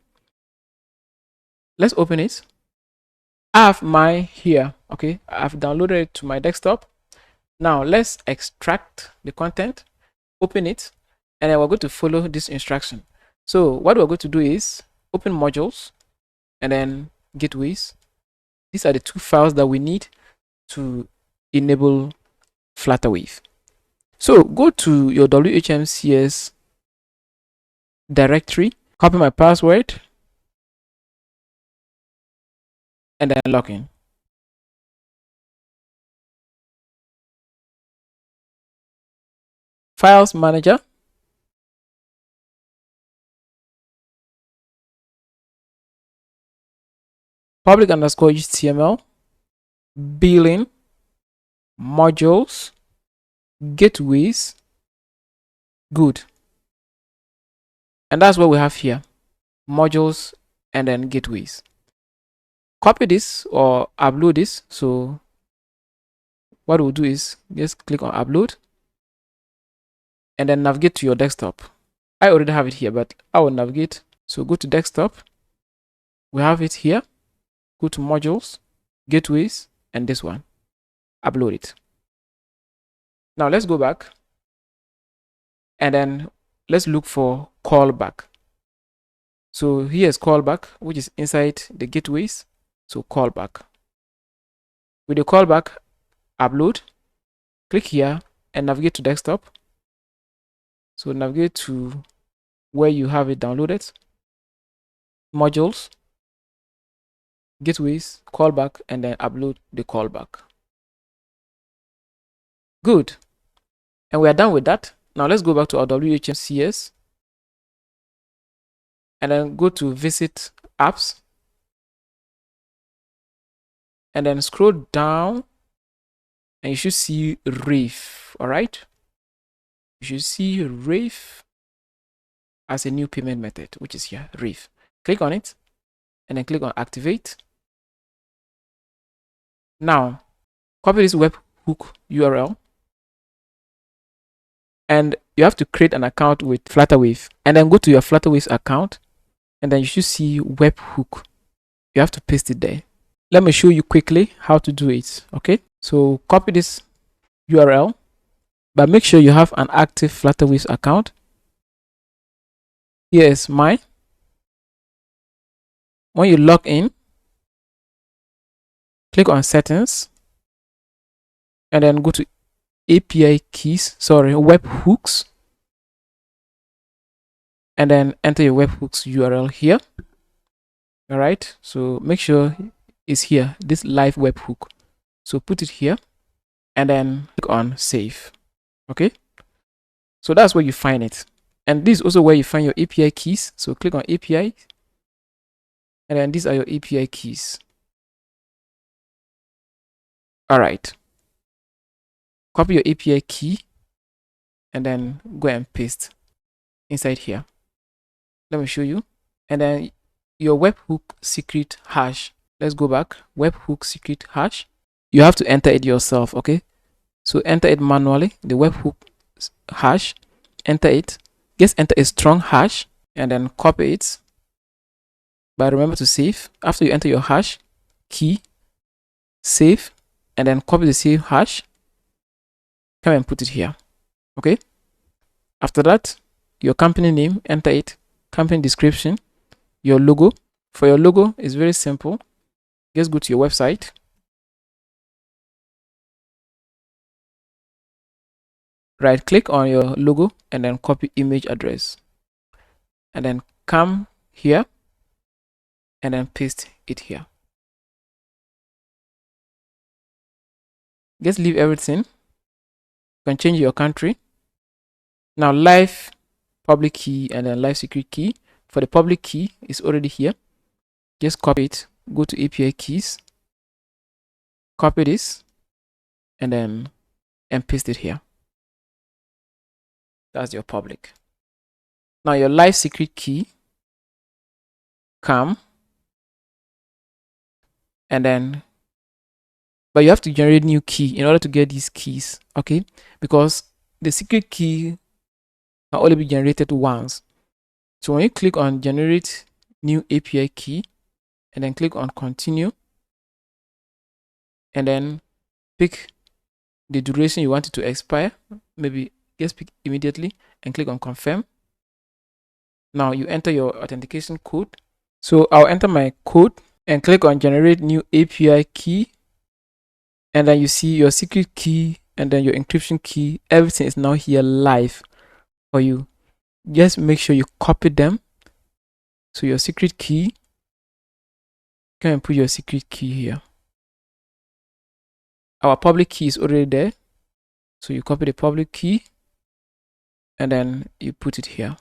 Let's open it. I have mine here. Okay, I've downloaded it to my desktop. Now let's extract the content, open it, and then we're going to follow this instruction. So what we're going to do is open modules and then gateways. These are the two files that we need to enable Flutterwave. So go to your WHMCS directory, copy my password, and then log in. Files manager, public underscore HTML, billing, modules, gateways. Good. And that's what we have here, modules and then gateways. Copy this or upload this. So what we'll do is just click on upload and then navigate to your desktop. I already have it here, but I will navigate. So go to desktop. We have it here. Go to modules, gateways, and this one. Upload it. Now let's go back and then let's look for callback. So here's callback, which is inside the gateways. So callback. With the callback, upload, click here and navigate to desktop. So navigate to where you have it downloaded. Modules, gateways, callback, and then upload the callback. Good. And we are done with that. Now let's go back to our WHMCS and then go to visit apps and then scroll down and you should see Rave. All right. You should see Rave as a new payment method, which is here, Rave. Click on it and then click on activate. Now copy this webhook URL and you have to create an account with Flutterwave and then go to your Flutterwave account and then you should see webhook. You have to paste it there. Let me show you quickly how to do it. Okay, so copy this URL, but make sure you have an active Flutterwave account. Here is mine. When you log in, click on settings and then go to API keys, webhooks, and then enter your webhooks URL here. All right, so make sure it's here, this live webhook. So put it here and then click on save. Okay, so that's where you find it, and this is also where you find your API keys. So click on API and then these are your API keys. All right, copy your API key and then go and paste inside here. Let me show you. And then your webhook secret hash. Let's go back. Webhook secret hash. You have to enter it yourself. Okay, so enter it manually. The webhook hash. Enter it. Just enter a strong hash and then copy it. But remember to save. After you enter your hash key, save, and then copy the save hash. Come and put it here. Okay, after that, your company name, enter it, company description, your logo. For your logo, it's very simple. Just go to your website, right click on your logo and then copy image address and then come here and then paste it here. Just leave everything. You can change your country. Now live public key and then live secret key. For the public key, it's already here. Just copy it, go to API keys, copy this and then paste it here. That's your public. Now your live secret key, come and then, but you have to generate new key in order to get these keys. Okay, because the secret key can only be generated once. So when you click on generate new API key and then click on continue and then pick the duration you want it to expire, maybe just pick immediately and click on confirm. Now you enter your authentication code So I'll enter my code and click on generate new API key, and then you see your secret key and then your encryption key. Everything is now here live for you. Just make sure you copy them. So your secret key, come and put your secret key here. Our public key is already there, so you copy the public key and then you put it here.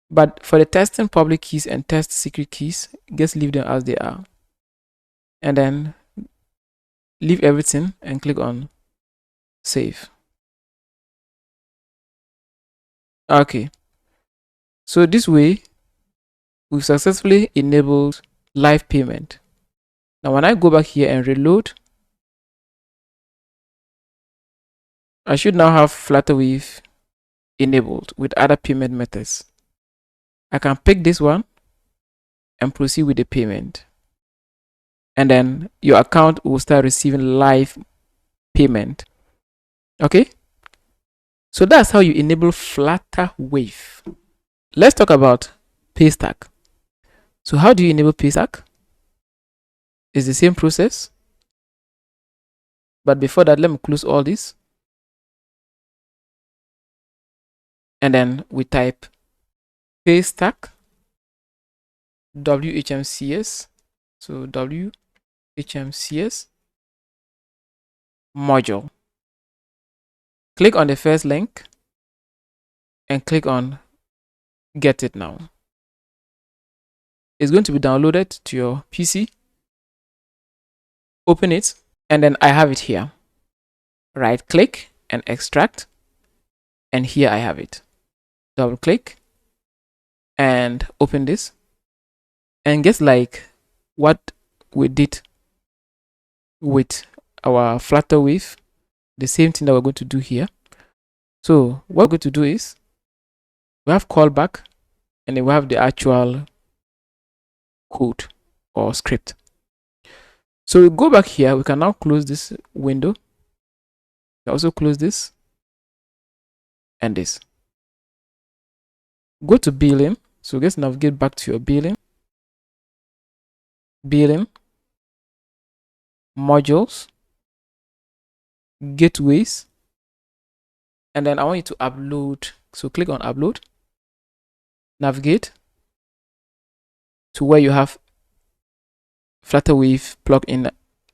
But for the testing public keys and test secret keys, just leave them as they are, and then leave everything and click on save. Okay, so this way we've successfully enabled live payment. Now when I go back here and reload, I should now have Flutterwave enabled with other payment methods. I can pick this one and proceed with the payment, and then your account will start receiving live payment. Okay, so that's how you enable Flutterwave. Let's talk about Paystack. So how do you enable Paystack? It's the same process, but before that, let me close all this, and then we type Paystack WHMCS. So WHMCS module. Click on the first link and click on get it now. It's going to be downloaded to your PC. Open it, and then I have it here. Right click and extract, and here I have it. Double click and open this, and just like what we did with our Flutterwave, the same thing that we're going to do here. So what we're going to do is we have callback, and then we have the actual code or script. So we go back here, we can now close this window. We also close this and this. Go to billing. So let's navigate back to your billing, modules, gateways, and then I want you to upload. So click on upload, navigate to where you have Flutterwave plugin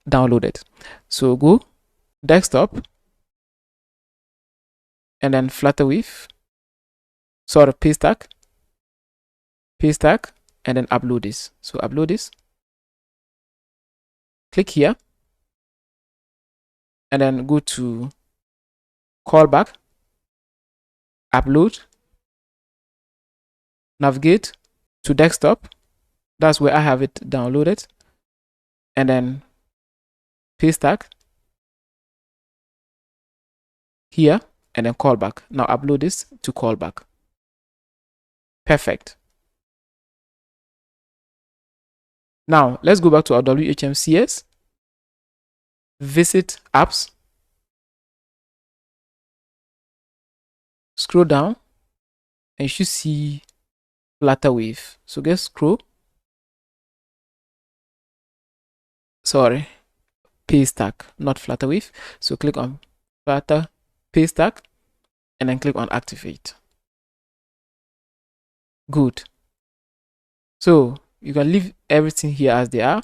downloaded. So go desktop, and then Flutterwave, Paystack, and then upload this. So upload this, click here, and then go to callback, upload, navigate to desktop. That's where I have it downloaded, and then Paystack here, and then callback. Now upload this to callback. Perfect. Now let's go back to our WHMCS, visit apps, scroll down, and you should see Flutterwave. So just scroll, Paystack, not Flutterwave. So click on Paystack, and then click on activate. Good. So you can leave everything here as they are,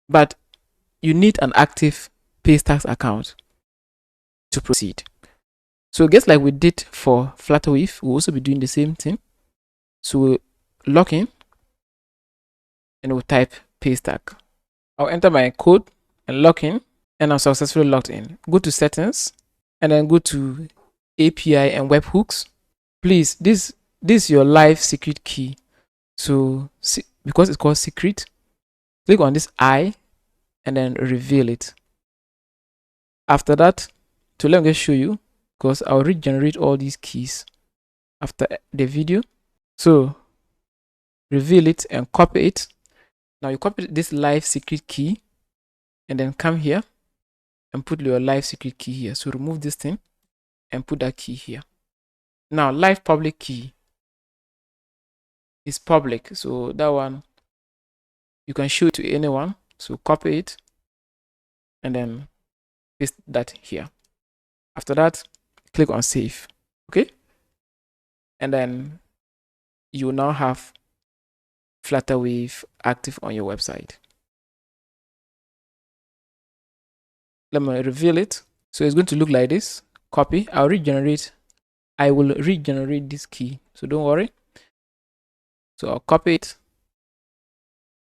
but you need an active Paystack account to proceed. So just like we did for Flutterwave, we'll also be doing the same thing. So we'll log in, and we'll type Paystack. I'll enter my code and log in, and I'm successfully logged in. Go to settings, and then go to API and webhooks. Please, this is your live secret key. So because it's called secret, click on this I and then reveal it. After that, let me just show you, because I'll regenerate all these keys after the video. So reveal it and copy it. Now you copy this live secret key, and then come here and put your live secret key here. So remove this thing and put that key here. Now, live public key is public, so that one you can show it to anyone. So copy it and then paste that here. After that, click on save. Okay, and then you will now have Flutterwave active on your website. Let me reveal it. So it's going to look like this. Copy. I will regenerate this key, so don't worry. So I'll copy it,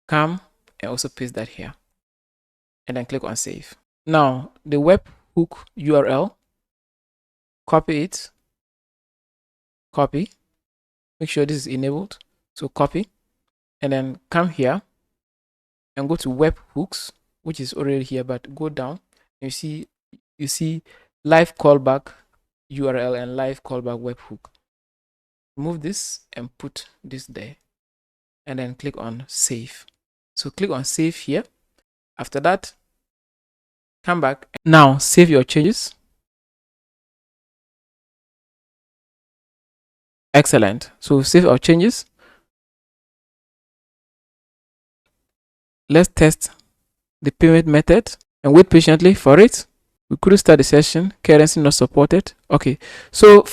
come, and also paste that here, and then click on save. Now the webhook URL, copy it, copy, make sure this is enabled. So copy, and then come here and go to webhooks, which is already here, but go down and you see live callback URL and live callback webhook. Remove this and put this there, and then click on save. So click on save here. After that, come back. Now save your changes. Excellent. So save our changes. Let's test the payment method and wait patiently for it. We couldn't start the session. Currency not supported. Okay, so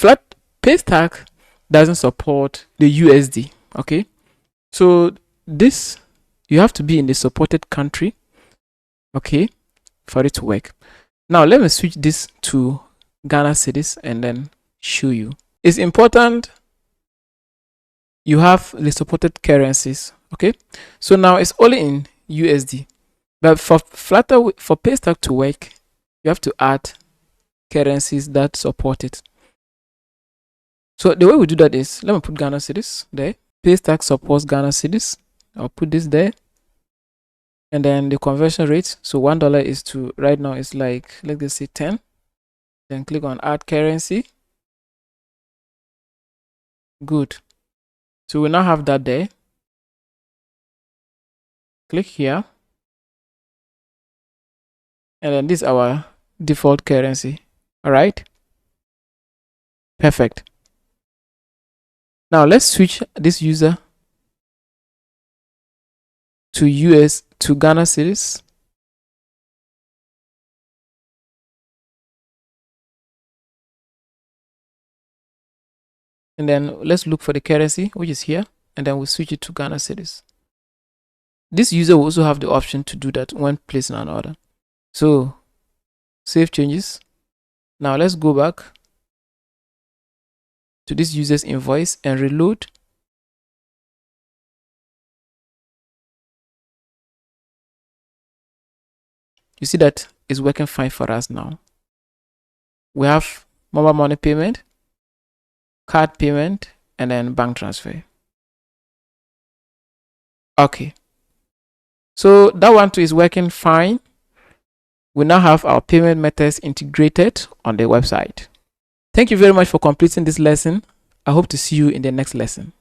Paystack doesn't support the USD. Okay, so this you have to be in the supported country, okay, for it to work. Now let me switch this to Ghana cedis and then show you. It's important you have the supported currencies. Okay, so now it's only in USD, but for Paystack to work, you have to add currencies that support it. So the way we do that is, let me put Ghana cedis there. Paystack supports Ghana cedis. I'll put this there, and then the conversion rate. So $1 is to, right now it's like, let's just say 10. Then click on add currency. Good. So we now have that there. Click here, and then this is our default currency. All right, perfect. Now let's switch this user to Ghana cedis. And then let's look for the currency, which is here, and then we'll switch it to Ghana cedis. This user will also have the option to do that when placing an order. So save changes. Now let's go back to this user's invoice and reload. You see that it's working fine for us now. We have mobile money payment, card payment, and then bank transfer. Okay, so that one too is working fine. We now have our payment methods integrated on the website. Thank you very much for completing this lesson. I hope to see you in the next lesson.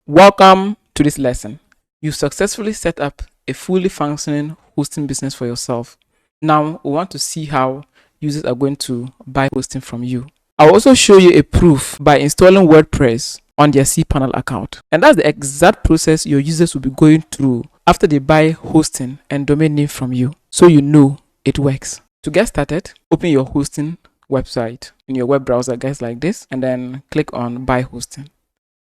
Welcome to this lesson. You successfully set up a fully functioning hosting business for yourself. Now we want to see how users are going to buy hosting from you. I'll also show you a proof by installing WordPress on their cPanel account. And that's the exact process your users will be going through after they buy hosting and domain name from you, so you know it works. To get started, open your hosting website in your web browser, guys, like this, and then click on buy hosting.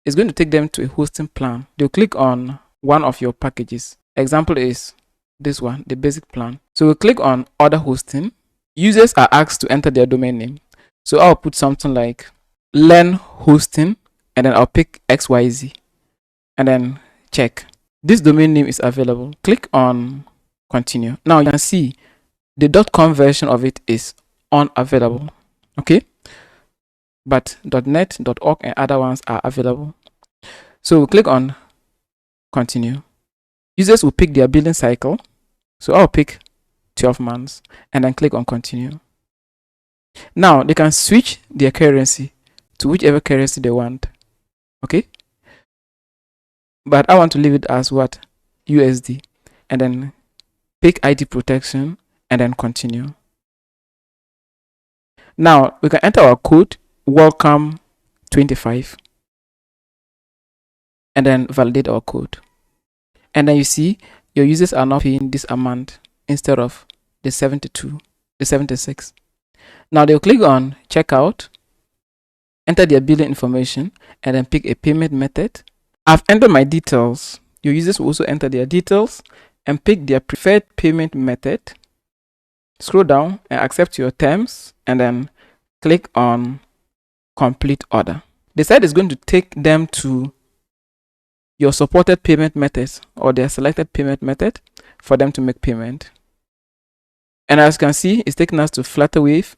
It's going to take them to a hosting plan. They'll click on one of your packages. Example is this one, the basic plan. So we'll click on order hosting. Users are asked to enter their domain name. So I'll put something like learn hosting, and then I'll pick XYZ, and then check. This domain name is available. Click on continue. Now you can see the .com version of it is unavailable. Okay, but .net, .org, and other ones are available. So we'll click on continue. Users will pick their billing cycle. So I'll pick 12 months and then click on continue. Now they can switch their currency to whichever currency they want. Okay, but I want to leave it as what? USD, and then pick ID protection and then continue. Now we can enter our code welcome 25, and then validate our code. And then you see your users are now paying this amount instead of the 72, the 76. Now they'll click on checkout, enter their billing information, and then pick a payment method. I've entered my details. Your users will also enter their details and pick their preferred payment method. Scroll down and accept your terms, and then click on complete order. The site is going to take them to your supported payment methods or their selected payment method for them to make payment. And as you can see, it's taking us to Flutterwave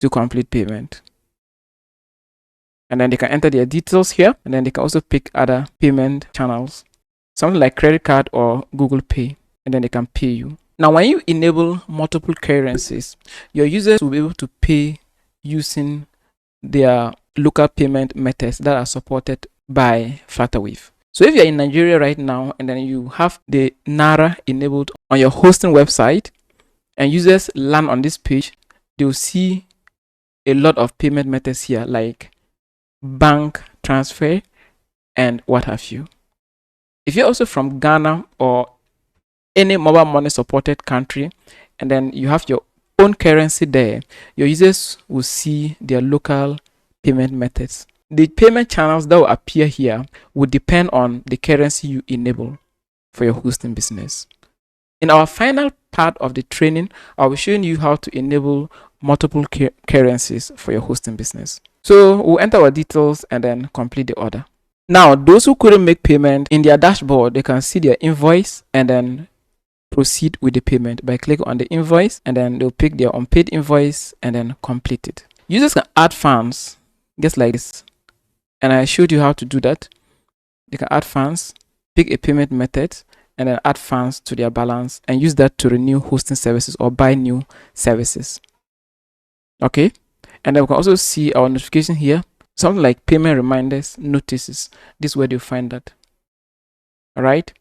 to complete payment. And then they can enter their details here, and then they can also pick other payment channels, something like credit card or Google Pay, and then they can pay you. Now, when you enable multiple currencies, your users will be able to pay using their local payment methods that are supported by Flutterwave. So if you're in Nigeria right now and then you have the Naira enabled on your hosting website and users land on this page, they'll see a lot of payment methods here like bank transfer and what have you. If you're also from Ghana or any mobile money supported country and then you have your own currency there, your users will see their local payment methods. The payment channels that will appear here will depend on the currency you enable for your hosting business. In our final part of the training, I'll be showing you how to enable multiple currencies for your hosting business. So we'll enter our details and then complete the order. Now, those who couldn't make payment, in their dashboard, they can see their invoice and then proceed with the payment by clicking on the invoice, and then they'll pick their unpaid invoice and then complete it. Users can add funds just like this, and I showed you how to do that. They can add funds, pick a payment method, and then add funds to their balance and use that to renew hosting services or buy new services. Okay, and then we can also see our notification here, something like payment reminders, notices. This is where you'll find that. All right,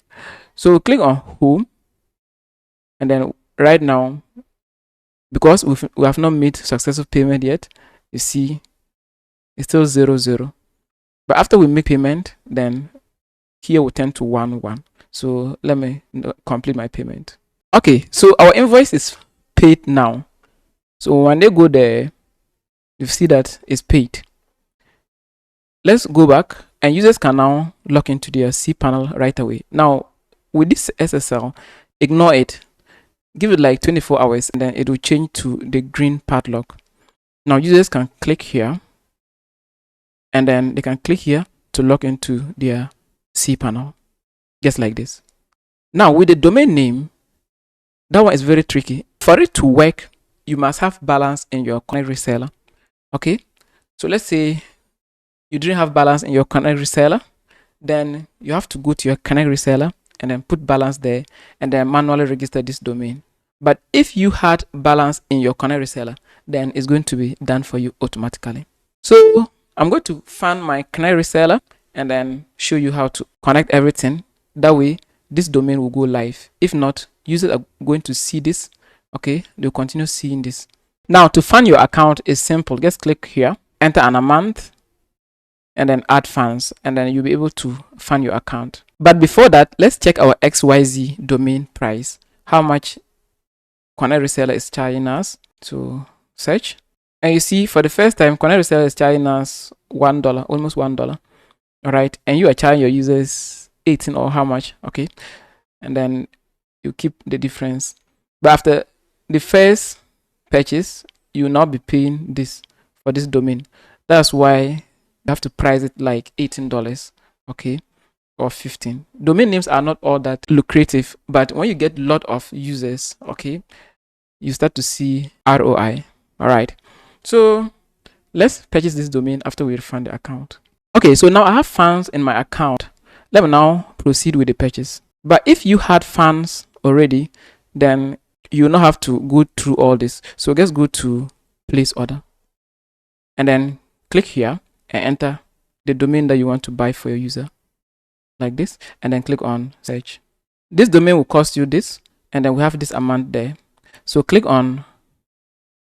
so we'll click on home, and then right now, because we have not made successful payment yet, you see it's still 0, 0. But after we make payment, then here will turn to 1, 1. So let me complete my payment. Okay, so our invoice is paid now. So when they go there, you see that it's paid. Let's go back, and users can now log into their cPanel right away. Now, with this SSL, ignore it. Give it like 24 hours, and then it will change to the green padlock. Now, users can click here, and then they can click here to log into their cPanel, just like this. Now, with the domain name, that one is very tricky. For it to work, you must have balance in your Connect reseller. Okay, so let's say you didn't have balance in your Connect reseller, then you have to go to your Connect reseller and then put balance there and then manually register this domain. But if you had balance in your Connect reseller, then it's going to be done for you automatically. So I'm going to find my Connect reseller and then show you how to connect everything. That way, this domain will go live. If not, users are going to see this. Okay, they'll continue seeing this. Now, to fund your account is simple. Just click here, enter an amount, and then add funds, and then you'll be able to fund your account. But before that, let's check our XYZ domain price. How much Connect reseller is charging us. So search, and you see for the first time, Connect reseller is charging us $1, almost $1. All right, and you are charging your users 18 or how much? Okay, and then you keep the difference. But after the first purchase, you will not be paying this for this domain. That's why you have to price it like $18, okay, or 15. Domain names are not all that lucrative, but when you get a lot of users, okay, you start to see ROI. All right, so let's purchase this domain after we refund the account. Okay, so now I have funds in my account. Let me now proceed with the purchase. But if you had funds already, then you will not have to go through all this. So just go to place order and then click here and enter the domain that you want to buy for your user like this, and then click on search. This domain will cost you this, and then we have this amount there. So click on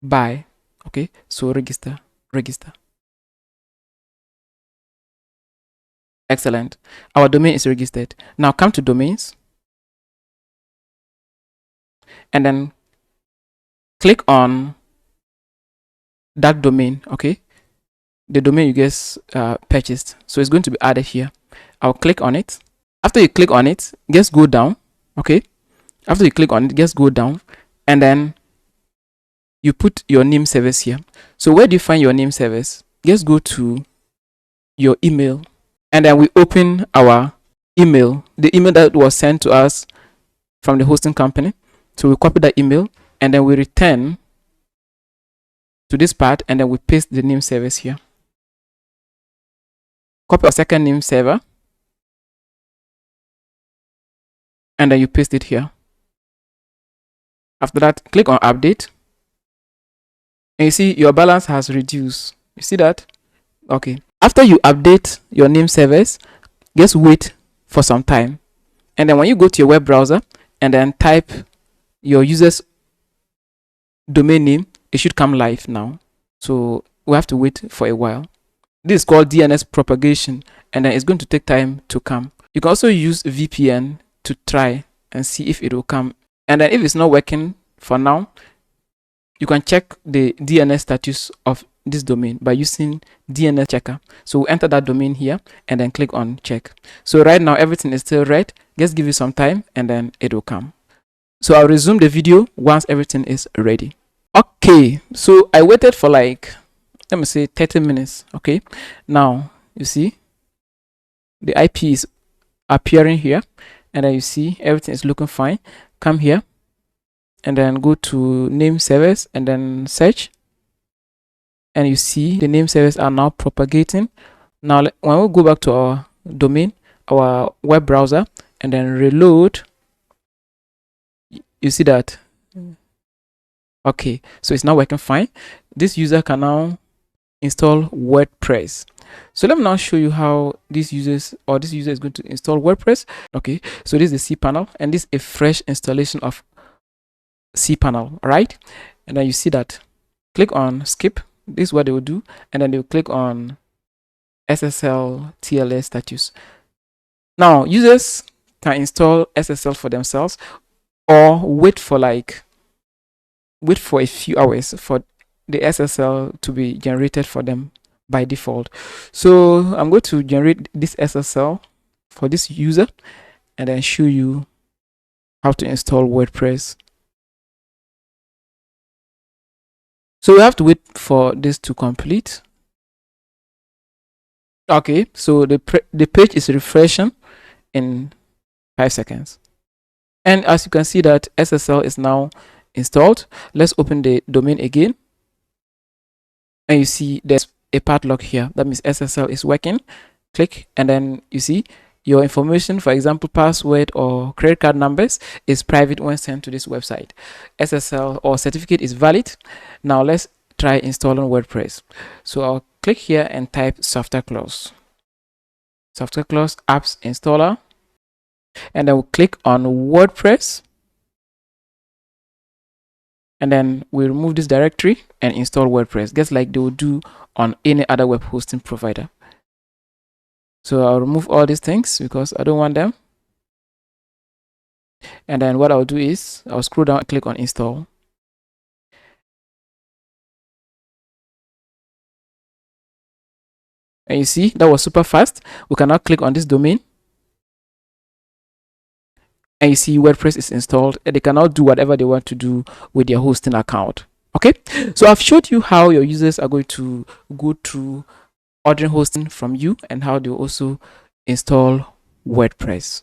buy. Okay, so register. Excellent. Our domain is registered. Now come to domains and then click on that domain. Okay, the domain you guys purchased, so it's going to be added here. I'll click on it. After you click on it, just go down. Okay, after you click on it, just go down and then you put your name service here. So where do you find your name service? Just go to your email and then we open our email, the email that was sent to us from the hosting company. So we copy that email and then we return to this part and then we paste the name service here. Copy a second name server and then you paste it here. After that, click on update and you see your balance has reduced. You see that? Okay. After you update your name service, just wait for some time. And then when you go to your web browser and then type your user's domain name, it should come live now. So we have to wait for a while. This is called DNS propagation and then it's going to take time to come. You can also use VPN to try and see if it will come. And then if it's not working for now, you can check the DNS status of this domain by using DNS checker. So we'll enter that domain here and then click on check. So right now everything is still red. Just give it some time and then it will come. So I'll resume the video once everything is ready. Okay, so I waited for like, let me say 30 minutes. Okay, now you see the IP is appearing here and then you see everything is looking fine. Come here and then go to name service and then search and you see the name service are now propagating. Now when we go back to our domain, our web browser and then reload, you see that. Okay, so it's now working fine. This user can now install WordPress. So let me now show you how this user is going to install WordPress. Okay, so this is the cPanel and this is a fresh installation of cPanel, right? And then you see that. Click on skip. This is what they will do, and then they will click on SSL TLS status. Now users can install SSL for themselves or wait for a few hours for the SSL to be generated for them by default. So I'm going to generate this SSL for this user and then show you how to install WordPress. So we have to wait for this to complete. Okay, so the page is refreshing in 5 seconds. And as you can see that SSL is now installed. Let's open the domain again. And you see there's a padlock here. That means SSL is working. Click and then you see your information, for example, password or credit card numbers is private when sent to this website. SSL or certificate is valid. Now let's try installing WordPress. So I'll click here and type software clause apps installer, and then we'll click on WordPress, and then we remove this directory and install WordPress, just like they will do on any other web hosting provider. So I'll remove all these things because I don't want them. And then what I'll do is I'll scroll down and click on install. And you see that was super fast. We can now click on this domain. And you see WordPress is installed and they can now do whatever they want to do with their hosting account. Okay, so I've showed you how your users are going to go through ordering hosting from you and how they also install WordPress.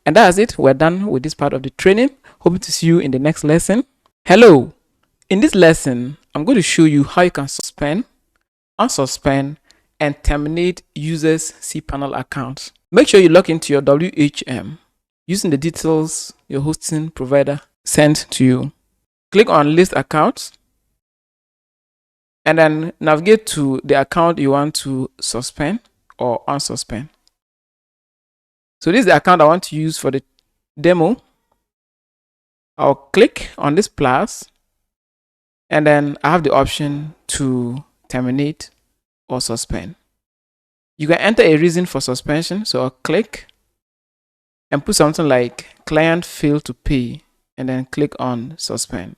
And that's it. We're done with this part of the training. Hope to see you in the next lesson. Hello. In this lesson, I'm going to show you how you can suspend, unsuspend, and terminate users' cPanel accounts. Make sure you log into your WHM using the details your hosting provider sent to you. Click on list accounts and then navigate to the account you want to suspend or unsuspend. So this is the account I want to use for the demo. I'll click on this plus and then I have the option to terminate or suspend. You can enter a reason for suspension. So I'll click and put something like client failed to pay and then click on suspend.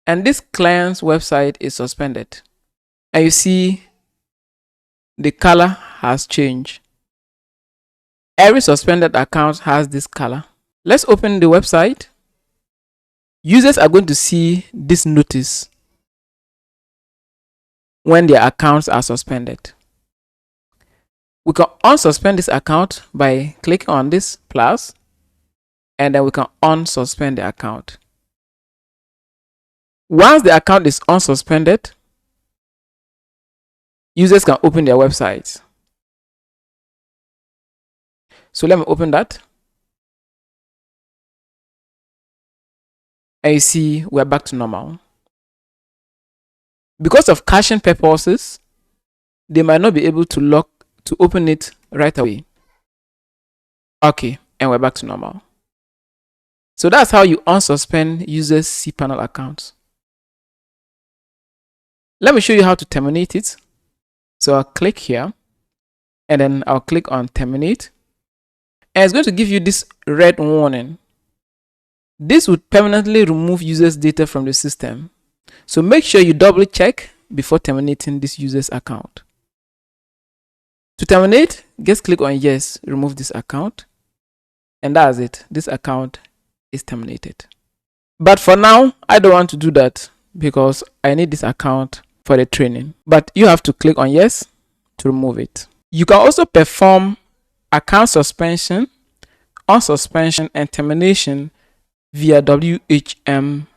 And this client's website is suspended. And you see the color has changed. Every suspended account has this color. Let's open the website. Users are going to see this notice when their accounts are suspended. We can unsuspend this account by clicking on this plus, and then we can unsuspend the account. Once the account is unsuspended, users can open their websites. So let me open that. And you see we're back to normal. Because of caching purposes, they might not be able to open it right away. Okay, and we're back to normal. So that's how you unsuspend users' cPanel accounts. Let me show you how to terminate it. So I'll click here and then I'll click on terminate. And it's going to give you this red warning. This would permanently remove users' data from the system. So make sure you double check before terminating this user's account. To terminate, just click on yes, remove this account. And that's it. This account is terminated. But for now, I don't want to do that because I need this account for the training. But you have to click on yes to remove it. You can also perform account suspension, unsuspension, and termination via WHMCS.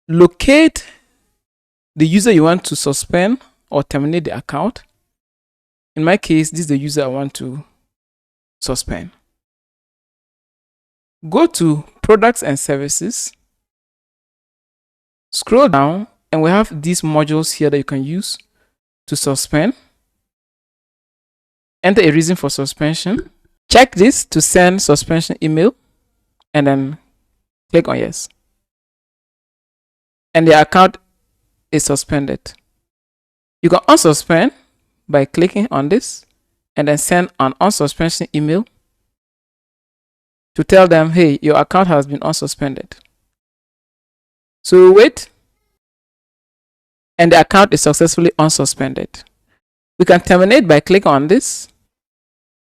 Locate the user you want to suspend or terminate the account. In my case, this is the user I want to suspend. Go to products and services. Scroll down and we have these modules here that you can use to suspend. Enter a reason for suspension. Check this to send suspension email and then click on yes. And the account is suspended. You can unsuspend by clicking on this and then send an unsuspension email to tell them, hey, your account has been unsuspended. So wait, and the account is successfully unsuspended. We can terminate by clicking on this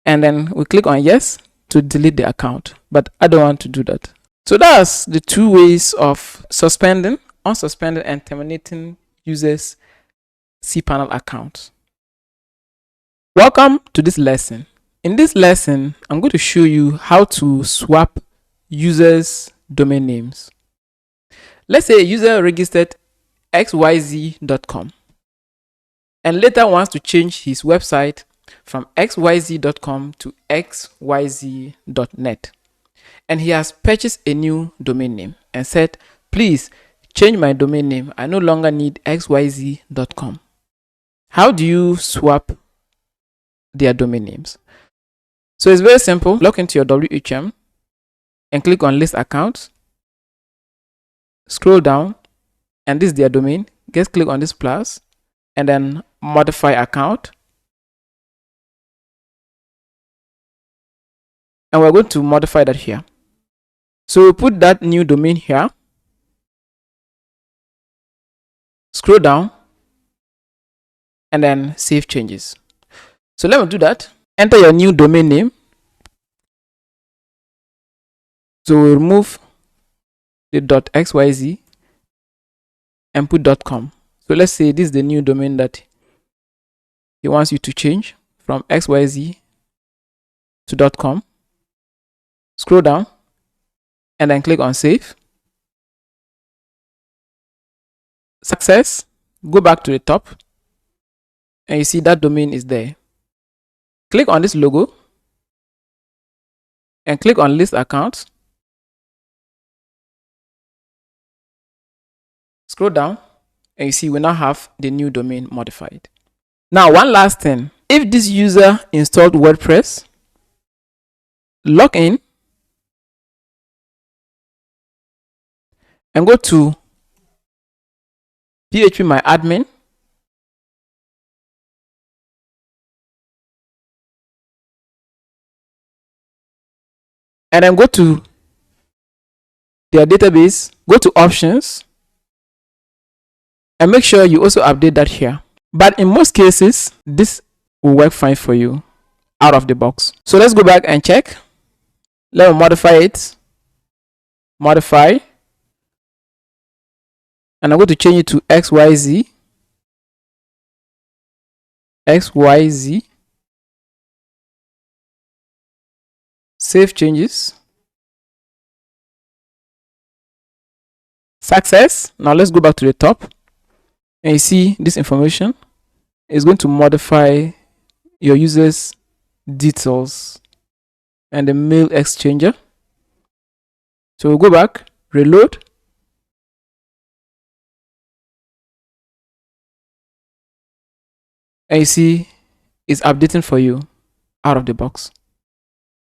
and then we click on yes to delete the account, but I don't want to do that. So that's the two ways of suspending, unsuspending, and terminating users' cPanel accounts. Welcome to this lesson. In this lesson, I'm going to show you how to swap users' domain names. Let's say a user registered xyz.com and later wants to change his website from xyz.com to xyz.net. And he has purchased a new domain name and said, please change my domain name. I no longer need xyz.com. How do you swap their domain names? So it's very simple. Log into your WHM and click on list accounts. Scroll down and this is their domain. Just click on this plus and then modify account. And we're going to modify that here. So we put that new domain here. Scroll down and then save changes. So let me do that. Enter your new domain name. So we remove the .xyz and put .com. So let's say this is the new domain that he wants you to change from xyz to .com. Scroll down and then click on save. Success. Go back to the top and you see that domain is there. Click on this logo and click on list accounts. Scroll down and you see we now have the new domain modified. Now, one last thing. If this user installed WordPress, log in and go to PHP my admin, and then go to their database, go to options, and make sure you also update that here. But in most cases, this will work fine for you out of the box. So let's go back and check. Let me modify it. Modify. And I'm going to change it to XYZ. XYZ. Save changes. Success. Now let's go back to the top. And you see this information is going to modify your users' details and the mail exchanger. So we'll go back, reload. And you see it's updating for you out of the box.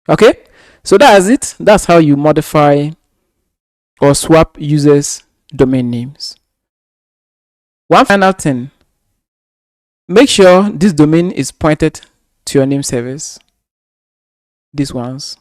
Okay, so that's it. That's how you modify or swap users' domain names. One final thing, make sure this domain is pointed to your name service. These ones.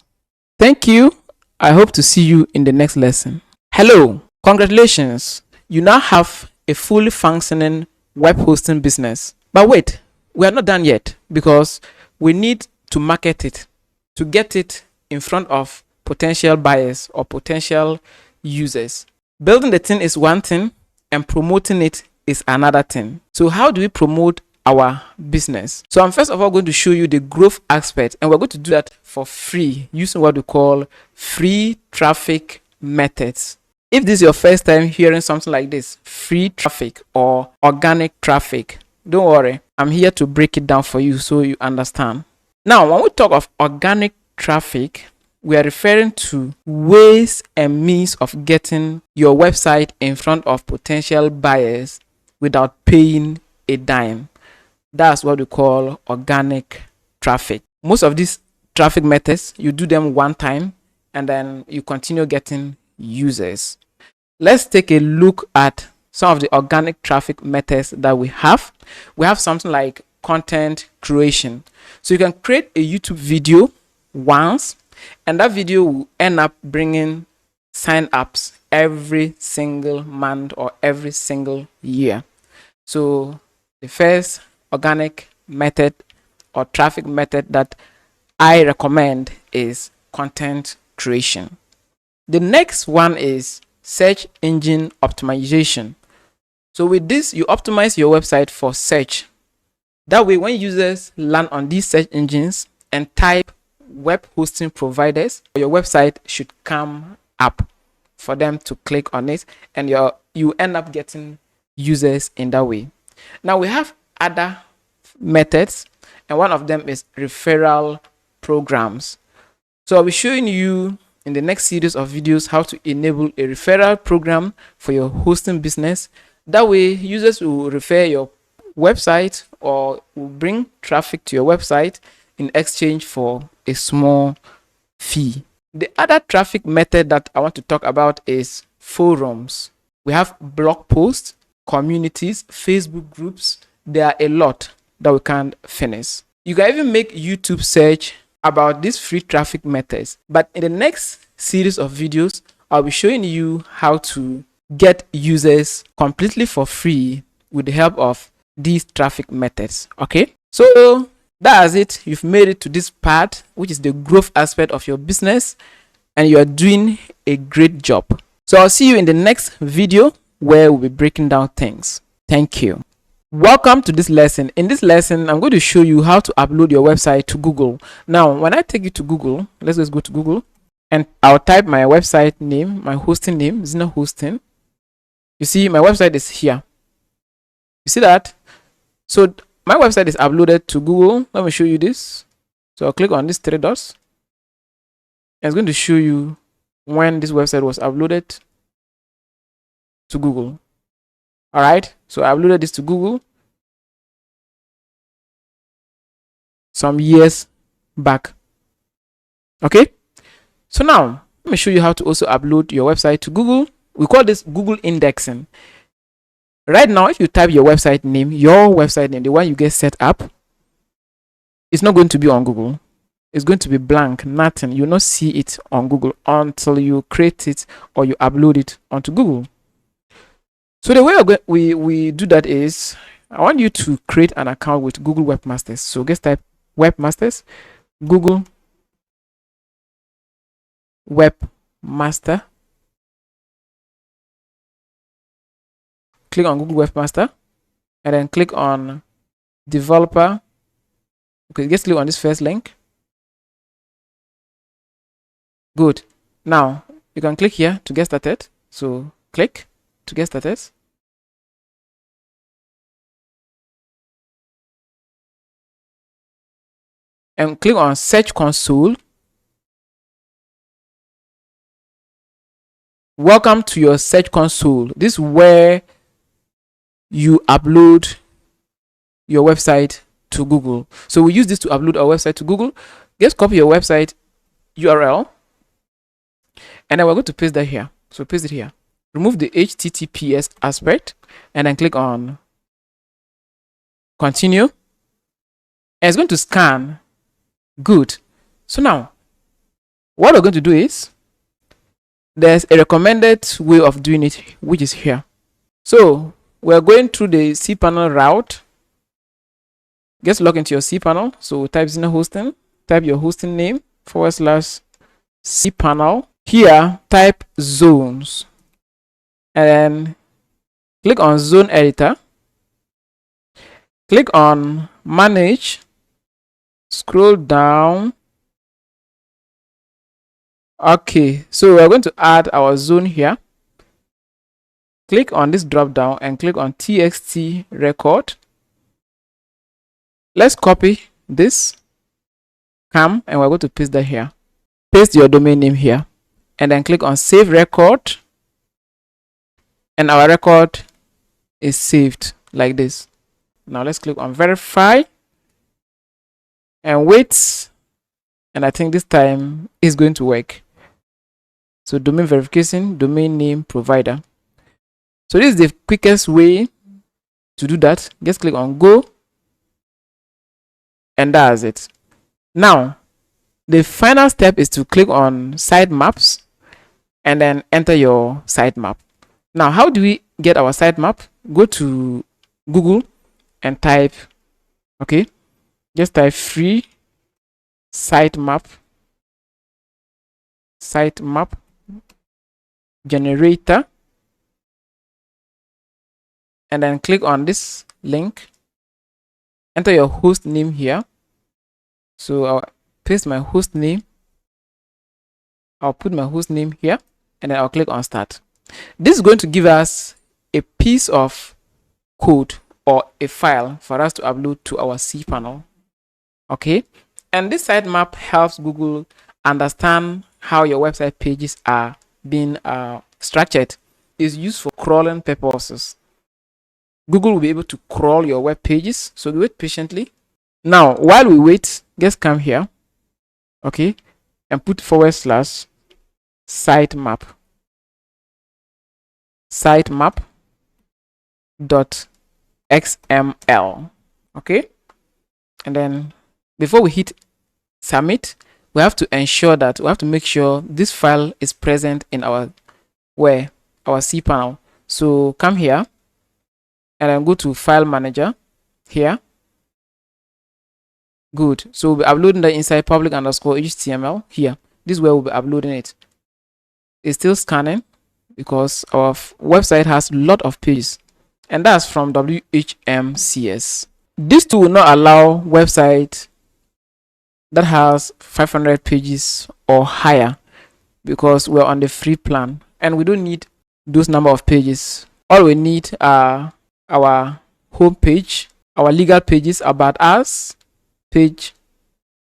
Thank you. I hope to see you in the next lesson. Hello, congratulations. You now have a fully functioning web hosting business. But wait, we are not done yet, because we need to market it, to get it in front of potential buyers or potential users. Building the thing is one thing, and promoting it is another thing. So how do we promote our business? So I'm first of all going to show you the growth aspect, and we're going to do that for free using what we call free traffic methods. If this is your first time hearing something like this, free traffic or organic traffic, don't worry, I'm here to break it down for you so you understand. Now, when we talk of organic traffic, we are referring to ways and means of getting your website in front of potential buyers without paying a dime. That's what we call organic traffic. Most of these traffic methods, you do them one time and then you continue getting users. Let's take a look at some of the organic traffic methods that we have. We have something like content creation. So you can create a YouTube video once, and that video will end up bringing sign-ups every single month or every single year. So the first organic method or traffic method that I recommend is content creation. The next one is search engine optimization. So with this, you optimize your website for search. That way, when users land on these search engines and type web hosting providers, your website should come up for them to click on it, and you end up getting users in that way. Now we have other methods, and one of them is referral programs. So I'll be showing you in the next series of videos how to enable a referral program for your hosting business. That way, users will refer your website or will bring traffic to your website in exchange for a small fee. The other traffic method that I want to talk about is forums. We have blog posts, communities, Facebook groups. There are a lot that we can't finish. You can even make YouTube search about these free traffic methods. But in the next series of videos, I'll be showing you how to get users completely for free with the help of these traffic methods. Okay, so that's it. You've made it to this part, which is the growth aspect of your business, and you are doing a great job. So I'll see you in the next video where we'll be breaking down things. Thank you. Welcome to this lesson. In this lesson, I'm going to show you how to upload your website to Google. Now, when I take you to Google, let's just go to Google, and I'll type my website name, my hosting name, Zina Hosting. You see, my website is here. You see that? So my website is uploaded to Google. Let me show you this. So I'll click on these three dots, and it's going to show you when this website was uploaded to Google. All right, so I uploaded this to Google some years back. Okay, so now let me show you how to also upload your website to Google. We call this Google indexing. Right now, if you type your website name, the one you get set up, it's not going to be on Google. It's going to be blank, nothing. You'll not see it on Google until you create it or you upload it onto Google. So the way we do that is, I want you to create an account with Google Webmasters. So just type Webmasters, Google Webmaster. Click on Google Webmaster and then click on developer. Okay, just click on this first link. Good. Now you can click here to get started. So click to get started. And click on Search Console. Welcome to your Search Console. This is where you upload your website to Google. So we use this to upload our website to Google. Just copy your website URL and then we're going to paste that here. So paste it here. Remove the HTTPS aspect and then click on continue. And it's going to scan. Good. So now what we're going to do is, there's a recommended way of doing it, which is here. So we're going through the cPanel route. Just log into your cPanel. So type Zina hosting, type your hosting name / cPanel. Here type zones and then click on zone editor. Click on manage, scroll down. Okay, so we're going to add our zone here. Click on this drop down and click on txt record. Let's copy this and we're going to paste that here. Paste your domain name here and then click on save record, and our record is saved like this. Now let's click on verify and wait, and I think this time it's going to work. So domain verification, domain name provider. So this is the quickest way to do that. Just click on go and that's it. Now the final step is to click on sitemaps and then enter your sitemap. Now how do we get our sitemap? Go to Google and type, okay, just type free sitemap generator and then click on this link. Enter your host name here. So I'll paste my host name. I'll put my host name here and then I'll click on start. This is going to give us a piece of code or a file for us to upload to our cPanel. Okay, and this sitemap helps Google understand how your website pages are being structured. It's used for crawling purposes. Google will be able to crawl your web pages, so wait patiently. Now while we wait, just come here, okay, and put /sitemap .xml, okay, and then before we hit submit, we have to make sure this file is present in our cPanel. So come here and then go to file manager here. Good. So we'll be uploading that inside public_html here. This is where we'll be uploading it. It's still scanning because our website has a lot of pages, and that's from WHMCS. This tool will not allow website that has 500 pages or higher because we're on the free plan and we don't need those number of pages. All we need are our home page, our legal pages, about us page,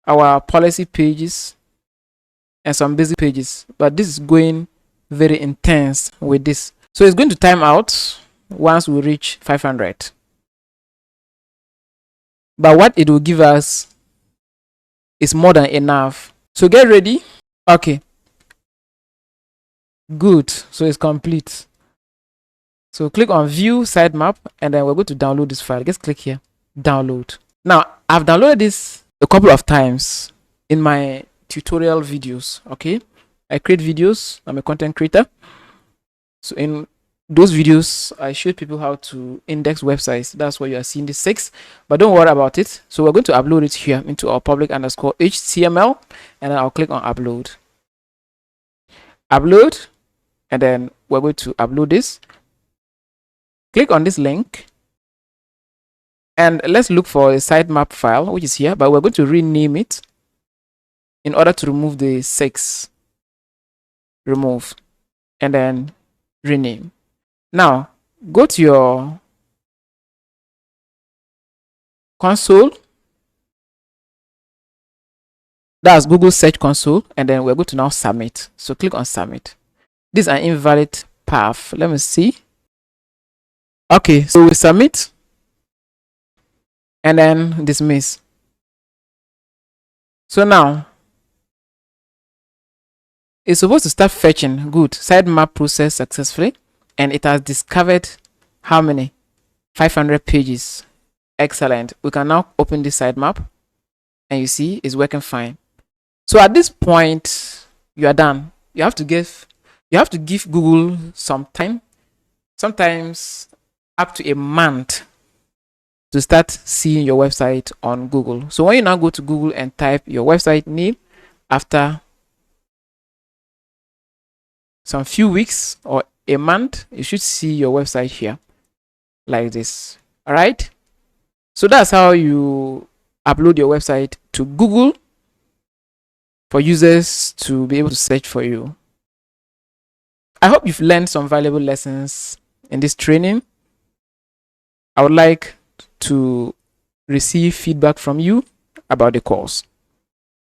our policy pages, and some basic pages. But this is going very intense with this, so it's going to time out once we reach 500. But what it will give us is more than enough. So get ready. Okay, good. So it's complete. So So click on view sitemap, and then we're going to download this file. Just click here, download. Now I've downloaded this a couple of times in my tutorial videos. Okay, I create videos. I'm a content creator. So in those videos, I showed people how to index websites. That's why you are seeing the 6, but don't worry about it. So we're going to upload it here into our public underscore HTML, and then I'll click on upload. Upload, and then we're going to upload this. Click on this link, and let's look for a sitemap file, which is here, but we're going to rename it in order to remove the 6. Remove, and then rename. Now go to your console, that's Google Search Console, and then we're going to now submit. So click on submit. This is an invalid path. Let me see. Okay, so we submit and then dismiss. So now it's supposed to start fetching. Good. Sitemap process successfully, and it has discovered how many? 500 pages. Excellent. We can now open this sitemap, and you see it's working fine. So at this point, you are done. You have to give Google some time, sometimes up to a month, to start seeing your website on Google. So when you now go to Google and type your website name, after some few weeks or a month, you should see your website here like this. All right, so that's how you upload your website to Google for users to be able to search for you. I hope you've learned some valuable lessons in this training. I would like to receive feedback from you about the course.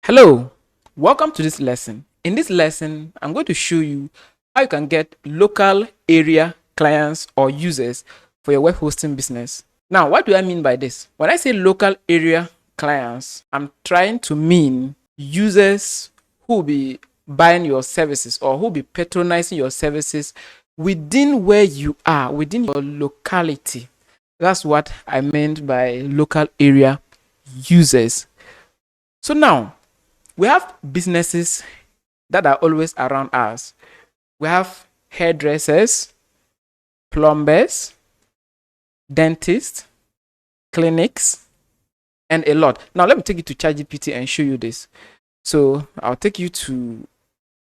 Hello, welcome to this lesson. In this lesson, I'm going to show you how you can get local area clients or users for your web hosting business. Now, what do I mean by this? When I say local area clients, I'm trying to mean users who will be buying your services or who will be patronizing your services within where you are, within your locality. That's what I meant by local area users. So now we have businesses that are always around us. We have hairdressers, plumbers, dentists, clinics, and a lot. Now let me take you to ChatGPT and show you this. So I'll take you to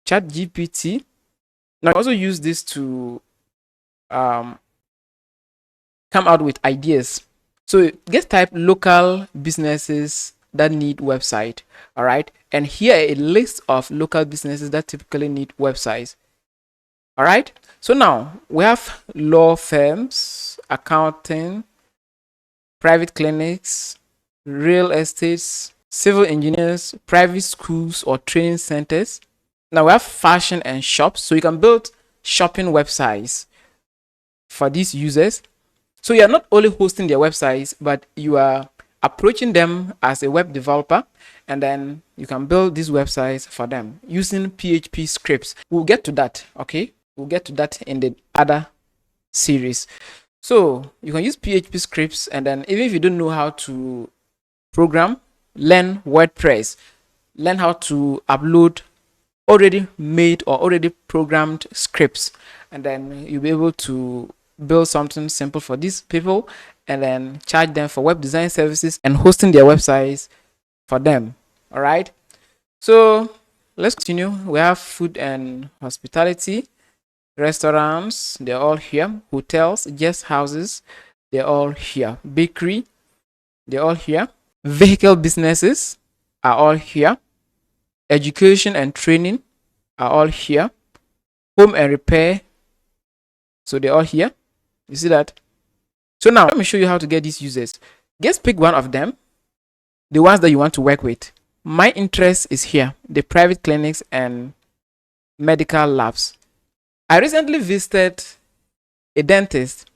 ChatGPT. Now I also use this to come out with ideas. So just type local businesses that need website. All right, and here a list of local businesses that typically need websites. All right, so now we have law firms, accounting, private clinics, real estates, civil engineers, private schools or training centers. Now we have fashion and shops, so you can build shopping websites for these users. So you are not only hosting their websites, but you are approaching them as a web developer, and then you can build these websites for them using PHP scripts. We'll get to that, okay? We'll get to that in the other series. So you can use PHP scripts, and then even if you don't know how to program, learn WordPress, learn how to upload already made or already programmed scripts, and then you'll be able to build something simple for these people and then charge them for web design services and hosting their websites for them. All right, so let's continue. We have food and hospitality, restaurants, they're all here, hotels, guest houses, they're all here, bakery, they're all here, vehicle businesses are all here, education and training are all here, home and repair, so they're all here. You see that? So now let me show you how to get these users. Just pick one of them, the ones that you want to work with. My interest is here, the private clinics and medical labs. I recently visited a dentist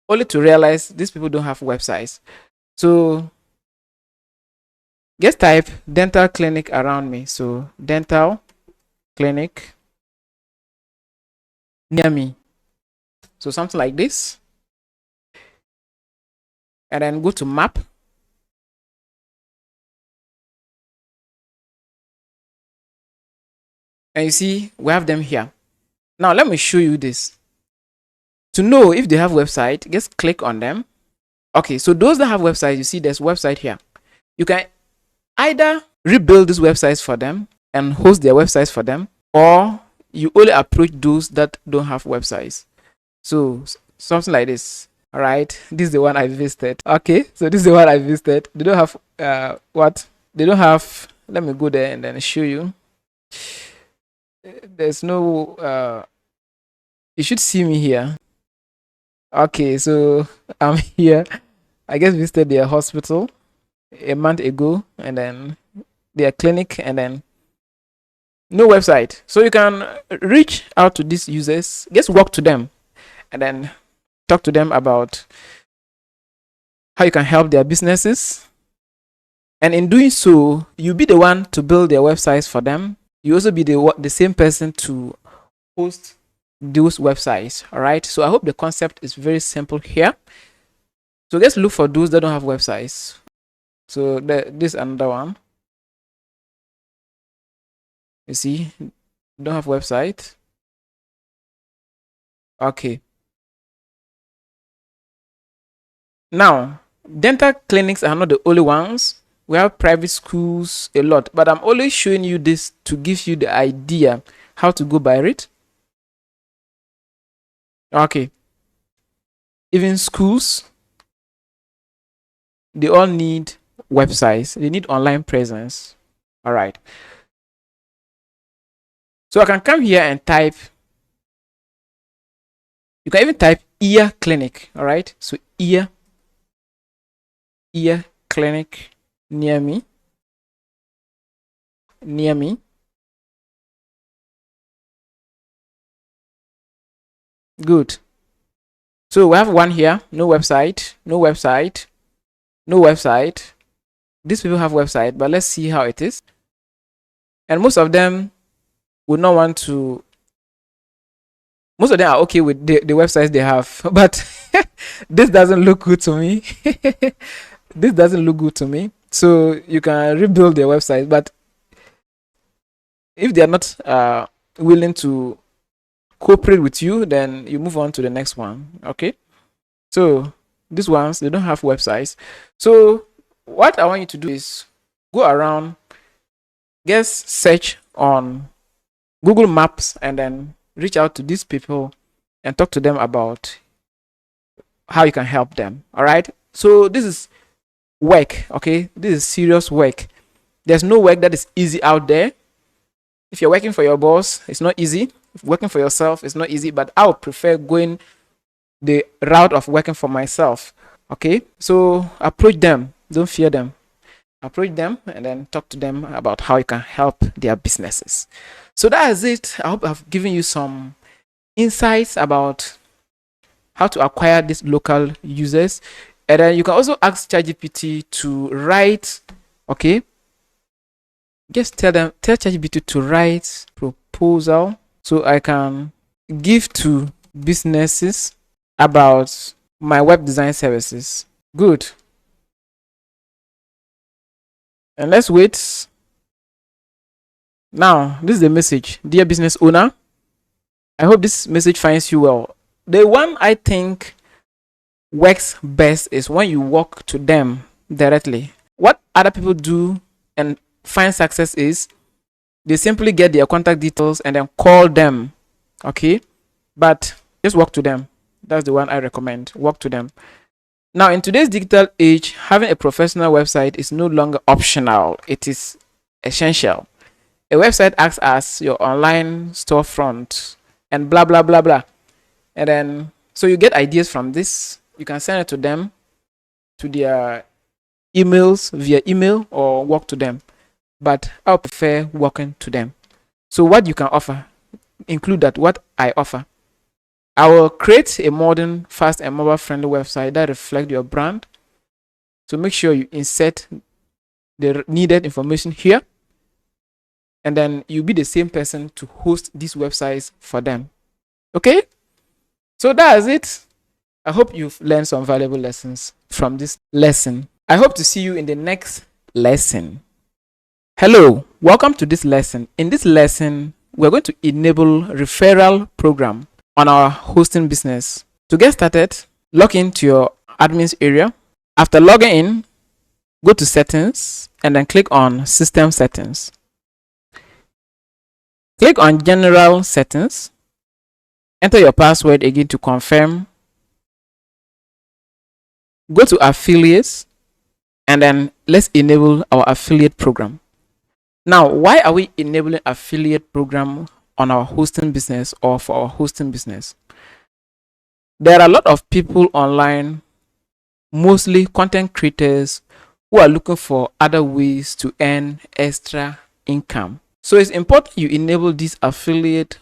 only to realize these people don't have websites. So just type dental clinic around me. So dental clinic near me. So something like this. And then go to map. And you see, we have them here. Now let me show you this. To know if they have website, just click on them. Okay, so those that have websites, you see there's website here. You can either rebuild these websites for them and host their websites for them, or you only approach those that don't have websites. So something like this. All right, this is the one I visited. Okay, so this is the one I visited. They don't have what? They don't have. Let me go there and then show you. There's no. You should see me here. Okay, so I'm here. I guess visited their hospital a month ago, and then their clinic, and then no website. So you can reach out to these users, just walk to them, and then talk to them about how you can help their businesses. And in doing so, you'll be the one to build their websites for them. You also be the same person to host those websites. All right. So I hope the concept is very simple here. So let's look for those that don't have websites. So this another one. You see, don't have website. Okay. Now, dental clinics are not the only ones. We have private schools a lot, but I'm only showing you this to give you the idea how to go by it. Okay. Even schools, they all need websites. They need online presence. All right. So I can come here and type. You can even type ear clinic. All right. So ear clinic near me. Good. So we have one here. No website. These people have website, but let's see how it is. And most of them would not want to. Most of them are okay with the websites they have, but this doesn't look good to me. This doesn't look good to me. So you can rebuild their website, but if they are not willing to cooperate with you, then you move on to the next one. Okay. So these ones, they don't have websites. So what I want you to do is go around, just search on Google Maps, and then reach out to these people and talk to them about how you can help them. All right. So this is work. Okay. This is serious work. There's no work that is easy out there. If you're working for your boss, it's not easy. If working for yourself, it's not easy, but I would prefer going the route of working for myself. Okay. So approach them. Don't fear them. Approach them and then talk to them about how you can help their businesses. So that is it. I hope I've given you some insights about how to acquire these local users. And then you can also ask ChatGPT to write, okay? Just tell ChatGPT to write proposal so I can give to businesses about my web design services. Good. And let's wait. Now, this is the message. Dear business owner, I hope this message finds you well. The one I think works best is when you walk to them directly. What other people do and find success is they simply get their contact details and then call them. Okay? But just walk to them. That's the one I recommend. Walk to them. Now, in today's digital age, having a professional website is no longer optional. It is essential. A website acts as your online storefront and blah, blah, blah, blah. And then, so you get ideas from this. You can send it to them, to their emails via email, or walk to them. But I prefer walking to them. So what you can offer, include that what I offer. I will create a modern, fast, and mobile-friendly website that reflects your brand. So make sure you insert the needed information here. And then you'll be the same person to host these websites for them. Okay? So that's it. I hope you've learned some valuable lessons from this lesson. I hope to see you in the next lesson. Hello, welcome to this lesson. In this lesson, we're going to enable referral program on our hosting business. To get started, log into your admin's area. After logging in, go to settings and then click on system settings. Click on general settings. Enter your password again to confirm. Go to affiliates and then let's enable our affiliate program. Now, why are we enabling affiliate program on our hosting business or for our hosting business? There are a lot of people online, mostly content creators, who are looking for other ways to earn extra income. So it's important you enable this affiliate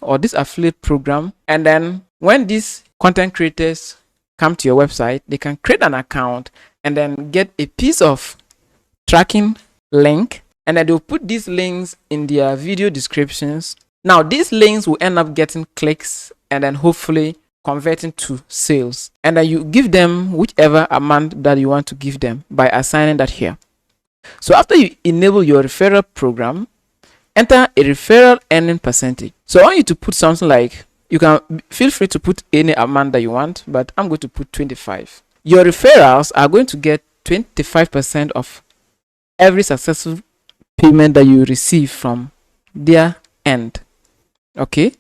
program, and then when these content creators come to your website, they can create an account and then get a piece of tracking link, and then they'll put these links in their video descriptions. Now these links will end up getting clicks and then hopefully converting to sales, and then you give them whichever amount that you want to give them by assigning that here. So after you enable your referral program, enter a referral earning percentage. So I want you to put something like, you can feel free to put any amount that you want, but I'm going to put 25. Your referrals are going to get 25% of every successful payment that you receive from their end. Okay,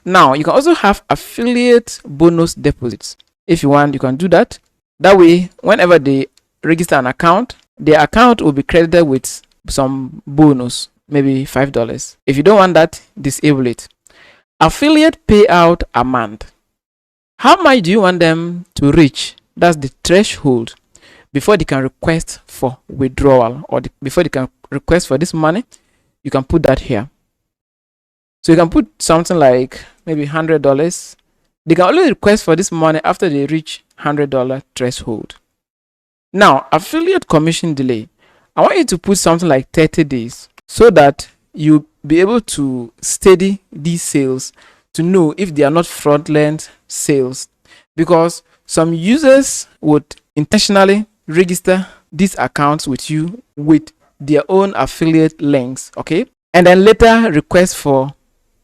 now you can also have affiliate bonus deposits. If you want, you can do that. That way, whenever they register an account, their account will be credited with some bonus, maybe $5. If you don't want that, disable it. Affiliate payout amount. How much do you want them to reach? That's the threshold before they can request for withdrawal, or before they can request for this money. You can put that here. So you can put something like maybe $100. They can only request for this money after they reach $100 threshold. Now, affiliate commission delay. I want you to put something like 30 days so that you'll be able to study these sales to know if they are not fraudulent sales, because some users would intentionally register these accounts with you with their own affiliate links, okay, and then later request for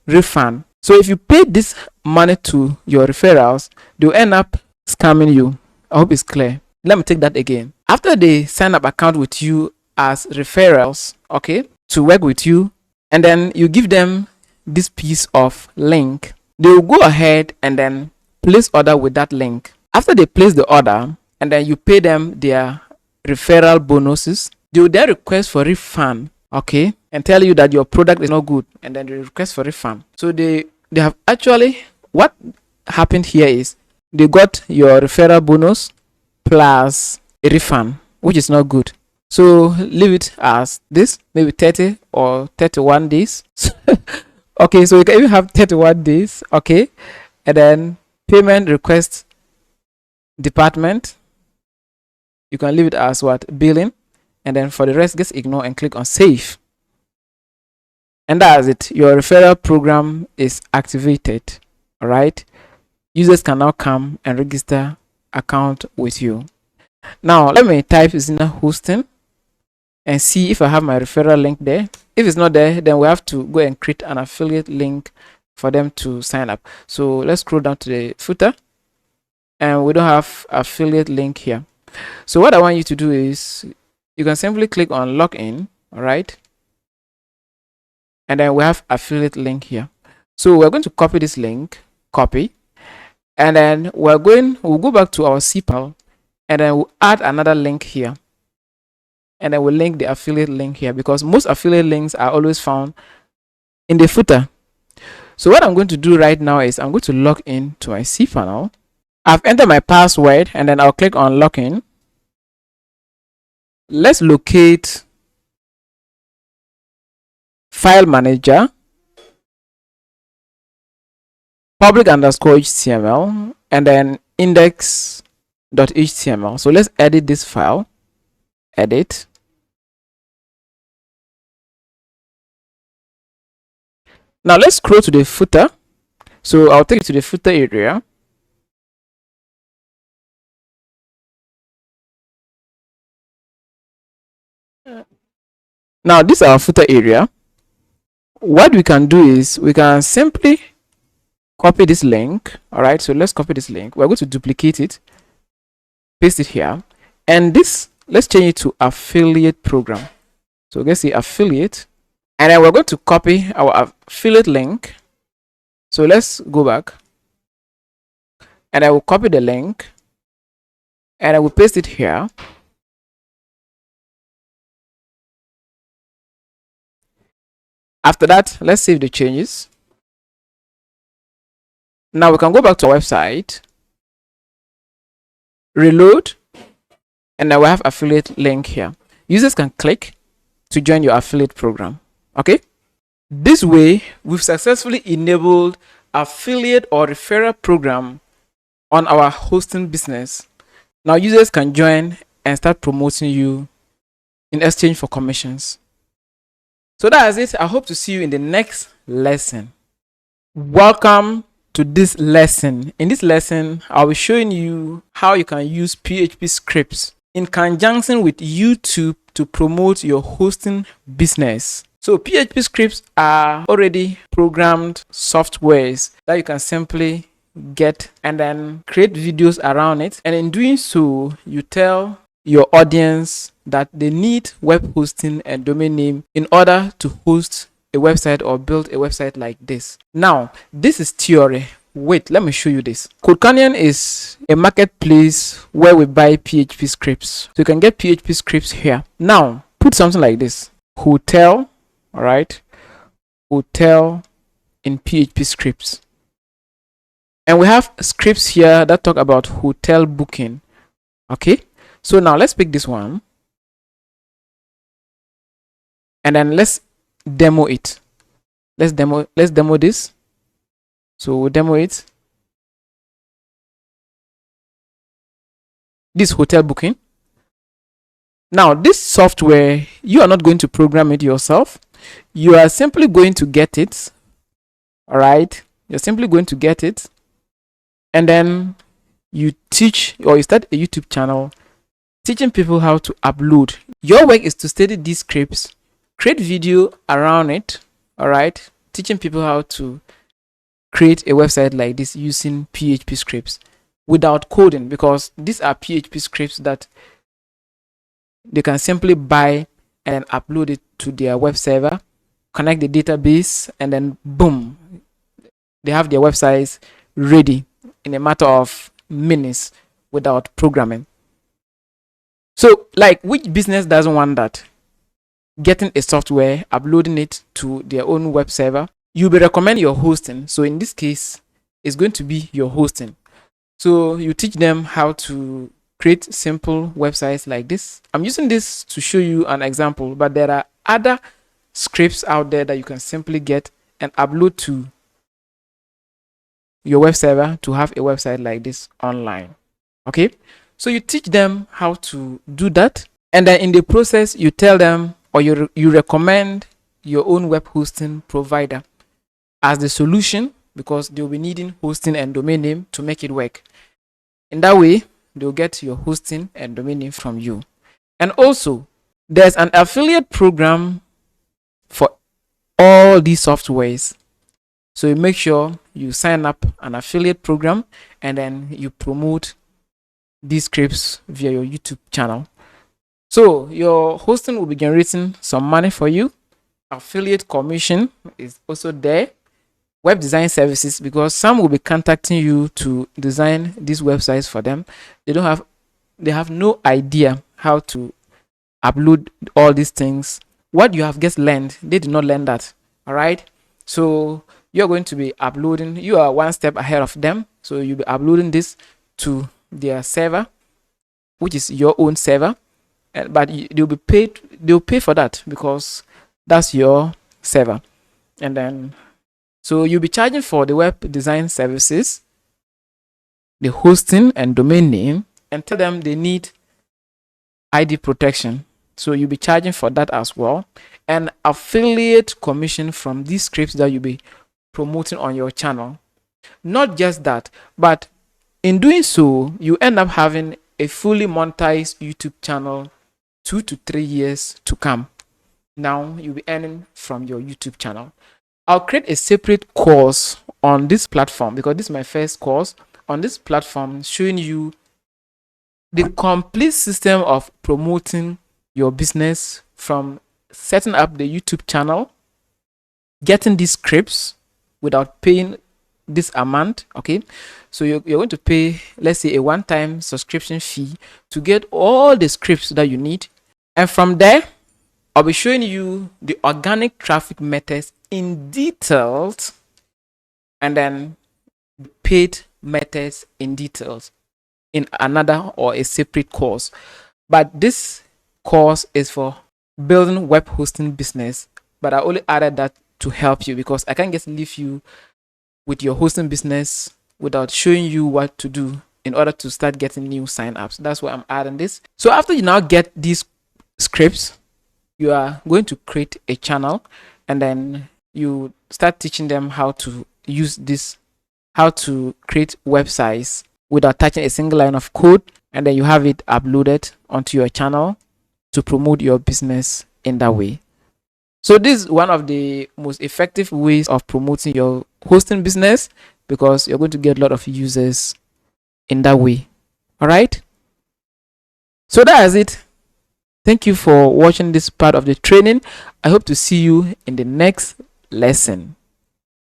refund. So if you pay this money to your referrals, they'll end up scamming you. I hope it's clear. Let me take that again. After they sign up account with you as referrals, okay, to work with you, and then you give them this piece of link, they will go ahead and then place order with that link. After they place the order and then you pay them their referral bonuses, they will then request for refund, okay, and tell you that your product is not good, and then they request for refund. So they have actually, what happened here is they got your referral bonus plus a refund, which is not good. So leave it as this, maybe 30 or 31 days. Okay, so you can even have 31 days, okay, and then payment request department, you can leave it as what, billing, and then for the rest, just ignore and click on save. And that's it. Your referral program is activated. All right, users can now come and register account with you. Now let me type Zina hosting and see if I have my referral link there. If it's not there, then we have to go and create an affiliate link for them to sign up. So let's scroll down to the footer, and we don't have affiliate link here. So what I want you to do is you can simply click on login, all right, and then we have affiliate link here. So we're going to copy this link, copy, and then we'll go back to our cPal, and then we'll add another link here, and then we'll link the affiliate link here, because most affiliate links are always found in the footer. So what I'm going to do right now is I'm going to log in to my cPanel. I've entered my password, and then I'll click on login. Let's locate file manager, public_html, and then index.html. So let's edit this file. Edit. Now let's scroll to the footer. So I'll take you to the footer area. Now this is our footer area. What we can do is we can simply copy this link. All right, so let's copy this link. We're going to duplicate it, paste it here, and this, let's change it to affiliate program. So let's say affiliate, and then we're going to copy our affiliate link. So let's go back, and I will copy the link, and I will paste it here. After that, let's save the changes. Now we can go back to our website, reload, and now we have affiliate link here. Users can click to join your affiliate program. Okay, this way we've successfully enabled affiliate or referral program on our hosting business. Now users can join and start promoting you in exchange for commissions. So that's it. I hope to see you in the next lesson. Welcome to this lesson. In this lesson, I'll be showing you how you can use PHP scripts in conjunction with YouTube to promote your hosting business. So PHP scripts are already programmed softwares that you can simply get and then create videos around it. And in doing so, you tell your audience that they need web hosting and domain name in order to host a website or build a website like this. Now, this is theory. Wait, let me show you this. CodeCanyon is a marketplace where we buy PHP scripts. So you can get PHP scripts here. Now, put something like this. Hotel, all right? Hotel in PHP scripts. And we have scripts here that talk about hotel booking. Okay? So now let's pick this one. And then let's demo it. Let's demo this. So we'll demo it. This hotel booking. Now this software, you are not going to program it yourself. You are simply going to get it. All right. You're simply going to get it. And then you teach or you start a YouTube channel teaching people how to upload. Your work is to study these scripts, create video around it. All right. Teaching people how to create a website like this using PHP scripts without coding, because these are PHP scripts that they can simply buy and upload it to their web server, connect the database, and then boom, they have their websites ready in a matter of minutes without programming. So like, which business doesn't want that? Getting a software, uploading it to their own web server. You'll be recommending your hosting. So in this case, it's going to be your hosting. So you teach them how to create simple websites like this. I'm using this to show you an example, but there are other scripts out there that you can simply get and upload to your web server to have a website like this online. Okay, so you teach them how to do that, and then in the process you tell them, or you recommend your own web hosting provider as the solution, because they'll be needing hosting and domain name to make it work. In that way, they'll get your hosting and domain name from you. And also, there's an affiliate program for all these softwares. So you make sure you sign up an affiliate program and then you promote these scripts via your YouTube channel. So your hosting will be generating some money for you. Affiliate commission is also there. Web design services, because some will be contacting you to design these websites for them. They have no idea how to upload all these things. What you have just learned, they did not learn that. All right. So you're going to be uploading. You are one step ahead of them. So you'll be uploading this to their server, which is your own server. But they'll be paid. They'll pay for that because that's your server. And then, so you'll be charging for the web design services, the hosting and domain name, and tell them they need ID protection. So you'll be charging for that as well. And affiliate commission from these scripts that you'll be promoting on your channel. Not just that, but in doing so, you end up having a fully monetized YouTube channel 2 to 3 years to come. Now you'll be earning from your YouTube channel. I'll create a separate course on this platform because this is my first course on this platform, showing you the complete system of promoting your business, from setting up the YouTube channel, getting these scripts without paying this amount. Okay, so you're going to pay, let's say, a one-time subscription fee to get all the scripts that you need, and from there I'll be showing you the organic traffic methods in details, and then the paid methods in details in another or a separate course. But this course is for building web hosting business, but I only added that to help you because I can't just leave you with your hosting business without showing you what to do in order to start getting new signups. That's why I'm adding this. So after you now get these scripts, you are going to create a channel, and then you start teaching them how to use this, how to create websites without touching a single line of code, and then you have it uploaded onto your channel to promote your business in that way. So this is one of the most effective ways of promoting your hosting business because you're going to get a lot of users in that way. All right, so that is it. Thank you for watching this part of the training. I hope to see you in the next lesson.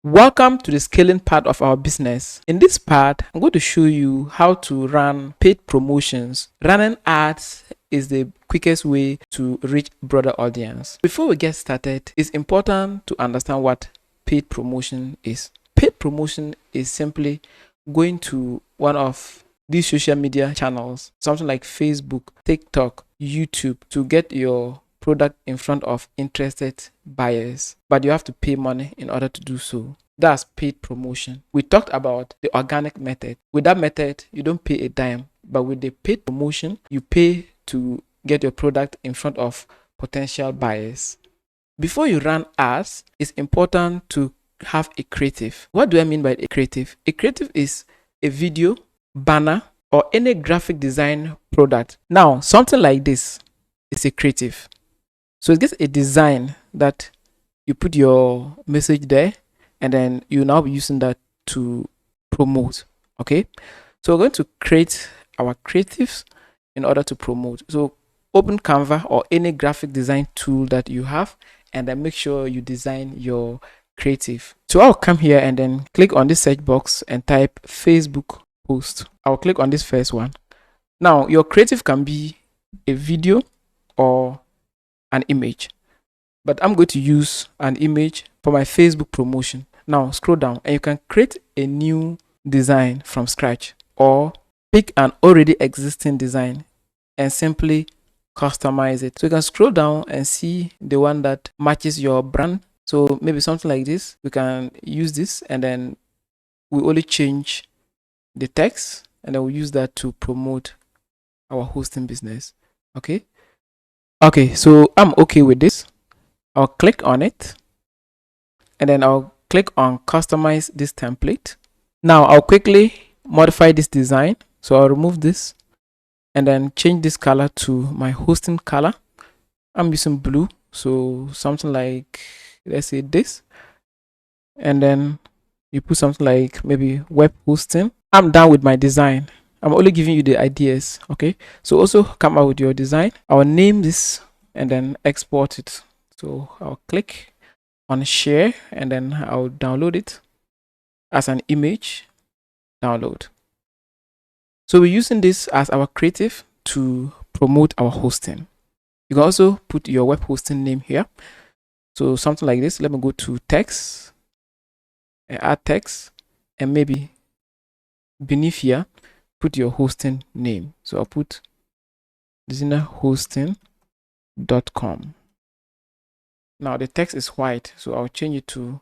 Welcome to the scaling part of our business. In this part, I'm going to show you how to run paid promotions. Running ads is the quickest way to reach broader audience. Before we get started, it's important to understand what paid promotion is. Paid promotion is simply going to one of these social media channels, something like Facebook, TikTok, YouTube, to get your product in front of interested buyers, but you have to pay money in order to do so. That's paid promotion. We talked about the organic method. With that method, you don't pay a dime, but with the paid promotion, you pay to get your product in front of potential buyers. Before you run ads, it's important to have a creative. What do I mean by a creative? A creative is a video, banner, or any graphic design product. Now, something like this is a creative. So it's just a design that you put your message there, and then you now be using that to promote. Okay, so we're going to create our creatives in order to promote. So open Canva or any graphic design tool that you have, and then make sure you design your creative. So I'll come here and then click on this search box and type Facebook post. I'll click on this first one. Now your creative can be a video or an image, but I'm going to use an image for my Facebook promotion. Now scroll down and you can create a new design from scratch, or pick an already existing design and simply customize it. So you can scroll down and see the one that matches your brand. So maybe something like this. We can use this, and then we only change the text, and then we use that to promote our hosting business. Okay, so I'm okay with this. I'll click on it, and then I'll click on customize this template. Now I'll quickly modify this design. So I'll remove this and then change this color to my hosting color. I'm using blue, so something like, let's say this, and then you put something like maybe web hosting. I'm done with my design. I'm only giving you the ideas. Okay, so also come out with your design. I'll name this and then export it. So I'll click on share, and then I'll download it as an image. Download. So we're using this as our creative to promote our hosting. You can also put your web hosting name here. So something like this. Let me go to text and add text, and maybe beneath here put your hosting name. So I'll put designerhosting.com. Now the text is white, so I'll change it to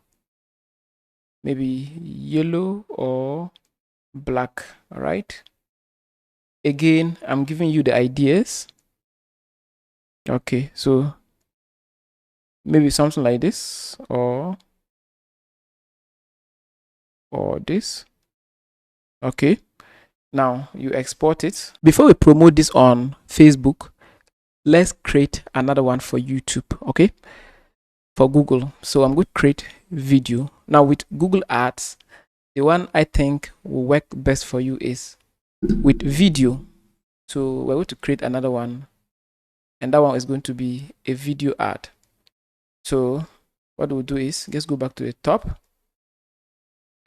maybe yellow or black. All right, again, I'm giving you the ideas. Okay, so maybe something like this, or this. Okay, now you export it. Before we promote this on Facebook, let's create another one for YouTube, okay, for Google. So I'm going to create video. Now with Google Ads, the one I think will work best for you is with video. So we're going to create another one, and that one is going to be a video ad. So what we'll do is just go back to the top,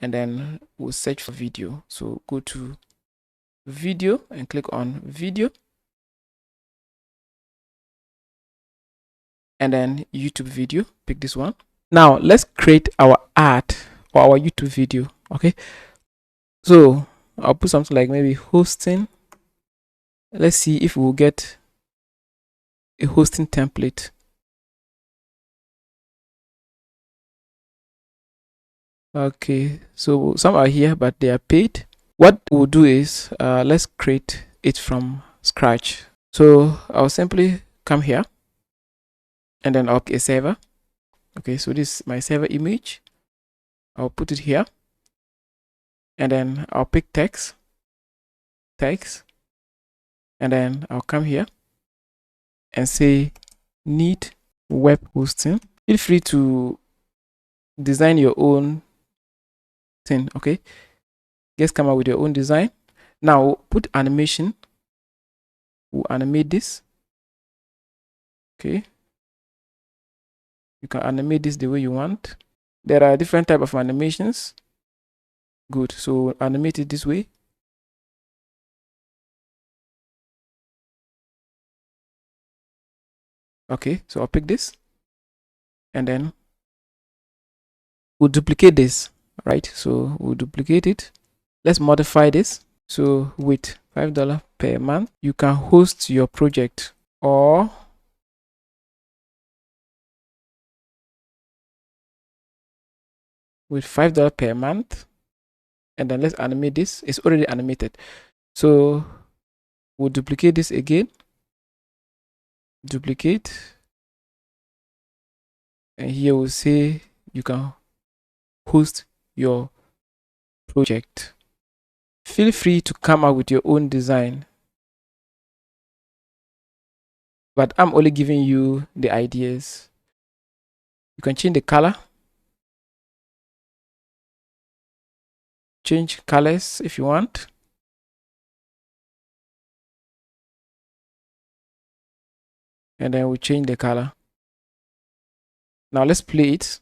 and then we'll search for video. So go to video and click on video, and then YouTube video, pick this one. Now let's create our ad or our YouTube video, okay? So I'll put something like maybe hosting. Let's see if we'll get a hosting template. Okay, so some are here, but they are paid. What we'll do is let's create it from scratch. So I'll simply come here, and then I'll pick a server. Okay, so this is my server image. I'll put it here, and then I'll pick text, and then I'll come here and say need web hosting. Feel free to design your own thing, okay? Just come up with your own design. Now put animation. We'll animate this. Okay, you can animate this the way you want. There are different type of animations. Good, so animate it this way. Okay, so I'll pick this, and then we'll duplicate this, right? So we'll duplicate it. Let's modify this. So with $5 per month, you can host your project, or with $5 per month, and then let's animate this. It's already animated. So we'll duplicate this again, duplicate, and here we'll say you can host your project. Feel free to come up with your own design, but I'm only giving you the ideas. You can change the color, change colors if you want. And then we change the color. Now let's play it.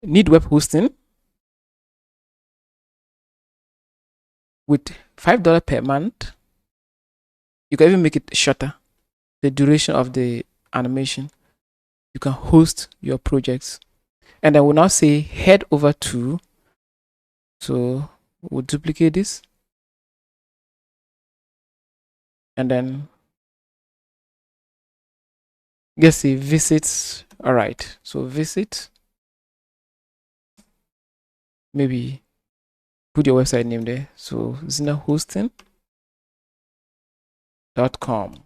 Need web hosting with $5 per month. You can even make it shorter, the duration of the animation. You can host your projects. And then we'll now say head over to, so we'll duplicate this, and then just say visits. All right, so visit, maybe put your website name there. So zinahosting.com,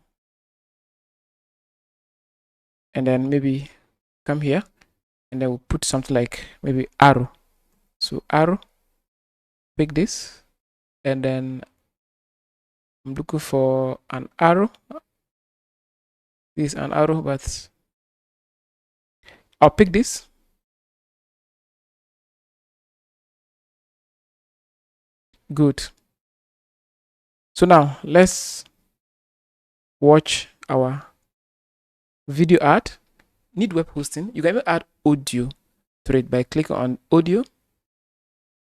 and then maybe come here, and then we'll put something like maybe arrow. So arrow, pick this, and then I'm looking for an arrow. This is an arrow, but I'll pick this. Good. So now let's watch our video ad. Need web hosting. You can even add audio to it by clicking on audio,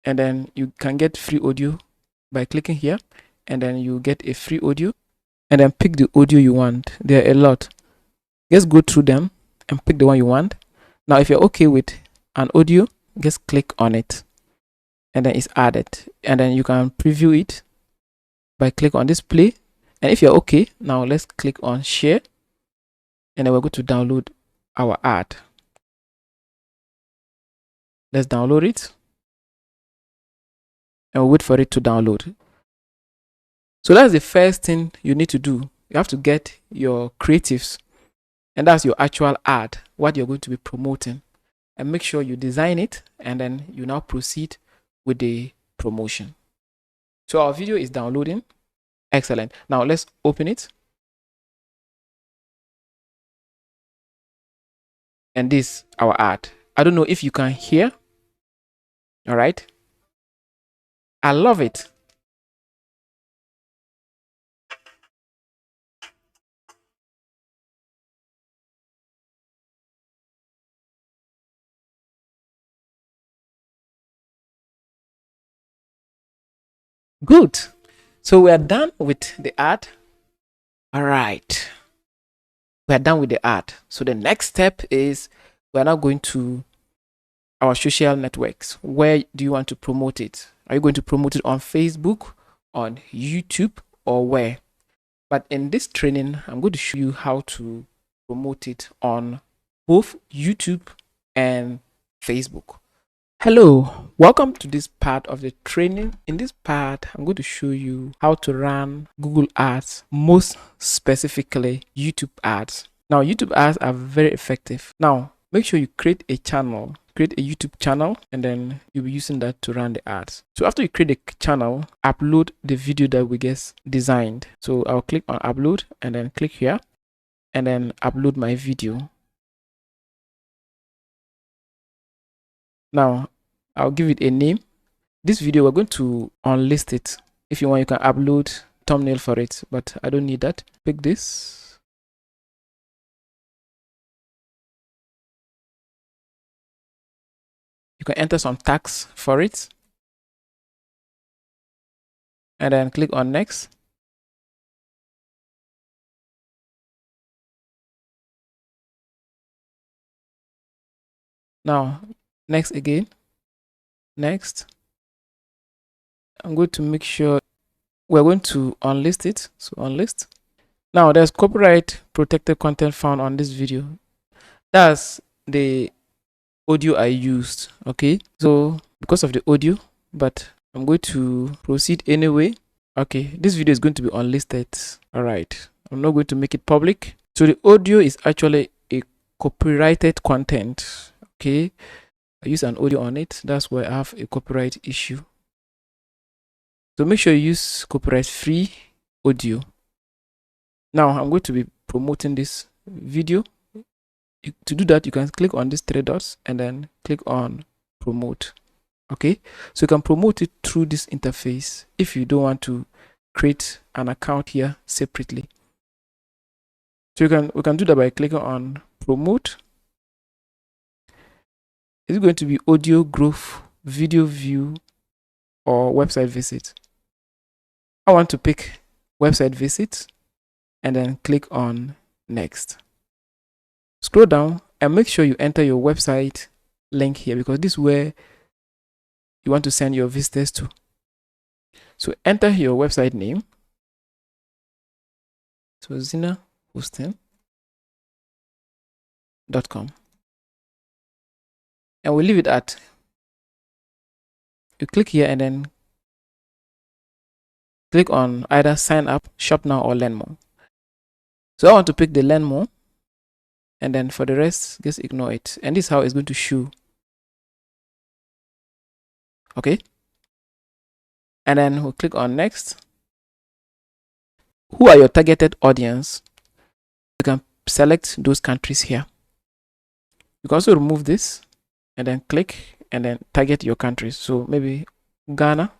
and then you can get free audio by clicking here, and then you get a free audio, and then pick the audio you want. There are a lot. Just go through them and pick the one you want. Now if you're okay with an audio, just click on it, and then it's added, and then you can preview it by click on this play. And if you're okay, now let's click on share, and then we're going to download our ad. Let's download it, and we'll wait for it to download. So that's the first thing you need to do. You have to get your creatives, and that's your actual ad, what you're going to be promoting, and make sure you design it, and then you now proceed with the promotion. So our video is downloading. Excellent. Now let's open it. And this our ad. I don't know if you can hear. All right. I love it. Good. So we are done with the ad. All right. We are done with the ad. So the next step is we're now going to our social networks. Where do you want to promote it? Are you going to promote it on Facebook, on YouTube, or where? But in this training, I'm going to show you how to promote it on both YouTube and Facebook. Hello, welcome to this part of the training. In this part, I'm going to show you how to run Google ads, most specifically YouTube ads. Now, YouTube ads are very effective. Now, make sure you create a channel, create a YouTube channel, and then you'll be using that to run the ads. So after you create a channel, upload the video that we just designed. So I'll click on upload and then click here and then upload my video. Now, I'll give it a name. This video, we're going to unlist it. If you want, you can upload thumbnail for it, but I don't need that. Pick this. You can enter some tags for it. And then click on next. Now, next again. Next. I'm going to make sure we're going to unlist it. So unlist. Now there's copyright protected content found on this video. That's the audio I used. Okay. So because of the audio, but I'm going to proceed anyway. Okay. This video is going to be unlisted. All right. I'm not going to make it public. So the audio is actually a copyrighted content. Okay. I use an audio on it. That's why I have a copyright issue. So make sure you use copyright free audio. Now I'm going to be promoting this video. To do that, you can click on these three dots and then click on promote. Okay, so you can promote it through this interface if you don't want to create an account here separately. So we can do that by clicking on promote. Is it going to be audio growth, video view, or website visit? I want to pick website visit and then click on next. Scroll down and make sure you enter your website link here because this is where you want to send your visitors to. So enter your website name. So zinahosting.com. And we'll leave it at. You click here and then click on either sign up, shop now, or learn more. So I want to pick the learn more. And then for the rest, just ignore it. And this is how it's going to show. Okay. And then we'll click on next. Who are your targeted audience? You can select those countries here. You can also remove this and then click and then target your countries. So maybe Ghana,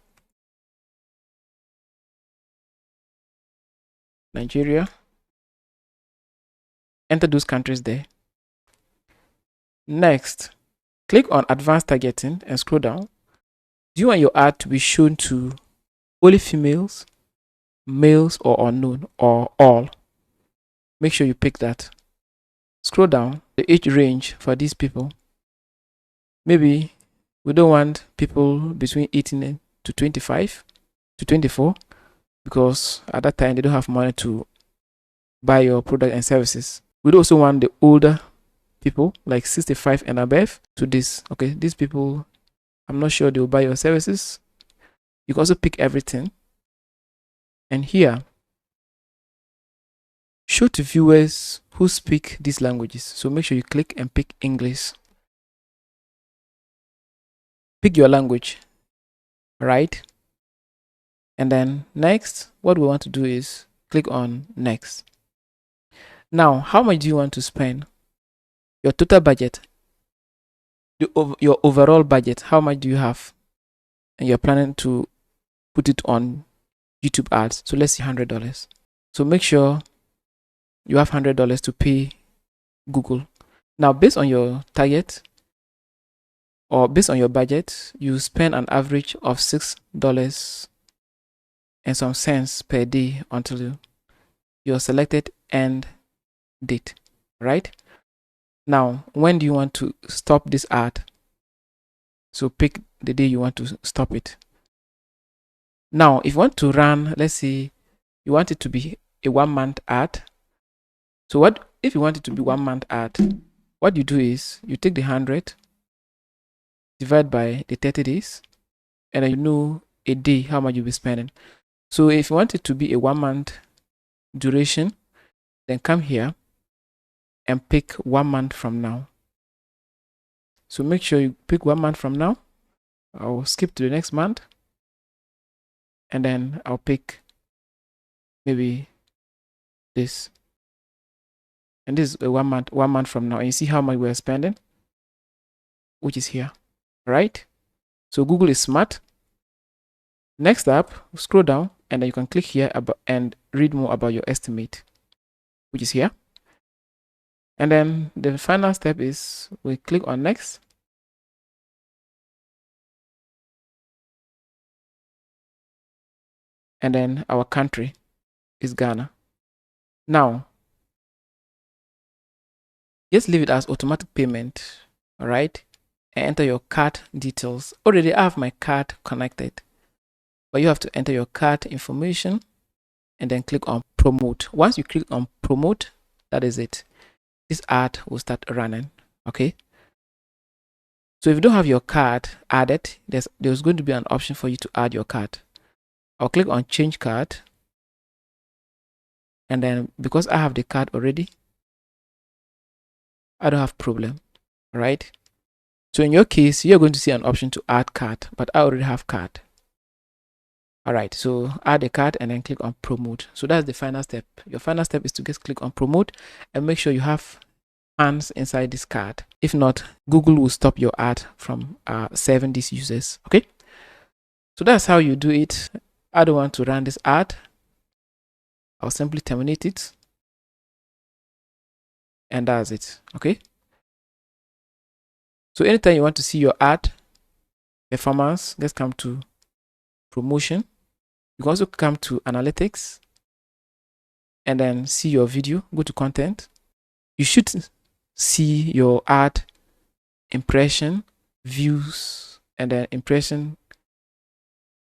Nigeria. Enter those countries there. Next, click on advanced targeting and scroll down. Do you want your ad to be shown to only females, males, or unknown, or all? Make sure you pick that. Scroll down the age range for these people. Maybe we don't want people between 18 to 25 to 24 because at that time they don't have money to buy your product and services. We also want the older people like 65 and above to this. Okay, these people, I'm not sure they'll buy your services. You can also pick everything. And here, show to viewers who speak these languages. So make sure you click and pick English. Pick your language, right? And then next, what we want to do is click on next. Now, how much do you want to spend? Your total budget, your overall budget, how much do you have? And you're planning to put it on YouTube ads. So let's see $100. So make sure you have $100 to pay Google. Now, based on your target or based on your budget, you spend an average of $6 and some cents per day until your selected end date, right? Now, when do you want to stop this ad? So pick the day you want to stop it. Now, if you want to run, let's say you want it to be a 1 month ad. So what if you want it to be 1 month ad? What you do is you take the 100, divide by the 30 days, and then you know a day how much you'll be spending. So if you want it to be a 1 month duration, then come here and pick 1 month from now. So make sure you pick 1 month from now. I'll skip to the next month, and then I'll pick maybe this. And this is a 1 month from now. And you see how much we're spending, which is here, right? So Google is smart. Next up, scroll down, and then you can click here and read more about your estimate, which is here. And then the final step is we click on next. And then our country is Ghana. Now, just leave it as automatic payment, all right? And enter your card details. Already I have my card connected, but you have to enter your card information and then click on promote. Once you click on promote, that is it. This ad will start running, okay? So if you don't have your card added, there's going to be an option for you to add your card. I'll click on change card, and then because I have the card already, I don't have problem, right? So in your case, you're going to see an option to add card, but I already have card. All right, so add a card and then click on promote. So that's the final step. Your final step is to just click on promote and make sure you have funds inside this card. If not, Google will stop your ad from serving these users. Okay, so that's how you do it. I don't want to run this ad. I'll simply terminate it, and that's it. Okay, so anytime you want to see your ad performance, let's come to promotion. You can also come to analytics and then see your video. Go to content. You should see your ad impression, views, and then impression,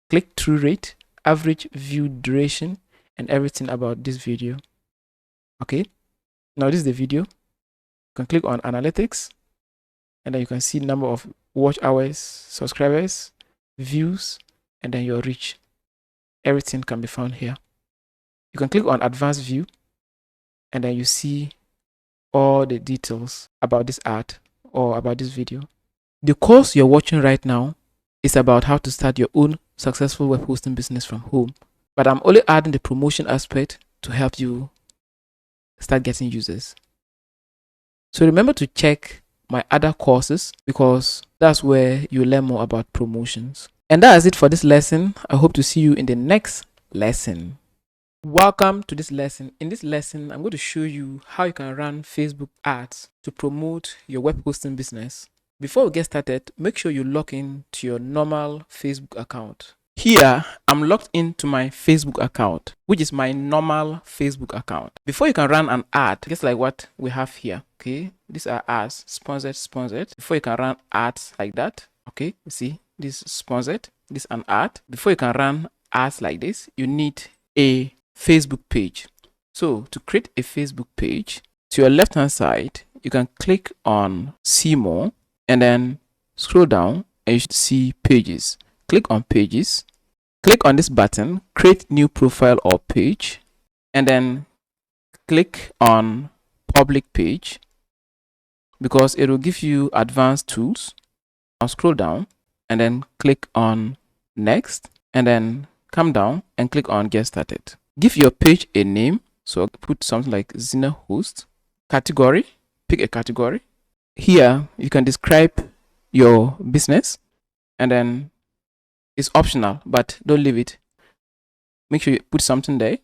click-through rate, average view duration, and everything about this video. Okay, now this is the video. You can click on analytics, and then you can see number of watch hours, subscribers, views, and then your reach. Everything can be found here. You can click on advanced view, and then you see all the details about this ad or about this video. The course you're watching right now is about how to start your own successful web hosting business from home, but I'm only adding the promotion aspect to help you start getting users. So remember to check my other courses because that's where you learn more about promotions. And that is it for this lesson. I hope to see you in the next lesson. Welcome to this lesson. In this lesson, I'm going to show you how you can run Facebook ads to promote your web hosting business. Before we get started, make sure you log in to your normal Facebook account. Here, I'm logged into my Facebook account, which is my normal Facebook account. Before you can run an ad, just like what we have here, okay? These are ads, sponsored. Before you can run ads like that, okay? You see, this is sponsored, this is an ad. Before you can run ads like this, you need a Facebook page. So to create a Facebook page, to your left hand side, you can click on see more and then scroll down and you should see pages. Click on pages, click on this button, create new profile or page, and then click on public page because it will give you advanced tools. Now scroll down and then click on next and then come down and click on Get Started. Give your page a name. So put something like Zina Host. Category, pick a category. Here you can describe your business, and then it's optional, but don't leave it. Make sure you put something there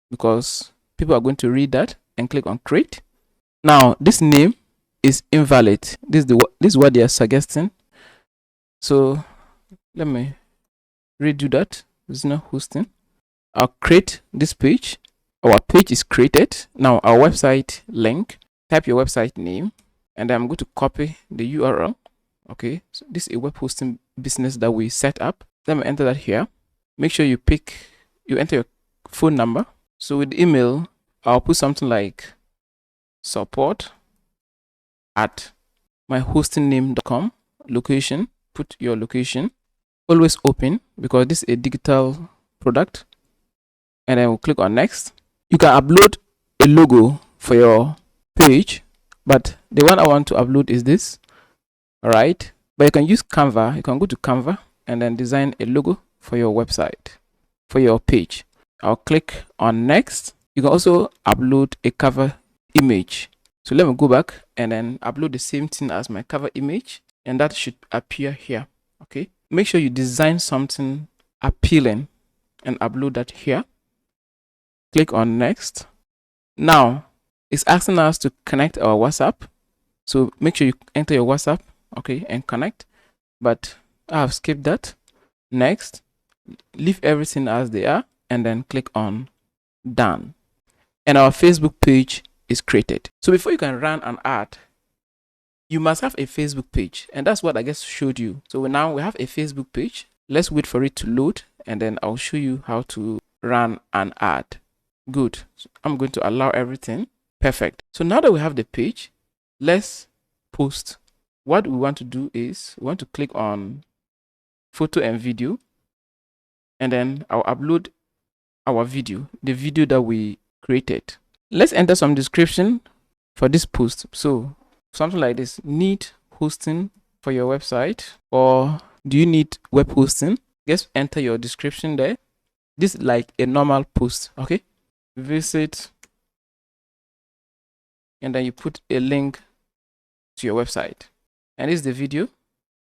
because people are going to read that and click on Create. Now this name is invalid. This is what they are suggesting. So let me redo that. Zina Hosting. I'll create this page. Our page is created. Now our website link, type your website name, and I'm going to copy the URL. Okay, so this is a web hosting business that we set up. Let me enter that here. Make sure you enter your phone number. So with email, I'll put something like support@myhostingname.com. Location, put your location. Always open because this is a digital product. And then we'll click on next. You can upload a logo for your page, but the one I want to upload is this. All right, but you can use Canva. You can go to Canva and then design a logo for your website, for your page. I'll click on next. You can also upload a cover image. So let me go back and then upload the same thing as my cover image, and that should appear here. Okay, make sure you design something appealing and upload that here. Click on next. Now it's asking us to connect our WhatsApp, so make sure you enter your WhatsApp, okay, and connect. But I have skipped that. Next, leave everything as they are and then click on done, and our Facebook page is created. So before you can run an ad, you must have a Facebook page, and that's what I just showed you. So now we have a Facebook page. Let's wait for it to load, and then I'll show you how to run an ad. Good. So I'm going to allow everything. Perfect. So now that we have the page, let's post. What we want to do is we want to click on photo and video, and then I'll upload our video, the video that we created. Let's enter some description for this post. So something like this: need hosting for your website, or do you need web hosting? Just enter your description there. This is like a normal post. Okay, visit, and then you put a link to your website, and this is the video.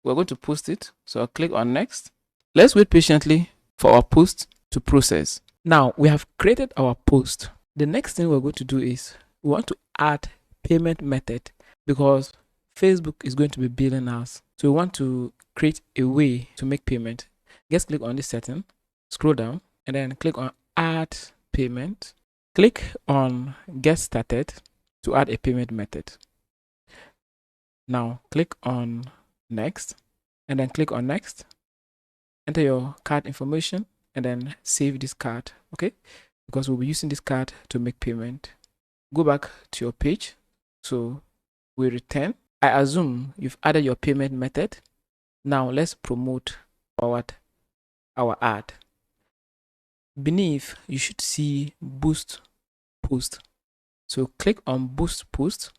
We're going to post it, so I'll click on next. Let's wait patiently for our post to process. Now we have created our post. The next thing we're going to do is we want to add payment method, because Facebook is going to be billing us. So we want to create a way to make payment. Just click on this setting, scroll down, and then click on add payment. Click on get started to add a payment method. Now click on next, and then click on next. Enter your card information and then save this card, okay? Because we'll be using this card to make payment. Go back to your page. So we return. I assume you've added your payment method. Now let's promote our ad. Beneath, you should see boost post. So click on boost post,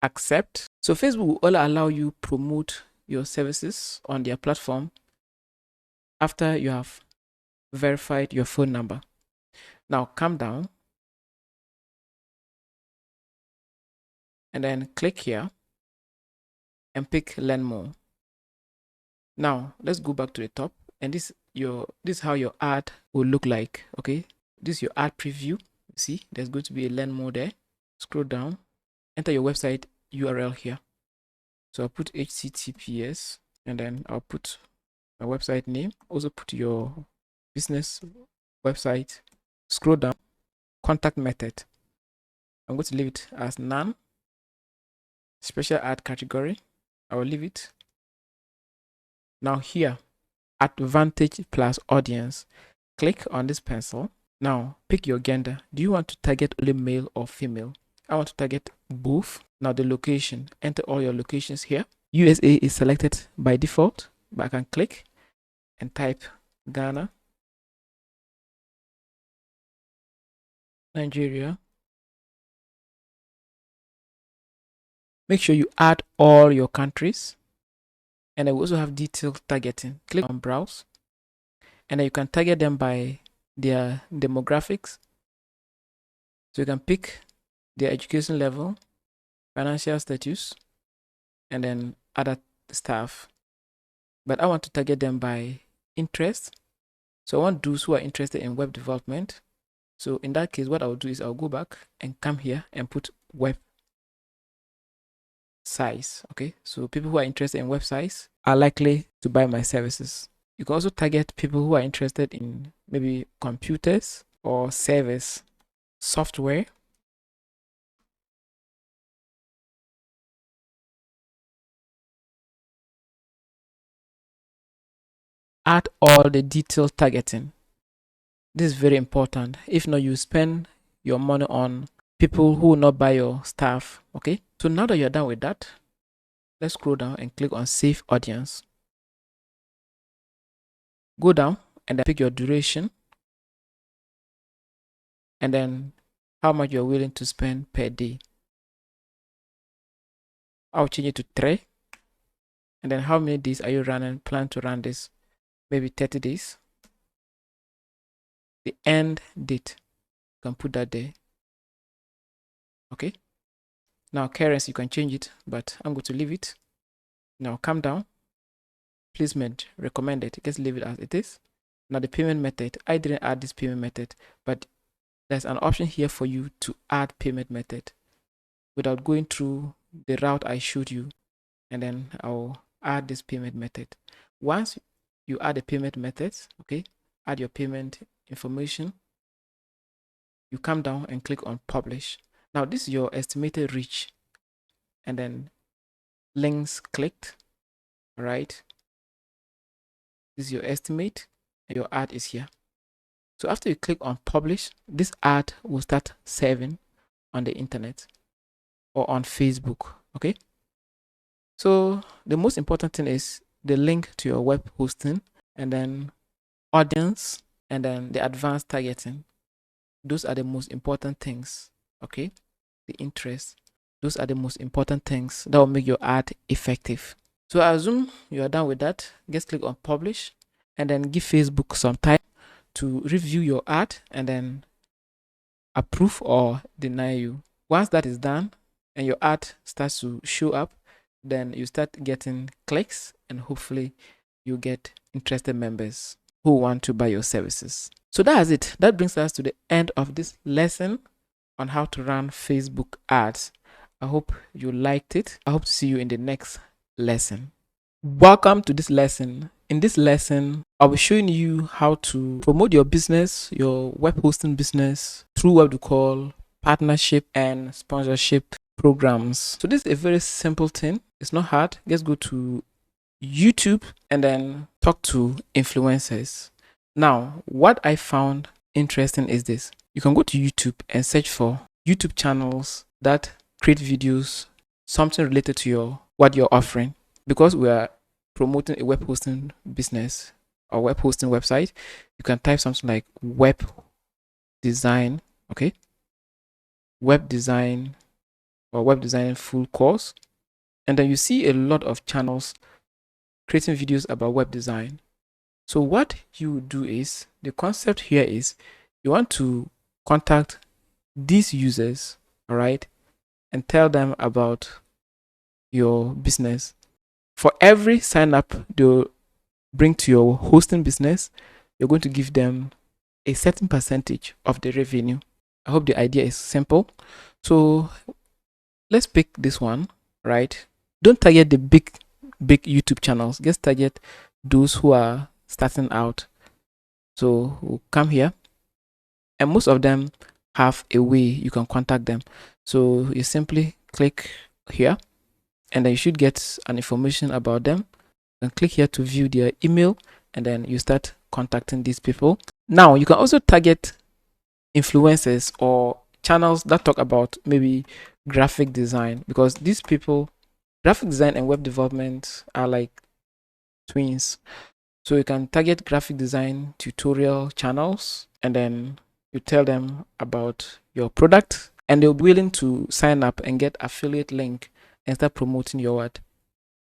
accept. So Facebook will only allow you promote your services on their platform after you have verified your phone number. Now come down and then click here and pick learn more. Now let's go back to the top, and this is how your ad will look like. Okay, this is your ad preview. See, there's going to be a learn more there. Scroll down, enter your website URL here. So I'll put HTTPS, and then I'll put my website name. Also put your business website. Scroll down, contact method. I'm going to leave it as none. Special ad category, I will leave it. Now here, advantage plus audience. Click on this pencil. Now pick your gender. Do you want to target only male or female? I want to target both. Now the location, enter all your locations here. USA is selected by default, but I can click and type Ghana, Nigeria. Make sure you add all your countries, and I will also have detailed targeting. Click on browse, and then you can target them by their demographics. So you can pick their education level, financial status, and then other stuff. But I want to target them by interest. So I want those who are interested in web development. So in that case, what I'll do is I'll go back and come here and put web size. Okay, so people who are interested in web size are likely to buy my services. You can also target people who are interested in maybe computers or servers, software. Add all the detailed targeting. This is very important. If not, you spend your money on people who will not buy your stuff. Okay, so now that you're done with that, let's scroll down and click on save audience. Go down and then pick your duration and then how much you're willing to spend per day. I'll change it to 3. And then how many days are you plan to run this? Maybe 30 days. The end date, you can put that there. Okay. Now currency, you can change it, but I'm going to leave it. Now come down. Placement recommended. Just leave it as it is. Now the payment method, I didn't add this payment method, but there's an option here for you to add payment method without going through the route I showed you. And then I'll add this payment method. Once you add the payment methods, okay, add your payment information. You come down and click on publish. Now this is your estimated reach and then links clicked. All right. This is your estimate and your ad is here. So after you click on publish, this ad will start serving on the internet or on Facebook. Okay. So the most important thing is the link to your web hosting and then audience and then the advanced targeting. Those are the most important things. Okay. The interest. Those are the most important things that will make your ad effective. So I assume you are done with that. Just click on publish and then give Facebook some time to review your ad and then approve or deny you. Once that is done and your ad starts to show up, then you start getting clicks and hopefully you get interested members who want to buy your services. So that's it. That brings us to the end of this lesson on how to run Facebook ads. I hope you liked it. I hope to see you in the next lesson. Welcome to this lesson. In this lesson, I'll be showing you how to promote your business, your web hosting business through what we call partnership and sponsorship programs. So this is a very simple thing. It's not hard. Just go to YouTube and then talk to influencers. Now, what I found interesting is this. You can go to YouTube and search for YouTube channels that create videos, something related to what you're offering. Because we are promoting a web hosting business or web hosting website, you can type something like web design, okay? Web design or web design full course. And then you see a lot of channels creating videos about web design. So what you do is, the concept here is you want to contact these users, all right, and tell them about your business. For every sign up they'll bring to your hosting business, you're going to give them a certain percentage of the revenue. I hope the idea is simple. So let's pick this one, right? Don't target the big YouTube channels. Just target those who are starting out. So we'll come here and most of them have a way you can contact them. So you simply click here and then you should get an information about them. And click here to view their email and then you start contacting these people. Now you can also target influencers or channels that talk about maybe graphic design, because these people, graphic design and web development are like twins. So you can target graphic design tutorial channels and then you tell them about your product and they'll be willing to sign up and get affiliate link and start promoting your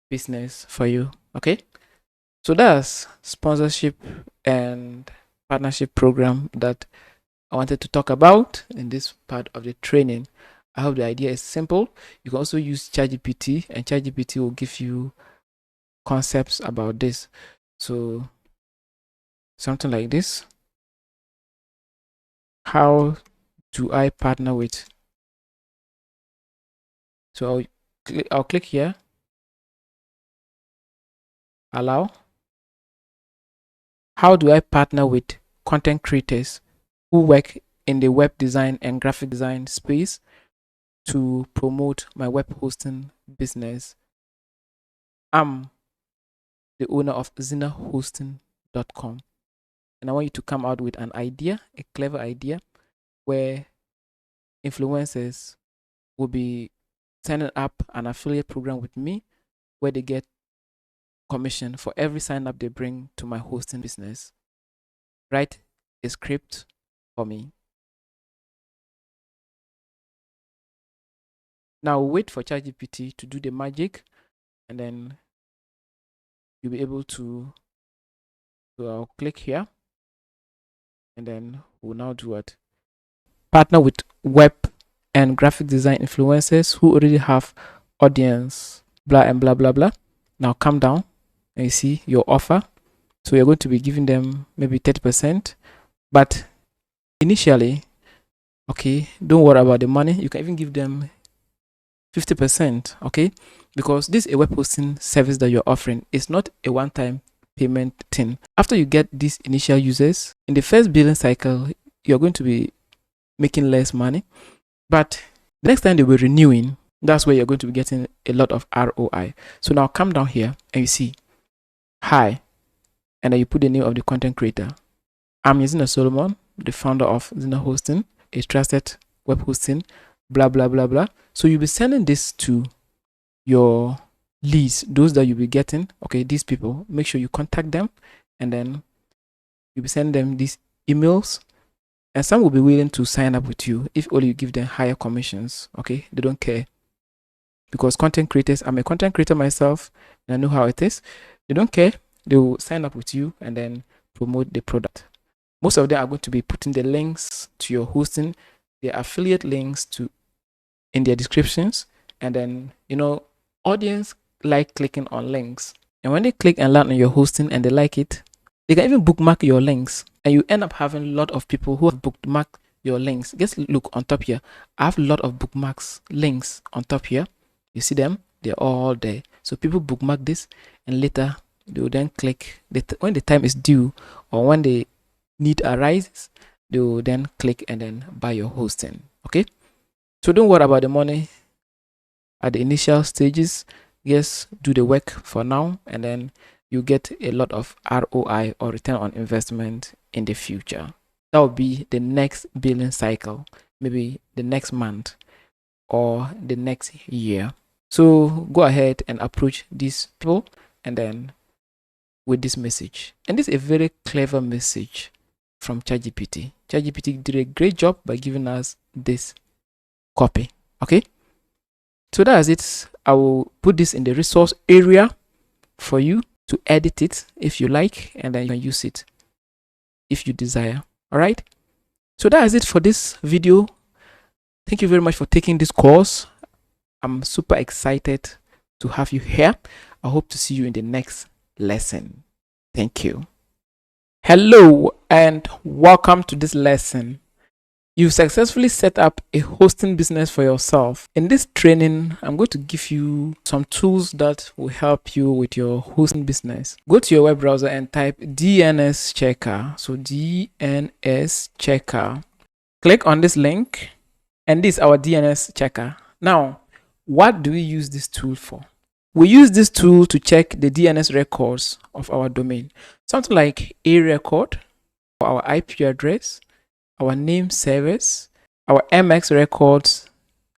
business for you. Okay. So that's sponsorship and partnership program that I wanted to talk about in this part of the training. I hope the idea is simple. You can also use ChatGPT, and ChatGPT will give you concepts about this. So something like this. How do I partner with? So I'll click here, allow. How do I partner with content creators who work in the web design and graphic design space to promote my web hosting business? I'm the owner of zinahosting.com, and I want you to come out with an idea, a clever idea, where influencers will be signing up an affiliate program with me where they get commission for every sign up they bring to my hosting business. Write a script for me. Now wait for ChatGPT to do the magic, and then you'll be able to. So I'll click here, and then we'll now do what? Partner with web and graphic design influencers who already have audience, blah and blah blah blah. Now come down and you see your offer. So you're going to be giving them maybe 30%, but initially, okay, don't worry about the money. You can even give them 50%, okay, because this is a web hosting service that you're offering. It's not a one-time payment thing. After you get these initial users in the first billing cycle, you're going to be making less money, but the next time they will renewing, that's where you're going to be getting a lot of ROI. So now come down here and you see hi, and then you put the name of the content creator. I'm Zina Solomon, the founder of Zina Hosting, a trusted web hosting, blah blah blah blah. So you'll be sending this to your leads, those that you'll be getting. Okay, these people, make sure you contact them, and then you'll be sending them these emails, and some will be willing to sign up with you if only you give them higher commissions. Okay, they don't care, because content creators, I'm a content creator myself and I know how it is. They don't care. They will sign up with you and then promote the product. Most of them are going to be putting the links to your hosting, their affiliate links to in their descriptions, and then audience like clicking on links, and when they click and land on your hosting and they like it, they can even bookmark your links, and you end up having a lot of people who have bookmarked your links. Just look on top here. I have a lot of bookmarks links on top here. You see them? They're all there. So people bookmark this, and later they will then click when the time is due, or when the need arises, they will then click and then buy your hosting. Okay, so don't worry about the money at the initial stages. Just do the work for now, and then you get a lot of ROI, or return on investment, in the future. That will be the next billing cycle, maybe the next month or the next year. So go ahead and approach these people, and then with this message. And this is a very clever message from ChatGPT. ChatGPT did a great job by giving us this copy. Okay, so that's it. I will put this in the resource area for you to edit it if you like, and then you can use it if you desire. All right, so that is it for this video. Thank you very much for taking this course. I'm super excited to have you here. I hope to see you in the next lesson. Thank you. Hello and welcome to this lesson. You've successfully set up a hosting business for yourself. In this training, I'm going to give you some tools that will help you with your hosting business. Go to your web browser and type DNS checker. So DNS checker. Click on this link, and this is our DNS checker. Now, what do we use this tool for? We use this tool to check the DNS records of our domain. Something like a record, our IP address, our name service, our MX records,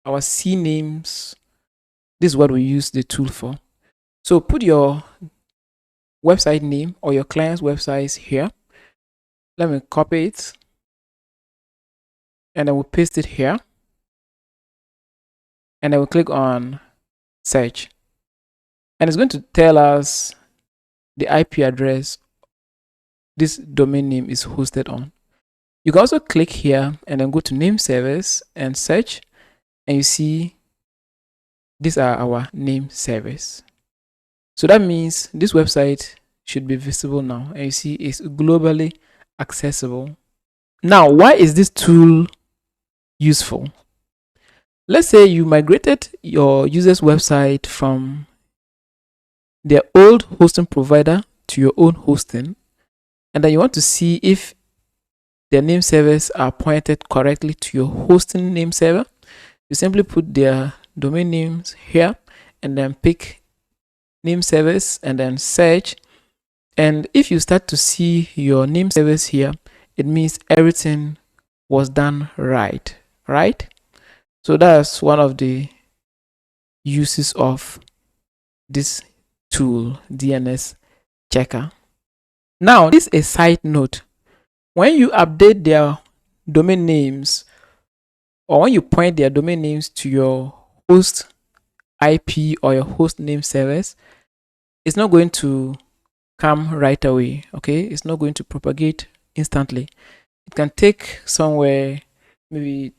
our C names. This is what we use the tool for. So put your website name or your client's website here. Let me copy it, and then we'll paste it here, and then we'll click on search, and it's going to tell us the IP address this domain name is hosted on. You can also click here and then go to name servers and search, and you see these are our name servers. So that means this website should be visible now, and you see it's globally accessible. Now, why is this tool useful? Let's say you migrated your user's website from their old hosting provider to your own hosting, and then you want to see if their name servers are pointed correctly to your hosting name server. You simply put their domain names here and then pick name servers and then search. And if you start to see your name servers here, it means everything was done right? So that's one of the uses of this tool, DNS checker. Now, this is a side note. When you update their domain names, or when you point their domain names to your host IP or your host name servers, it's not going to come right away. Okay, it's not going to propagate instantly. It can take somewhere maybe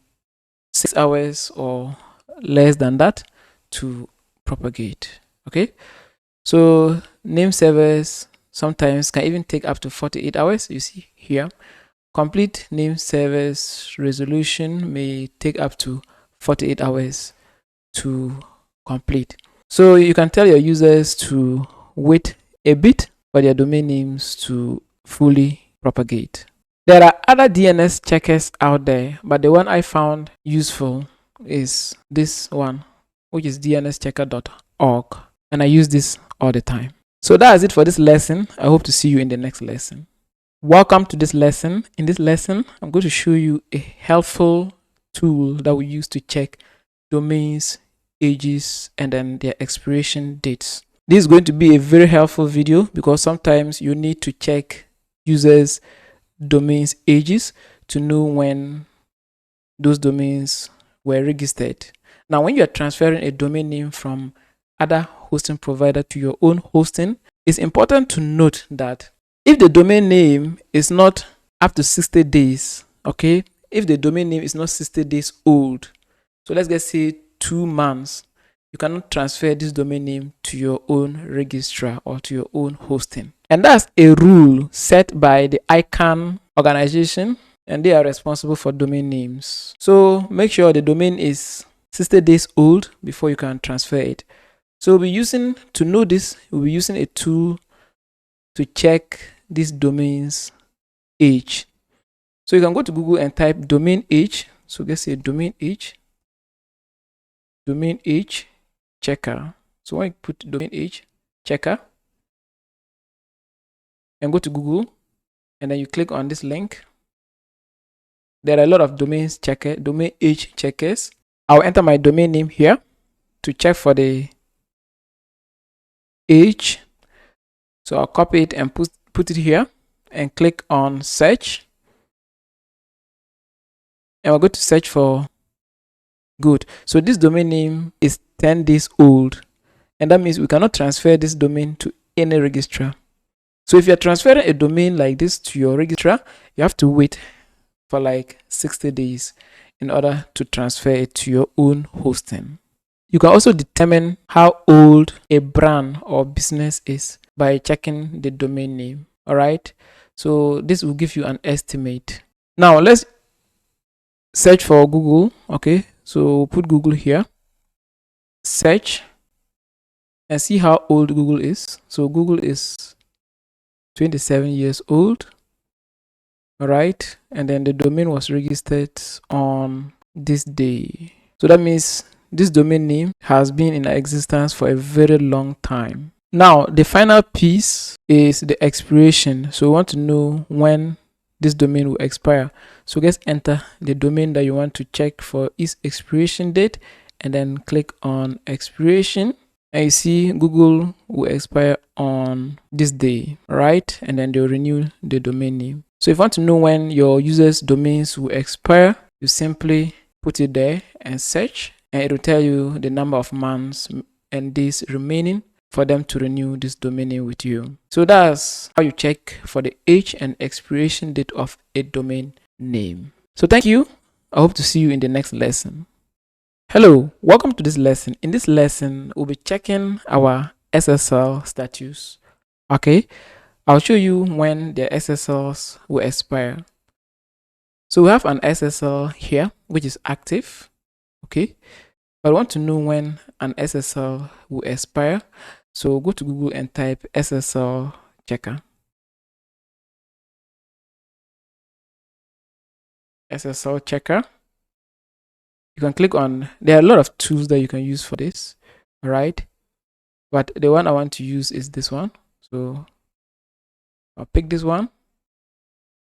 6 hours or less than that to propagate. Okay, so name servers sometimes can even take up to 48 hours. You see here, complete name servers resolution may take up to 48 hours to complete. So you can tell your users to wait a bit for their domain names to fully propagate. There are other DNS checkers out there, but the one I found useful is this one, which is dnschecker.org, and I use this all the time. So that's it for this lesson. I hope to see you in the next lesson. Welcome to this lesson. In this lesson, I'm going to show you a helpful tool that we use to check domains, ages, and then their expiration dates. This is going to be a very helpful video because sometimes you need to check users' domains ages to know when those domains were registered. Now, when you are transferring a domain name from other hosting provider to your own hosting, it's important to note that if the domain name is not up to 60 days, okay, if the domain name is not 60 days old, so let's just say 2 months, you cannot transfer this domain name to your own registrar or to your own hosting. And that's a rule set by the ICANN organization, and they are responsible for domain names. So make sure the domain is 60 days old before you can transfer it. So to know this, we'll be using a tool to check this domain's age. So you can go to Google and type domain age. So let's say domain age checker. So when you put domain age checker and go to Google and then you click on this link, there are a lot of domain age checkers. I'll enter my domain name here to check for the age. So I'll copy it and put it here and click on search. And we're going to search for good. So this domain name is 10 days old. And that means we cannot transfer this domain to any registrar. So if you're transferring a domain like this to your registrar, you have to wait for like 60 days in order to transfer it to your own hosting. You can also determine how old a brand or business is by checking the domain name. All right. So this will give you an estimate. Now let's search for Google. Okay. So put Google here. Search and see how old Google is. So Google is 27 years old. All right. And then the domain was registered on this day. So that means this domain name has been in existence for a very long time. Now, the final piece is the expiration. So we want to know when this domain will expire. So just enter the domain that you want to check for its expiration date and then click on expiration. And you see Google will expire on this day, right? And then they'll renew the domain name. So if you want to know when your users' domains will expire, you simply put it there and search, and it will tell you the number of months and days remaining for them to renew this domain name with you. So that's how you check for the age and expiration date of a domain name. So thank you. I hope to see you in the next lesson. Hello, welcome to this lesson. In this lesson, we'll be checking our SSL status. Okay, I'll show you when the SSLs will expire. So we have an SSL here, which is active. Okay, but I want to know when an SSL will expire. So go to Google and type SSL checker. SSL checker. You can click on, there are a lot of tools that you can use for this. All right. But the one I want to use is this one. So I'll pick this one.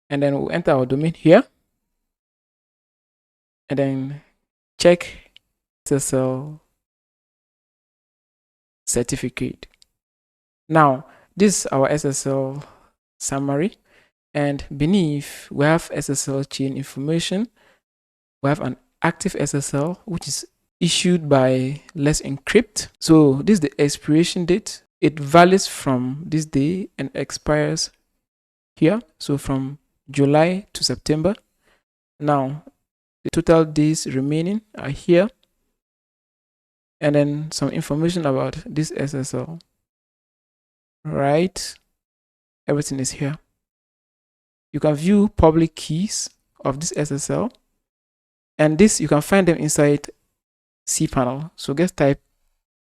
And then we'll enter our domain here. And then check SSL certificate. Now, this is our SSL summary, and beneath we have SSL chain information. We have an active SSL which is issued by Let's Encrypt. So this is the expiration date. It values from this day and expires here. So from July to September. Now the total days remaining are here. And then some information about this SSL. Right, everything is here. You can view public keys of this SSL, and this you can find them inside cPanel. So just type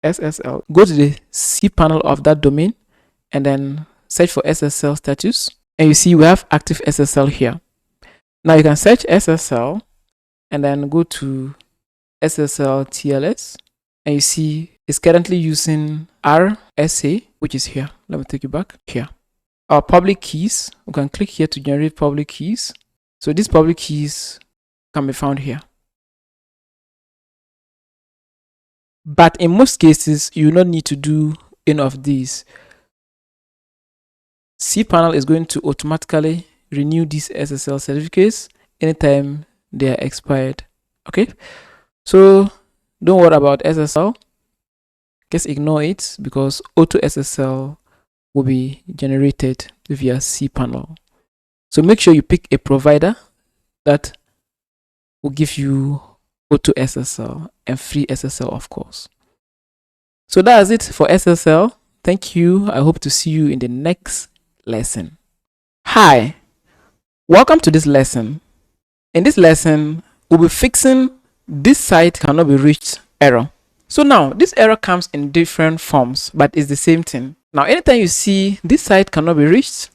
SSL, go to the cPanel of that domain, and then search for SSL status, and you see we have active SSL here. Now you can search SSL and then go to SSL TLS, and you see it's currently using RSA, which is here. Let me take you back here. Our public keys, we can click here to generate public keys. So these public keys can be found here. But in most cases, you will not need to do any of these. cPanel is going to automatically renew these SSL certificates anytime they are expired. Okay, so don't worry about SSL. Just ignore it because auto SSL will be generated via cPanel. So make sure you pick a provider that will give you auto SSL and free SSL, of course. So that's it for SSL. Thank you. I hope to see you in the next lesson. Hi, welcome to this lesson. In this lesson, we'll be fixing this site cannot be reached error. So now this error comes in different forms, but it's the same thing. Now, anytime you see this site cannot be reached,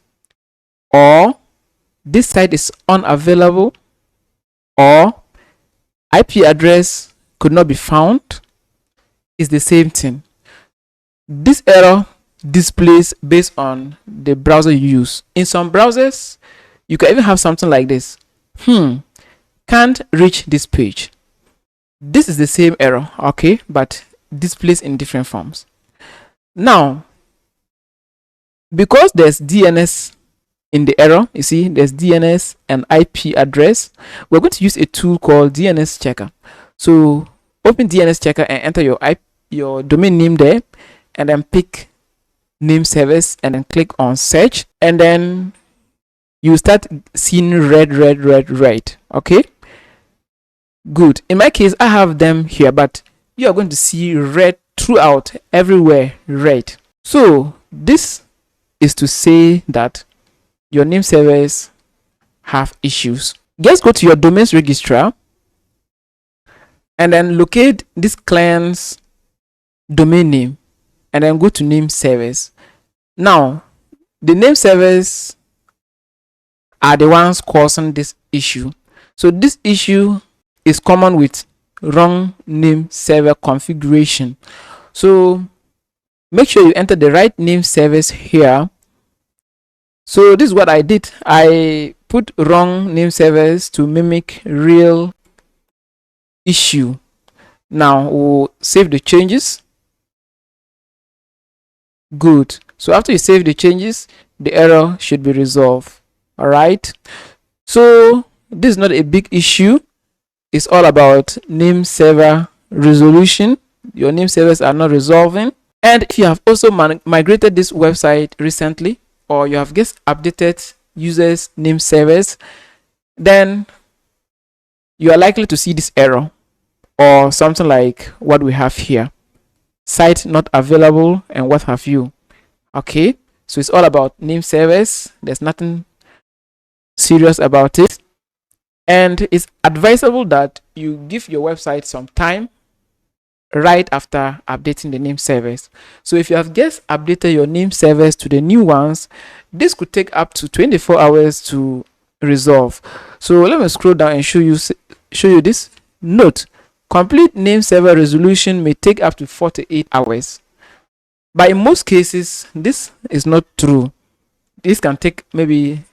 or this site is unavailable, or IP address could not be found, it's the same thing. This error displays based on the browser you use. In some browsers, you can even have something like this. Can't reach this page. This is the same error, okay, but displays in different forms. Now, because there's DNS in the error, you see there's DNS and IP address, we're going to use a tool called DNS checker. So open DNS checker and enter your domain name there, and then pick name service and then click on search, and then you start seeing red. Okay, good. In my case, I have them here, but you are going to see red throughout, everywhere red. So this is to say that your name servers have issues. Just go to your domains registrar and then locate this client's domain name and then go to name servers. Now, the name servers are the ones causing this issue. So this issue is common with wrong name server configuration. So make sure you enter the right name servers here. So this is what I did. I put wrong name servers to mimic real issue. Now we'll save the changes. Good. So after you save the changes, the error should be resolved. All right. So this is not a big issue. It's all about name server resolution. Your name servers are not resolving. And if you have also migrated this website recently, or you have just updated users name servers, then you are likely to see this error or something like what we have here: site not available and what have you. Okay, so it's all about name servers. There's nothing serious about it, and it's advisable that you give your website some time right after updating the name servers. So if you have just updated your name servers to the new ones, this could take up to 24 hours to resolve. So let me scroll down and show you this. Note: complete name server resolution may take up to 48 hours. But in most cases, this is not true. This can take maybe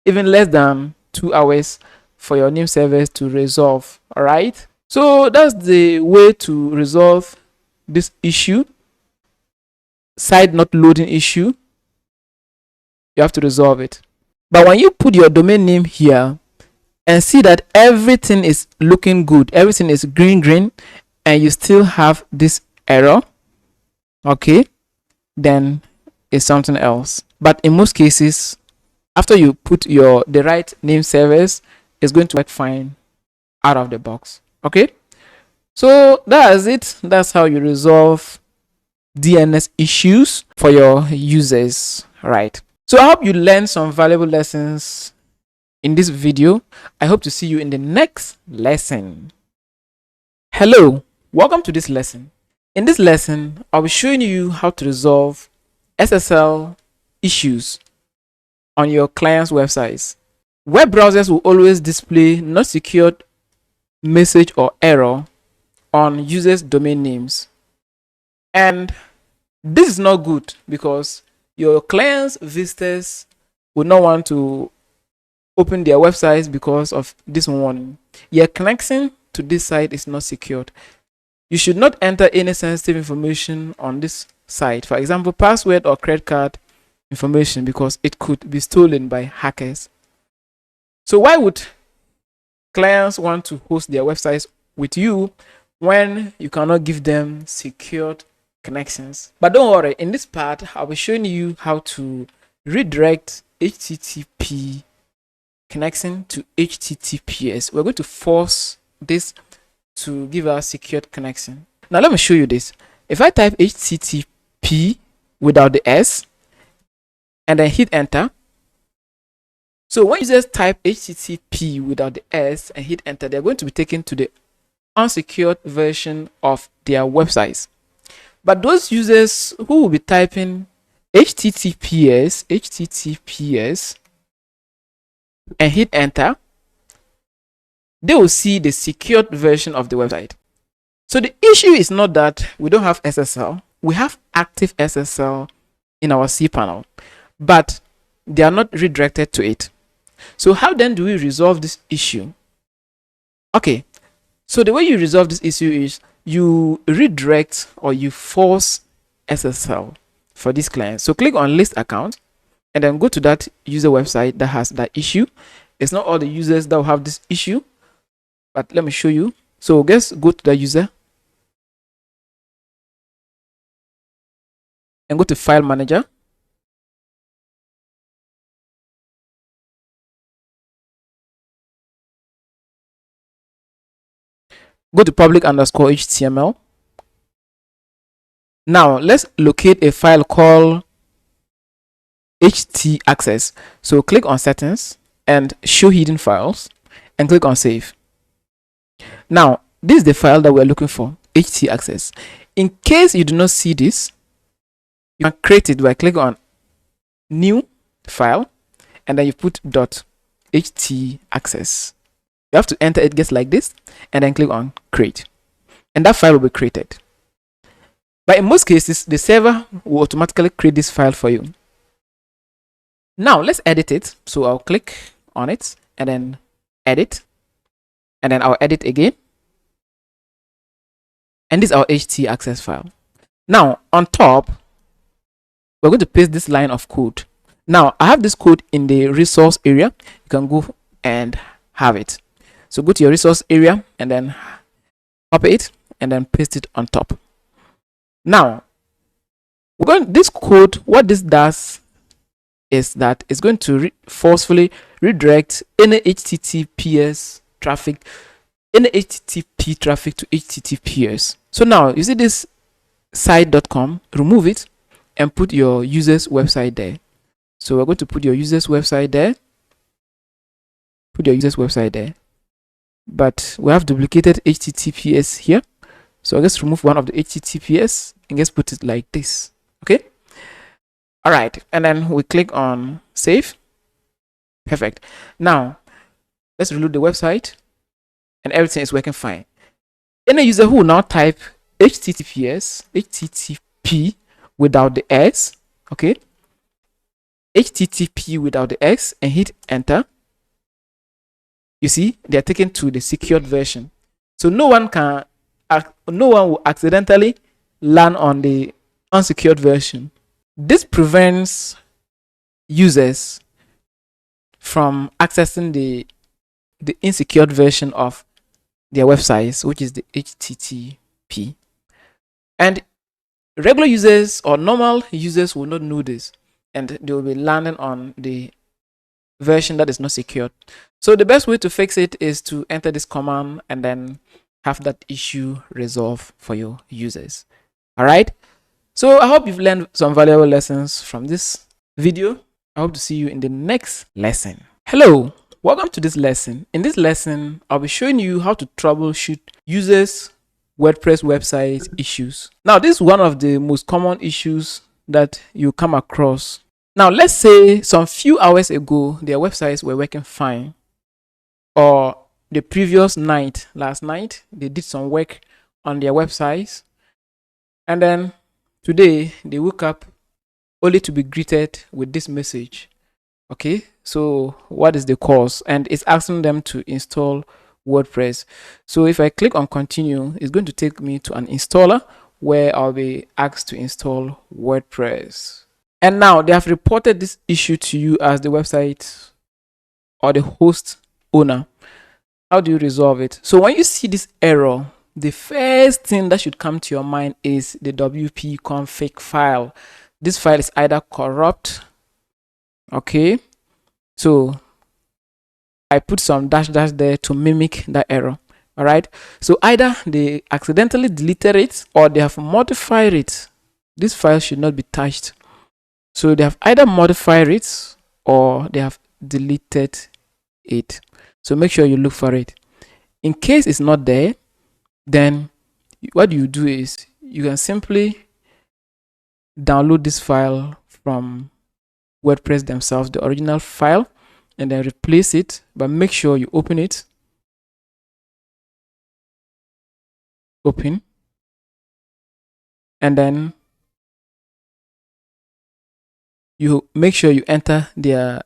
even less than 2 hours for your name servers to resolve. All right, so that's the way to resolve this issue, site not loading issue. You have to resolve it. But when you put your domain name here and see that everything is looking good, everything is green, and you still have this error, okay, then it's something else. But in most cases, after you put the right name servers, it's going to work fine out of the box. Okay, so that's it. That's how you resolve DNS issues for your users, right? So I hope you learned some valuable lessons in this video. I hope to see you in the next lesson. Hello, welcome to this lesson. In this lesson, I'll be showing you how to resolve SSL issues on your client's websites. Web browsers will always display not secured message or error on users' domain names. And this is not good because your clients' visitors would not want to open their websites because of this warning. Your connection to this site is not secured. You should not enter any sensitive information on this site, for example, password or credit card information, because it could be stolen by hackers. So why would clients want to host their websites with you when you cannot give them secured connections? But don't worry, in this part I'll be showing you how to redirect HTTP connection to HTTPS. We're going to force this to give us secured connection. Now let me show you this. If I type HTTP without the S and then hit enter, so when users type HTTP without the S and hit enter, they're going to be taken to the unsecured version of their websites. But those users who will be typing HTTPS and hit enter, they will see the secured version of the website. So the issue is not that we don't have SSL. We have active SSL in our cPanel, but they are not redirected to it. So how then do we resolve this issue? Okay, so the way you resolve this issue is you redirect or you force SSL for this client. So click on list account and then go to that user website that has that issue. It's not all the users that will have this issue, but let me show you. So just go to the user and go to file manager. Go to public_HTML. Now let's locate a file called htaccess. So click on settings and show hidden files and click on save. Now this is the file that we're looking for, htaccess. In case you do not see this, you can create it by clicking on new file and then you put .htaccess. You have to enter it just like this and then click on create, and that file will be created. But in most cases, the server will automatically create this file for you. Now let's edit it. So I'll click on it and then edit, and then I'll edit again, and this is our htaccess file. Now on top, we're going to paste this line of code. Now I have this code in the resource area. You can go and have it. So go to your resource area and then copy it and then paste it on top. Now This code, what this does is that it's going to forcefully redirect any HTTPS traffic, any HTTP traffic to HTTPS. So now you see this site.com, remove it and put your user's website there. So we're going to put your user's website there. Put your user's website there. But we have duplicated HTTPS here. So I'll just remove one of the HTTPS and just put it like this. Okay. All right. And then we click on save. Perfect. Now let's reload the website and everything is working fine. Any user who will now type HTTP without the S, okay, HTTP without the S, and hit enter, you see they are taken to the secured version. So no one will accidentally land on the unsecured version. This prevents users from accessing the insecure version of their websites, which is the HTTP. And regular users or normal users will not know this, and they will be landing on the version that is not secured. So the best way to fix it is to enter this command and then have that issue resolved for your users. All right. So I hope you've learned some valuable lessons from this video. I hope to see you in the next lesson. Hello, welcome to this lesson. In this lesson, I'll be showing you how to troubleshoot users' WordPress website issues. Now, this is one of the most common issues that you come across. Now, let's say some few hours ago, their websites were working fine, or the previous night, last night, they did some work on their websites, and then today they woke up only to be greeted with this message. Okay, so what is the cause? And it's asking them to install WordPress. So if I click on continue, it's going to take me to an installer where I'll be asked to install WordPress. And now they have reported this issue to you as the website or the host owner. How do you resolve it? So when you see this error, the first thing that should come to your mind is the WP config file. This file is either corrupt. Okay, so I put some dash dash there to mimic that error. All right, so either they accidentally deleted it or they have modified it. This file should not be touched. So they have either modified it or they have deleted it. So make sure you look for it. In case it's not there, then what you do is you can simply download this file from WordPress themselves, the original file, and then replace it, but make sure you open it. Open. And then you make sure you enter their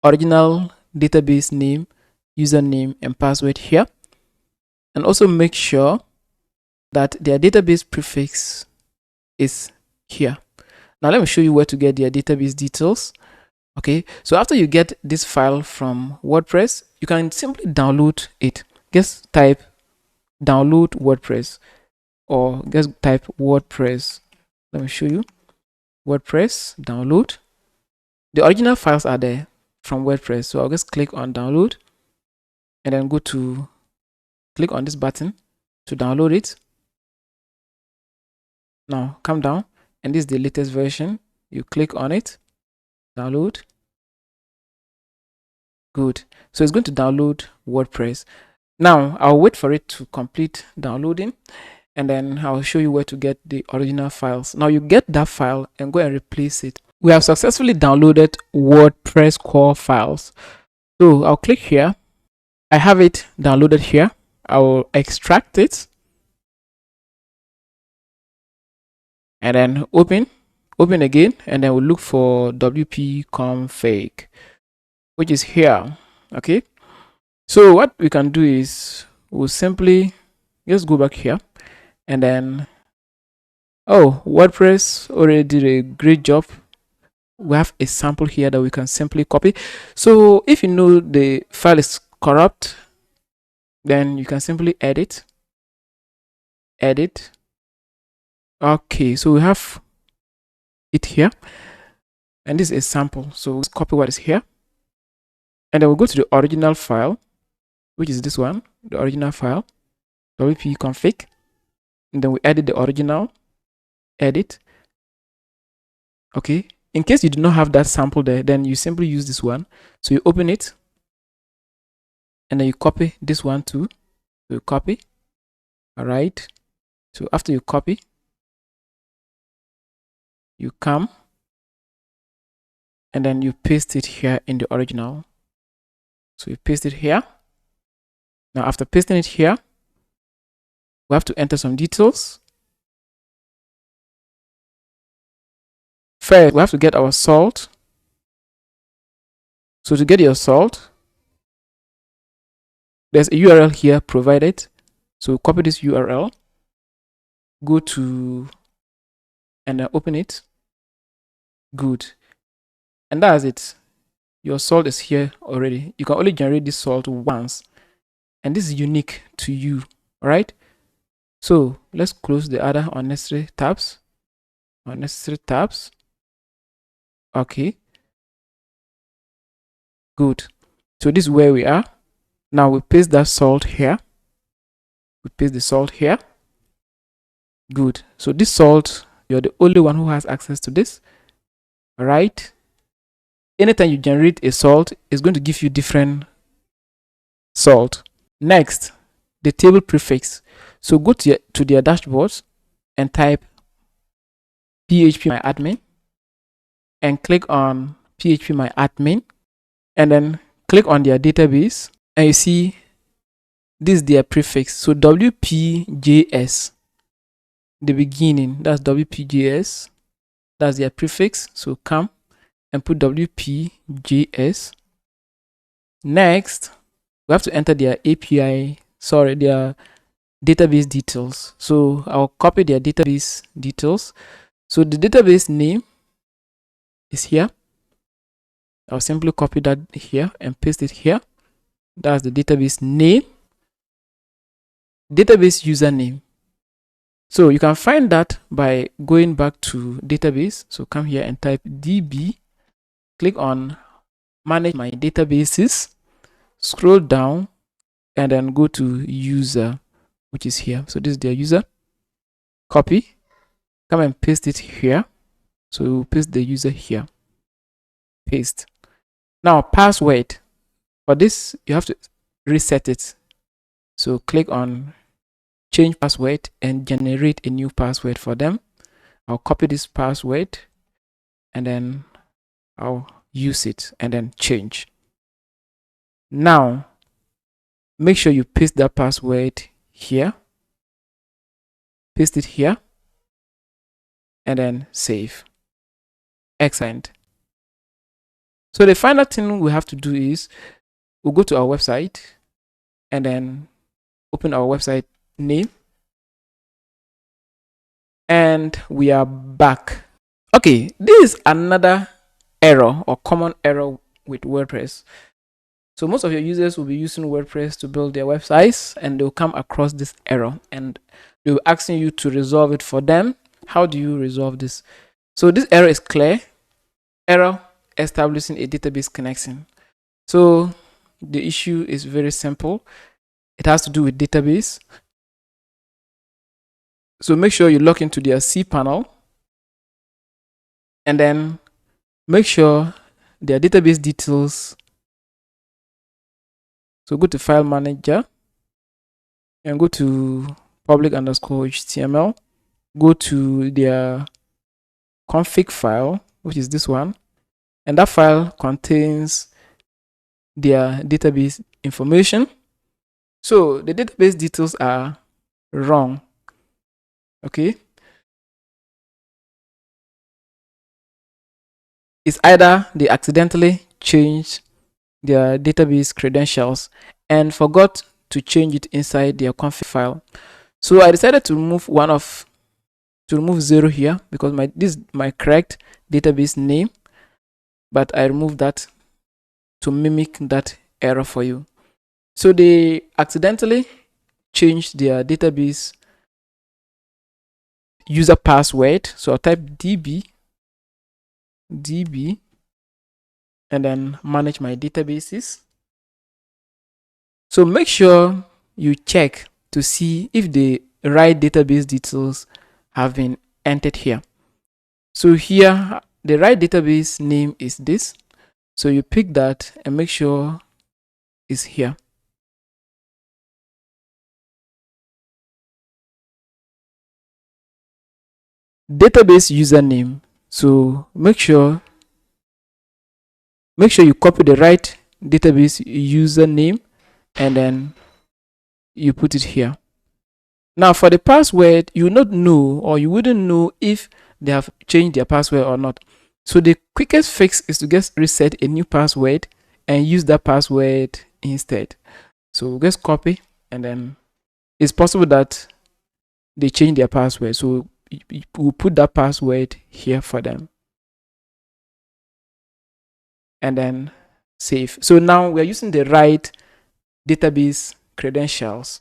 original database name, username, and password here. And also make sure that their database prefix is here. Now let me show you where to get their database details. Okay, so after you get this file from WordPress, you can simply download it. Just type download WordPress or just type WordPress. Let me show you. WordPress download. The original files are there from WordPress. So I'll just click on download and then click on this button to download it. Now come down, and this is the latest version. You click on it, download. Good. So it's going to download WordPress. Now I'll wait for it to complete downloading, and then I'll show you where to get the original files. Now you get that file and go and replace it. We have successfully downloaded WordPress core files. So I'll click here. I have it downloaded here. I will extract it and then open again, and then we'll look for WP config, which is here. Okay, so what we can do is we'll simply just go back here, and then WordPress already did a great job. We have a sample here that we can simply copy. So if you know the file is corrupt, then you can simply edit. Okay, so we have it here, and this is a sample. So let's copy what is here, and then we'll go to the original file, which is this one, the original file, wp config, and then we edit the original, edit. Okay, in case you do not have that sample there, then you simply use this one. So you open it, and then you copy this one too. So you copy. All right, so after you copy, you come and then you paste it here in the original. So you paste it here. Now after pasting it here, we have to enter some details. First, we have to get our salt. So to get your salt, there's a URL here provided. So copy this URL, go to, and then open it. Good. And that's it. Your salt is here already. You can only generate this salt once, and this is unique to you. All right. So let's close the other unnecessary tabs. Okay. Good. So this is where we are. Now we paste that salt here. We paste the salt here. Good. So this salt, you're the only one who has access to this. All right. Anytime you generate a salt, it's going to give you different salt. Next, the table prefix. So go to their dashboards and type php_my_admin and click on php_my_admin, and then click on their database, and you see this is their prefix. So wp.js, the beginning, that's wp.js, that's their prefix. So come and put wp.js. Next, we have to enter their their database details. So I'll copy their database details. So the database name is here. I'll simply copy that here and paste it here. That's the database name. Database username. So you can find that by going back to database. So come here and type db, click on manage my databases, scroll down, and then go to user, which is here. So this is their user. Copy, come and paste it here. So we'll paste the user here. Paste. Now password. For this, you have to reset it. So click on change password and generate a new password for them. I'll copy this password and then I'll use it and then change. Now make sure you paste that password here, paste it here, and then save. Excellent. So the final thing we have to do is we'll go to our website and then open our website name, and we are back. Okay, this is another error or common error with WordPress. So most of your users will be using WordPress to build their websites, and they'll come across this error and they'll be asking you to resolve it for them. How do you resolve this? So this error is clear. Error establishing a database connection. So the issue is very simple. It has to do with database. So make sure you log into their cPanel, and then make sure their database details. So go to file manager and go to public_html, go to their config file, which is this one, and that file contains their database information. So the database details are wrong. Okay, it's either they accidentally changed their database credentials and forgot to change it inside their config file. So I decided to remove remove 0 here because this is my correct database name, but I removed that to mimic that error for you. So they accidentally changed their database user password. So I'll type db DB, and then manage my databases. So make sure you check to see if the right database details have been entered here. So here, the right database name is this. So you pick that and make sure it's here. Database username. So make sure you copy the right database username and then you put it here. Now for the password, you will not know, or you wouldn't know if they have changed their password or not. So the quickest fix is to just reset a new password and use that password instead. So just copy, and then it's possible that they change their password. So we'll put that password here for them. And then save. So now we're using the right database credentials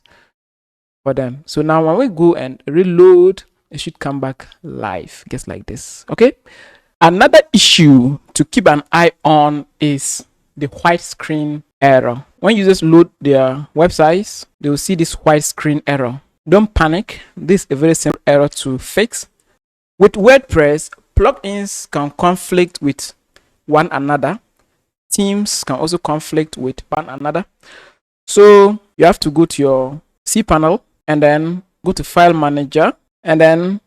for them. So now when we go and reload, it should come back live, just like this. Okay. Another issue to keep an eye on is the white screen error. When users load their websites, they will see this white screen error. Don't panic. This is a very simple error to fix. With WordPress, plugins can conflict with one another. Themes can also conflict with one another. So you have to go to your cPanel and then go to File Manager and then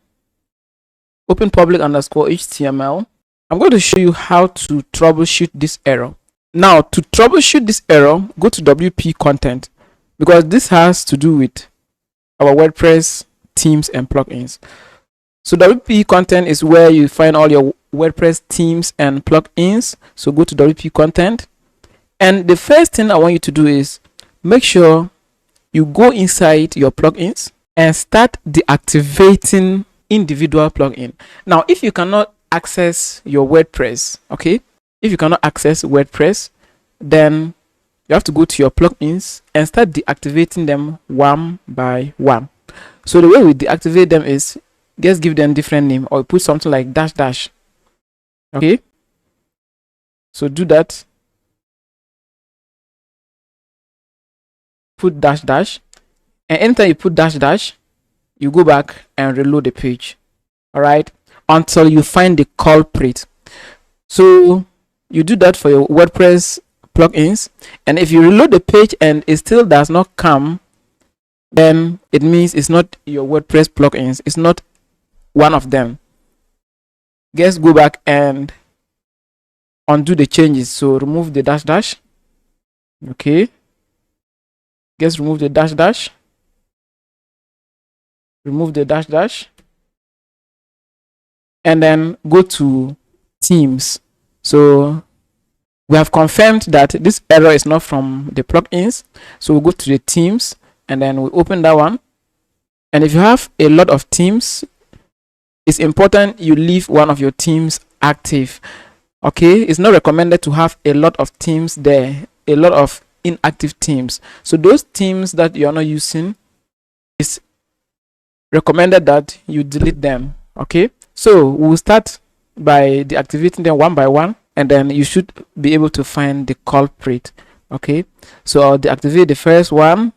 open public_HTML. I'm going to show you how to troubleshoot this error. Now, to troubleshoot this error, go to WP Content, because this has to do with our WordPress themes and plugins. So WP Content is where you find all your WordPress themes and plugins. So go to WP Content, and the first thing I want you to do is make sure you go inside your plugins and start deactivating individual plugin. Now, if you cannot access your WordPress, okay, if you cannot access WordPress, then you have to go to your plugins and start deactivating them one by one. So the way we deactivate them is just give them different name, or put something like dash dash. Okay, so do that. Put dash dash, and anytime you put dash dash, you go back and reload the page. All right, until you find the culprit. So you do that for your WordPress plugins, and if you reload the page and it still does not come, then it means it's not your WordPress plugins, it's not one of them. Just go back and undo the changes. So remove the dash dash. Okay, just remove the dash dash, remove the dash dash, and then go to themes. So we have confirmed that this error is not from the plugins. So we'll go to the themes and then we open that one. And if you have a lot of themes, it's important you leave one of your themes active. Okay, it's not recommended to have a lot of themes there, a lot of inactive themes. So those themes that you are not using, it's recommended that you delete them. Okay, so we'll start by deactivating them one by one, and then you should be able to find the culprit. Okay, so I'll deactivate the first one,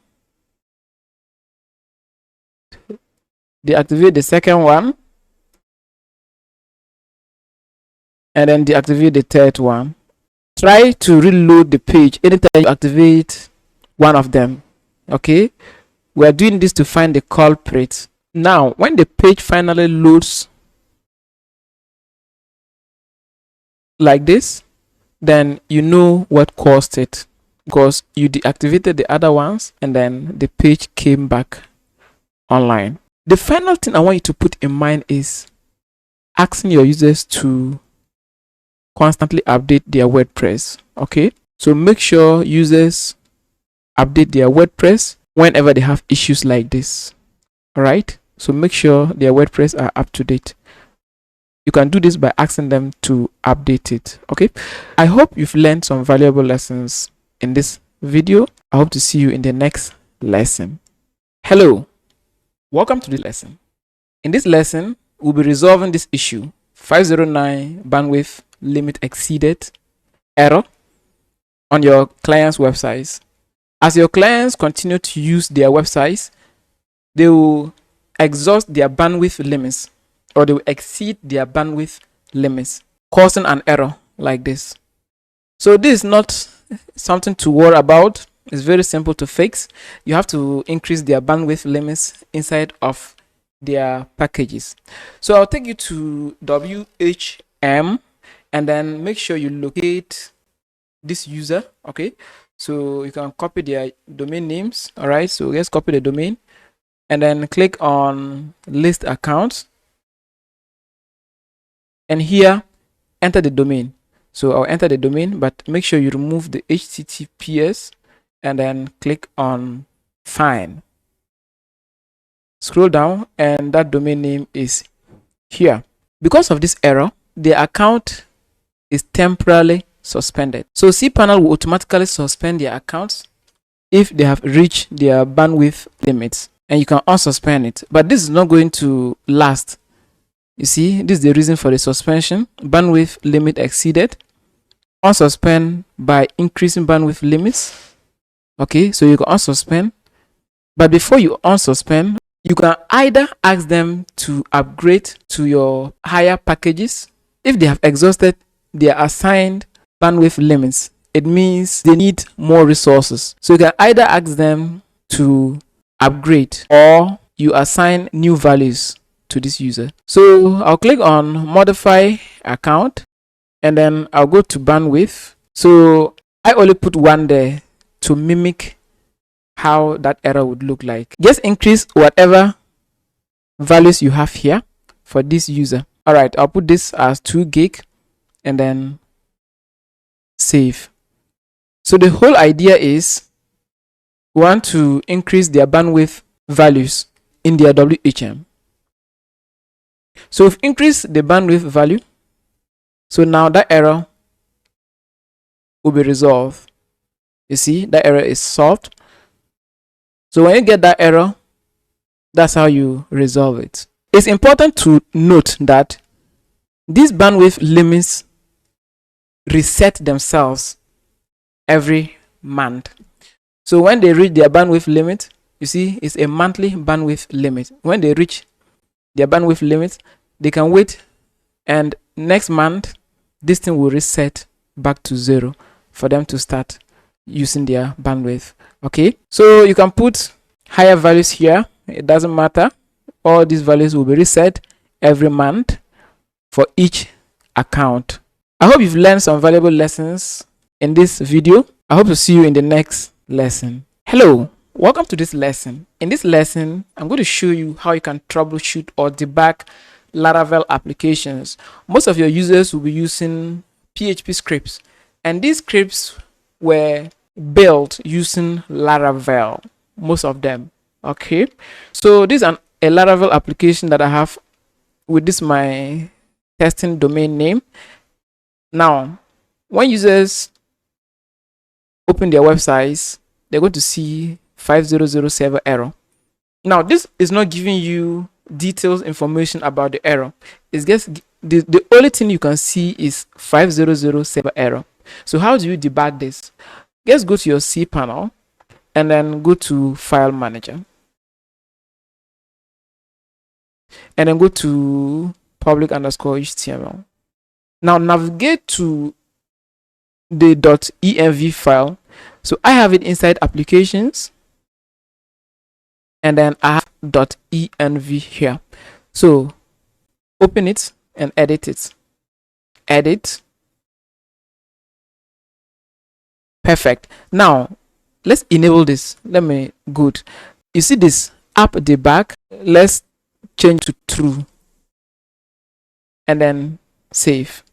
deactivate the second one, and then deactivate the third one. Try to reload the page anytime you activate one of them. Okay, we are doing this to find the culprit. Now, when the page finally loads like this, then you know what caused it, because you deactivated the other ones and then the page came back online. The final thing I want you to put in mind is asking your users to constantly update their WordPress. Okay, so make sure users update their WordPress whenever they have issues like this. All right, so make sure their WordPress are up to date. You can do this by asking them to update it. Okay, I hope you've learned some valuable lessons in this video. I hope to see you in the next lesson. Hello, welcome to this lesson. In this lesson, we'll be resolving this issue, 509 bandwidth limit exceeded error on your clients' websites. As your clients continue to use their websites, they will exhaust their bandwidth limits, or they will exceed their bandwidth limits, causing an error like this. So this is not something to worry about. It's very simple to fix. You have to increase their bandwidth limits inside of their packages. So I'll take you to WHM, and then make sure you locate this user. Okay, so you can copy their domain names. All right, so let's copy the domain and then click on list accounts, and here enter the domain. So I'll enter the domain, but make sure you remove the HTTPS and then click on find. Scroll down and that domain name is here. Because of this error, the account is temporarily suspended. So cPanel will automatically suspend their accounts if they have reached their bandwidth limits, and you can unsuspend it, but this is not going to last. You see, this is the reason for the suspension. Bandwidth limit exceeded. Unsuspend by increasing bandwidth limits. Okay, so you can unsuspend, but before you unsuspend, you can either ask them to upgrade to your higher packages. If they have exhausted their assigned bandwidth limits, it means they need more resources. So you can either ask them to upgrade, or you assign new values to this user. So I'll click on modify account, and then I'll go to bandwidth. So I only put 1 there to mimic how that error would look like. Just increase whatever values you have here for this user. All right, I'll put this as 2 gig and then save. So the whole idea is we want to increase their bandwidth values in their WHM. So we've increased the bandwidth value. So now that error will be resolved. You see, that error is solved. So when you get that error, that's how you resolve it. It's important to note that these bandwidth limits reset themselves every month. So when they reach their bandwidth limit, you see, it's a monthly bandwidth limit. When they reach their bandwidth limit, they can wait, and next month this thing will reset back to 0 for them to start using their bandwidth. Okay, so you can put higher values here. It doesn't matter. All these values will be reset every month for each account. I hope you've learned some valuable lessons in this video. I hope to see you in the next lesson. Hello, welcome to this lesson. In this lesson, I'm going to show you how you can troubleshoot or debug Laravel applications. Most of your users will be using PHP scripts, and these scripts were built using Laravel, most of them. Okay, so this is a Laravel application that I have with this my testing domain name. Now, when users open their websites, they're going to see 5000 server error. Now, this is not giving you details information about the error. It's just the only thing you can see is 500 server error. So how do you debug this? Just go to your cPanel and then go to File Manager, and then go to public_HTML. Now navigate to the .env file. So I have it inside applications, and then I have .env here. So open it and edit it. Edit. Perfect. Now let's enable this. Good. You see this app debug. Let's change to true and then save.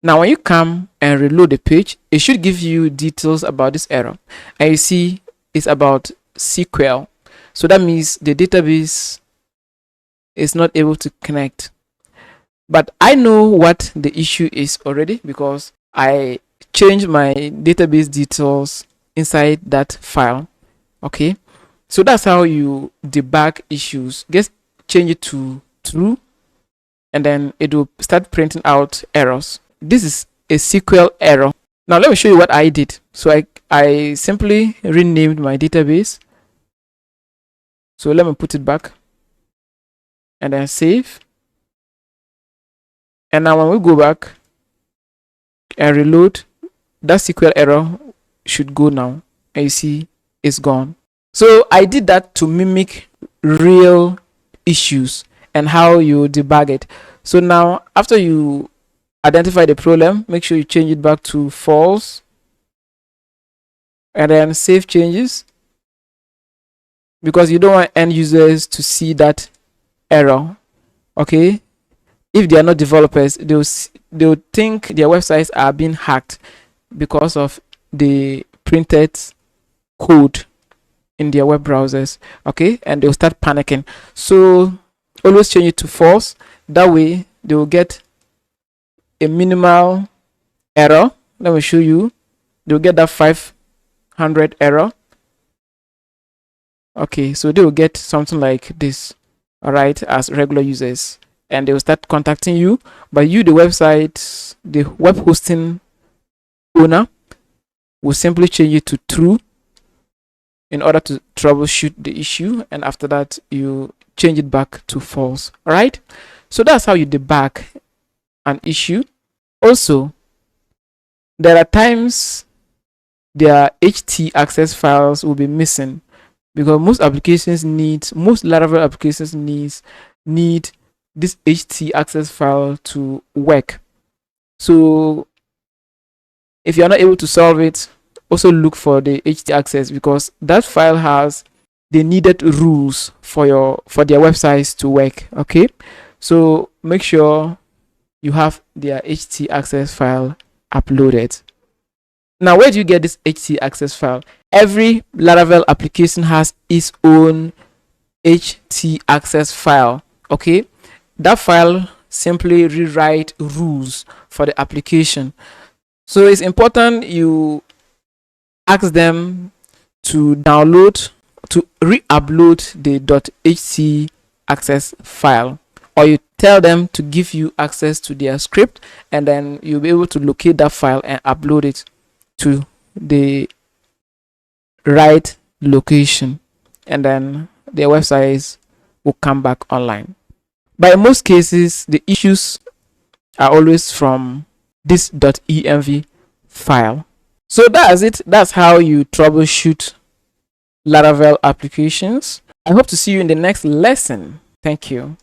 Now when you come and reload the page, it should give you details about this error, and you see it's about SQL. So that means the database is not able to connect. But I know what the issue is already, because I changed my database details inside that file. Okay, so that's how you debug issues. Just change it to true and then it will start printing out errors. This is a SQL error. Now let me show you what I did. So I simply renamed my database. So let me put it back and then save. And now when we go back and reload, that SQL error should go now, and you see it's gone. So I did that to mimic real issues and how you debug it. So now after you identify the problem, make sure you change it back to false and then save changes, because you don't want end users to see that error. Okay, if they are not developers, they'll think their websites are being hacked because of the printed code in their web browsers. Okay, and they'll start panicking. So always change it to false. That way they will get a minimal error. Let me show you. They'll get that 500 error. Okay, so they will get something like this, all right, as regular users, and they will start contacting you. But you, the website, the web hosting owner, will simply change it to true in order to troubleshoot the issue, and after that you change it back to false. All right, so that's how you debug an issue. Also, there are times their htaccess files will be missing, because most Laravel applications need this htaccess file to work. So if you're not able to solve it, also look for the htaccess, because that file has the needed rules for their websites to work. Okay, so make sure you have their htaccess file uploaded. Now, where do you get this htaccess file? Every Laravel application has its own htaccess file. Okay, that file simply rewrite rules for the application. So it's important you ask them to re-upload the .htaccess file, or you tell them to give you access to their script, and then you'll be able to locate that file and upload it to the right location, and then their websites will come back online. But in most cases, the issues are always from this .env file. So that's it. That's how you troubleshoot Laravel applications. I hope to see you in the next lesson. Thank you.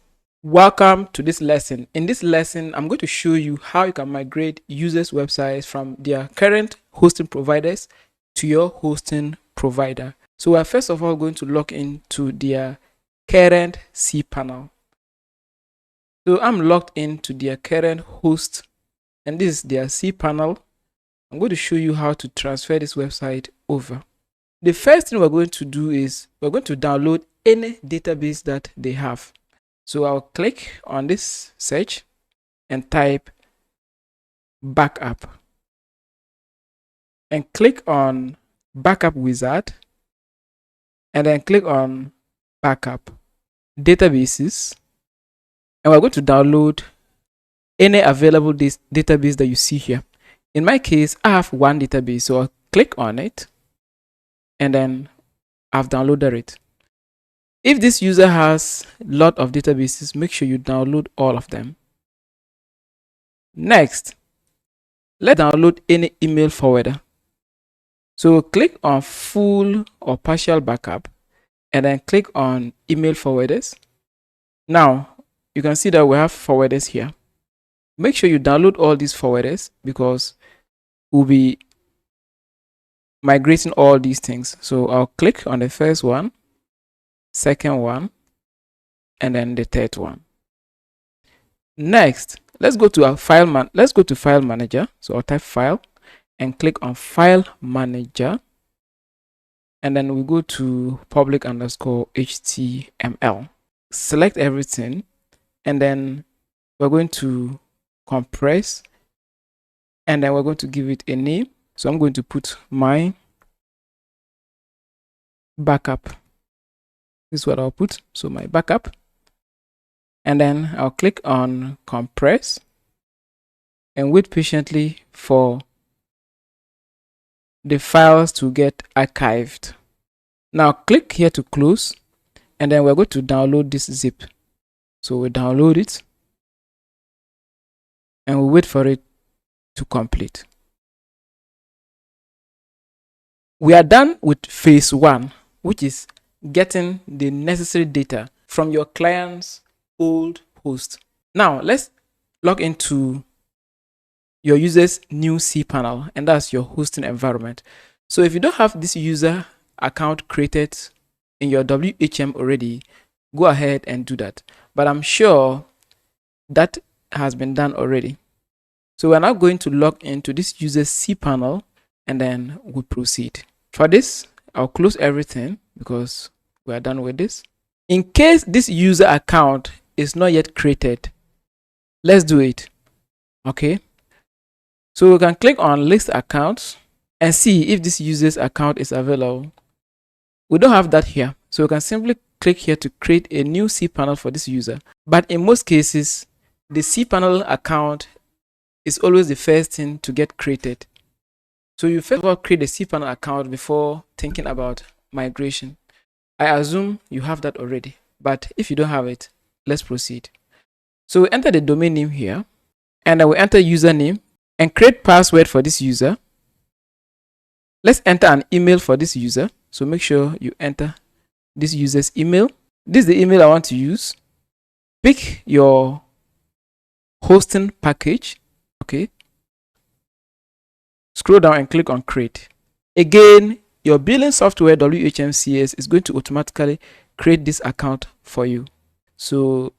Welcome to this lesson. In this lesson, I'm going to show you how you can migrate users' websites from their current hosting providers to your hosting provider. So we're first of all going to log into their current cPanel. So I'm logged into their current host, and this is their cPanel. I'm going to show you how to transfer this website over. The first thing we're going to do is we're going to download any database that they have. So I'll click on this search and type backup, and click on backup wizard, and then click on backup databases, and we're going to download any available database that you see here. In my case, I have one database, so I'll click on it, and then I've downloaded it. If this user has a lot of databases, make sure you download all of them. Next, let's download any email forwarder. So click on full or partial backup, and then click on email forwarders. Now you can see that we have forwarders here. Make sure you download all these forwarders, because we'll be migrating all these things. So I'll click on the first one, second one, and then the third one. Next, let's go to file manager. So I'll type file and click on file manager, and then we go to public_html. Select everything, and then we're going to compress, and then we're going to give it a name. So I'm going to put my backup. This is what I'll put. So my backup. And then I'll click on compress and wait patiently for the files to get archived. Now click here to close, and then we're going to download this zip. So we download it and we wait for it to complete. We are done with phase 1, which is getting the necessary data from your client's old host. Now let's log into your user's new cPanel, and that's your hosting environment. So if you don't have this user account created in your WHM already, go ahead and do that. But I'm sure that has been done already. So we're now going to log into this user's cPanel, and then we'll proceed. For this, I'll close everything because we are done with this. In case this user account is not yet created, let's do it. Okay. So we can click on list accounts and see if this user's account is available. We don't have that here, so we can simply click here to create a new cPanel for this user. But in most cases, the cPanel account is always the first thing to get created. So you first of all create a cPanel account before thinking about migration. I assume you have that already, but if you don't have it, let's proceed. So we enter the domain name here, and then we enter username and create password for this user. Let's enter an email for this user. So make sure you enter this user's email. This is the email I want to use. Pick your hosting package. Okay. Scroll down and click on create. Again, your billing software WHMCS is going to automatically create this account for you. So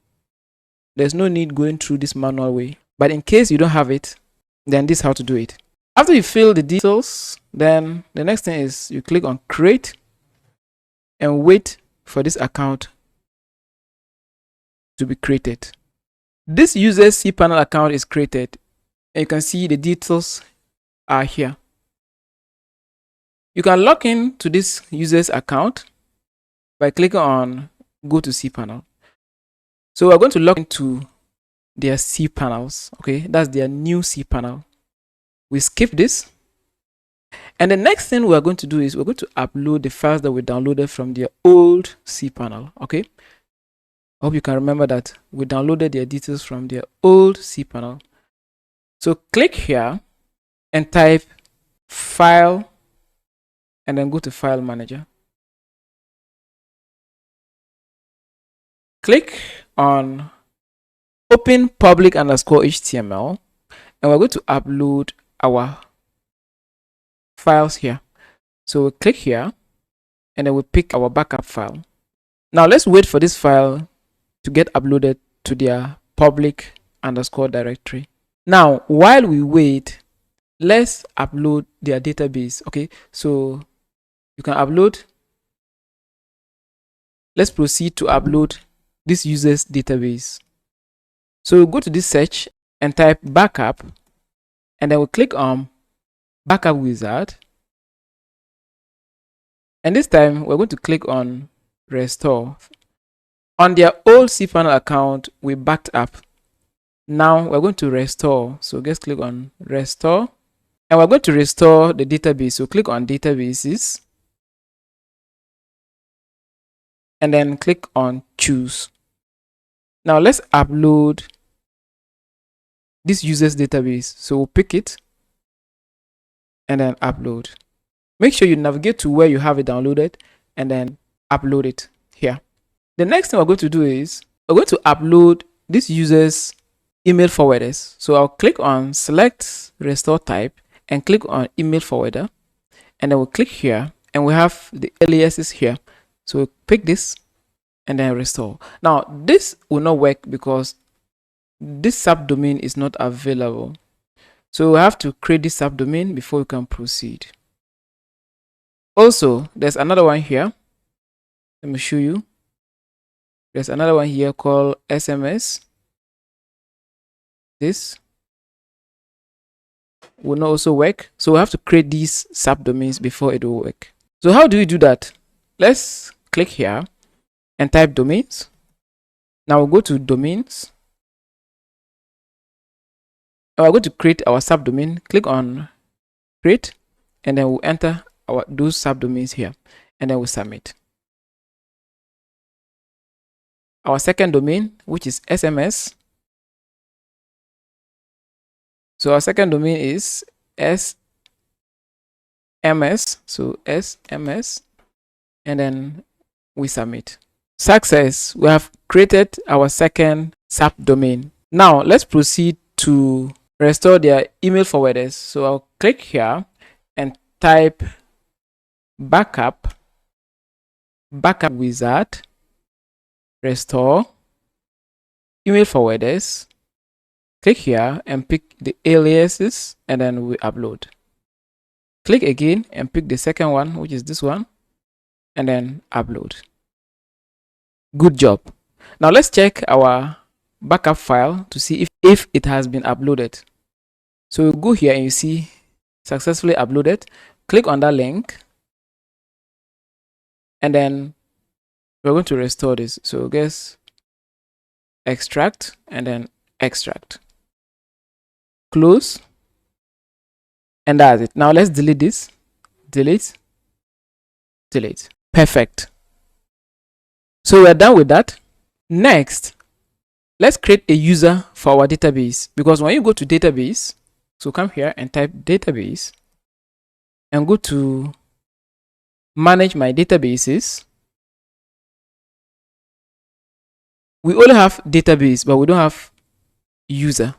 there's no need going through this manual way. But in case you don't have it, then this is how to do it. After you fill the details, then the next thing is you click on create and wait for this account to be created. This user's cPanel account is created, and you can see the details are here. You can log in to this user's account by clicking on go to cPanel. So we're going to log into their cPanels. Okay, that's their new cPanel. We skip this, and the next thing we're going to do is we're going to upload the files that we downloaded from their old cPanel. Okay, I hope you can remember that we downloaded their details from their old cPanel. So click here and type file, and then go to file manager. Click on open public underscore HTML, and we're going to upload our files here. So we click here, and then we pick our backup file. Now let's wait for this file to get uploaded to their public underscore directory. Now while we wait, let's upload their database. Okay, so you can upload. Let's proceed to upload this user's database. So go to this search and type backup, and then we'll click on backup wizard, and this time we're going to click on restore. On their old cPanel account, we backed up. Now we're going to restore, so just click on restore, and we're going to restore the database. So click on databases, and then click on choose. Now let's upload this user's database. So we'll pick it and then upload. Make sure you navigate to where you have it downloaded and then upload it here. The next thing we're going to do is we're going to upload this user's email forwarders. So I'll click on select restore type and click on email forwarder, and then we'll click here and we have the aliases here. So we'll pick this and then restore. Now this will not work because this subdomain is not available. So we have to create this subdomain before we can proceed. Also, there's another one here. Let me show you. There's another one here called SMS. This will not also work. So we have to create these subdomains before it will work. So how do we do that? Let's click here and type domains. Now we'll go to domains. Now we're going to create our subdomain. Click on create, and then we'll enter those subdomains here, and then we'll submit. Our second domain, which is SMS. So our second domain is SMS. So SMS, and then we submit. Success, we have created our second subdomain. Now let's proceed to restore their email forwarders. So I'll click here and type backup wizard restore email forwarders. Click here and pick the aliases, and then we upload. Click again and pick the second one, which is this one, and then upload. Good job. Now let's check our backup file to see if it has been uploaded. So we'll go here and you see successfully uploaded. Click on that link, and then we're going to restore this. So guess extract, and then extract, close, and that's it. Now let's delete this. Delete. Perfect. So we're done with that. Next, let's create a user for our database, because when you go to database, so come here and type database and go to manage my databases. We only have database, but we don't have user.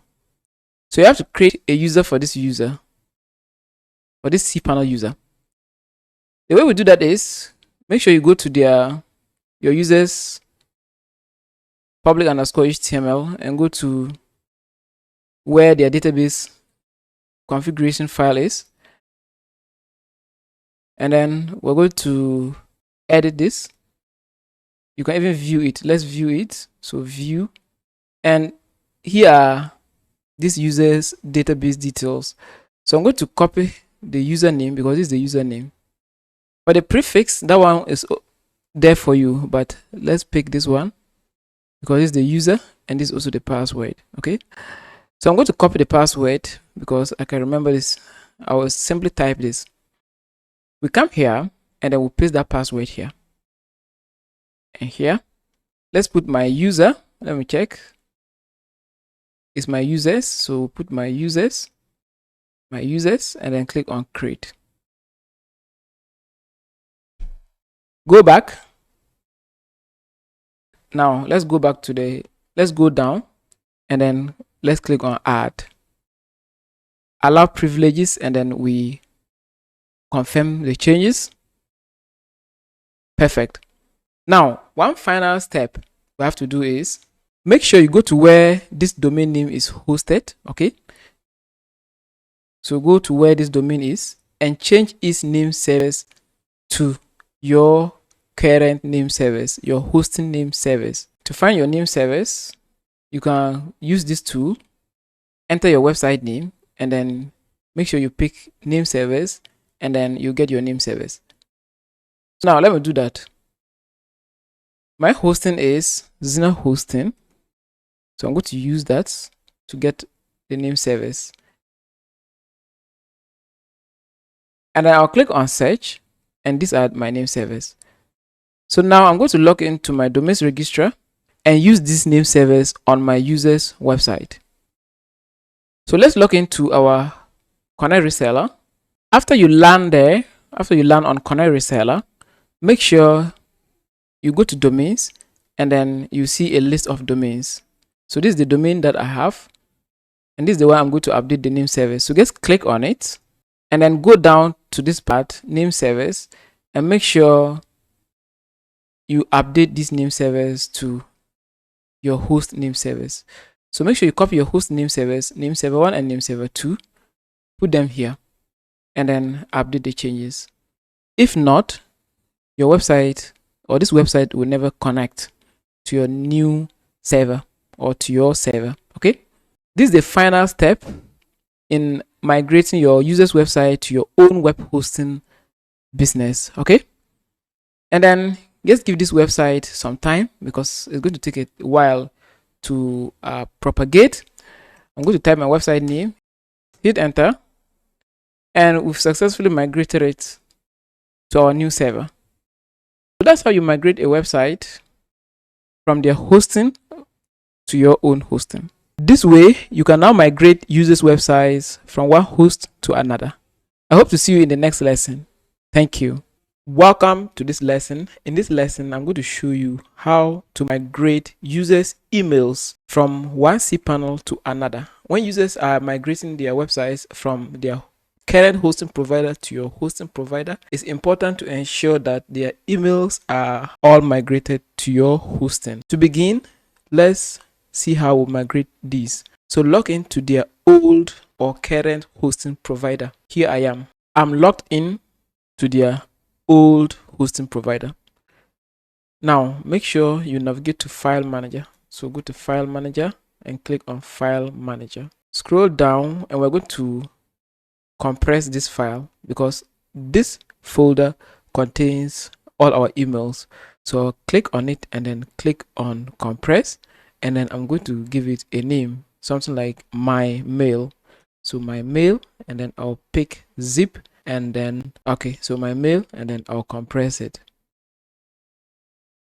So you have to create a user for this user, for this cPanel user. The way we do that is, make sure you go to your users public_HTML and go to where their database configuration file is, and then we're going to edit this. You can even view it. Let's view it. So view, and here are this user's database details. So I'm going to copy the username because this is the username. For the prefix, that one is there for you, but let's pick this one because it's the user and this is also the password. Okay, so I'm going to copy the password because I can remember this. I will simply type this. We come here and then we'll paste that password here and here. Let's put my user. Let me check. It's my users, so we'll put my users, and then click on create. Go back. Now let's go back to let's go down, and then let's click on add, allow privileges, and then we confirm the changes. Perfect. Now one final step we have to do is make sure you go to where this domain name is hosted. Okay, so go to where this domain is and change its name service to your current name service, your hosting name service. To find your name service, you can use this tool, enter your website name, and then make sure you pick name service, and then you get your name service. Now let me do that. My hosting is Zina Hosting, so I'm going to use that to get the name service, and then I'll click on search, and these are my name service. So now I'm going to log into my domains registrar and use this name service on my user's website. So let's log into our Connect Reseller. After you land there, after you land on Connect Reseller, make sure you go to domains, and then you see a list of domains. So this is the domain that I have, and this is the one I'm going to update the name service. So just click on it, and then go down to this part, name service, and make sure you update this name service to your host name service. So make sure you copy your host name service, name server 1 and name server 2, put them here, and then update the changes. If not, your website or this website will never connect to your new server or to your server. Okay, this is the final step in migrating your user's website to your own web hosting business. Okay, and then Just give this website some time because it's going to take a while to propagate. I'm going to type my website name, hit enter, and we've successfully migrated it to our new server. So that's how you migrate a website from their hosting to your own hosting. This way, you can now migrate users' websites from one host to another. I hope to see you in the next lesson. Thank you. Welcome to this lesson. In this lesson, I'm going to show you how to migrate users' emails from one cPanel to another. When users are migrating their websites from their current hosting provider to your hosting provider, it's important to ensure that their emails are all migrated to your hosting. To begin, let's see how we migrate these. So log into their old or current hosting provider. Here I am. I'm logged in to their old hosting provider. Now make sure you navigate to File Manager. So go to File Manager and click on File Manager. Scroll down and we're going to compress this file because this folder contains all our emails. So I'll click on it and then click on compress, and then I'm going to give it a name, something like my mail. So my mail, and then I'll pick zip, and then okay, so my mail, and then I'll compress it,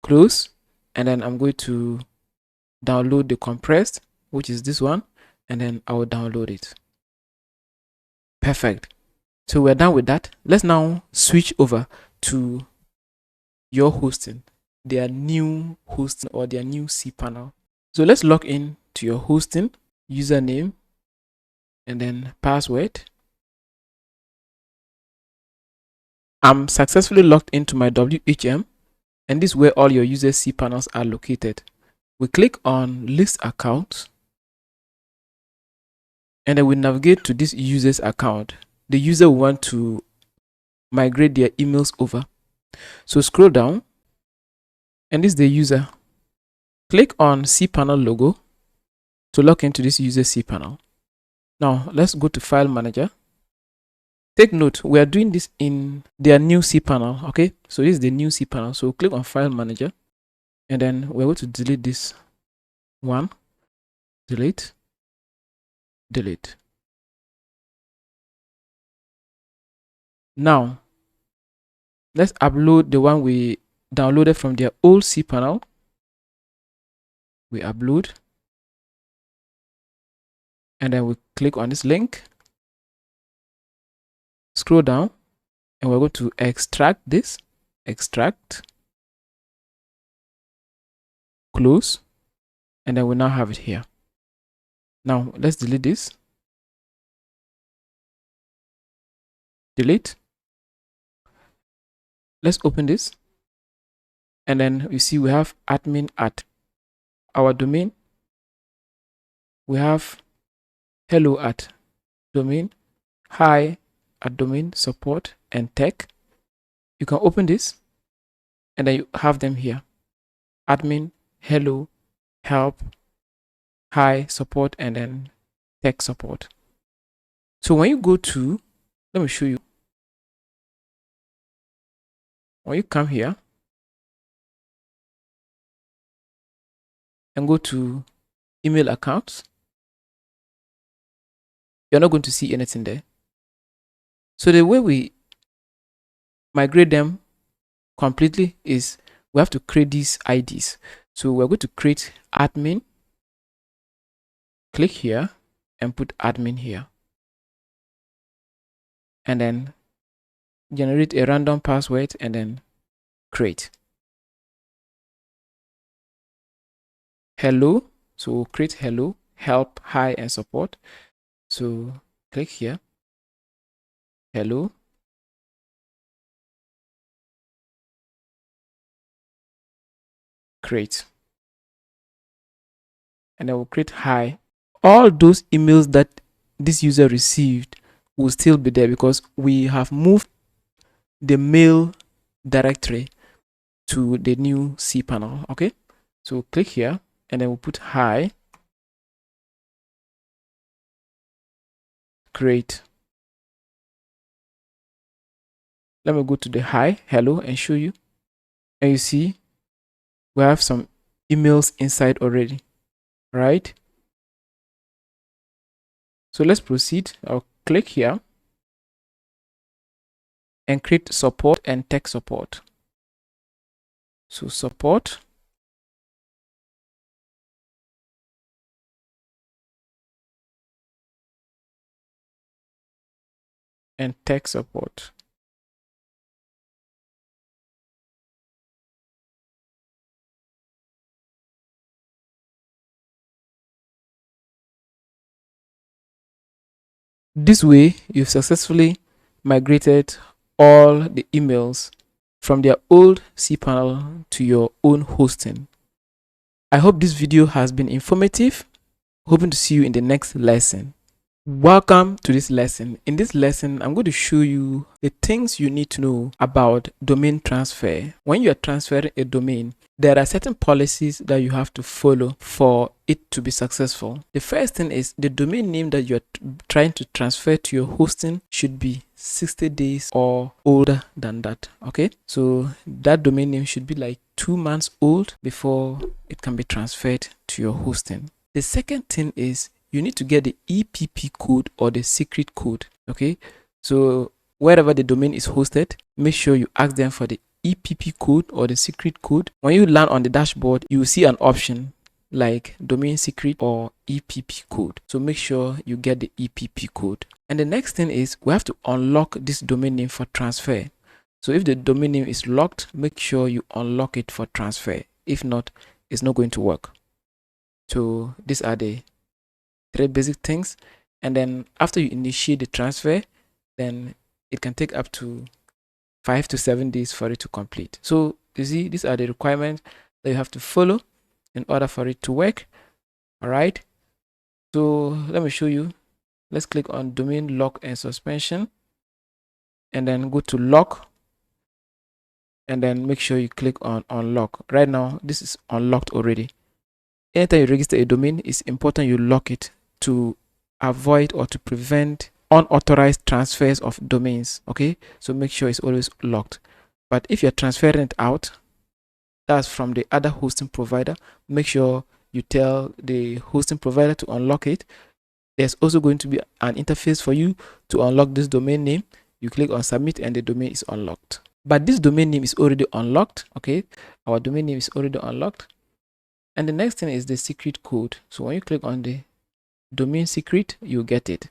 close, and then I'm going to download the compressed, which is this one, and then I'll download it. Perfect. So we're done with that. Let's now switch over to your hosting, their new hosting or their new cPanel. So let's log in to your hosting, username, and then password. I'm successfully logged into my WHM, and this is where all your user cPanels are located. We click on list accounts, and then we navigate to this user's account. The user will want to migrate their emails over. So scroll down, and this is the user. Click on cPanel logo to log into this user cPanel. Now let's go to File Manager. Take note, we are doing this in their new cPanel. Okay, so this is the new cPanel. So click on File Manager, and then we're going to delete this one. Delete. Delete. Now let's upload the one we downloaded from their old cPanel. We upload, and then we click on this link, scroll down, and we're going to extract this, extract, close, and then we now have it here. Now let's delete this, delete. Let's open this, and then you see we have admin at our domain. We have hello at domain, hi at domain, support, and tech. You can open this, and then you have them here: admin, hello, help, hi, support, and then tech support. So when you go to, let me show you. When you come here and go to email accounts, you're not going to see anything there. So the way we migrate them completely is we have to create these IDs. So we're going to create admin, click here and put admin here, and then generate a random password and then create. Hello, so we'll create hello, help, hi, and support. So click here, hello, create, and then we'll create hi. All those emails that this user received will still be there because we have moved the mail directory to the new cPanel. Okay, so click here and then we'll put hi, create. Let me go to the hi, hello, and show you. And you see, we have some emails inside already, right? So let's proceed. I'll click here and create support and tech support. So support, and tech support. This way, you've successfully migrated all the emails from their old cPanel to your own hosting. I hope this video has been informative. Hoping to see you in the next lesson. Welcome to this lesson. In this lesson, I'm going to show you the things you need to know about domain transfer. When you are transferring a domain, there are certain policies that you have to follow for it to be successful. The first thing is the domain name that you're trying to transfer to your hosting should be 60 days or older than that. Okay, so that domain name should be like 2 months old before it can be transferred to your hosting. The second thing is you need to get the EPP code or the secret code. Okay, so wherever the domain is hosted, make sure you ask them for the EPP code or the secret code. When you land on the dashboard, you will see an option like domain secret or EPP code. So make sure you get the EPP code. And the next thing is we have to unlock this domain name for transfer. So if the domain name is locked, make sure you unlock it for transfer. If not, it's not going to work. So these are the 3 basic things. And then after you initiate the transfer, then it can take up to 5 to 7 days for it to complete. So you see, these are the requirements that you have to follow in order for it to work. All right. So let me show you. Let's click on domain lock and suspension, and then go to lock, and then make sure you click on unlock. Right now, this is unlocked already. Anytime you register a domain, it's important you lock it to avoid or to prevent unauthorized transfers of domains. Okay, so make sure it's always locked. But if you're transferring it out, that's from the other hosting provider, make sure you tell the hosting provider to unlock it. There's also going to be an interface for you to unlock this domain name. You click on submit and the domain is unlocked. But this domain name is already unlocked. Okay, our domain name is already unlocked. And the next thing is the secret code. So when you click on the domain secret, you get it,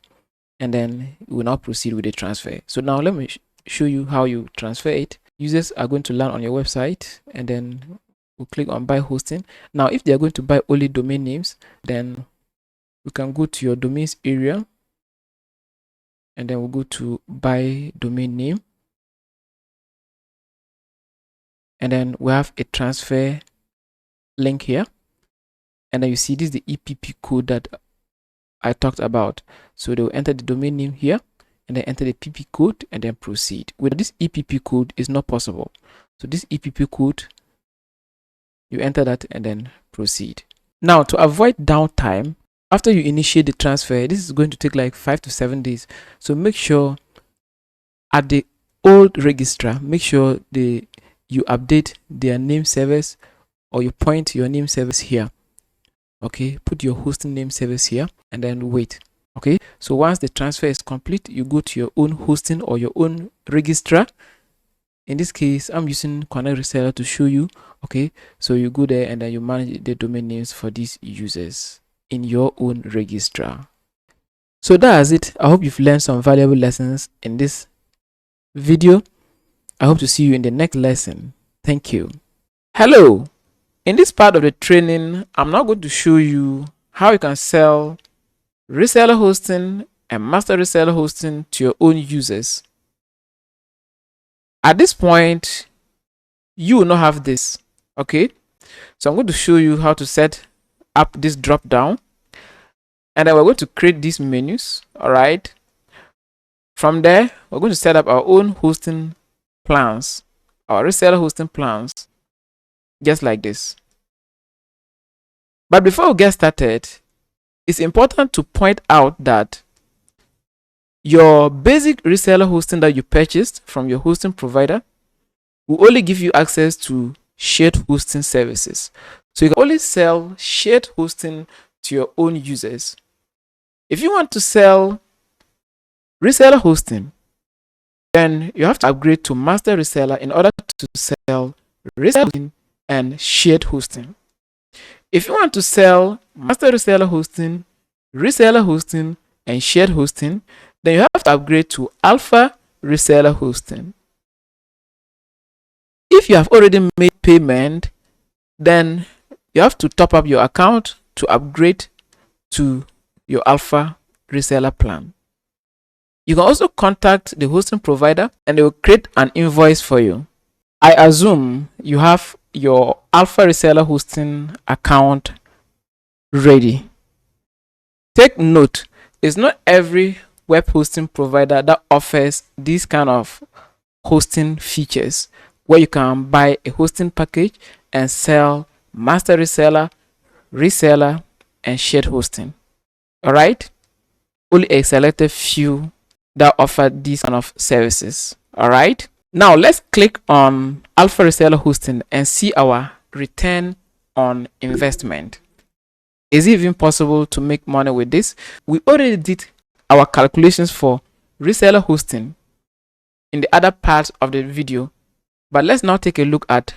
and then we will now proceed with the transfer. So now let me show you how you transfer it. Users are going to land on your website, and then we'll click on buy hosting. Now if they are going to buy only domain names, then we can go to your domains area, and then we'll go to buy domain name, and then we have a transfer link here, and then you see this is the EPP code that I talked about. So they'll enter the domain name here, and then enter the PP code, and then proceed. With this EPP code, is not possible. So this EPP code, you enter that and then proceed. Now to avoid downtime, after you initiate the transfer, this is going to take like 5 to 7 days. So make sure at the old registrar, make sure you update their name service, or you point your name service here. Okay, put your hosting name service here and then wait. Okay, so once the transfer is complete, you go to your own hosting or your own registrar. In this case, I'm using Connect Reseller to show you. Okay, so you go there and then you manage the domain names for these users in your own registrar. So that's it. I hope you've learned some valuable lessons in this video. I hope to see you in the next lesson. Thank you. Hello. In this part of the training, I'm now going to show you how you can sell reseller hosting and master reseller hosting to your own users. At this point, you will not have this. Okay, so I'm going to show you how to set up this drop down, and then we're going to create these menus. All right, from there we're going to set up our own hosting plans, our reseller hosting plans, just like this. But before we get started, it's important to point out that your basic reseller hosting that you purchased from your hosting provider will only give you access to shared hosting services. So you can only sell shared hosting to your own users. If you want to sell reseller hosting, then you have to upgrade to master reseller in order to sell reseller hosting and shared hosting. If you want to sell master reseller hosting, reseller hosting, and shared hosting, then you have to upgrade to alpha reseller hosting. If you have already made payment, then you have to top up your account to upgrade to your alpha reseller plan. You can also contact the hosting provider and they will create an invoice for you. I assume you have your alpha reseller hosting account ready. Take note, it's not every web hosting provider that offers these kind of hosting features where you can buy a hosting package and sell master reseller, reseller, and shared hosting. All right, only a selected few that offer these kind of services. All right, now let's click on alpha reseller hosting and see our return on investment. Is it even possible to make money with this? We already did our calculations for reseller hosting in the other parts of the video, but let's now take a look at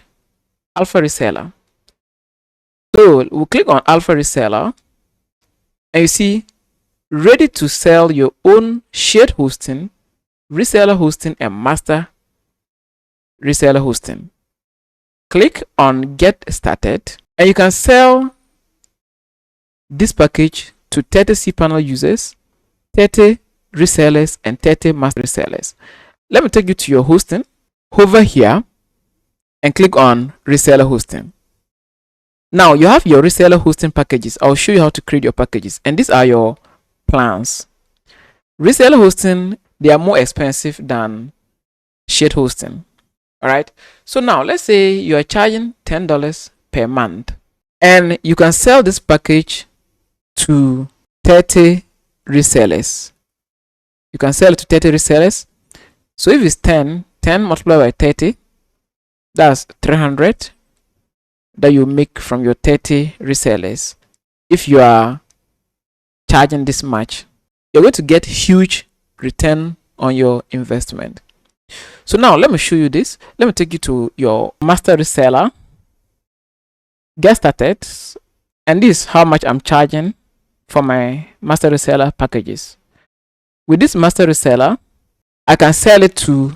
alpha reseller. So we'll click on alpha reseller and you see ready to sell your own shared hosting, reseller hosting, and master reseller hosting. Click on get started and you can sell this package to 30 cPanel users, 30 resellers, and 30 master resellers. Let me take you to your hosting. Hover here and click on reseller hosting. Now you have your reseller hosting packages. I'll show you how to create your packages, and these are your plans. Reseller hosting, they are more expensive than shared hosting. All right, so now let's say you are charging $10 per month and you can sell this package to 30 resellers. You can sell it to 30 resellers. So if it's 10 multiplied by 30, that's 300 that you make from your 30 resellers. If you are charging this much, you're going to get huge return on your investment. So now let me show you this. Let me take you to your master reseller. Get started, and this is how much I'm charging for my master reseller packages. With this master reseller, I can sell it to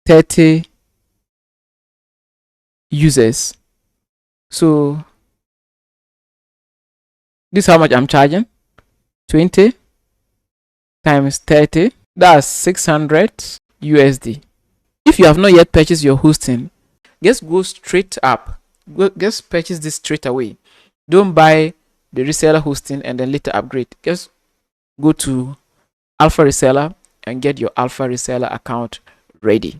30 users. So this is how much I'm charging. 20 times 30, that's 600 USD. If you have not yet purchased your hosting, just go straight up. Just purchase this straight away. Don't buy the reseller hosting and then later upgrade. Just go to alpha reseller and get your alpha reseller account ready.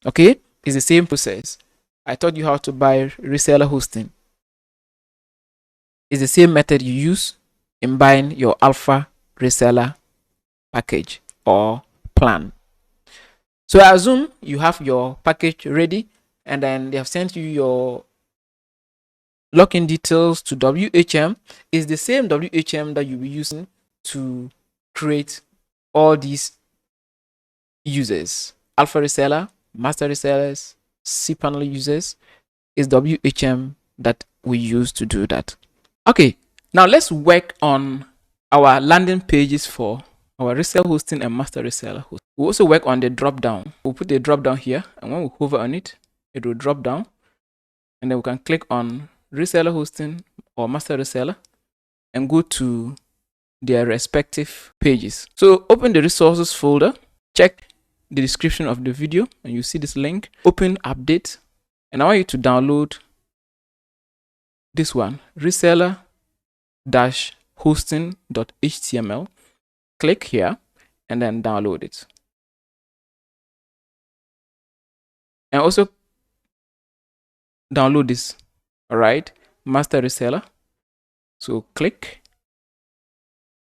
Okay, it's the same process. I taught you how to buy reseller hosting. It's the same method you use in buying your alpha reseller package or plan. So I assume you have your package ready and then they have sent you your login details to WHM. It's the same WHM that you'll be using to create all these users. Alpha reseller, master resellers, cPanel users is WHM that we use to do that. Okay, now let's work on our landing pages for our reseller hosting and master reseller hosting. We'll also work on the drop down. We'll put the drop down here, and when we hover on it, it will drop down, and then we can click on reseller hosting or master reseller and go to their respective pages. So open the resources folder, check the description of the video, and you see this link. Open update, and I want you to download this one, reseller-hosting.html. Click here and then download it. And also download this, all right, master reseller. So click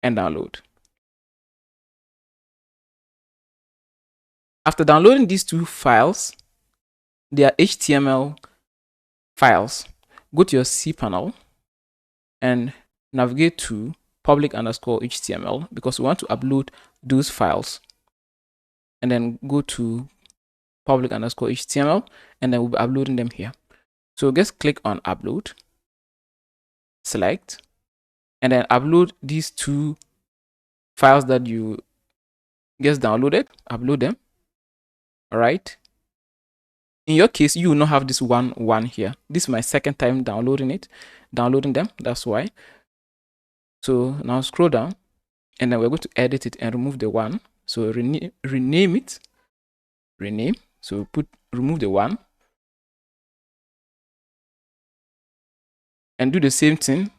and download. After downloading these two files, they are HTML files. Go to your cPanel and navigate to public_HTML because we want to upload those files. And then go to public_HTML and then we'll be uploading them here. So just click on upload, select, and then upload these 2 files that you just downloaded, upload them. All right. In your case, you will not have this one here. This is my second time downloading them. That's why. So now scroll down and then we're going to edit it and remove the 1. So rename it. Rename. So remove the 1. And do the same thing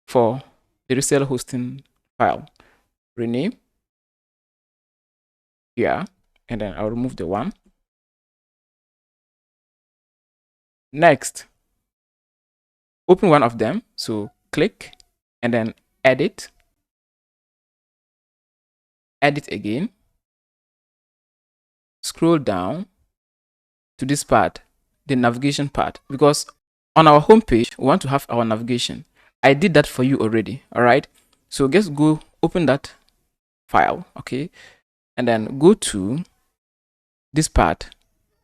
for the reseller hosting file. Rename. Yeah. And then I'll remove the 1. Next, open one of them. So click and then edit. Edit again. Scroll down to this part, the navigation part, because on our home page, we want to have our navigation. I did that for you already. All right. So just go open that file. Okay. And then go to this part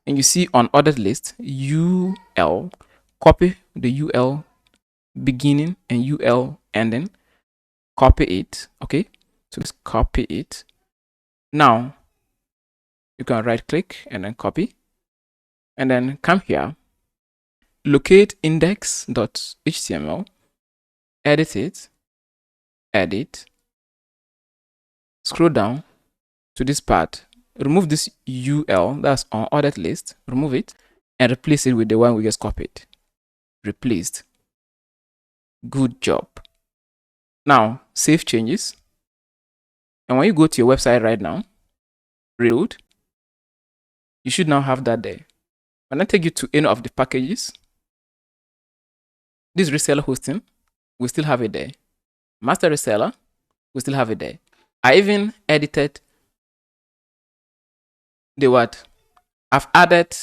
and you see on ordered list, UL, copy the UL beginning and UL ending, copy it. Okay. So just copy it. Now you can right click and then copy and then come here, locate index.html, edit it, edit, scroll down to this part, remove this UL that's on ordered list, remove it and replace it with the one we just copied. Replaced. Good job. Now save changes. And when you go to your website right now, reload, you should now have that there. When I take you to any of the packages, this reseller hosting, we still have it there. Master reseller, we still have it there. I even edited the what? I've added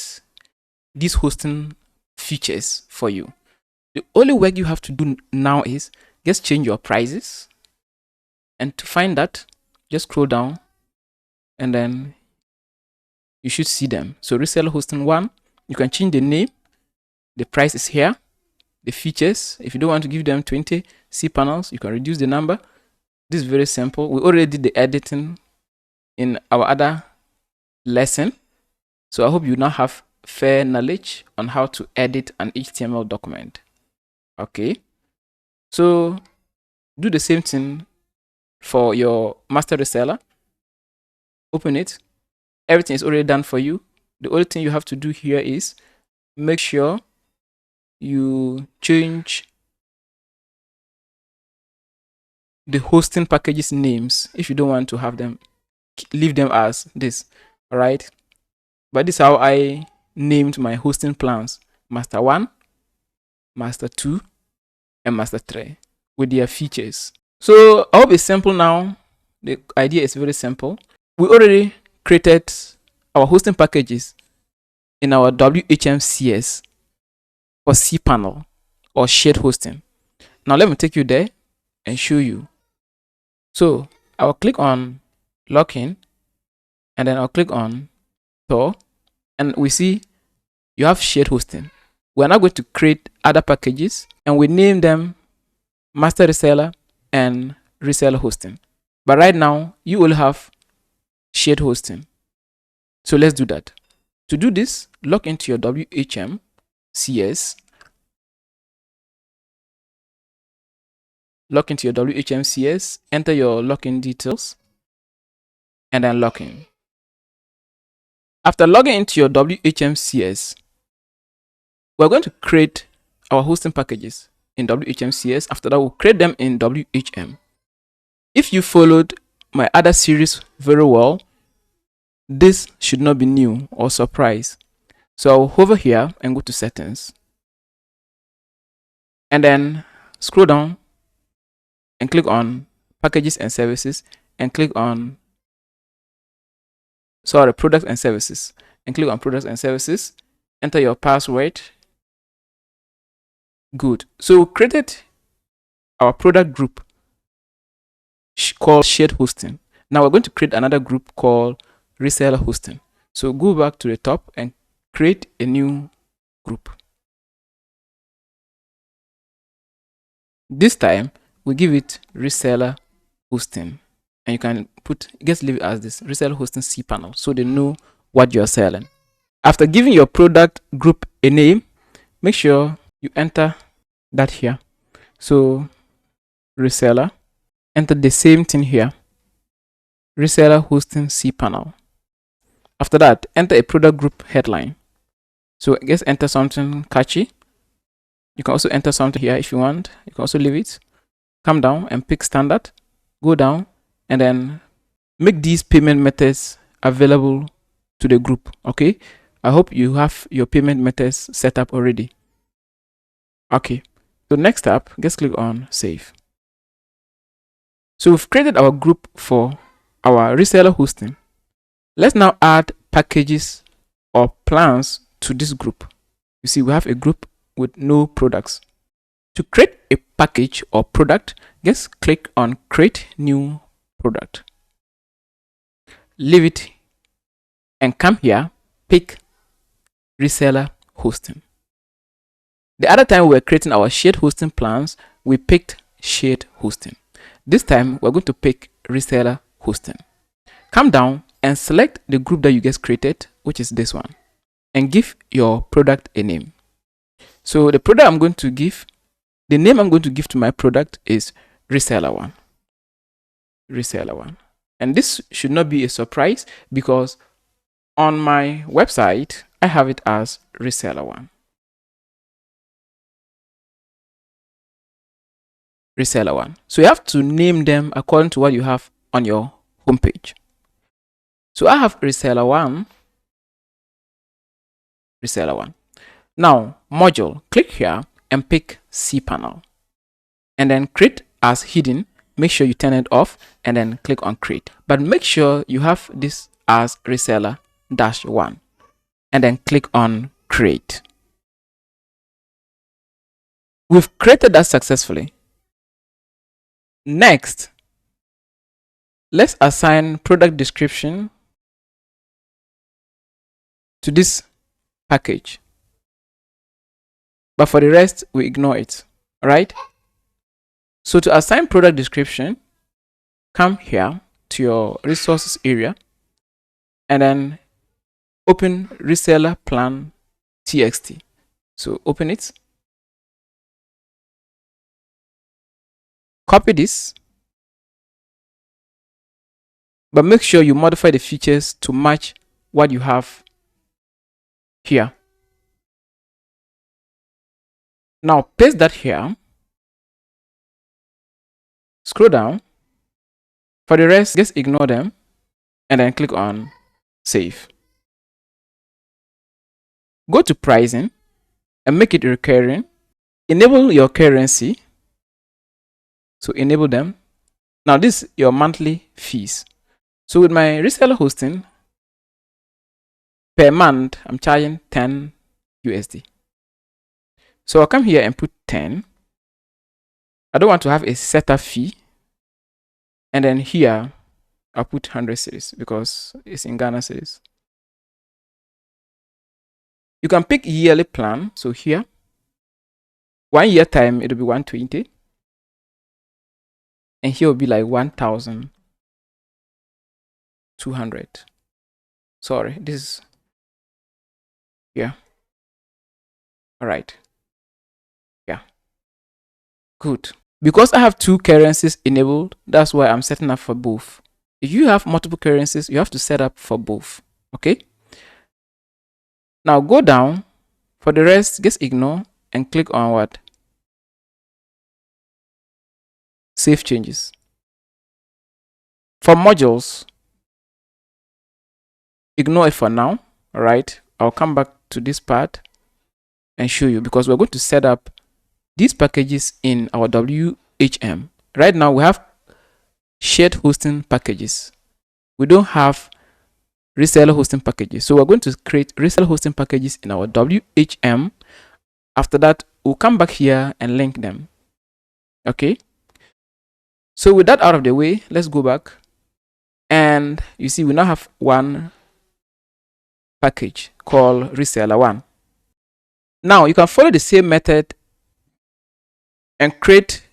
these hosting features for you. The only work you have to do now is just change your prices. And to find that, just scroll down and then you should see them. So reseller hosting 1, you can change the name. The price is here. The features, if you don't want to give them 20 cPanels, you can reduce the number. This is very simple. We already did the editing in our other lesson. So I hope you now have fair knowledge on how to edit an HTML document. Okay. So do the same thing for your master reseller. Open it. Everything is already done for you. The only thing you have to do here is make sure you change the hosting packages names. If you don't want to have them, leave them as this. All right. But this is how I named my hosting plans: master 1, master 2, and master 3 with their features. So I hope it's simple now. The idea is very simple. We already created our hosting packages in our WHMCS for cPanel or shared hosting. Now let me take you there and show you. So I'll click on login and then I'll click on store and we see you have shared hosting. We're now going to create other packages and we name them master reseller and reseller hosting. But right now you will have shared hosting. So let's do that. To do this, log into your WHMCS. Log into your WHMCS, enter your login details, and then log in. After logging into your WHMCS, we're going to create our hosting packages in WHMCS. After that, we'll create them in WHM. If you followed my other series very well, this should not be new or surprise. So I'll hover here and go to settings. And then scroll down and click on packages and services and click on products and services and click on products and services. Enter your password. Good. So we created our product group called shared hosting. Now we're going to create another group called reseller hosting. So go back to the top and create a new group. This time we give it reseller hosting, and you can just leave it as this reseller hosting cPanel, so they know what you're selling. After giving your product group a name, make sure you enter that here. So reseller, enter the same thing here, reseller hosting cPanel. After that, enter a product group headline. So just enter something catchy. You can also enter something here if you want. You can also leave it. Come down and pick standard. Go down and then make these payment methods available to the group. Okay, I hope you have your payment methods set up already. Okay, so next up, just click on save. So we've created our group for our reseller hosting. Let's now add packages or plans to this group. You see, we have a group with no products. To create a package or product, just click on create new product. Leave it and come here, pick reseller hosting. The other time we were creating our shared hosting plans, we picked shared hosting. This time we're going to pick reseller hosting. Come down and select the group that you just created, which is this one, and give your product a name. So the product I'm going to give, the name I'm going to give to my product is reseller one. Reseller one. And this should not be a surprise because on my website, I have it as reseller one. Reseller one. So you have to name them according to what you have on your homepage. So I have reseller one. Reseller one. Now, module, click here and pick cPanel. And then create as hidden. Make sure you turn it off and then click on create. But make sure you have this as reseller -1 and then click on create. We've created that successfully. Next, let's assign product description to this package. But for the rest, we ignore it. All right? So to assign product description, come here to your resources area and then open reseller plan txt. So open it. Copy this. But make sure you modify the features to match what you have here. Now paste that here. Scroll down. For the rest, just ignore them and then click on save. Go to pricing and make it recurring. Enable your currency. So enable them. Now this is your monthly fees. So with my reseller hosting, per month, I'm charging 10 USD. So I'll come here and put 10. I don't want to have a setup fee. And then here, I'll put 100 cedis because it's in Ghana cedis. You can pick yearly plan. So here, 1 year time, it'll be 120. And here will be like 1,200. Sorry, this is here. All right. Yeah. Good. Because I have 2 currencies enabled, that's why I'm setting up for both. If you have multiple currencies, you have to set up for both. Okay. Now go down. For the rest, just ignore and click on what? Save changes. For modules, ignore it for now. All right. I'll come back to this part and show you because we're going to set up these packages in our WHM. Right now we have shared hosting packages. We don't have reseller hosting packages. So we're going to create reseller hosting packages in our WHM. After that, we'll come back here and link them. Okay. So with that out of the way, let's go back. And you see, we now have one package called reseller 1. Now you can follow the same method and create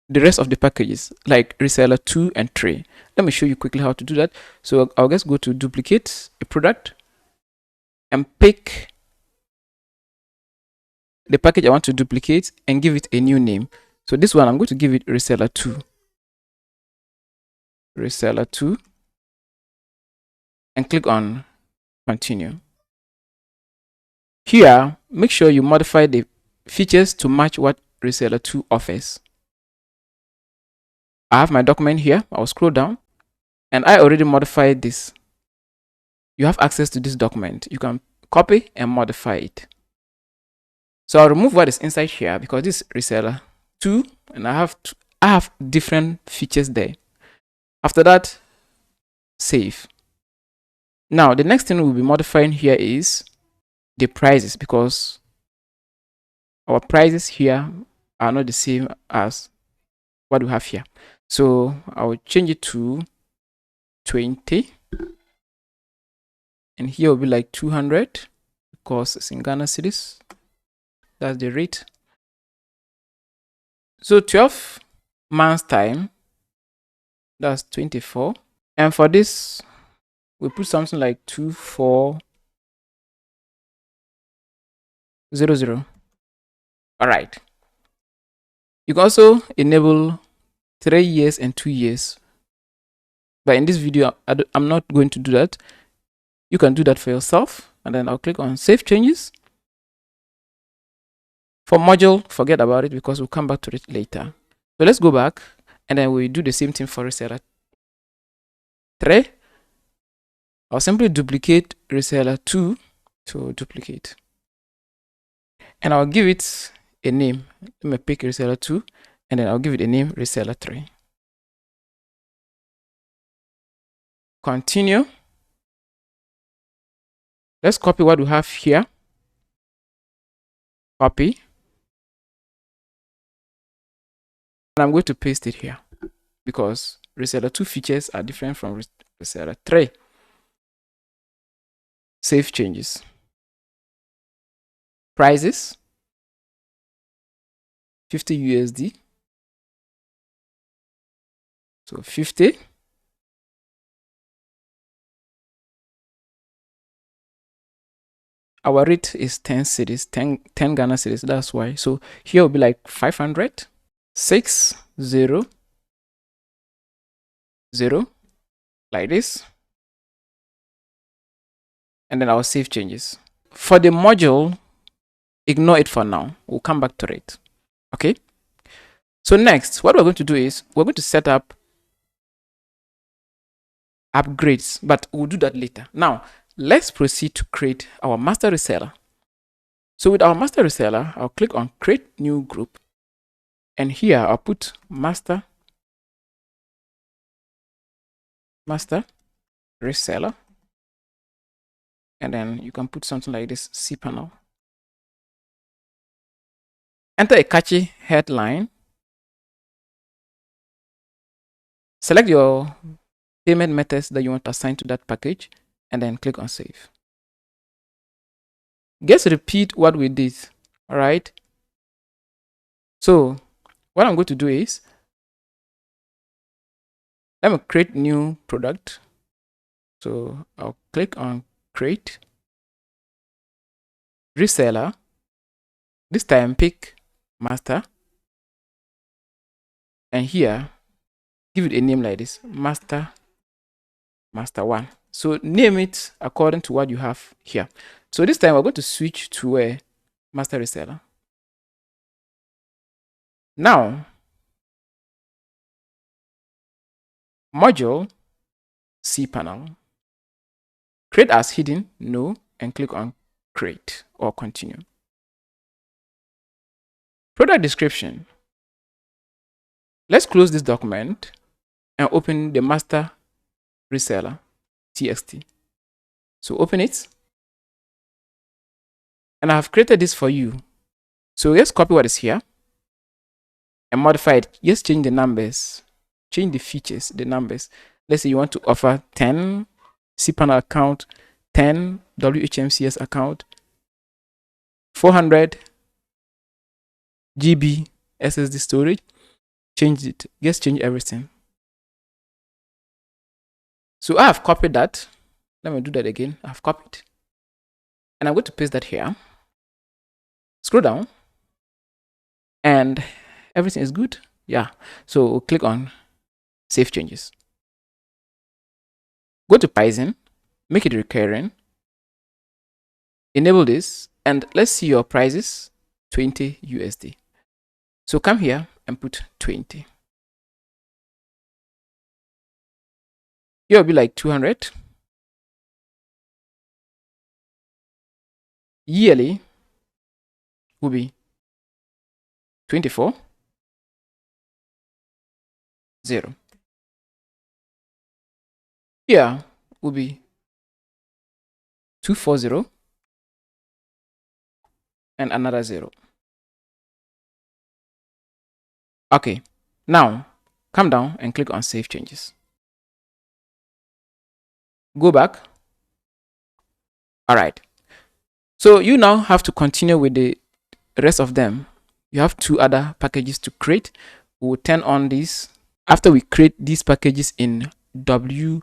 the rest of the packages like reseller 2 and 3. Let me show you quickly how to do that. So I'll just go to duplicate a product and pick the package I want to duplicate and give it a new name. So this one, I'm going to give it reseller 2. Reseller 2. And click on continue. Here, make sure you modify the features to match what reseller 2 offers. I have my document here. I'll scroll down and I already modified this. You have access to this document. You can copy and modify it. So I'll remove what is inside here because this is reseller 2 and I have different features there. After that, save. Now the next thing we'll be modifying here is the prices, because our prices here are not the same as what we have here. So I will change it to 20 and here will be like 200 because it's in Ghana cedis. That's the rate. So 12 months time, that's 24. And for this, we put something like 2400. All right. You can also enable 3 years and 2 years. But in this video, I'm not going to do that. You can do that for yourself. And then I'll click on Save Changes. For module, forget about it because we'll come back to it later. So let's go back and then we do the same thing for reseller 3. I'll simply duplicate reseller 2 to duplicate. And I'll give it a name. Let me pick reseller 2 and then I'll give it a name reseller 3. Continue. Let's copy what we have here. Copy. And I'm going to paste it here because reseller 2 features are different from reseller 3. Save changes. Prices 50 USD. So 50. Our rate is 10 cedis, 10 Ghana cedis. That's why. So here will be like 500. 6 0 0 like this. And then I'll save changes. For the module, ignore it for now. We'll come back to it. Okay. So next, what we're going to do is we're going to set up upgrades, but we'll do that later. Now, let's proceed to create our master reseller. So with our master reseller, I'll click on create new group. And here I'll put master reseller. And then you can put something like this, cPanel. Enter a catchy headline. Select your payment methods that you want to assign to that package and then click on save. Just repeat what we did. All right. So what I'm going to do is let me create new product. So I'll click on create reseller. This time pick master. And here give it a name like this, master 1. So name it according to what you have here. So this time we're going to switch to a master reseller. Now, module cPanel. Create as hidden, no, and click on create or continue. Product description. Let's close this document and open the master reseller txt. So open it. And I have created this for you. So let's copy what is here and modify it. Just change the numbers, change the features, the numbers. Let's say you want to offer 10 cPanel account, 10 WHMCS account, 400 GB SSD storage. Change it. Just change everything. So I have copied that. Let me do that again. I've copied. And I'm going to paste that here. Scroll down. And everything is good. Yeah. So click on Save Changes. Go to pricing. Make it recurring. Enable this. And let's see your prices. 20 USD. So come here and put 20. Here will be like 200. Yearly will be 24 0. Here will be 240 and another 0. Okay, now come down and click on Save Changes. Go back. All right. So you now have to continue with the rest of them. You have 2 other packages to create. We will turn on these after we create these packages in WHM.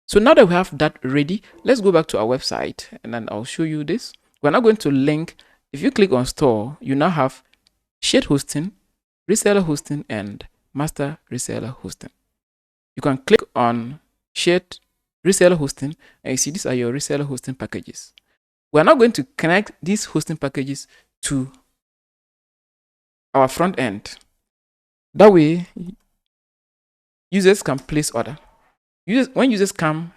So now that we have that ready, let's go back to our website and then I'll show you this. We're now going to link. If you click on store, you now have shared hosting, reseller hosting, and master reseller hosting. You can click on shared reseller hosting and you see these are your reseller hosting packages. We're now going to connect these hosting packages to our front end. That way, users can place order. When users come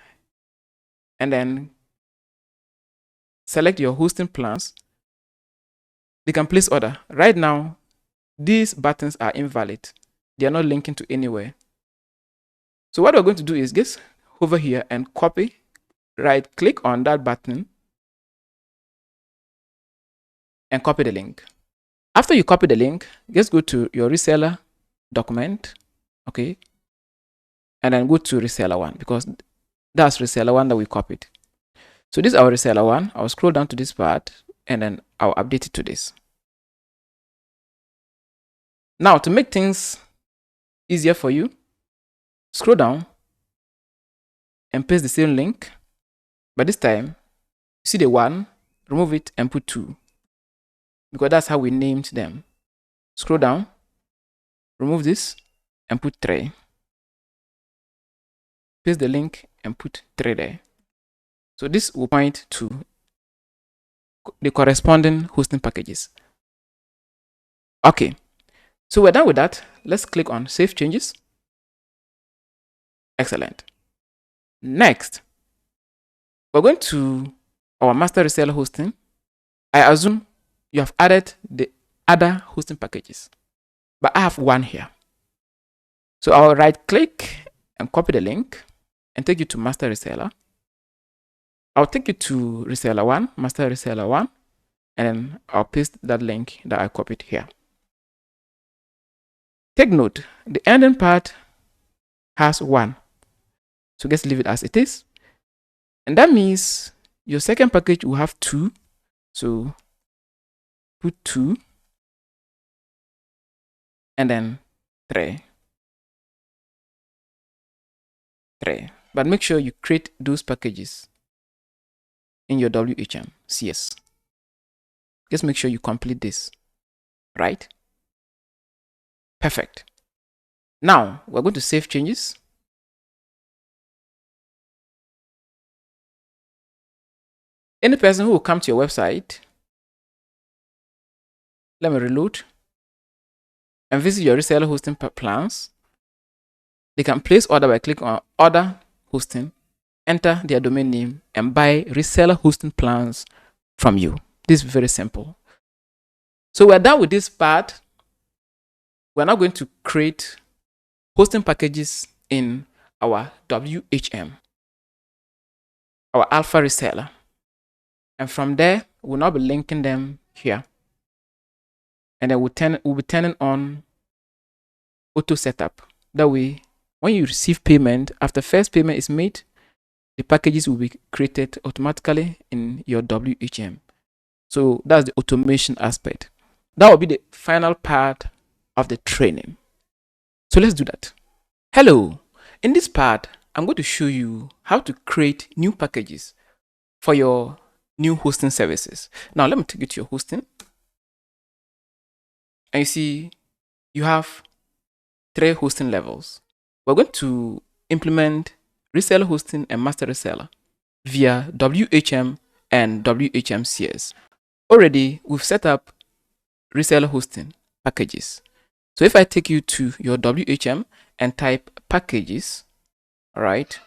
and then select your hosting plans, they can place order. Right now, these buttons are invalid. They are not linking to anywhere. So what we're going to do is just hover here and copy, right click on that button and copy the link. After you copy the link, just go to your reseller document, okay, and then go to reseller 1 because that's reseller 1 that we copied. So this is our reseller 1. I'll scroll down to this part and then I'll update it to this. Now to make things easier for you, scroll down and paste the same link, but this time you see the 1, remove it and put 2 because that's how we named them. Scroll down, remove this and put 3. Paste the link and put 3 there. So this will point to the corresponding hosting packages. Okay, so we're done with that. Let's click on Save Changes. Excellent. Next, we're going to our master reseller hosting. I assume you have added the other hosting packages, but I have one here. So I'll right click and copy the link and take you to master reseller. I'll take you to reseller 1, master reseller 1, and then I'll paste that link that I copied here. Take note, the ending part has 1. So just leave it as it is. And that means your second package will have 2. So put 2 and then 3. But make sure you create those packages in your WHM CS. Just make sure you complete this, right? Perfect. Now we're going to save changes. Any person who will come to your website, let me reload, and visit your reseller hosting plans, they can place order by clicking on order hosting, enter their domain name, and buy reseller hosting plans from you. This is very simple. So we're done with this part. We're now going to create hosting packages in our WHM. our alpha reseller. And from there, we'll now be linking them here. And then we'll be turning on auto setup. That way, when you receive payment, after first payment is made, the packages will be created automatically in your WHM. So that's the automation aspect. That will be the final part of the training. So let's do that. Hello. In this part, I'm going to show you how to create new packages for your new hosting services. Now, let me take you to your hosting. And you see, you have 3 hosting levels. We're going to implement reseller hosting and master reseller via WHM and WHMCS. Already, we've set up reseller hosting packages. So if I take you to your WHM and type packages, all right,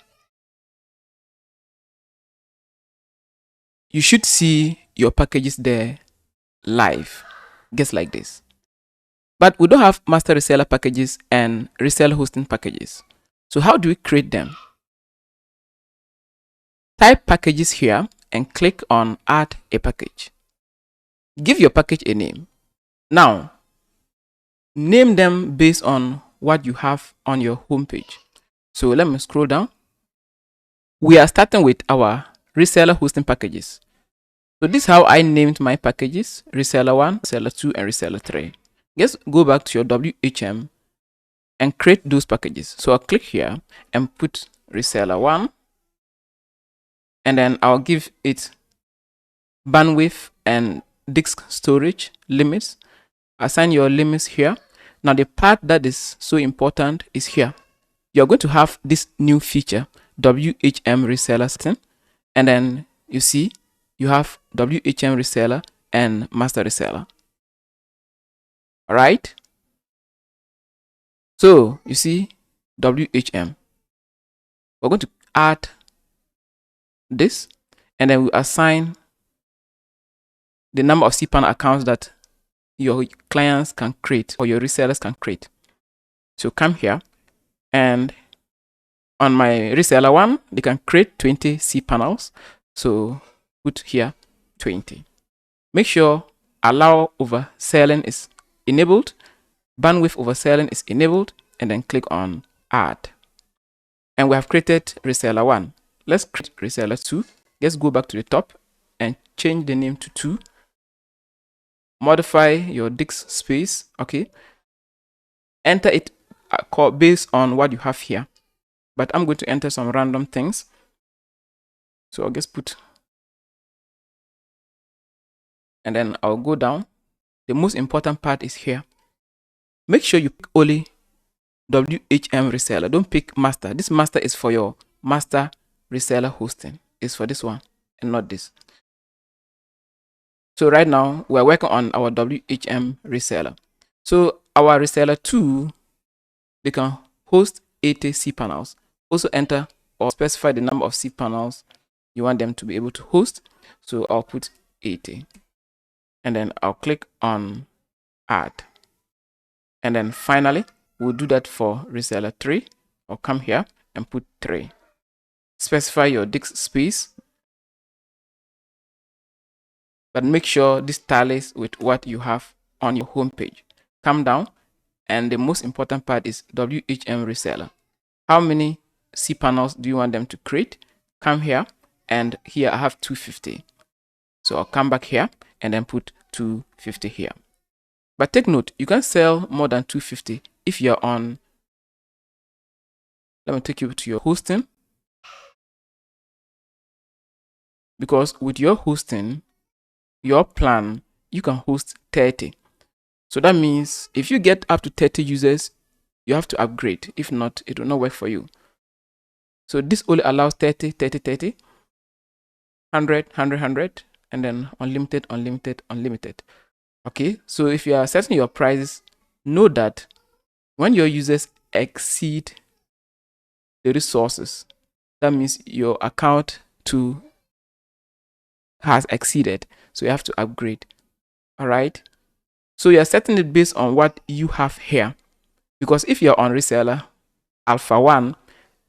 you should see your packages there live, just like this. But we don't have master reseller packages and reseller hosting packages. So how do we create them? Type packages here and click on add a package. Give your package a name. Now, name them based on what you have on your homepage. So let me scroll down. We are starting with our reseller hosting packages. So this is how I named my packages: reseller 1, reseller 2, and reseller 3. Just go back to your WHM and create those packages. So I'll click here and put reseller 1, and then I'll give it bandwidth and disk storage limits. Assign your limits here. Now the part that is so important is here. You're going to have this new feature, WHM reseller system, and then you see you have WHM reseller and master reseller. All right. So you see WHM. We're going to add this, and then we assign the number of cPanel accounts that your clients can create or your resellers can create. So come here, and on my reseller 1, they can create 20 cPanels. So put here 20. Make sure allow overselling is enabled, bandwidth overselling is enabled, and then click on add. And we have created reseller 1. Let's create reseller 2. Just go back to the top and change the name to 2. Modify your disk space. Okay. Enter it based on what you have here. But I'm going to enter some random things. So I'll just put, and then I'll go down. The most important part is here. Make sure you pick only WHM reseller. Don't pick master. This master is for your master reseller hosting. It's for this one and not this. So right now we're working on our WHM reseller. So our reseller 2, they can host 80 cPanels. Also enter or specify the number of cPanels you want them to be able to host. So I'll put 80. And then I'll click on add. And then finally, we'll do that for reseller 3. I'll come here and put 3. Specify your disk space, but make sure this tallies with what you have on your home page. Come down, and the most important part is WHM reseller. How many cPanels do you want them to create? Come here, and here I have 250. So I'll come back here and then put 250 here. But take note, you can sell more than 250 if you're on. Let me take you to your hosting. Because with your hosting, your plan, you can host 30. So that means if you get up to 30 users, you have to upgrade. If not, it will not work for you. So this only allows 30, 30, 30, 100, 100, 100, and then unlimited, unlimited, unlimited. Okay, so if you are setting your prices, know that when your users exceed the resources, that means your account too has exceeded. So you have to upgrade. All right. So you're setting it based on what you have here. Because if you're on reseller alpha 1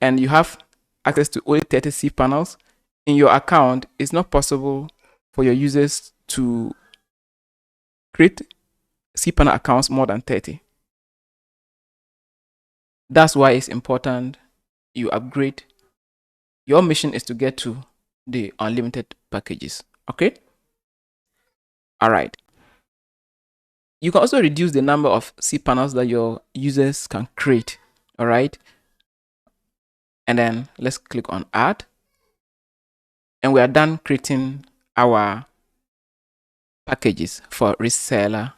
and you have access to only 30 cPanels in your account, it's not possible for your users to create cPanel accounts more than 30. That's why it's important you upgrade. Your mission is to get to the unlimited packages. Okay. All right. You can also reduce the number of cPanels that your users can create. All right. And then let's click on add. And we are done creating our packages for reseller,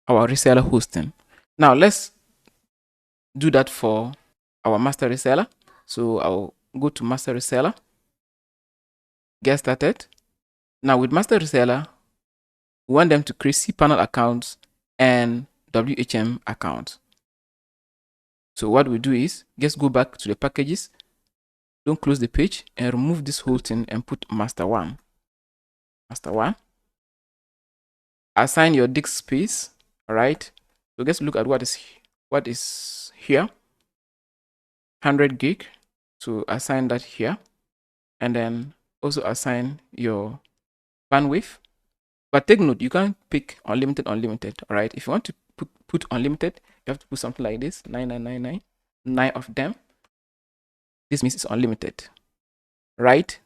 our reseller hosting. Now let's do that for our master reseller. So I'll go to master reseller, get started. Now with master reseller, we want them to create cPanel accounts and WHM accounts. So what we do is just go back to the packages, don't close the page, and remove this whole thing and put master one. Master one. Assign your disk space. All right. So let's look at what is here. 100 gig. So assign that here, and then also assign your bandwidth. But take note, you can't pick unlimited. All right. If you want to put unlimited, you have to put something like this: 9999, 9 of them. This means it's unlimited, right?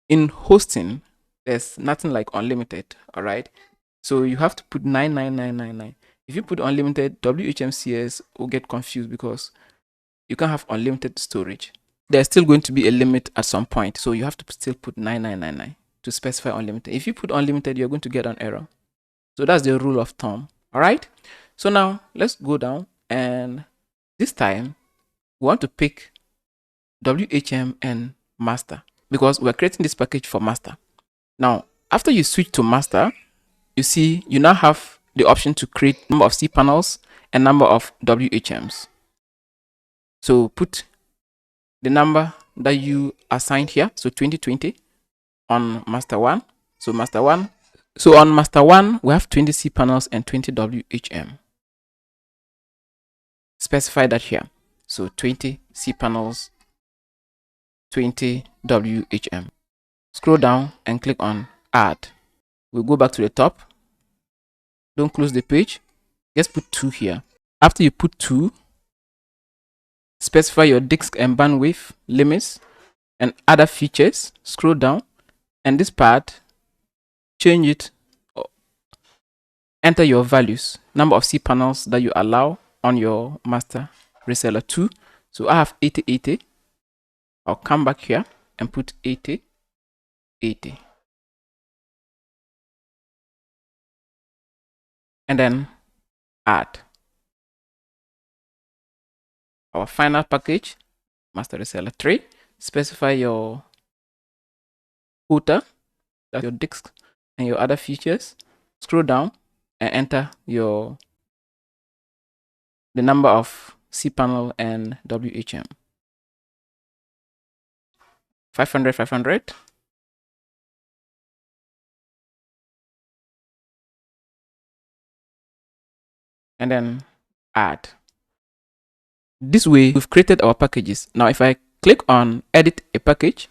In hosting, there's nothing like unlimited. All right. So you have to put 99999. If you put unlimited, WHMCS will get confused because you can't have unlimited storage. There's still going to be a limit at some point. So you have to still put 9999 to specify unlimited. If you put unlimited, you're going to get an error. So that's the rule of thumb. All right. So now let's go down, and this time we want to pick WHM and master because we're creating this package for master. Now, after you switch to master, you see you now have the option to create number of cPanels and number of WHMs. So put the number that you assigned here, so 2020 on master one. So master one. So on master one, we have 20 cPanels and 20 WHM. Specify that here. So 20 cPanels, 20 WHM. Scroll down and click on add. We'll go back to the top. Don't close the page. Just put 2 here. After you put 2, specify your disk and bandwidth limits and other features. Scroll down, and this part, change it. Enter your values, number of cPanels that you allow on your master reseller 2. So I have 80. I'll come back here and put 80. And then add. Our final package, master reseller 3. Specify your footer, that's your disk, and your other features. Scroll down and enter the number of cPanel and WHM. 500. And then add. This way, we've created our packages. Now, if I click on edit a package,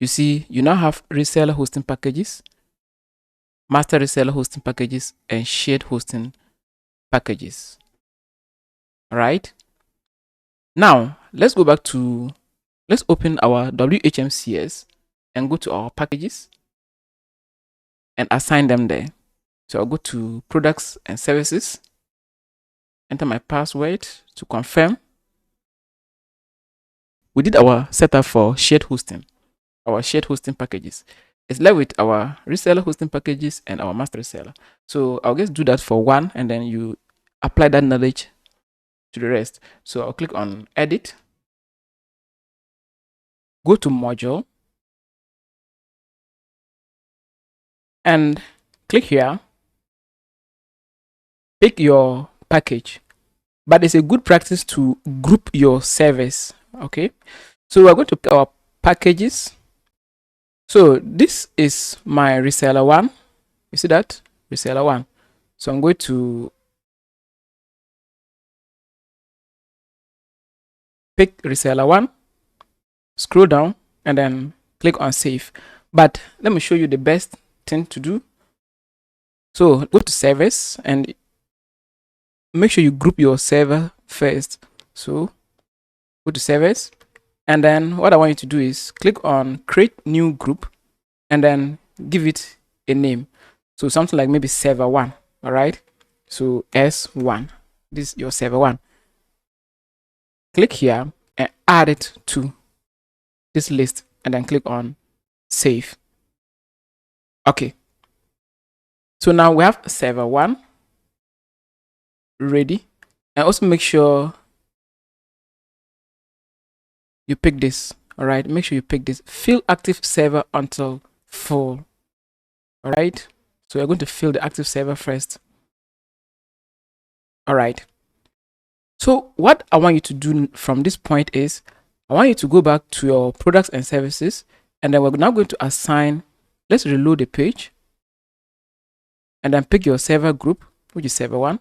you see you now have reseller hosting packages, master reseller hosting packages, and shared hosting packages. All right. Now, let's open our WHMCS and go to our packages and assign them there. So I'll go to products and services, enter my password to confirm. We did our setup for shared hosting, our shared hosting packages. It's left with our reseller hosting packages and our master reseller. So I'll just do that for one, and then you apply that knowledge to the rest. So I'll click on edit, go to module, and click here, pick your package. But it's a good practice to group your servers. Okay, so we're going to pick our packages. So this is my reseller 1. You see that? Reseller 1. So I'm going to pick reseller 1. scroll down, and then click on save. But let me show you the best thing to do. So go to servers and make sure you group your server first. So go to servers, and then what I want you to do is click on create new group and then give it a name. So something like maybe server 1. All right. So S1. This is your server 1. Click here and add it to this list and then click on save. Okay. So now we have server 1 ready. And also make sure you pick this. All right. Make sure you pick this. Fill active server until full. All right. So you're going to fill the active server first. All right. So what I want you to do from this point is I want you to go back to your products and services, and then we're now going to assign, let's reload the page and then pick your server group, which is server 1.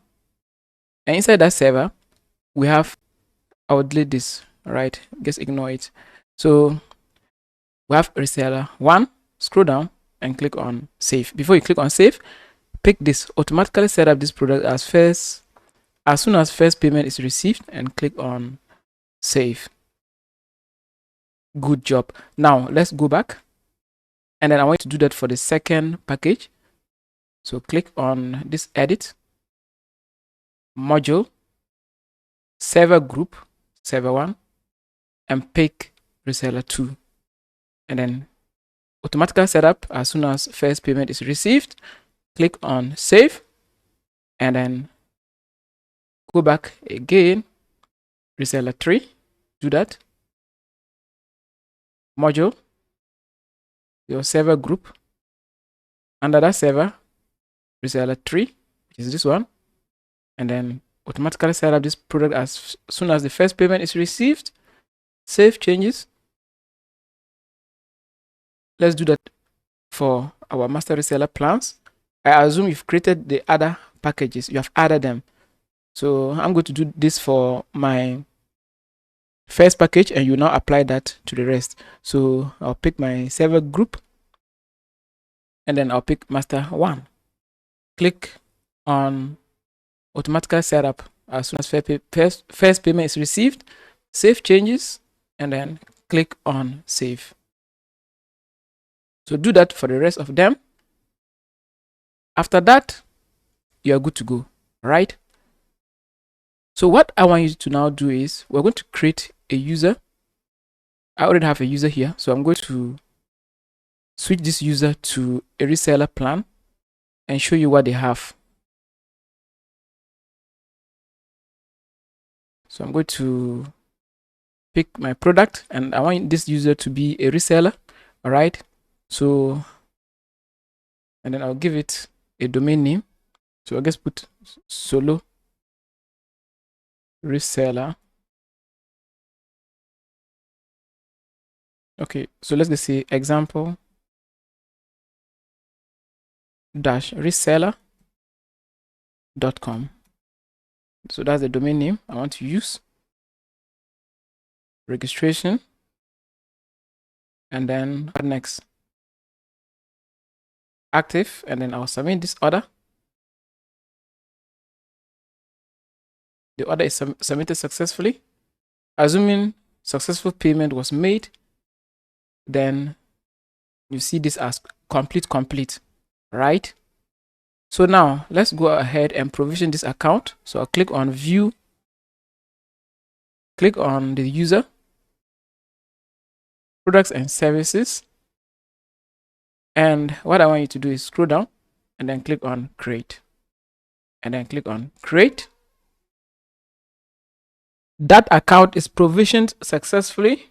And inside that server, we have, I'll delete this. All right. Just ignore it. So we have reseller 1, scroll down and click on save. Before you click on save, pick this, automatically set up this product as soon as first payment is received, and click on save. Good job. Now let's go back, and then I want you to do that for the second package. So click on this edit, module, server group, server 1, and pick reseller 2, and then automatically set up as soon as first payment is received. Click on save, and then go back again, reseller 3, do that, module, your server group, under that server, reseller 3, which is this one, and then automatically set up this product as soon as the first payment is received. Save changes. Let's do that for our master reseller plans. I assume you've created the other packages, you have added them. So I'm going to do this for my first package, and you now apply that to the rest. So I'll pick my server group, and then I'll pick master 1. Click on automatically set up as soon as first payment is received. Save changes, and then click on save. So do that for the rest of them. After that, you are good to go, right? So what I want you to now do is we're going to create a user. I already have a user here, so I'm going to switch this user to a reseller plan and show you what they have. So I'm going to pick my product, and I want this user to be a reseller. All right. So, and then I'll give it a domain name. So I'll just put solo reseller. Okay, so let's just say example -reseller.com. So that's the domain name I want to use. Registration, and then what next? Active, and then I'll submit this order. The order is submitted successfully. Assuming successful payment was made, then you see this as complete, right? So now let's go ahead and provision this account. So I'll click on view, click on the user, products and services, and what I want you to do is scroll down and then click on create, and then click on create. That account is provisioned successfully.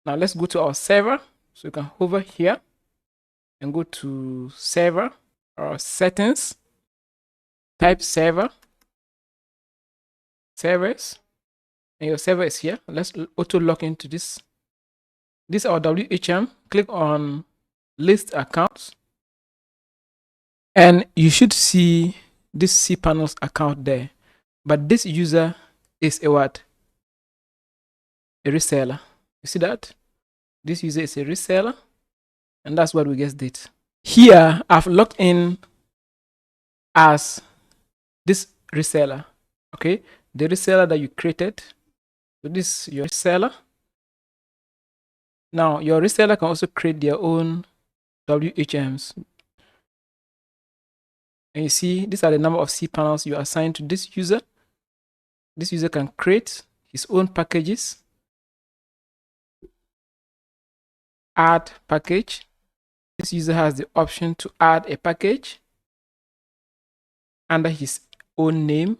Now let's go to our server. So you can hover here and go to server or settings, type servers, and your server is here. Let's auto log into this. This is our WHM. Click on list accounts, and you should see this cPanels account there. But this user is a what? A reseller. You see that? This user is a reseller, and that's what we just did. Here, I've logged in as this reseller. Okay, the reseller that you created. So this is your reseller. Now, your reseller can also create their own WHMs. And you see, these are the number of cPanels you assign to this user. This user can create his own packages, add package. This user has the option to add a package under his own name.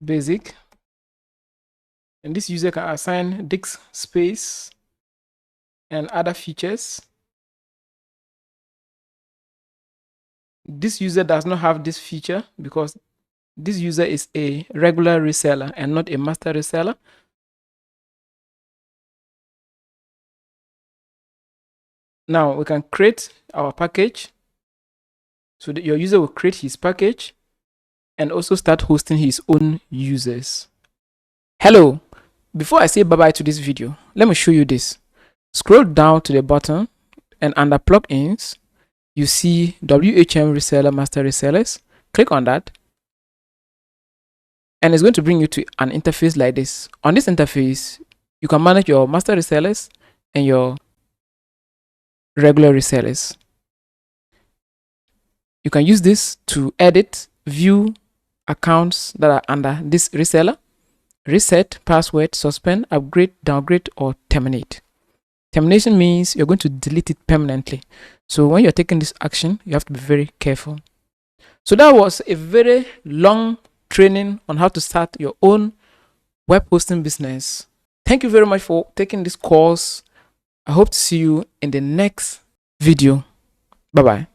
Basic. And this user can assign disk space and other features. This user does not have this feature because this user is a regular reseller and not a master reseller. Now we can create our package. So that your user will create his package and also start hosting his own users. Hello, before I say bye-bye to this video, let me show you this. Scroll down to the bottom and under plugins, you see WHM Reseller Master Resellers. Click on that. And it's going to bring you to an interface like this. On this interface, you can manage your master resellers and your regular resellers. You can use this to edit, view accounts that are under this reseller, reset, password, suspend, upgrade, downgrade, or terminate. Termination means you're going to delete it permanently. So when you're taking this action, you have to be very careful. So that was a very long training on how to start your own web hosting business. Thank you very much for taking this course. I hope to see you in the next video. Bye-bye.